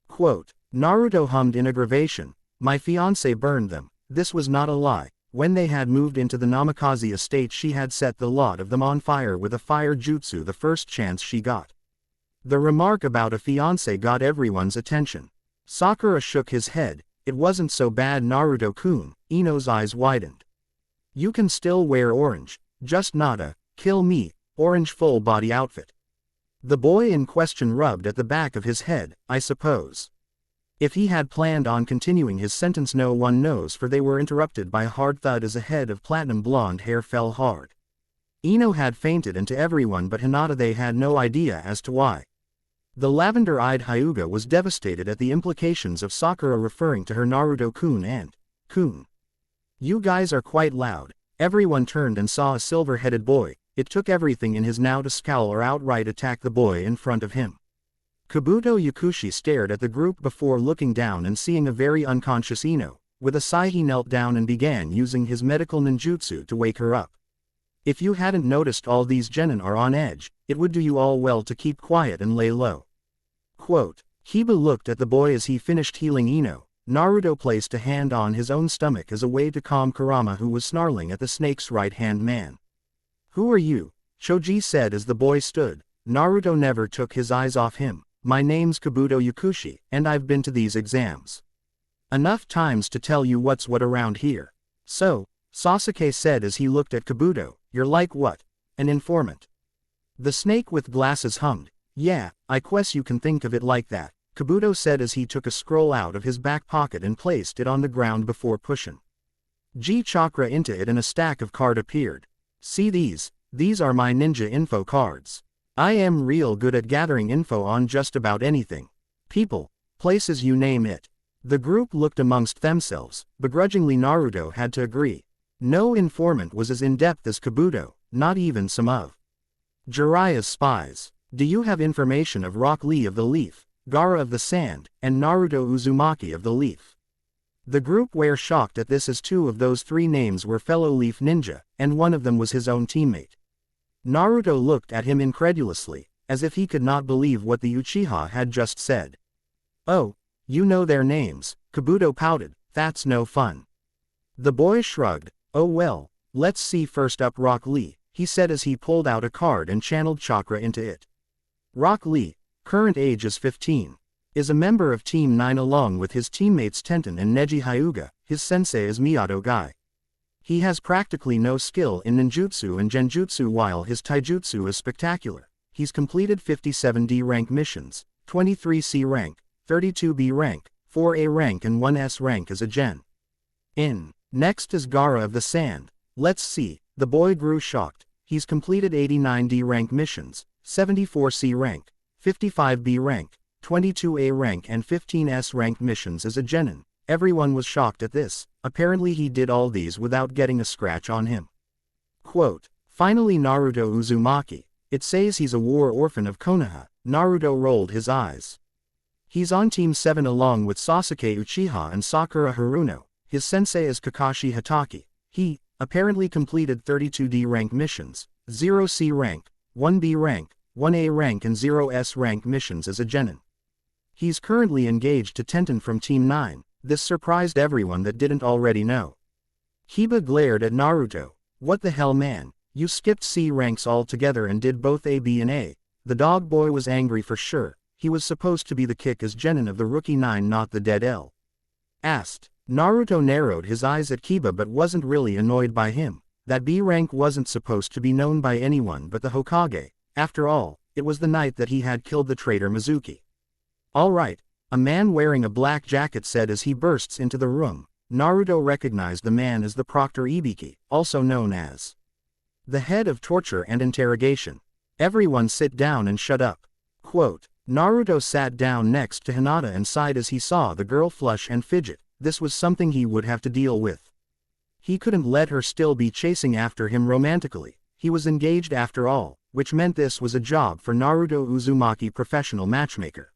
Quote, Naruto hummed in aggravation. My fiancé burned them. This was not a lie. When they had moved into the Namikaze estate, she had set the lot of them on fire with a fire jutsu the first chance she got. The remark about a fiancé got everyone's attention. Sakura shook his head. It wasn't so bad, Naruto-kun. Ino's eyes widened. You can still wear orange, just not a, kill me, orange full-body outfit. The boy in question rubbed at the back of his head. I suppose. If he had planned on continuing his sentence, no one knows, for they were interrupted by a hard thud as a head of platinum blonde hair fell hard. Ino had fainted, and to everyone but Hinata they had no idea as to why. The lavender-eyed Hyuga was devastated at the implications of Sakura referring to her Naruto-kun and kun. You guys are quite loud. Everyone turned and saw a silver-headed boy. It took everything in his now to scowl or outright attack the boy in front of him. Kabuto Yakushi stared at the group before looking down and seeing a very unconscious Ino. With a sigh he knelt down and began using his medical ninjutsu to wake her up. If you hadn't noticed, all these genin are on edge. It would do you all well to keep quiet and lay low. Quote, Kiba looked at the boy as he finished healing Ino. Naruto placed a hand on his own stomach as a way to calm Kurama, who was snarling at the snake's right-hand man. Who are you? Choji said as the boy stood. Naruto never took his eyes off him. My name's Kabuto Yakushi, and I've been to these exams enough times to tell you what's what around here. So, Sasuke said as he looked at Kabuto, you're like what? An informant. The snake with glasses hummed. Yeah, I guess you can think of it like that, Kabuto said as he took a scroll out of his back pocket and placed it on the ground before pushing G-chakra into it, and a stack of cards appeared. See these? These are my ninja info cards. I am real good at gathering info on just about anything. People, places, you name it. The group looked amongst themselves. Begrudgingly Naruto had to agree. No informant was as in-depth as Kabuto, not even some of Jiraiya's spies. Do you have information of Rock Lee of the Leaf, Gaara of the Sand, and Naruto Uzumaki of the Leaf? The group were shocked at this, as two of those three names were fellow Leaf ninja, and one of them was his own teammate. Naruto looked at him incredulously, as if he could not believe what the Uchiha had just said. Oh, you know their names, Kabuto pouted. That's no fun. The boy shrugged. Oh well, let's see. First up, Rock Lee, he said as he pulled out a card and channeled chakra into it. Rock Lee, current age is 15. Is a member of Team 9 along with his teammates Tenten and Neji Hyuga. His sensei is Miyato Gai. He has practically no skill in ninjutsu and genjutsu, while his taijutsu is spectacular. He's completed 57 D rank missions, 23 C rank, 32 B rank, 4 A rank and 1 S rank as a gen. Next is Gaara of the Sand. Let's see, the boy grew shocked. He's completed 89 D rank missions, 74 C rank, 55 B rank, 22 A rank and 15 S rank missions as a genin. Everyone was shocked at this. Apparently he did all these without getting a scratch on him. Quote, finally Naruto Uzumaki. It says he's a war orphan of Konoha. Naruto rolled his eyes. He's on Team 7 along with Sasuke Uchiha and Sakura Haruno. His sensei is Kakashi Hatake. He, apparently completed 32 D rank missions, 0 C rank, 1 B rank, 1 A rank and 0 S rank missions as a genin. He's currently engaged to Tenten from Team 9. This surprised everyone that didn't already know. Kiba glared at Naruto. What the hell, man? You skipped C ranks altogether and did both A, B and A. The dog boy was angry for sure. He was supposed to be the kick-ass genin of the rookie 9, not the dead L. Asked. Naruto narrowed his eyes at Kiba but wasn't really annoyed by him. That B rank wasn't supposed to be known by anyone but the Hokage. After all, it was the night that he had killed the traitor Mizuki. All right. A man wearing a black jacket said as he bursts into the room. Naruto recognized the man as the Proctor Ibiki, also known as the head of torture and interrogation. Everyone sit down and shut up. Quote, Naruto sat down next to Hinata and sighed as he saw the girl flush and fidget. This was something he would have to deal with. He couldn't let her still be chasing after him romantically. He was engaged after all, which meant this was a job for Naruto Uzumaki, professional matchmaker.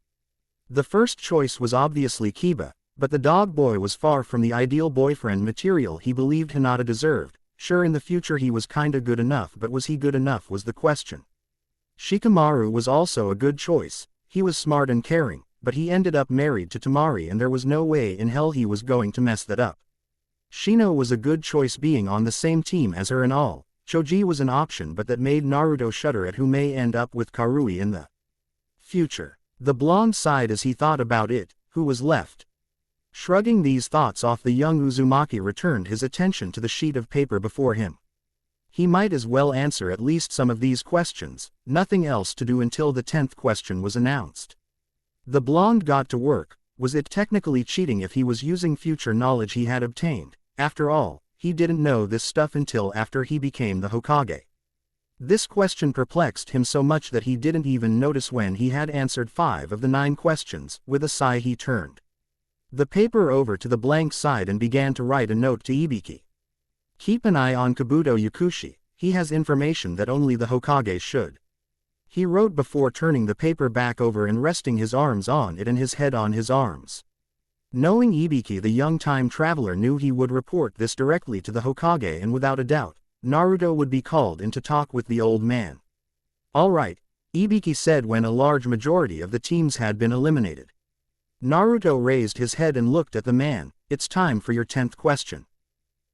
The first choice was obviously Kiba. But the dog boy was far from the ideal boyfriend material he believed Hinata deserved. Sure, in the future he was kinda good enough, but was he good enough was the question. Shikamaru was also a good choice. He was smart and caring, but he ended up married to Tamari and there was no way in hell he was going to mess that up. Shino was a good choice being on the same team as her and all. Choji was an option, but that made Naruto shudder at who may end up with Karui in the future. The blonde sighed as he thought about it. Who was left? Shrugging these thoughts off, the young Uzumaki returned his attention to the sheet of paper before him. He might as well answer at least some of these questions, nothing else to do until the 10th question was announced. The blonde got to work. Was it technically cheating if he was using future knowledge he had obtained? After all, he didn't know this stuff until after he became the Hokage. This question perplexed him so much that he didn't even notice when he had answered 5 of the 9 questions. With a sigh he turned the paper over to the blank side and began to write a note to Ibiki. Keep an eye on Kabuto Yakushi, he has information that only the Hokage should. He wrote before turning the paper back over and resting his arms on it and his head on his arms. Knowing Ibiki, the young time traveler knew he would report this directly to the Hokage, and without a doubt, Naruto would be called in to talk with the old man. All right, Ibiki said when a large majority of the teams had been eliminated. Naruto raised his head and looked at the man. It's time for your 10th question.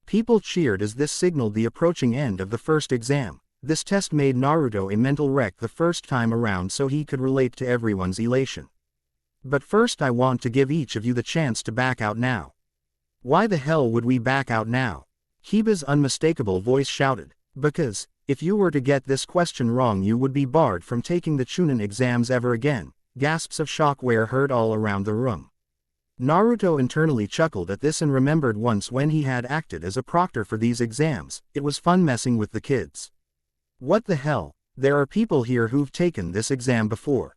People cheered as this signaled the approaching end of the first exam. This test made Naruto a mental wreck the first time around, so he could relate to everyone's elation. But first I want to give each of you the chance to back out now. Why the hell would we back out now? Kiba's unmistakable voice shouted. Because, if you were to get this question wrong you would be barred from taking the Chunin exams ever again. Gasps of shock were heard all around the room. Naruto internally chuckled at this and remembered once when he had acted as a proctor for these exams. It was fun messing with the kids. What the hell? There are people here who've taken this exam before.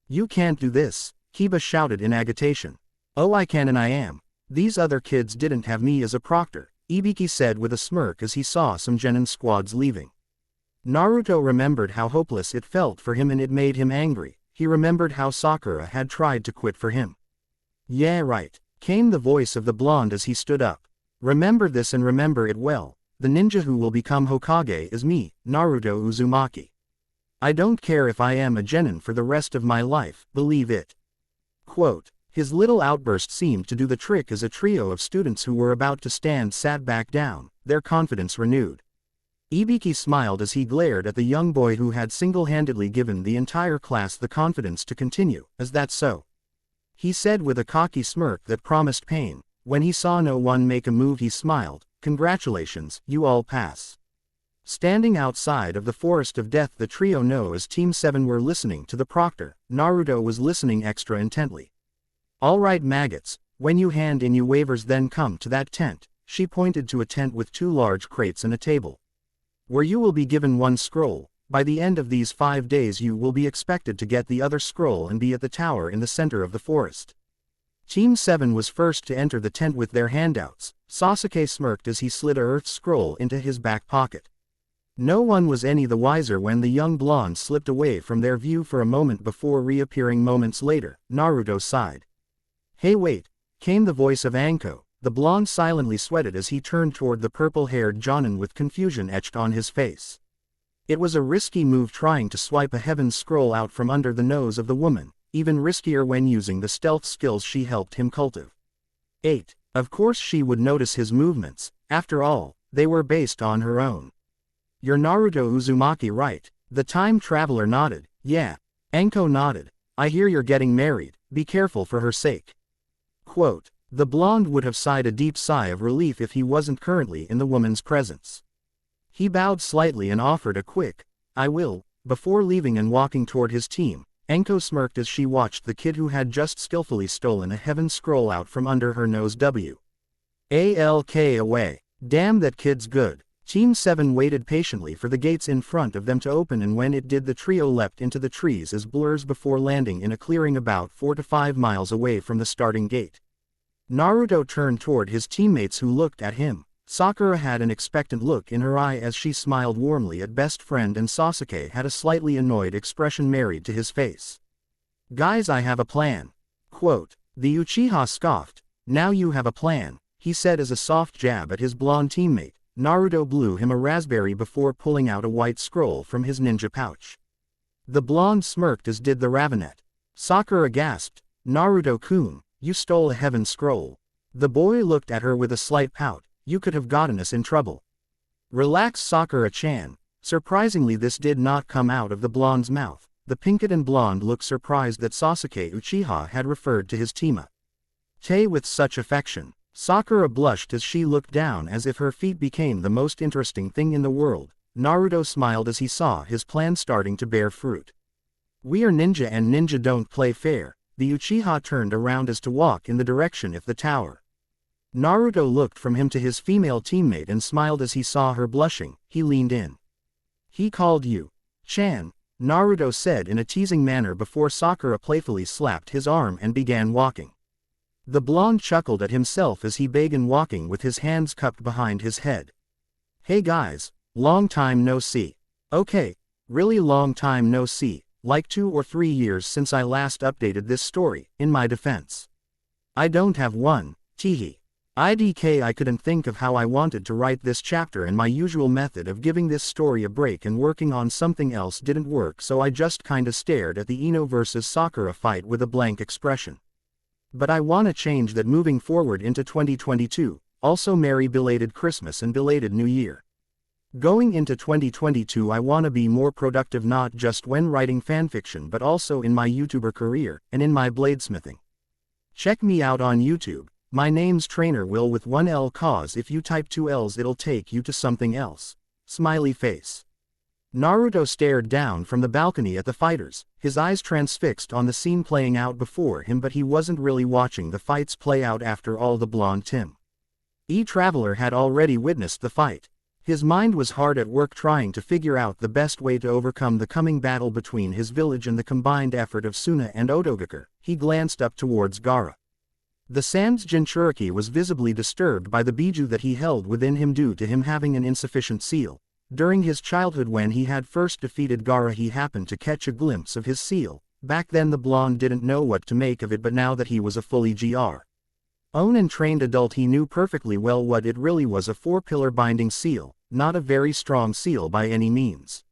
You can't do this, Kiba shouted in agitation. Oh, I can and I am. These other kids didn't have me as a proctor, Ibiki said with a smirk as he saw some genin squads leaving. Naruto remembered how hopeless it felt for him and it made him angry. He remembered how Sakura had tried to quit for him. Yeah, right, came the voice of the blonde as he stood up. Remember this and remember it well. The ninja who will become Hokage is me, Naruto Uzumaki. I don't care if I am a genin for the rest of my life, believe it. Quote. His little outburst seemed to do the trick as a trio of students who were about to stand sat back down, their confidence renewed. Ibiki smiled as he glared at the young boy who had single-handedly given the entire class the confidence to continue. Is that so? He said with a cocky smirk that promised pain. When he saw no one make a move he smiled. Congratulations, you all pass. Standing outside of the forest of death, the trio know as Team 7 were listening to the proctor. Naruto was listening extra intently. All right maggots, when you hand in your waivers then come to that tent. She pointed to a tent with 2 large crates and a table. Where you will be given 1 scroll. By the end of these 5 days you will be expected to get the other scroll and be at the tower in the center of the forest. Team 7 was first to enter the tent with their handouts. Sasuke smirked as he slid a earth scroll into his back pocket. No one was any the wiser when the young blonde slipped away from their view for a moment before reappearing moments later. Naruto sighed. Hey wait, came the voice of Anko. The blonde silently sweated as he turned toward the purple-haired Jonin with confusion etched on his face. It was a risky move trying to swipe a heaven's scroll out from under the nose of the woman, even riskier when using the stealth skills she helped him cultivate. 8. Of course she would notice his movements, after all, they were based on her own. You're Naruto Uzumaki, right? The time traveler nodded. Yeah. Anko nodded. I hear you're getting married, be careful for her sake. Quote. The blonde would have sighed a deep sigh of relief if he wasn't currently in the woman's presence. He bowed slightly and offered a quick, I will, before leaving and walking toward his team. Anko smirked as she watched the kid who had just skillfully stolen a heaven scroll out from under her nose. Walk away. Damn, that kid's good. Team 7 waited patiently for the gates in front of them to open, and when it did the trio leapt into the trees as blurs before landing in a clearing about 4 to 5 miles away from the starting gate. Naruto turned toward his teammates who looked at him. Sakura had an expectant look in her eye as she smiled warmly at best friend, and Sasuke had a slightly annoyed expression married to his face. Guys, I have a plan. Quote. The Uchiha scoffed. Now you have a plan, he said as a soft jab at his blonde teammate. Naruto blew him a raspberry before pulling out a white scroll from his ninja pouch. The blonde smirked as did the Ravenet. Sakura gasped, Naruto-kun, you stole a heaven scroll. The boy looked at her with a slight pout, you could have gotten us in trouble. Relax Sakura-chan. Surprisingly this did not come out of the blonde's mouth. The pinkett and blonde looked surprised that Sasuke Uchiha had referred to his teammate with such affection. Sakura blushed as she looked down as if her feet became the most interesting thing in the world. Naruto smiled as he saw his plan starting to bear fruit. We are ninja and ninja don't play fair. The Uchiha turned around as to walk in the direction of the tower. Naruto looked from him to his female teammate and smiled as he saw her blushing. He leaned in. He called you Chan, Naruto said in a teasing manner before Sakura playfully slapped his arm and began walking. The blonde chuckled at himself as he began walking with his hands cupped behind his head. Hey guys, long time no see. Okay, really long time no see, like 2 or 3 years since I last updated this story. In my defense, I don't have one, teehee. IDK I couldn't think of how I wanted to write this chapter and my usual method of giving this story a break and working on something else didn't work, so I just kinda stared at the Ino vs Sakura fight with a blank expression. But I wanna change that moving forward into 2022, also merry belated Christmas and belated New Year. Going into 2022 I wanna be more productive not just when writing fanfiction but also in my YouTuber career, and in my bladesmithing. Check me out on YouTube. My name's Trainer Will with 1 L cause if you type 2 L's it'll take you to something else. Smiley face. Naruto stared down from the balcony at the fighters, his eyes transfixed on the scene playing out before him, but he wasn't really watching the fights play out after all. The blonde traveler had already witnessed the fight. His mind was hard at work trying to figure out the best way to overcome the coming battle between his village and the combined effort of Suna and Otogakure. He glanced up towards Gaara. The Sans Jinchuriki was visibly disturbed by the Biju that he held within him due to him having an insufficient seal. During his childhood when he had first defeated Gaara he happened to catch a glimpse of his seal. Back then the blonde didn't know what to make of it, but now that he was a fully grown and trained adult he knew perfectly well what it really was, a 4-pillar binding seal, not a very strong seal by any means.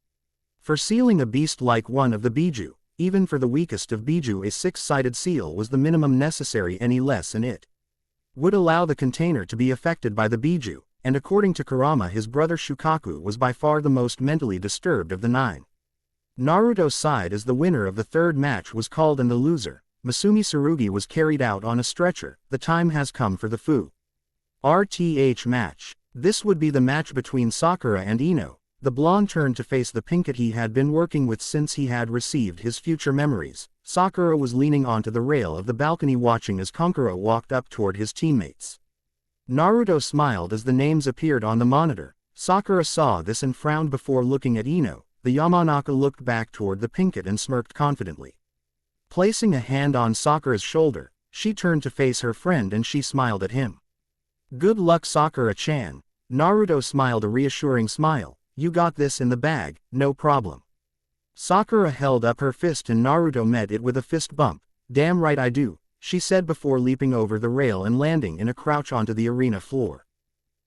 For sealing a beast like one of the Biju, even for the weakest of Biju, a 6-sided seal was the minimum necessary. Any less and it would allow the container to be affected by the Biju. And according to Kurama his brother Shukaku was by far the most mentally disturbed of the 9. Naruto sighed as the winner of the 3rd match was called and the loser, Masumi Tsurugi, was carried out on a stretcher. The time has come for the RTH match. This would be the match between Sakura and Ino. The blonde turned to face the pinkett he had been working with since he had received his future memories. Sakura was leaning onto the rail of the balcony watching as Kankuro walked up toward his teammates. Naruto smiled as the names appeared on the monitor. Sakura saw this and frowned before looking at Ino. The Yamanaka looked back toward the pinkett and smirked confidently. Placing a hand on Sakura's shoulder, she turned to face her friend and she smiled at him. Good luck Sakura-chan. Naruto smiled a reassuring smile. You got this in the bag, no problem. Sakura held up her fist and Naruto met it with a fist bump. Damn right I do, she said before leaping over the rail and landing in a crouch onto the arena floor.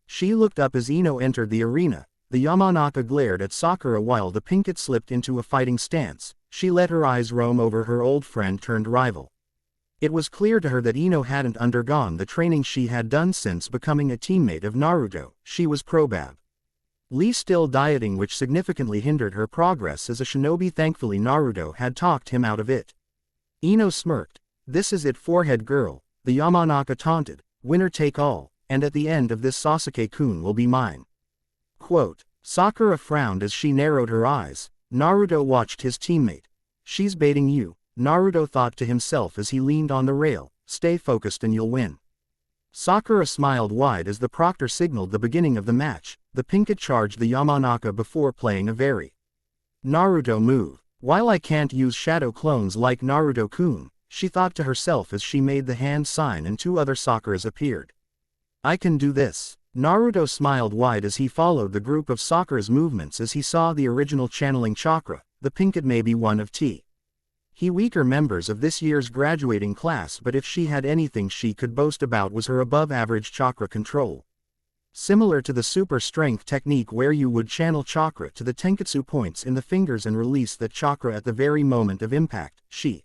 She looked up as Ino entered the arena. The Yamanaka glared at Sakura while the pinkett slipped into a fighting stance. She let her eyes roam over her old friend turned rival. It was clear to her that Ino hadn't undergone the training she had done since becoming a teammate of Naruto. She was probably still dieting, which significantly hindered her progress as a shinobi. Thankfully Naruto had talked him out of it. Ino smirked. This is it, forehead girl, the Yamanaka taunted. Winner take all, and at the end of this Sasuke-kun will be mine. Quote. Sakura frowned as she narrowed her eyes. Naruto watched his teammate. She's baiting you, Naruto thought to himself as he leaned on the rail. Stay focused and you'll win. Sakura smiled wide as the proctor signaled the beginning of the match. The pinkett charged the Yamanaka before playing a very Naruto move. While I can't use shadow clones like Naruto-kun, she thought to herself as she made the hand sign and 2 other Sakuras appeared. I can do this. Naruto smiled wide as he followed the group of Sakura's movements as he saw the original channeling chakra. The pinkett may be one of He weaker members of this year's graduating class, but if she had anything she could boast about was her above-average chakra control. Similar to the super strength technique where you would channel chakra to the tenketsu points in the fingers and release that chakra at the very moment of impact, she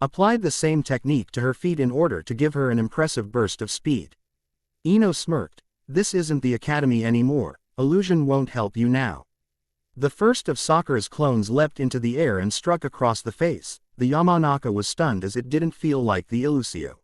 applied the same technique to her feet in order to give her an impressive burst of speed. Ino smirked. This isn't the academy anymore, illusion won't help you now. The first of Sakura's clones leapt into the air and struck across the face. The Yamanaka was stunned as it didn't feel like the Illusio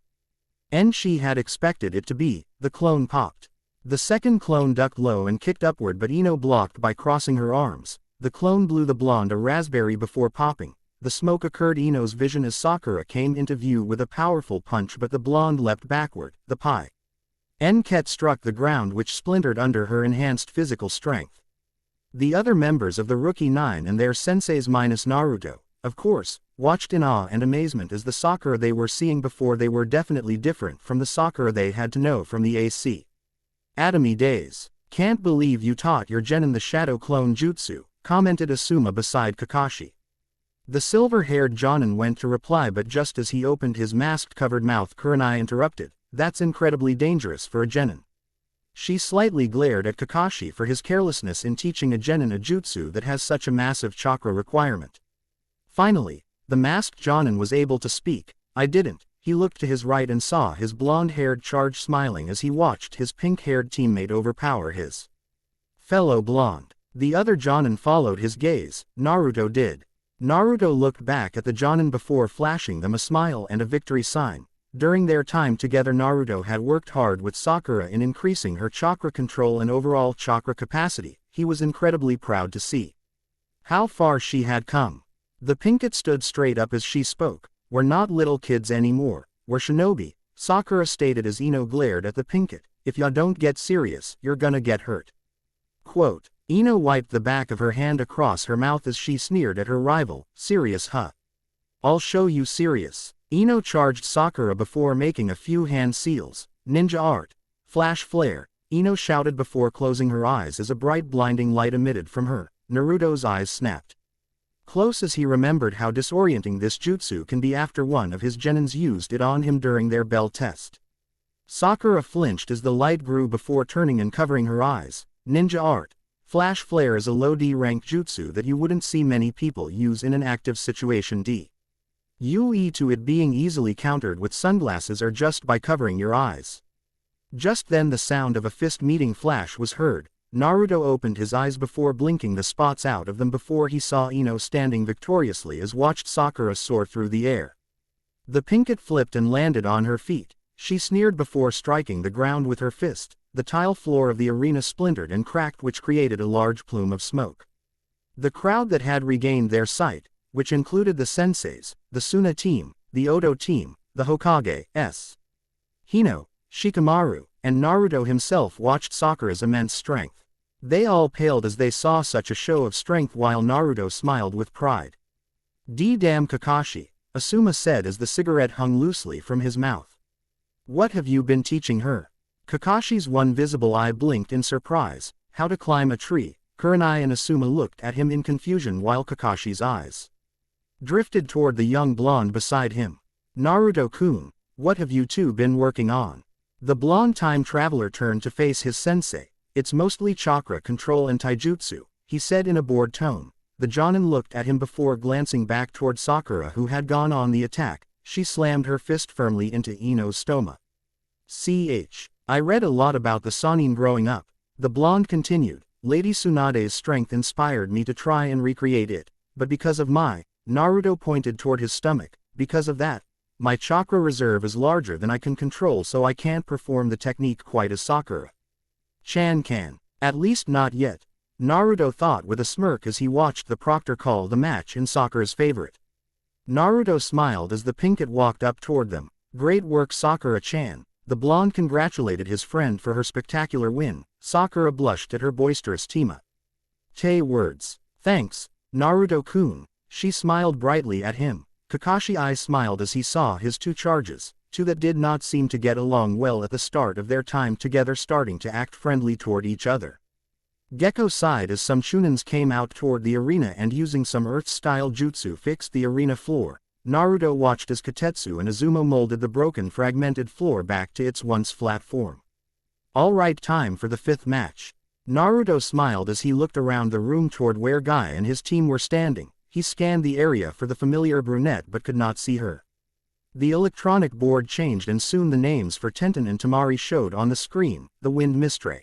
and she had expected it to be. The clone popped. The second clone ducked low and kicked upward, but Ino blocked by crossing her arms. The clone blew the blonde a raspberry before popping. The smoke occurred Ino's vision as Sakura came into view with a powerful punch, but the blonde leapt backward. The pie Enket struck the ground, which splintered under her enhanced physical strength. The other members of the Rookie Nine and their senseis minus Naruto, of course, watched in awe and amazement as the Sakura they were seeing before they were definitely different from the Sakura they had to know from the AC Academy days. Can't believe you taught your genin the shadow clone jutsu, commented Asuma beside Kakashi. The silver-haired Jonin went to reply, but just as he opened his mask-covered mouth, Kurenai interrupted. That's incredibly dangerous for a genin. She slightly glared at Kakashi for his carelessness in teaching a genin a jutsu that has such a massive chakra requirement. Finally, the masked Jonin was able to speak. I didn't. He looked to his right and saw his blonde-haired charge smiling as he watched his pink-haired teammate overpower his fellow blonde. The other Jonin followed his gaze. Naruto did. Naruto looked back at the Jonin before flashing them a smile and a victory sign. During their time together, Naruto had worked hard with Sakura in increasing her chakra control and overall chakra capacity. He was incredibly proud to see how far she had come. The Pinket stood straight up as she spoke. We're not little kids anymore, we're shinobi, Sakura stated as Ino glared at the Pinket. If ya don't get serious, you're gonna get hurt. Quote. Ino wiped the back of her hand across her mouth as she sneered at her rival. Serious, huh? I'll show you serious. Ino charged Sakura before making a few hand seals. Ninja art. Flash flare. Ino shouted before closing her eyes as a bright blinding light emitted from her. Naruto's eyes snapped close as he remembered how disorienting this jutsu can be after one of his genins used it on him during their bell test. Sakura flinched as the light grew before turning and covering her eyes. Ninja art. Flash flare is a low D rank jutsu that you wouldn't see many people use in an active situation. UE to it being easily countered with sunglasses or just by covering your eyes. Just then the sound of a fist meeting flash was heard. Naruto opened his eyes before blinking the spots out of them before he saw Ino standing victoriously as watched Sakura soar through the air. The Pinket flipped and landed on her feet. She sneered before striking the ground with her fist. The tile floor of the arena splintered and cracked, which created a large plume of smoke. The crowd that had regained their sight, which included the senseis, the Suna team, the Oto team, the Hokage, Hino, Shikamaru, and Naruto himself watched Sakura's immense strength. They all paled as they saw such a show of strength while Naruto smiled with pride. Damn Kakashi, Asuma said as the cigarette hung loosely from his mouth. What have you been teaching her? Kakashi's one visible eye blinked in surprise. How to climb a tree. Kurenai and Asuma looked at him in confusion while Kakashi's eyes drifted toward the young blonde beside him. Naruto-kun, what have you two been working on? The blonde time traveler turned to face his sensei. It's mostly chakra control and taijutsu, he said in a bored tone. The Jonin looked at him before glancing back toward Sakura, who had gone on the attack. She slammed her fist firmly into Ino's stoma. I read a lot about the Sannin growing up. The blonde continued. Lady Tsunade's strength inspired me to try and recreate it, but because of Naruto pointed toward his stomach, because of that, my chakra reserve is larger than I can control, so I can't perform the technique quite as Sakura-chan can. At least not yet, Naruto thought with a smirk as he watched the proctor call the match in Sakura's favorite. Naruto smiled as the Pinket walked up toward them. Great work, Sakura-chan. The blonde congratulated his friend for her spectacular win. Sakura blushed at her boisterous words. Thanks, Naruto-kun. She smiled brightly at him. Kakashi's eyes smiled as he saw his two charges, two that did not seem to get along well at the start of their time together, starting to act friendly toward each other. Gecko sighed as some shunins came out toward the arena and using some earth-style jutsu fixed the arena floor. Naruto watched as Katetsu and Izumo molded the broken fragmented floor back to its once flat form. Alright, time for the 5th match. Naruto smiled as he looked around the room toward where Guy and his team were standing. He scanned the area for the familiar brunette but could not see her. The electronic board changed and soon the names for Tenten and Tamari showed on the screen. The Wind Mistre.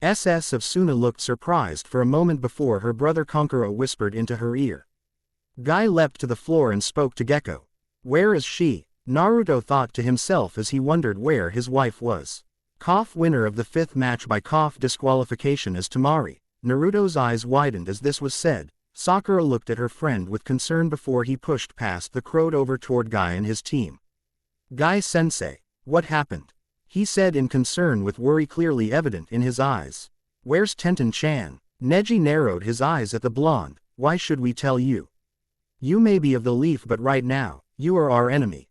SS of Suna looked surprised for a moment before her brother Konkuro whispered into her ear. Guy leapt to the floor and spoke to Gekko. Where is she? Naruto thought to himself as he wondered where his wife was. Winner of the 5th match by disqualification is Tamari. Naruto's eyes widened as this was said. Sakura looked at her friend with concern before he pushed past the crowd over toward Guy and his team. Guy-sensei, what happened? He said in concern with worry clearly evident in his eyes. Where's Tenten-chan? Neji narrowed his eyes at the blonde. Why should we tell you? You may be of the Leaf but right now, you are our enemy.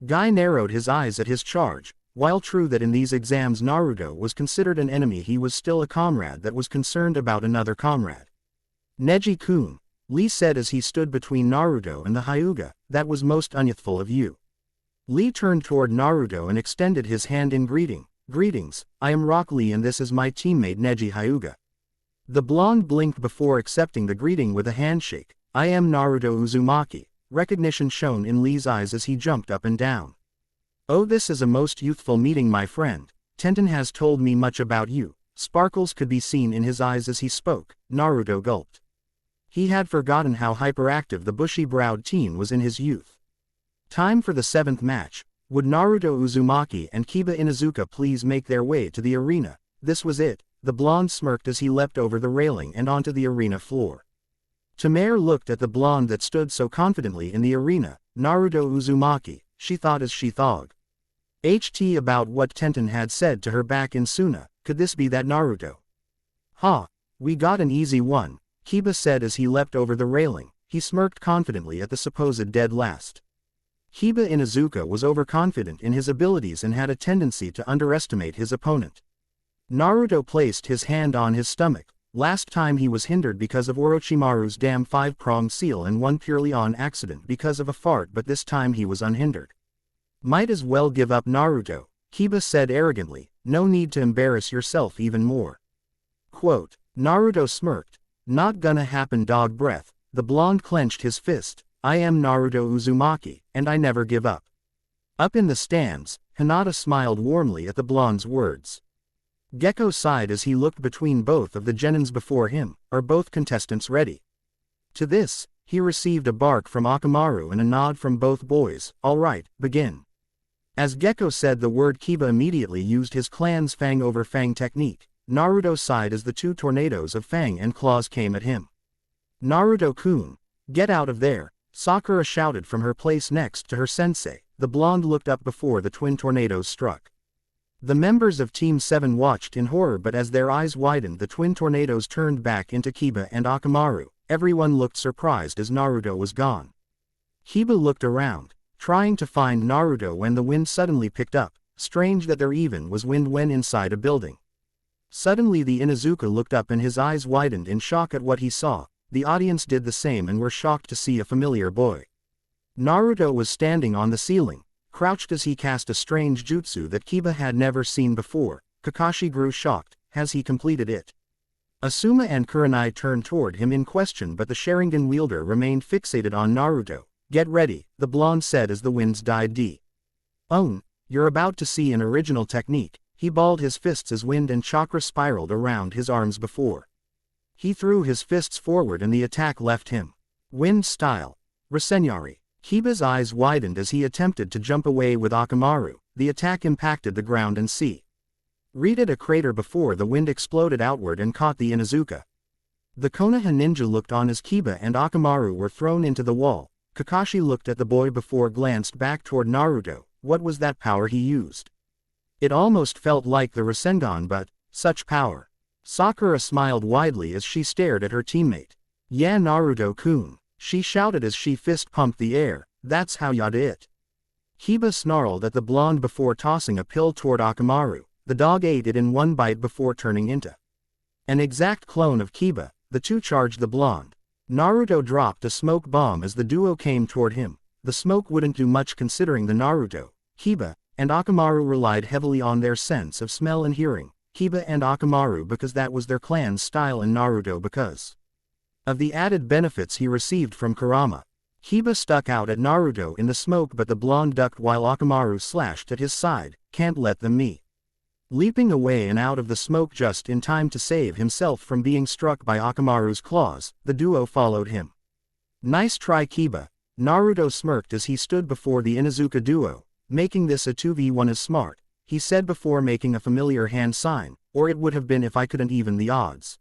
Guy narrowed his eyes at his charge. While true that in these exams Naruto was considered an enemy, he was still a comrade that was concerned about another comrade. Neji-kun, Lee said as he stood between Naruto and the Hyuga, that was most unyouthful of you. Lee turned toward Naruto and extended his hand in greeting. Greetings, I am Rock Lee and this is my teammate Neji Hyuga. The blonde blinked before accepting the greeting with a handshake. I am Naruto Uzumaki, recognition shone in Lee's eyes as he jumped up and down. Oh, this is a most youthful meeting, my friend. Tenten has told me much about you. Sparkles could be seen in his eyes as he spoke. Naruto gulped. He had forgotten how hyperactive the bushy-browed teen was in his youth. Time for the 7th match. Would Naruto Uzumaki and Kiba Inuzuka please make their way to the arena? This was it. The blonde smirked as he leapt over the railing and onto the arena floor. Tamare looked at the blonde that stood so confidently in the arena. Naruto Uzumaki, she thought as she thought. About what Tenten had said to her back in Suna. Could this be that Naruto? We got an easy one, Kiba said as he leapt over the railing. He smirked confidently at the supposed dead last. Kiba Inuzuka was overconfident in his abilities and had a tendency to underestimate his opponent. Naruto placed his hand on his stomach. Last time he was hindered because of Orochimaru's damn 5-pronged seal and won purely on accident because of a fart, but this time he was unhindered. Might as well give up, Naruto, Kiba said arrogantly. No need to embarrass yourself even more. Quote, Naruto smirked. Not gonna happen, dog breath. The blonde clenched his fist. I am Naruto Uzumaki, and I never give up. Up in the stands, Hinata smiled warmly at the blonde's words. Gekko sighed as he looked between both of the genins before him. Are both contestants ready? To this, he received a bark from Akamaru and a nod from both boys. Alright, begin. As Gekko said the word, Kiba immediately used his clan's Fang over Fang technique. Naruto sighed as the 2 tornadoes of Fang and claws came at him. Naruto-kun, get out of there, Sakura shouted from her place next to her sensei. The blonde looked up before the twin tornadoes struck. The members of Team 7 watched in horror, but as their eyes widened the twin tornadoes turned back into Kiba and Akamaru. Everyone looked surprised as Naruto was gone. Kiba looked around, trying to find Naruto when the wind suddenly picked up. Strange that there even was wind when inside a building. Suddenly the Inuzuka looked up and his eyes widened in shock at what he saw. The audience did the same and were shocked to see a familiar boy. Naruto was standing on the ceiling, crouched as he cast a strange jutsu that Kiba had never seen before. Kakashi grew shocked. Has he completed it? Asuma and Kurenai turned toward him in question, but the Sharingan wielder remained fixated on Naruto. Get ready, the blonde said as the winds died deep. You're about to see an original technique. He balled his fists as wind and chakra spiraled around his arms before. He threw his fists forward and the attack left him. Wind style. Rasenari. Kiba's eyes widened as he attempted to jump away with Akamaru. The attack impacted the ground and sea. Reached a crater before the wind exploded outward and caught the Inuzuka. The Konoha ninja looked on as Kiba and Akamaru were thrown into the wall. Kakashi looked at the boy before glanced back toward Naruto. What was that power he used? It almost felt like the Rasengan, but such power. Sakura smiled widely as she stared at her teammate. Yeah, Naruto-kun, she shouted as she fist-pumped the air. That's how you do it. Kiba snarled at the blonde before tossing a pill toward Akamaru. The dog ate it in one bite before turning into an exact clone of Kiba. The two charged the blonde. Naruto dropped a smoke bomb as the duo came toward him. the smoke wouldn't do much considering the Naruto, Kiba, and Akamaru relied heavily on their sense of smell and hearing, Kiba and Akamaru because that was their clan's style and Naruto because of the added benefits he received from Kurama. Kiba stuck out at Naruto in the smoke but the blonde ducked while Akamaru slashed at his side, can't let them meet. Leaping away and out of the smoke just in time to save himself from being struck by Akamaru's claws, the duo followed him. Nice try Kiba, Naruto smirked as he stood before the Inuzuka duo, making this a 2v1 is smart, he said before making a familiar hand sign, or it would have been if I couldn't even the odds.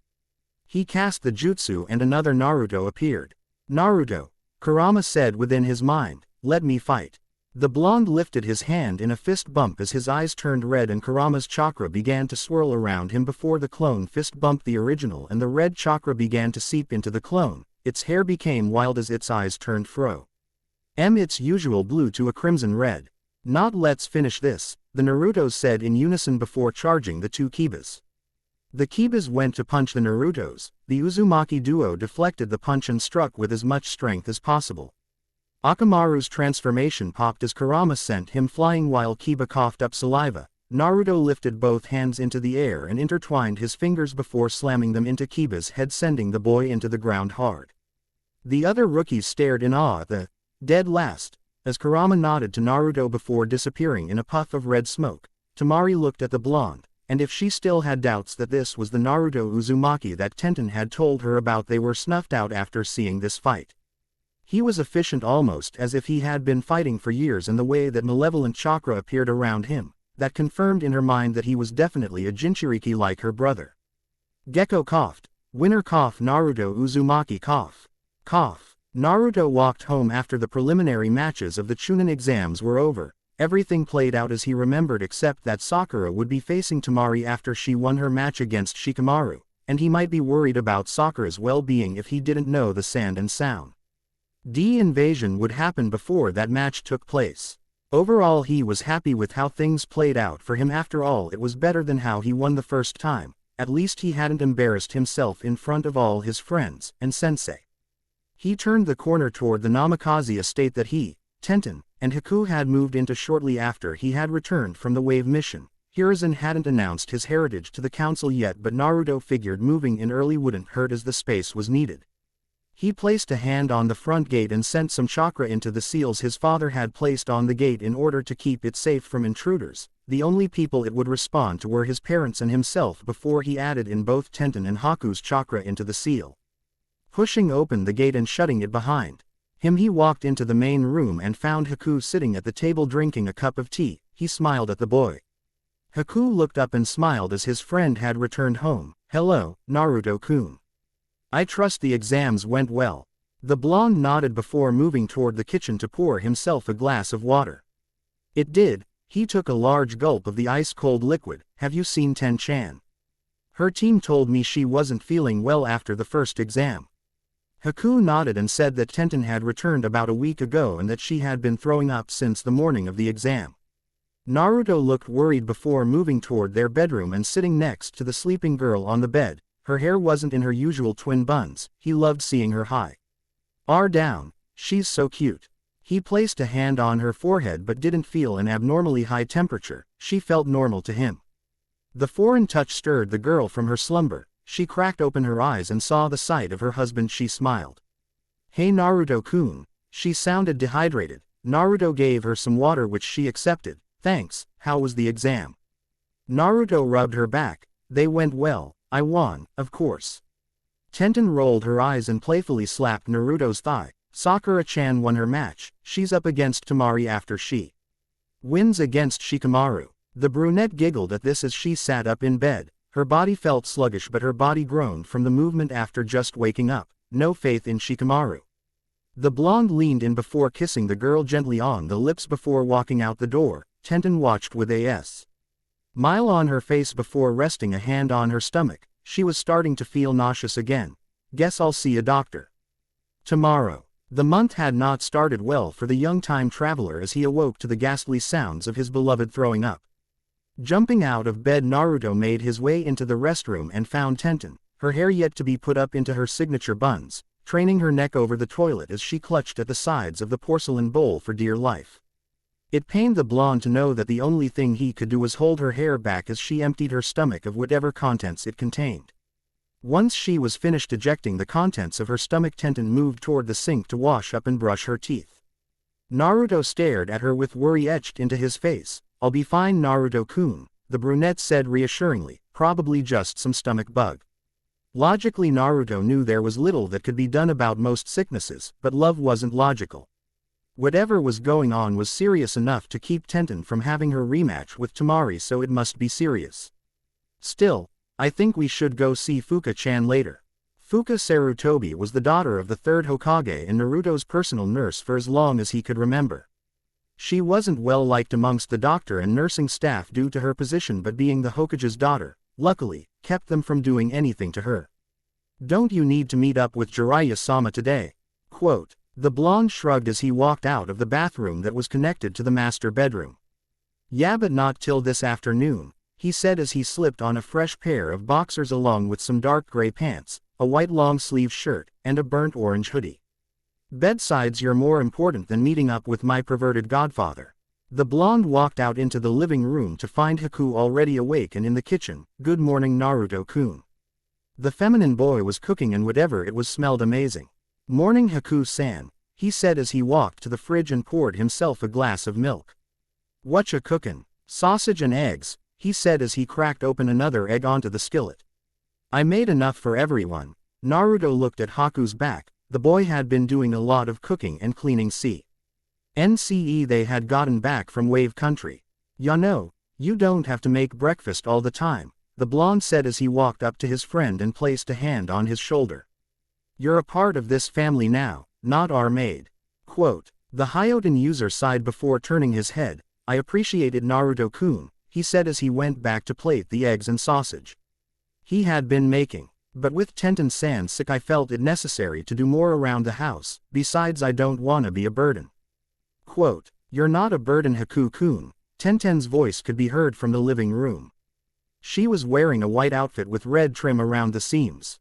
He cast the jutsu and another Naruto appeared. Naruto, Kurama said within his mind, let me fight. The blonde lifted his hand in a fist bump as his eyes turned red and Kurama's chakra began to swirl around him before the clone fist bumped the original and the red chakra began to seep into the clone, its hair became wild as its eyes turned fro. Its usual blue to a crimson red. Not let's finish this, the Narutos said in unison before charging the two Kibas. The Kibas went to punch the Narutos, the Uzumaki duo deflected the punch and struck with as much strength as possible. Akamaru's transformation popped as Kurama sent him flying while Kiba coughed up saliva. Naruto lifted both hands into the air and intertwined his fingers before slamming them into Kiba's head sending the boy into the ground hard. The other rookies stared in awe at the dead last, as Kurama nodded to Naruto before disappearing in a puff of red smoke. Tamari looked at the blonde, and if she still had doubts that this was the Naruto Uzumaki that Tenten had told her about, they were snuffed out after seeing this fight. He was efficient almost as if he had been fighting for years, and the way that malevolent chakra appeared around him, that confirmed in her mind that he was definitely a Jinchuriki like her brother. Gekko coughed. Winner cough. Naruto Uzumaki cough. Cough. Naruto walked home after the preliminary matches of the Chunin exams were over. Everything played out as he remembered except that Sakura would be facing Tamari after she won her match against Shikamaru, and he might be worried about Sakura's well-being if he didn't know the sand and sound. Invasion would happen before that match took place. Overall he was happy with how things played out for him. After all, it was better than how he won the first time. At least he hadn't embarrassed himself in front of all his friends and sensei. He turned the corner toward the Namikaze estate that he, Tenten, and Haku had moved into shortly after he had returned from the wave mission. Hiruzen hadn't announced his heritage to the council yet, but Naruto figured moving in early wouldn't hurt as the space was needed. He placed a hand on the front gate and sent some chakra into the seals his father had placed on the gate in order to keep it safe from intruders. The only people it would respond to were his parents and himself before he added in both Tenten and Haku's chakra into the seal. Pushing open the gate and shutting it behind him, he walked into the main room and found Haku sitting at the table drinking a cup of tea. He smiled at the boy. Haku looked up and smiled as his friend had returned home. Hello, Naruto-kun. I trust the exams went well. The blonde nodded before moving toward the kitchen to pour himself a glass of water. It did. He took a large gulp of the ice-cold liquid. Have you seen Ten-chan? Her team told me she wasn't feeling well after the first exam. Haku nodded and said that Tenten had returned about a week ago and that she had been throwing up since the morning of the exam. Naruto looked worried before moving toward their bedroom and sitting next to the sleeping girl on the bed. Her hair wasn't in her usual twin buns. He loved seeing her high down. She's so cute. He placed a hand on her forehead but didn't feel an abnormally high temperature. She felt normal to him. The foreign touch stirred the girl from her slumber. She cracked open her eyes and saw the sight of her husband. She smiled. Hey Naruto-kun. She sounded dehydrated. Naruto gave her some water which she accepted. Thanks. How was the exam? Naruto rubbed her back. They went well. I won, of course. Tenten rolled her eyes and playfully slapped Naruto's thigh. Sakura-chan won her match. She's up against Tamari after she wins against Shikamaru. The brunette giggled at this as she sat up in bed. Her body felt sluggish but her body groaned from the movement after just waking up. No faith in Shikamaru. The blonde leaned in before kissing the girl gently on the lips before walking out the door. Tenten watched with a smile on her face before resting a hand on her stomach. She was starting to feel nauseous again. Guess I'll see a doctor tomorrow. The month had not started well for the young time traveler as he awoke to the ghastly sounds of his beloved throwing up. Jumping out of bed, Naruto made his way into the restroom and found Tenten, her hair yet to be put up into her signature buns, craning her neck over the toilet as she clutched at the sides of the porcelain bowl for dear life. It pained the blonde to know that the only thing he could do was hold her hair back as she emptied her stomach of whatever contents it contained. Once she was finished ejecting the contents of her stomach, Tenten moved toward the sink to wash up and brush her teeth. Naruto stared at her with worry etched into his face. "I'll be fine, Naruto-kun," the brunette said reassuringly, "probably just some stomach bug." Logically, Naruto knew there was little that could be done about most sicknesses, but love wasn't logical. Whatever was going on was serious enough to keep Tenten from having her rematch with Temari, so it must be serious. Still, I think we should go see Fuka-chan later. Fuka Sarutobi was the daughter of the third Hokage and Naruto's personal nurse for as long as he could remember. She wasn't well liked amongst the doctor and nursing staff due to her position, but being the Hokage's daughter, luckily, kept them from doing anything to her. "Don't you need to meet up with Jiraiya-sama today?" Quote. The blonde shrugged as he walked out of the bathroom that was connected to the master bedroom. "Yeah, but not till this afternoon," he said as he slipped on a fresh pair of boxers along with some dark gray pants, a white long-sleeve shirt, and a burnt orange hoodie. "Bedsides, you're more important than meeting up with my perverted godfather." The blonde walked out into the living room to find Haku already awake and in the kitchen. "Good morning, Naruto-kun." The feminine boy was cooking, and whatever it was smelled amazing. "Morning, Haku-san," he said as he walked to the fridge and poured himself a glass of milk. "Whatcha cookin'?" "Sausage and eggs," he said as he cracked open another egg onto the skillet. "I made enough for everyone." Naruto looked at Haku's back. The boy had been doing a lot of cooking and cleaning. NCE they had gotten back from Wave Country. "Ya know, you don't have to make breakfast all the time," the blonde said as he walked up to his friend and placed a hand on his shoulder. "You're a part of this family now, not our maid." Quote. The Hyoten user sighed before turning his head. "I appreciate it, Naruto-kun," he said as he went back to plate the eggs and sausage he had been making. "But with Tenten-san sick, I felt it necessary to do more around the house. Besides, I don't wanna be a burden." Quote. "You're not a burden, Haku-kun." Tenten's voice could be heard from the living room. She was wearing a white outfit with red trim around the seams.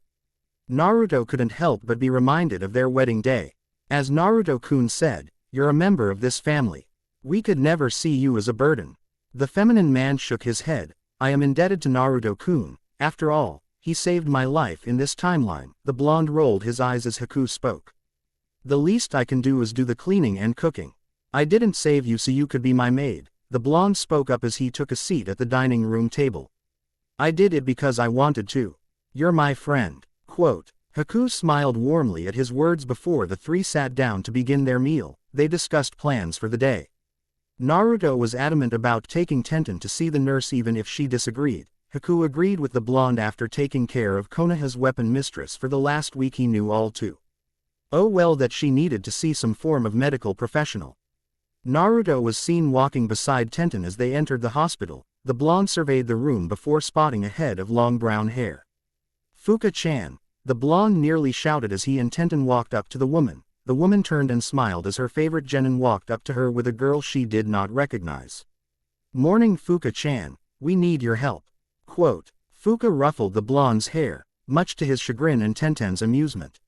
Naruto couldn't help but be reminded of their wedding day. As Naruto-kun said, "You're a member of this family. We could never see you as a burden." The feminine man shook his head. "I am indebted to Naruto-kun. After all, he saved my life in this timeline." The blonde rolled his eyes as Haku spoke. "The least I can do is do the cleaning and cooking. I didn't save you so you could be my maid." The blonde spoke up as he took a seat at the dining room table. "I did it because I wanted to. You're my friend." Quote. Haku smiled warmly at his words before the three sat down to begin their meal. They discussed plans for the day. Naruto was adamant about taking Tenten to see the nurse even if she disagreed. Haku agreed with the blonde after taking care of Konoha's weapon mistress for the last week. He knew all too well that she needed to see some form of medical professional. Naruto was seen walking beside Tenten as they entered the hospital. The blonde surveyed the room before spotting a head of long brown hair. "Fuka-chan," the blonde nearly shouted as he and Tenten walked up to the woman. The woman turned and smiled as her favorite genin walked up to her with a girl she did not recognize. "Morning, Fuka-chan, we need your help." Quote. Fuka ruffled the blonde's hair, much to his chagrin and Tenten's amusement.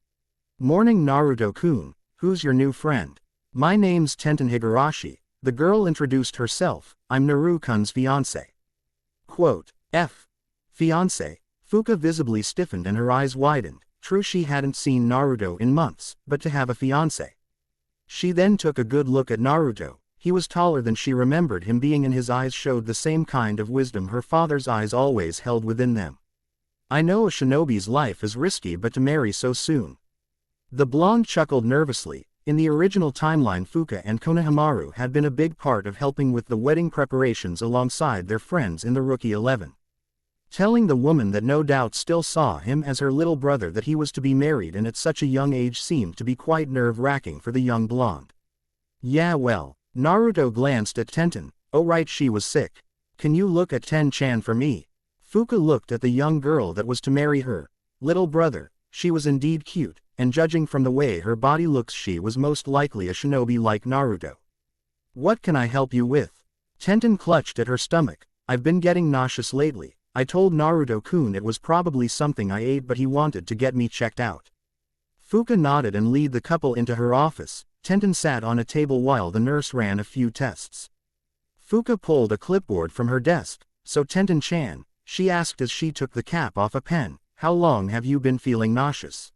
"Morning, Naruto-kun, who's your new friend?" "My name's Tenten Higurashi," the girl introduced herself. "I'm Naru-kun's fiancé." Quote. Fiancé? Fuka visibly stiffened and her eyes widened. True, she hadn't seen Naruto in months, but to have a fiancé. She then took a good look at Naruto. He was taller than she remembered him being, and his eyes showed the same kind of wisdom her father's eyes always held within them. "I know a shinobi's life is risky, but to marry so soon." The blonde chuckled nervously. In the original timeline, Fuka and Konohamaru had been a big part of helping with the wedding preparations alongside their friends in the Rookie 11. Telling the woman that no doubt still saw him as her little brother that he was to be married and at such a young age seemed to be quite nerve-wracking for the young blonde. "Yeah, well," Naruto glanced at Tenten. "Oh right, she was sick. Can you look at Ten-chan for me?" Fuka looked at the young girl that was to marry her little brother. She was indeed cute, and judging from the way her body looks, she was most likely a shinobi like Naruto. "What can I help you with?" Tenten clutched at her stomach. "I've been getting nauseous lately. I told Naruto-kun it was probably something I ate, but he wanted to get me checked out." Fuka nodded and led the couple into her office. Tenten sat on a table while the nurse ran a few tests. Fuka pulled a clipboard from her desk. "So Tenten-chan," she asked as she took the cap off a pen, "how long have you been feeling nauseous?"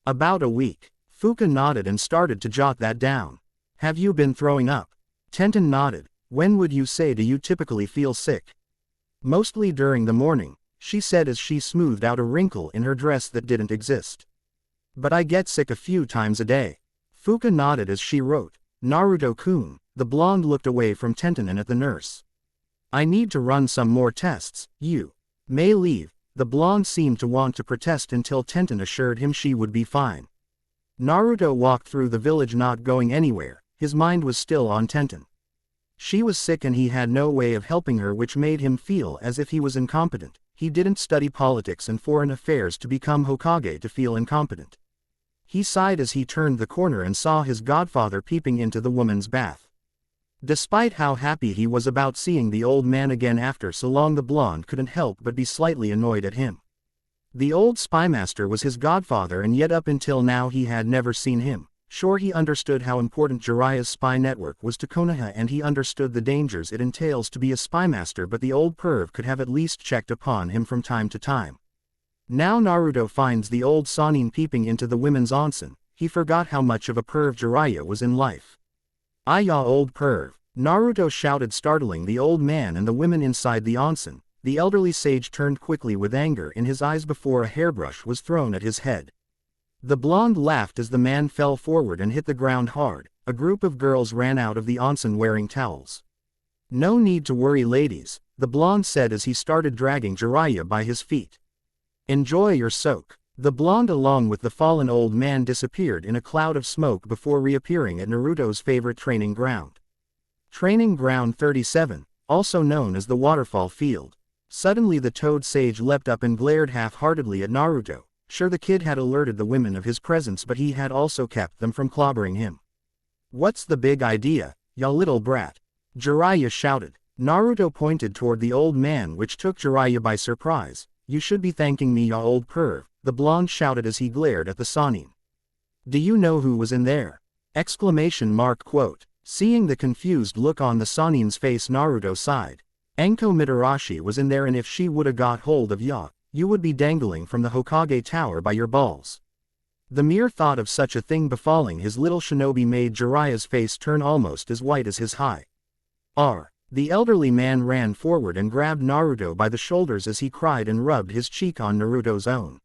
"About a week." Fuka nodded and started to jot that down. "Have you been throwing up?" Tenten nodded. "When would you say do you typically feel sick?" "Mostly during the morning," she said as she smoothed out a wrinkle in her dress that didn't exist. "But I get sick a few times a day." Fuka nodded as she wrote, "Naruto-kun." The blonde looked away from Tenten and at the nurse. "I need to run some more tests. You may leave." The blonde seemed to want to protest until Tenten assured him she would be fine. Naruto walked through the village not going anywhere. His mind was still on Tenten. She was sick and he had no way of helping her, which made him feel as if he was incompetent. He didn't study politics and foreign affairs to become Hokage to feel incompetent. He sighed as he turned the corner and saw his godfather peeping into the woman's bath. Despite how happy he was about seeing the old man again after so long, the blonde couldn't help but be slightly annoyed at him. The old spymaster was his godfather, and yet up until now he had never seen him. Sure, he understood how important Jiraiya's spy network was to Konoha, and he understood the dangers it entails to be a spymaster, but the old perv could have at least checked upon him from time to time. Now Naruto finds the old Sannin peeping into the women's onsen. He forgot how much of a perv Jiraiya was in life. "Ah, ya old perv," Naruto shouted, startling the old man and the women inside the onsen. The elderly sage turned quickly with anger in his eyes before a hairbrush was thrown at his head. The blonde laughed as the man fell forward and hit the ground hard. A group of girls ran out of the onsen wearing towels. "No need to worry, ladies," the blonde said as he started dragging Jiraiya by his feet. "Enjoy your soak." The blonde along with the fallen old man disappeared in a cloud of smoke before reappearing at Naruto's favorite training ground. Training Ground 37, also known as the Waterfall Field. Suddenly the Toad Sage leapt up and glared half-heartedly at Naruto. Sure, the kid had alerted the women of his presence, but he had also kept them from clobbering him. "What's the big idea, ya little brat?" Jiraiya shouted. Naruto pointed toward the old man, which took Jiraiya by surprise. "You should be thanking me, ya old perv," the blonde shouted as he glared at the Sannin. "Do you know who was in there?" Exclamation mark quote. Seeing the confused look on the Sannin's face, Naruto sighed. "Anko Mitarashi was in there, and if she woulda got hold of ya, you would be dangling from the Hokage Tower by your balls." The mere thought of such a thing befalling his little shinobi made Jiraiya's face turn almost as white as his high. The elderly man ran forward and grabbed Naruto by the shoulders as he cried and rubbed his cheek on Naruto's own.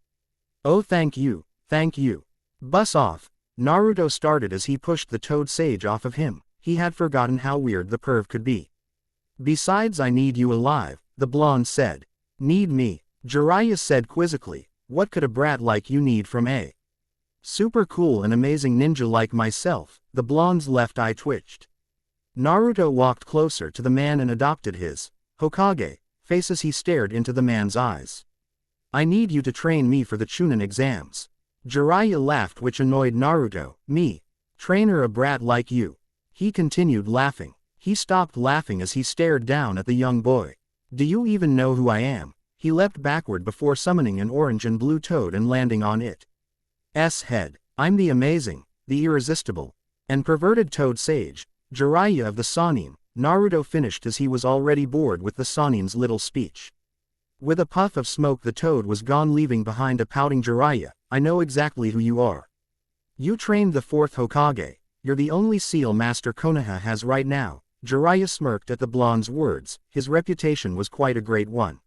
"Oh, thank you, thank you. Bus off." Naruto started as he pushed the Toad Sage off of him. He had forgotten how weird the perv could be. "Besides, I need you alive," the blonde said. "Need me?" Jiraiya said quizzically. "What could a brat like you need from a super cool and amazing ninja like myself?" The blonde's left eye twitched. Naruto walked closer to the man and adopted his Hokage face as he stared into the man's eyes. "I need you to train me for the Chunin exams." Jiraiya laughed, which annoyed Naruto. "Me? Trainer a brat like you?" He continued laughing. He stopped laughing as he stared down at the young boy. "Do you even know who I am?" He leapt backward before summoning an orange and blue toad and landing on its head. "I'm the amazing, the irresistible, and perverted Toad Sage, Jiraiya of the Sannin," Naruto finished as he was already bored with the Sannin's little speech. With a puff of smoke, the toad was gone, leaving behind a pouting Jiraiya. "I know exactly who you are. You trained the fourth Hokage. You're the only seal master Konoha has right now." Jiraiya smirked at the blonde's words. His reputation was quite a great one.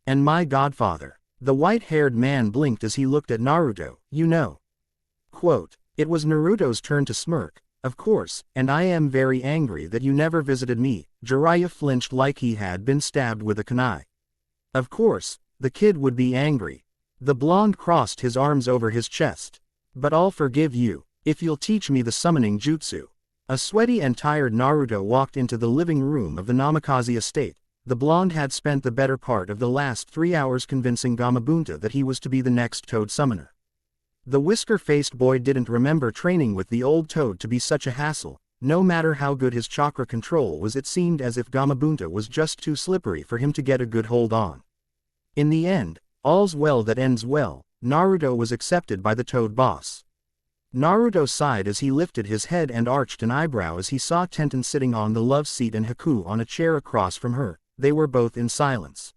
"And my godfather." The white-haired man blinked as he looked at Naruto. "You know." Quote. It was Naruto's turn to smirk. "Of course, and I am very angry that you never visited me." Jiraiya flinched like he had been stabbed with a kunai. Of course, the kid would be angry. The blonde crossed his arms over his chest. "But I'll forgive you, if you'll teach me the summoning jutsu." A sweaty and tired Naruto walked into the living room of the Namikaze estate. The blonde had spent the better part of the last 3 hours convincing Gamabunta that he was to be the next toad summoner. The whisker-faced boy didn't remember training with the old toad to be such a hassle. No matter how good his chakra control was, it seemed as if Gamabunta was just too slippery for him to get a good hold on. In the end, all's well that ends well, Naruto was accepted by the toad boss. Naruto sighed as he lifted his head and arched an eyebrow as he saw Tenten sitting on the love seat and Haku on a chair across from her. They were both in silence.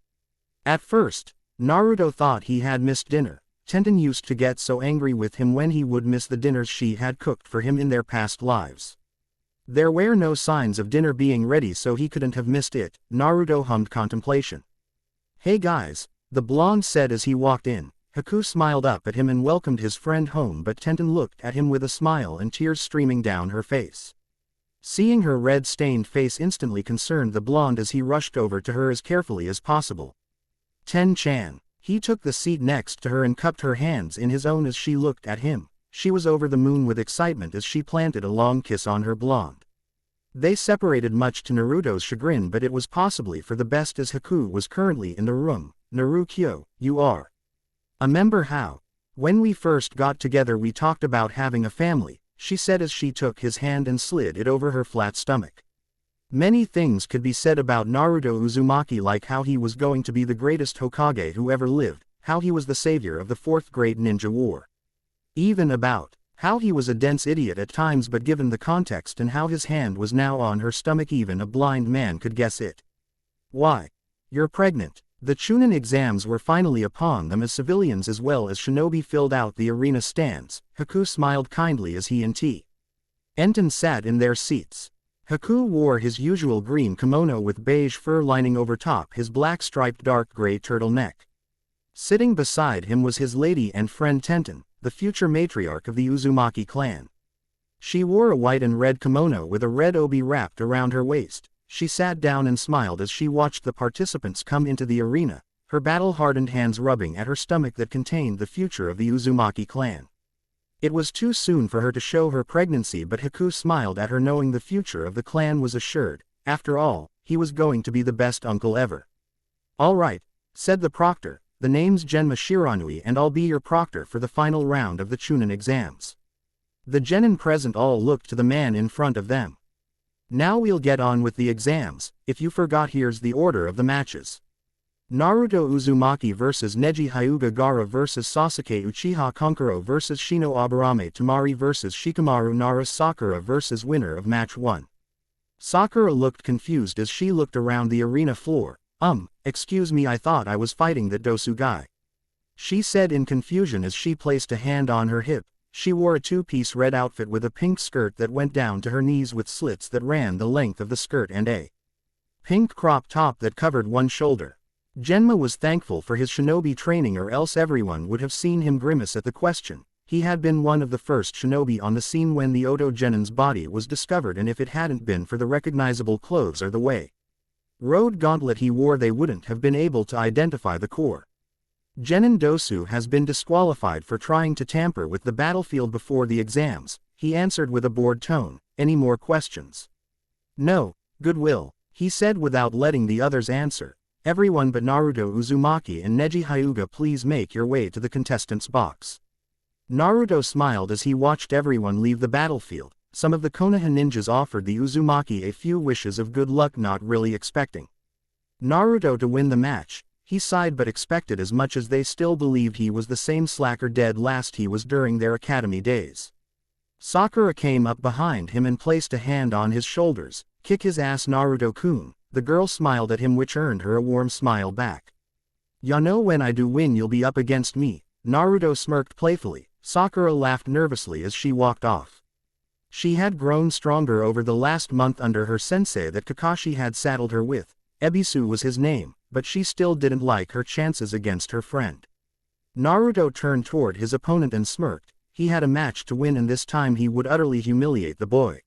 At first, Naruto thought he had missed dinner. Tenten used to get so angry with him when he would miss the dinners she had cooked for him in their past lives. There were no signs of dinner being ready, so he couldn't have missed it. Naruto hummed contemplation. "Hey guys," the blonde said as he walked in. Haku smiled up at him and welcomed his friend home, but Tenten looked at him with a smile and tears streaming down her face. Seeing her red-stained face instantly concerned the blonde as he rushed over to her as carefully as possible. "Ten-chan." He took the seat next to her and cupped her hands in his own as she looked at him. She was over the moon with excitement as she planted a long kiss on her blonde. They separated much to Naruto's chagrin, but it was possibly for the best as Haku was currently in the room. "Naruto, you are a member how? When we first got together we talked about having a family," she said as she took his hand and slid it over her flat stomach. Many things could be said about Naruto Uzumaki, like how he was going to be the greatest Hokage who ever lived, how he was the savior of the fourth great ninja war. Even about how he was a dense idiot at times, but given the context and how his hand was now on her stomach, even a blind man could guess it. "Why? You're pregnant." The Chunin exams were finally upon them as civilians as well as shinobi filled out the arena stands. Haku smiled kindly as he and Tenten sat in their seats. Haku wore his usual green kimono with beige fur lining over top his black striped dark gray turtleneck. Sitting beside him was his lady and friend Tenten, the future matriarch of the Uzumaki clan. She wore a white and red kimono with a red obi wrapped around her waist. She sat down and smiled as she watched the participants come into the arena, her battle-hardened hands rubbing at her stomach that contained the future of the Uzumaki clan. It was too soon for her to show her pregnancy, but Haku smiled at her knowing the future of the clan was assured. After all, he was going to be the best uncle ever. "All right," said the proctor, "the name's Genma Shiranui and I'll be your proctor for the final round of the Chunin exams." The genin present all looked to the man in front of them. "Now we'll get on with the exams. If you forgot, here's the order of the matches. Naruto Uzumaki vs Neji Hyuga Gaara vs Sasuke Uchiha Kankuro vs Shino Aburame Tamari vs Shikamaru Nara Sakura vs winner of match 1. Sakura looked confused as she looked around the arena floor. Excuse me, I thought I was fighting that Dosu guy," she said in confusion as she placed a hand on her hip. She wore a two-piece red outfit with a pink skirt that went down to her knees with slits that ran the length of the skirt and a pink crop top that covered one shoulder. Genma was thankful for his shinobi training, or else everyone would have seen him grimace at the question. He had been one of the first shinobi on the scene when the Oto Genin's body was discovered, and if it hadn't been for the recognizable clothes or the way road gauntlet he wore, they wouldn't have been able to identify the core. "Genin Dosu has been disqualified for trying to tamper with the battlefield before the exams," he answered with a bored tone. "Any more questions?" "No, goodwill," he said without letting the others answer. "Everyone but Naruto Uzumaki and Neji Hyuga, please make your way to the contestants' box." Naruto smiled as he watched everyone leave the battlefield. Some of the Konoha ninjas offered the Uzumaki a few wishes of good luck, not really expecting Naruto to win the match. He sighed but expected as much, as they still believed he was the same slacker dead last he was during their academy days. Sakura came up behind him and placed a hand on his shoulders. "Kick his ass, Naruto-kun." The girl smiled at him, which earned her a warm smile back. "Ya know when I do win you'll be up against me." Naruto smirked playfully. Sakura laughed nervously as she walked off. She had grown stronger over the last month under her sensei that Kakashi had saddled her with. Ebisu was his name, but she still didn't like her chances against her friend. Naruto turned toward his opponent and smirked. He had a match to win, and this time he would utterly humiliate the boy.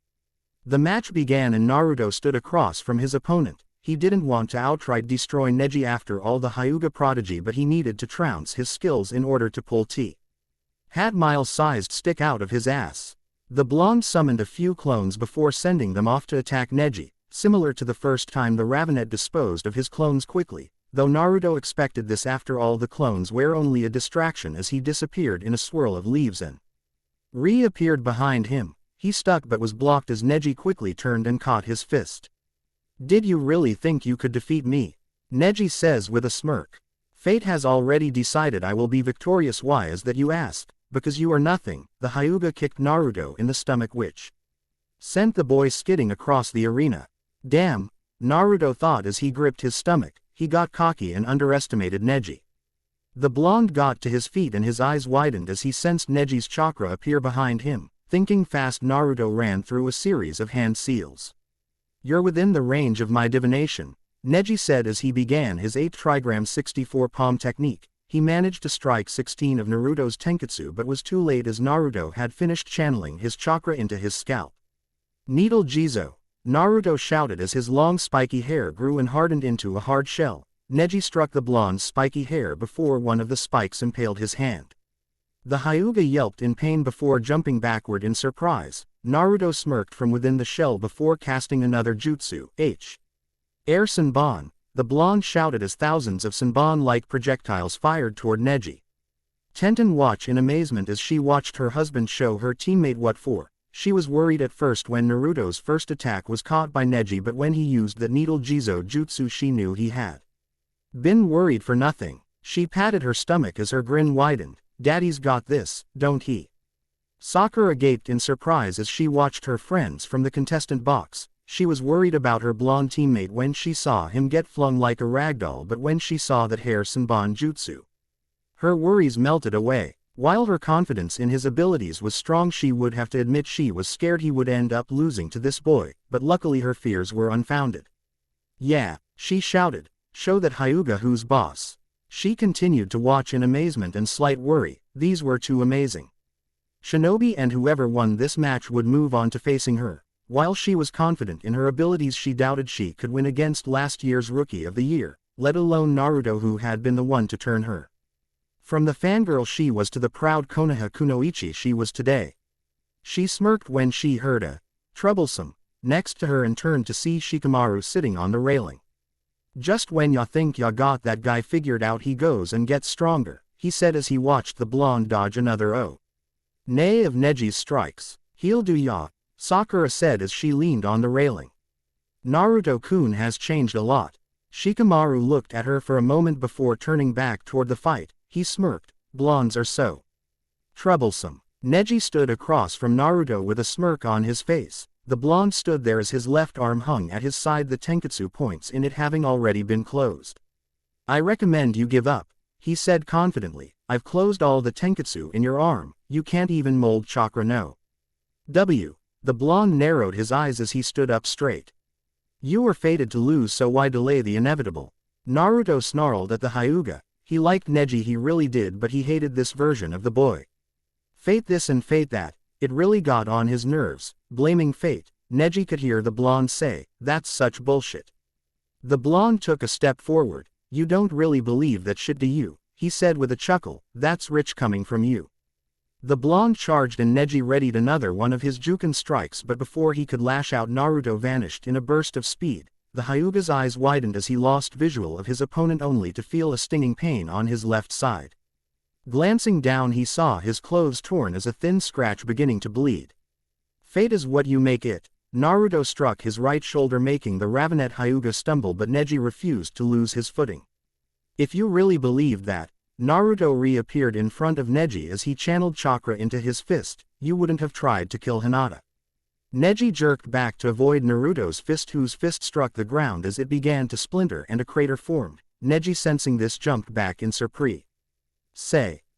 The match began and Naruto stood across from his opponent. He didn't want to outright destroy Neji after all, the Hyuga prodigy, but he needed to trounce his skills in order to pull Hat mile-sized stick out of his ass. The blonde summoned a few clones before sending them off to attack Neji, similar to the first time the Ravenet disposed of his clones quickly, though Naruto expected this. After all, the clones were only a distraction, as he disappeared in a swirl of leaves and reappeared behind him. He stuck but was blocked as Neji quickly turned and caught his fist. "Did you really think you could defeat me?" Neji says with a smirk. "Fate has already decided I will be victorious. Why is that, you ask?" Because you are nothing, the Hyuga kicked Naruto in the stomach, which sent the boy skidding across the arena. Damn, Naruto thought as he gripped his stomach. He got cocky and underestimated Neji. The blonde got to his feet and his eyes widened as he sensed Neji's chakra appear behind him. Thinking fast, Naruto ran through a series of hand seals. You're within the range of my divination, Neji said as he began his 8 trigram 64 palm technique. He managed to strike 16 of Naruto's tenketsu but was too late as Naruto had finished channeling his chakra into his scalp. Needle Jizo, Naruto shouted as his long spiky hair grew and hardened into a hard shell. Neji struck the blonde's spiky hair before one of the spikes impaled his hand. The Hyuga yelped in pain before jumping backward in surprise. Naruto smirked from within the shell before casting another jutsu, Air Senbon, the blonde shouted as thousands of Senbon-like projectiles fired toward Neji. Tenten watched in amazement as she watched her husband show her teammate what for. She was worried at first when Naruto's first attack was caught by Neji, but when he used the Needle Jizo jutsu she knew he had been worried for nothing. She patted her stomach as her grin widened. Daddy's got this, don't he? Sakura gaped in surprise as she watched her friends from the contestant box. She was worried about her blonde teammate when she saw him get flung like a ragdoll, but when she saw that hair Senbon jutsu, her worries melted away. While her confidence in his abilities was strong, she would have to admit she was scared he would end up losing to this boy, but luckily her fears were unfounded. Yeah, she shouted. Show that Hyuga who's boss. She continued to watch in amazement and slight worry. These were too amazing. Shinobi and whoever won this match would move on to facing her. While she was confident in her abilities, she doubted she could win against last year's Rookie of the Year, let alone Naruto, who had been the one to turn her from the fangirl she was to the proud Konoha Kunoichi she was today. She smirked when she heard a troublesome next to her and turned to see Shikamaru sitting on the railing. Just when ya think ya got that guy figured out, he goes and gets stronger, he said as he watched the blonde dodge another nay of Neji's strikes. He'll do ya, Sakura said as she leaned on the railing. Naruto-kun has changed a lot. Shikamaru looked at her for a moment before turning back toward the fight. He smirked. Blondes are so troublesome. Neji stood across from Naruto with a smirk on his face. The blonde stood there as his left arm hung at his side, the tenketsu points in it having already been closed. I recommend you give up, he said confidently. I've closed all the tenketsu in your arm. You can't even mold chakra, no. The blonde narrowed his eyes as he stood up straight. You were fated to lose, so why delay the inevitable? Naruto snarled at the Hyuga. He liked Neji, he really did, but he hated this version of the boy. Fate this and fate that. It really got on his nerves. Blaming fate, Neji could hear the blonde say, that's such bullshit. The blonde took a step forward. You don't really believe that shit, do you? He said with a chuckle. That's rich coming from you. The blonde charged and Neji readied another one of his Juken strikes, but before he could lash out, Naruto vanished in a burst of speed. The Hyuga's eyes widened as he lost visual of his opponent, only to feel a stinging pain on his left side. Glancing down, he saw his clothes torn as a thin scratch beginning to bleed. Fate is what you make it. Naruto struck his right shoulder, making the Ravenet Hyuga stumble, but Neji refused to lose his footing. If you really believed that, Naruto reappeared in front of Neji as he channeled chakra into his fist, you wouldn't have tried to kill Hinata. Neji jerked back to avoid Naruto's fist, whose fist struck the ground as it began to splinter and a crater formed. Neji, sensing this, jumped back in surprise.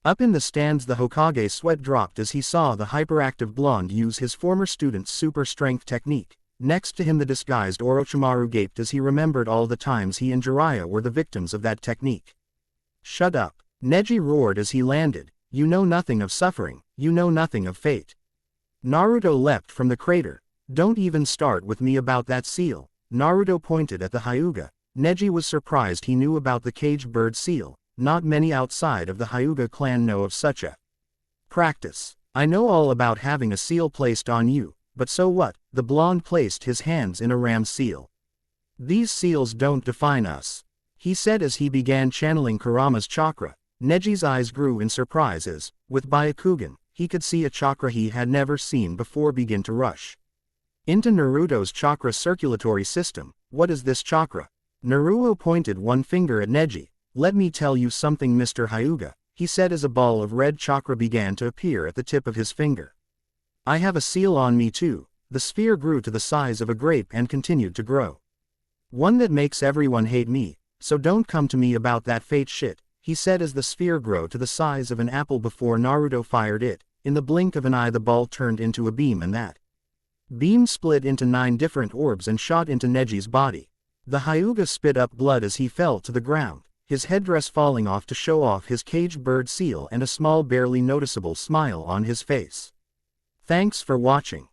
Up in the stands, the Hokage's sweat dropped as he saw the hyperactive blonde use his former student's super strength technique. Next to him, the disguised Orochimaru gaped as he remembered all the times he and Jiraiya were the victims of that technique. Shut up, Neji roared as he landed. You know nothing of suffering, you know nothing of fate. Naruto leapt from the crater. Don't even start with me about that seal. Naruto pointed at the Hyuga. Neji was surprised he knew about the caged bird seal. Not many outside of the Hyuga clan know of such a practice. I know all about having a seal placed on you, but so what? The blonde placed his hands in a ram seal. These seals don't define us, he said as he began channeling Kurama's chakra. Neji's eyes grew in surprise as, with Byakugan, he could see a chakra he had never seen before begin to rush into Naruto's chakra circulatory system. What is this chakra? Naruto pointed one finger at Neji. Let me tell you something, Mr. Hyuga, he said as a ball of red chakra began to appear at the tip of his finger. I have a seal on me too. The sphere grew to the size of a grape and continued to grow. One that makes everyone hate me, so don't come to me about that fate shit, he said as the sphere grew to the size of an apple before Naruto fired it. In the blink of an eye the ball turned into a beam and that beam split into 9 different orbs and shot into Neji's body. The Hyuga spit up blood as he fell to the ground, his headdress falling off to show off his caged bird seal and a small barely noticeable smile on his face. Thanks for watching.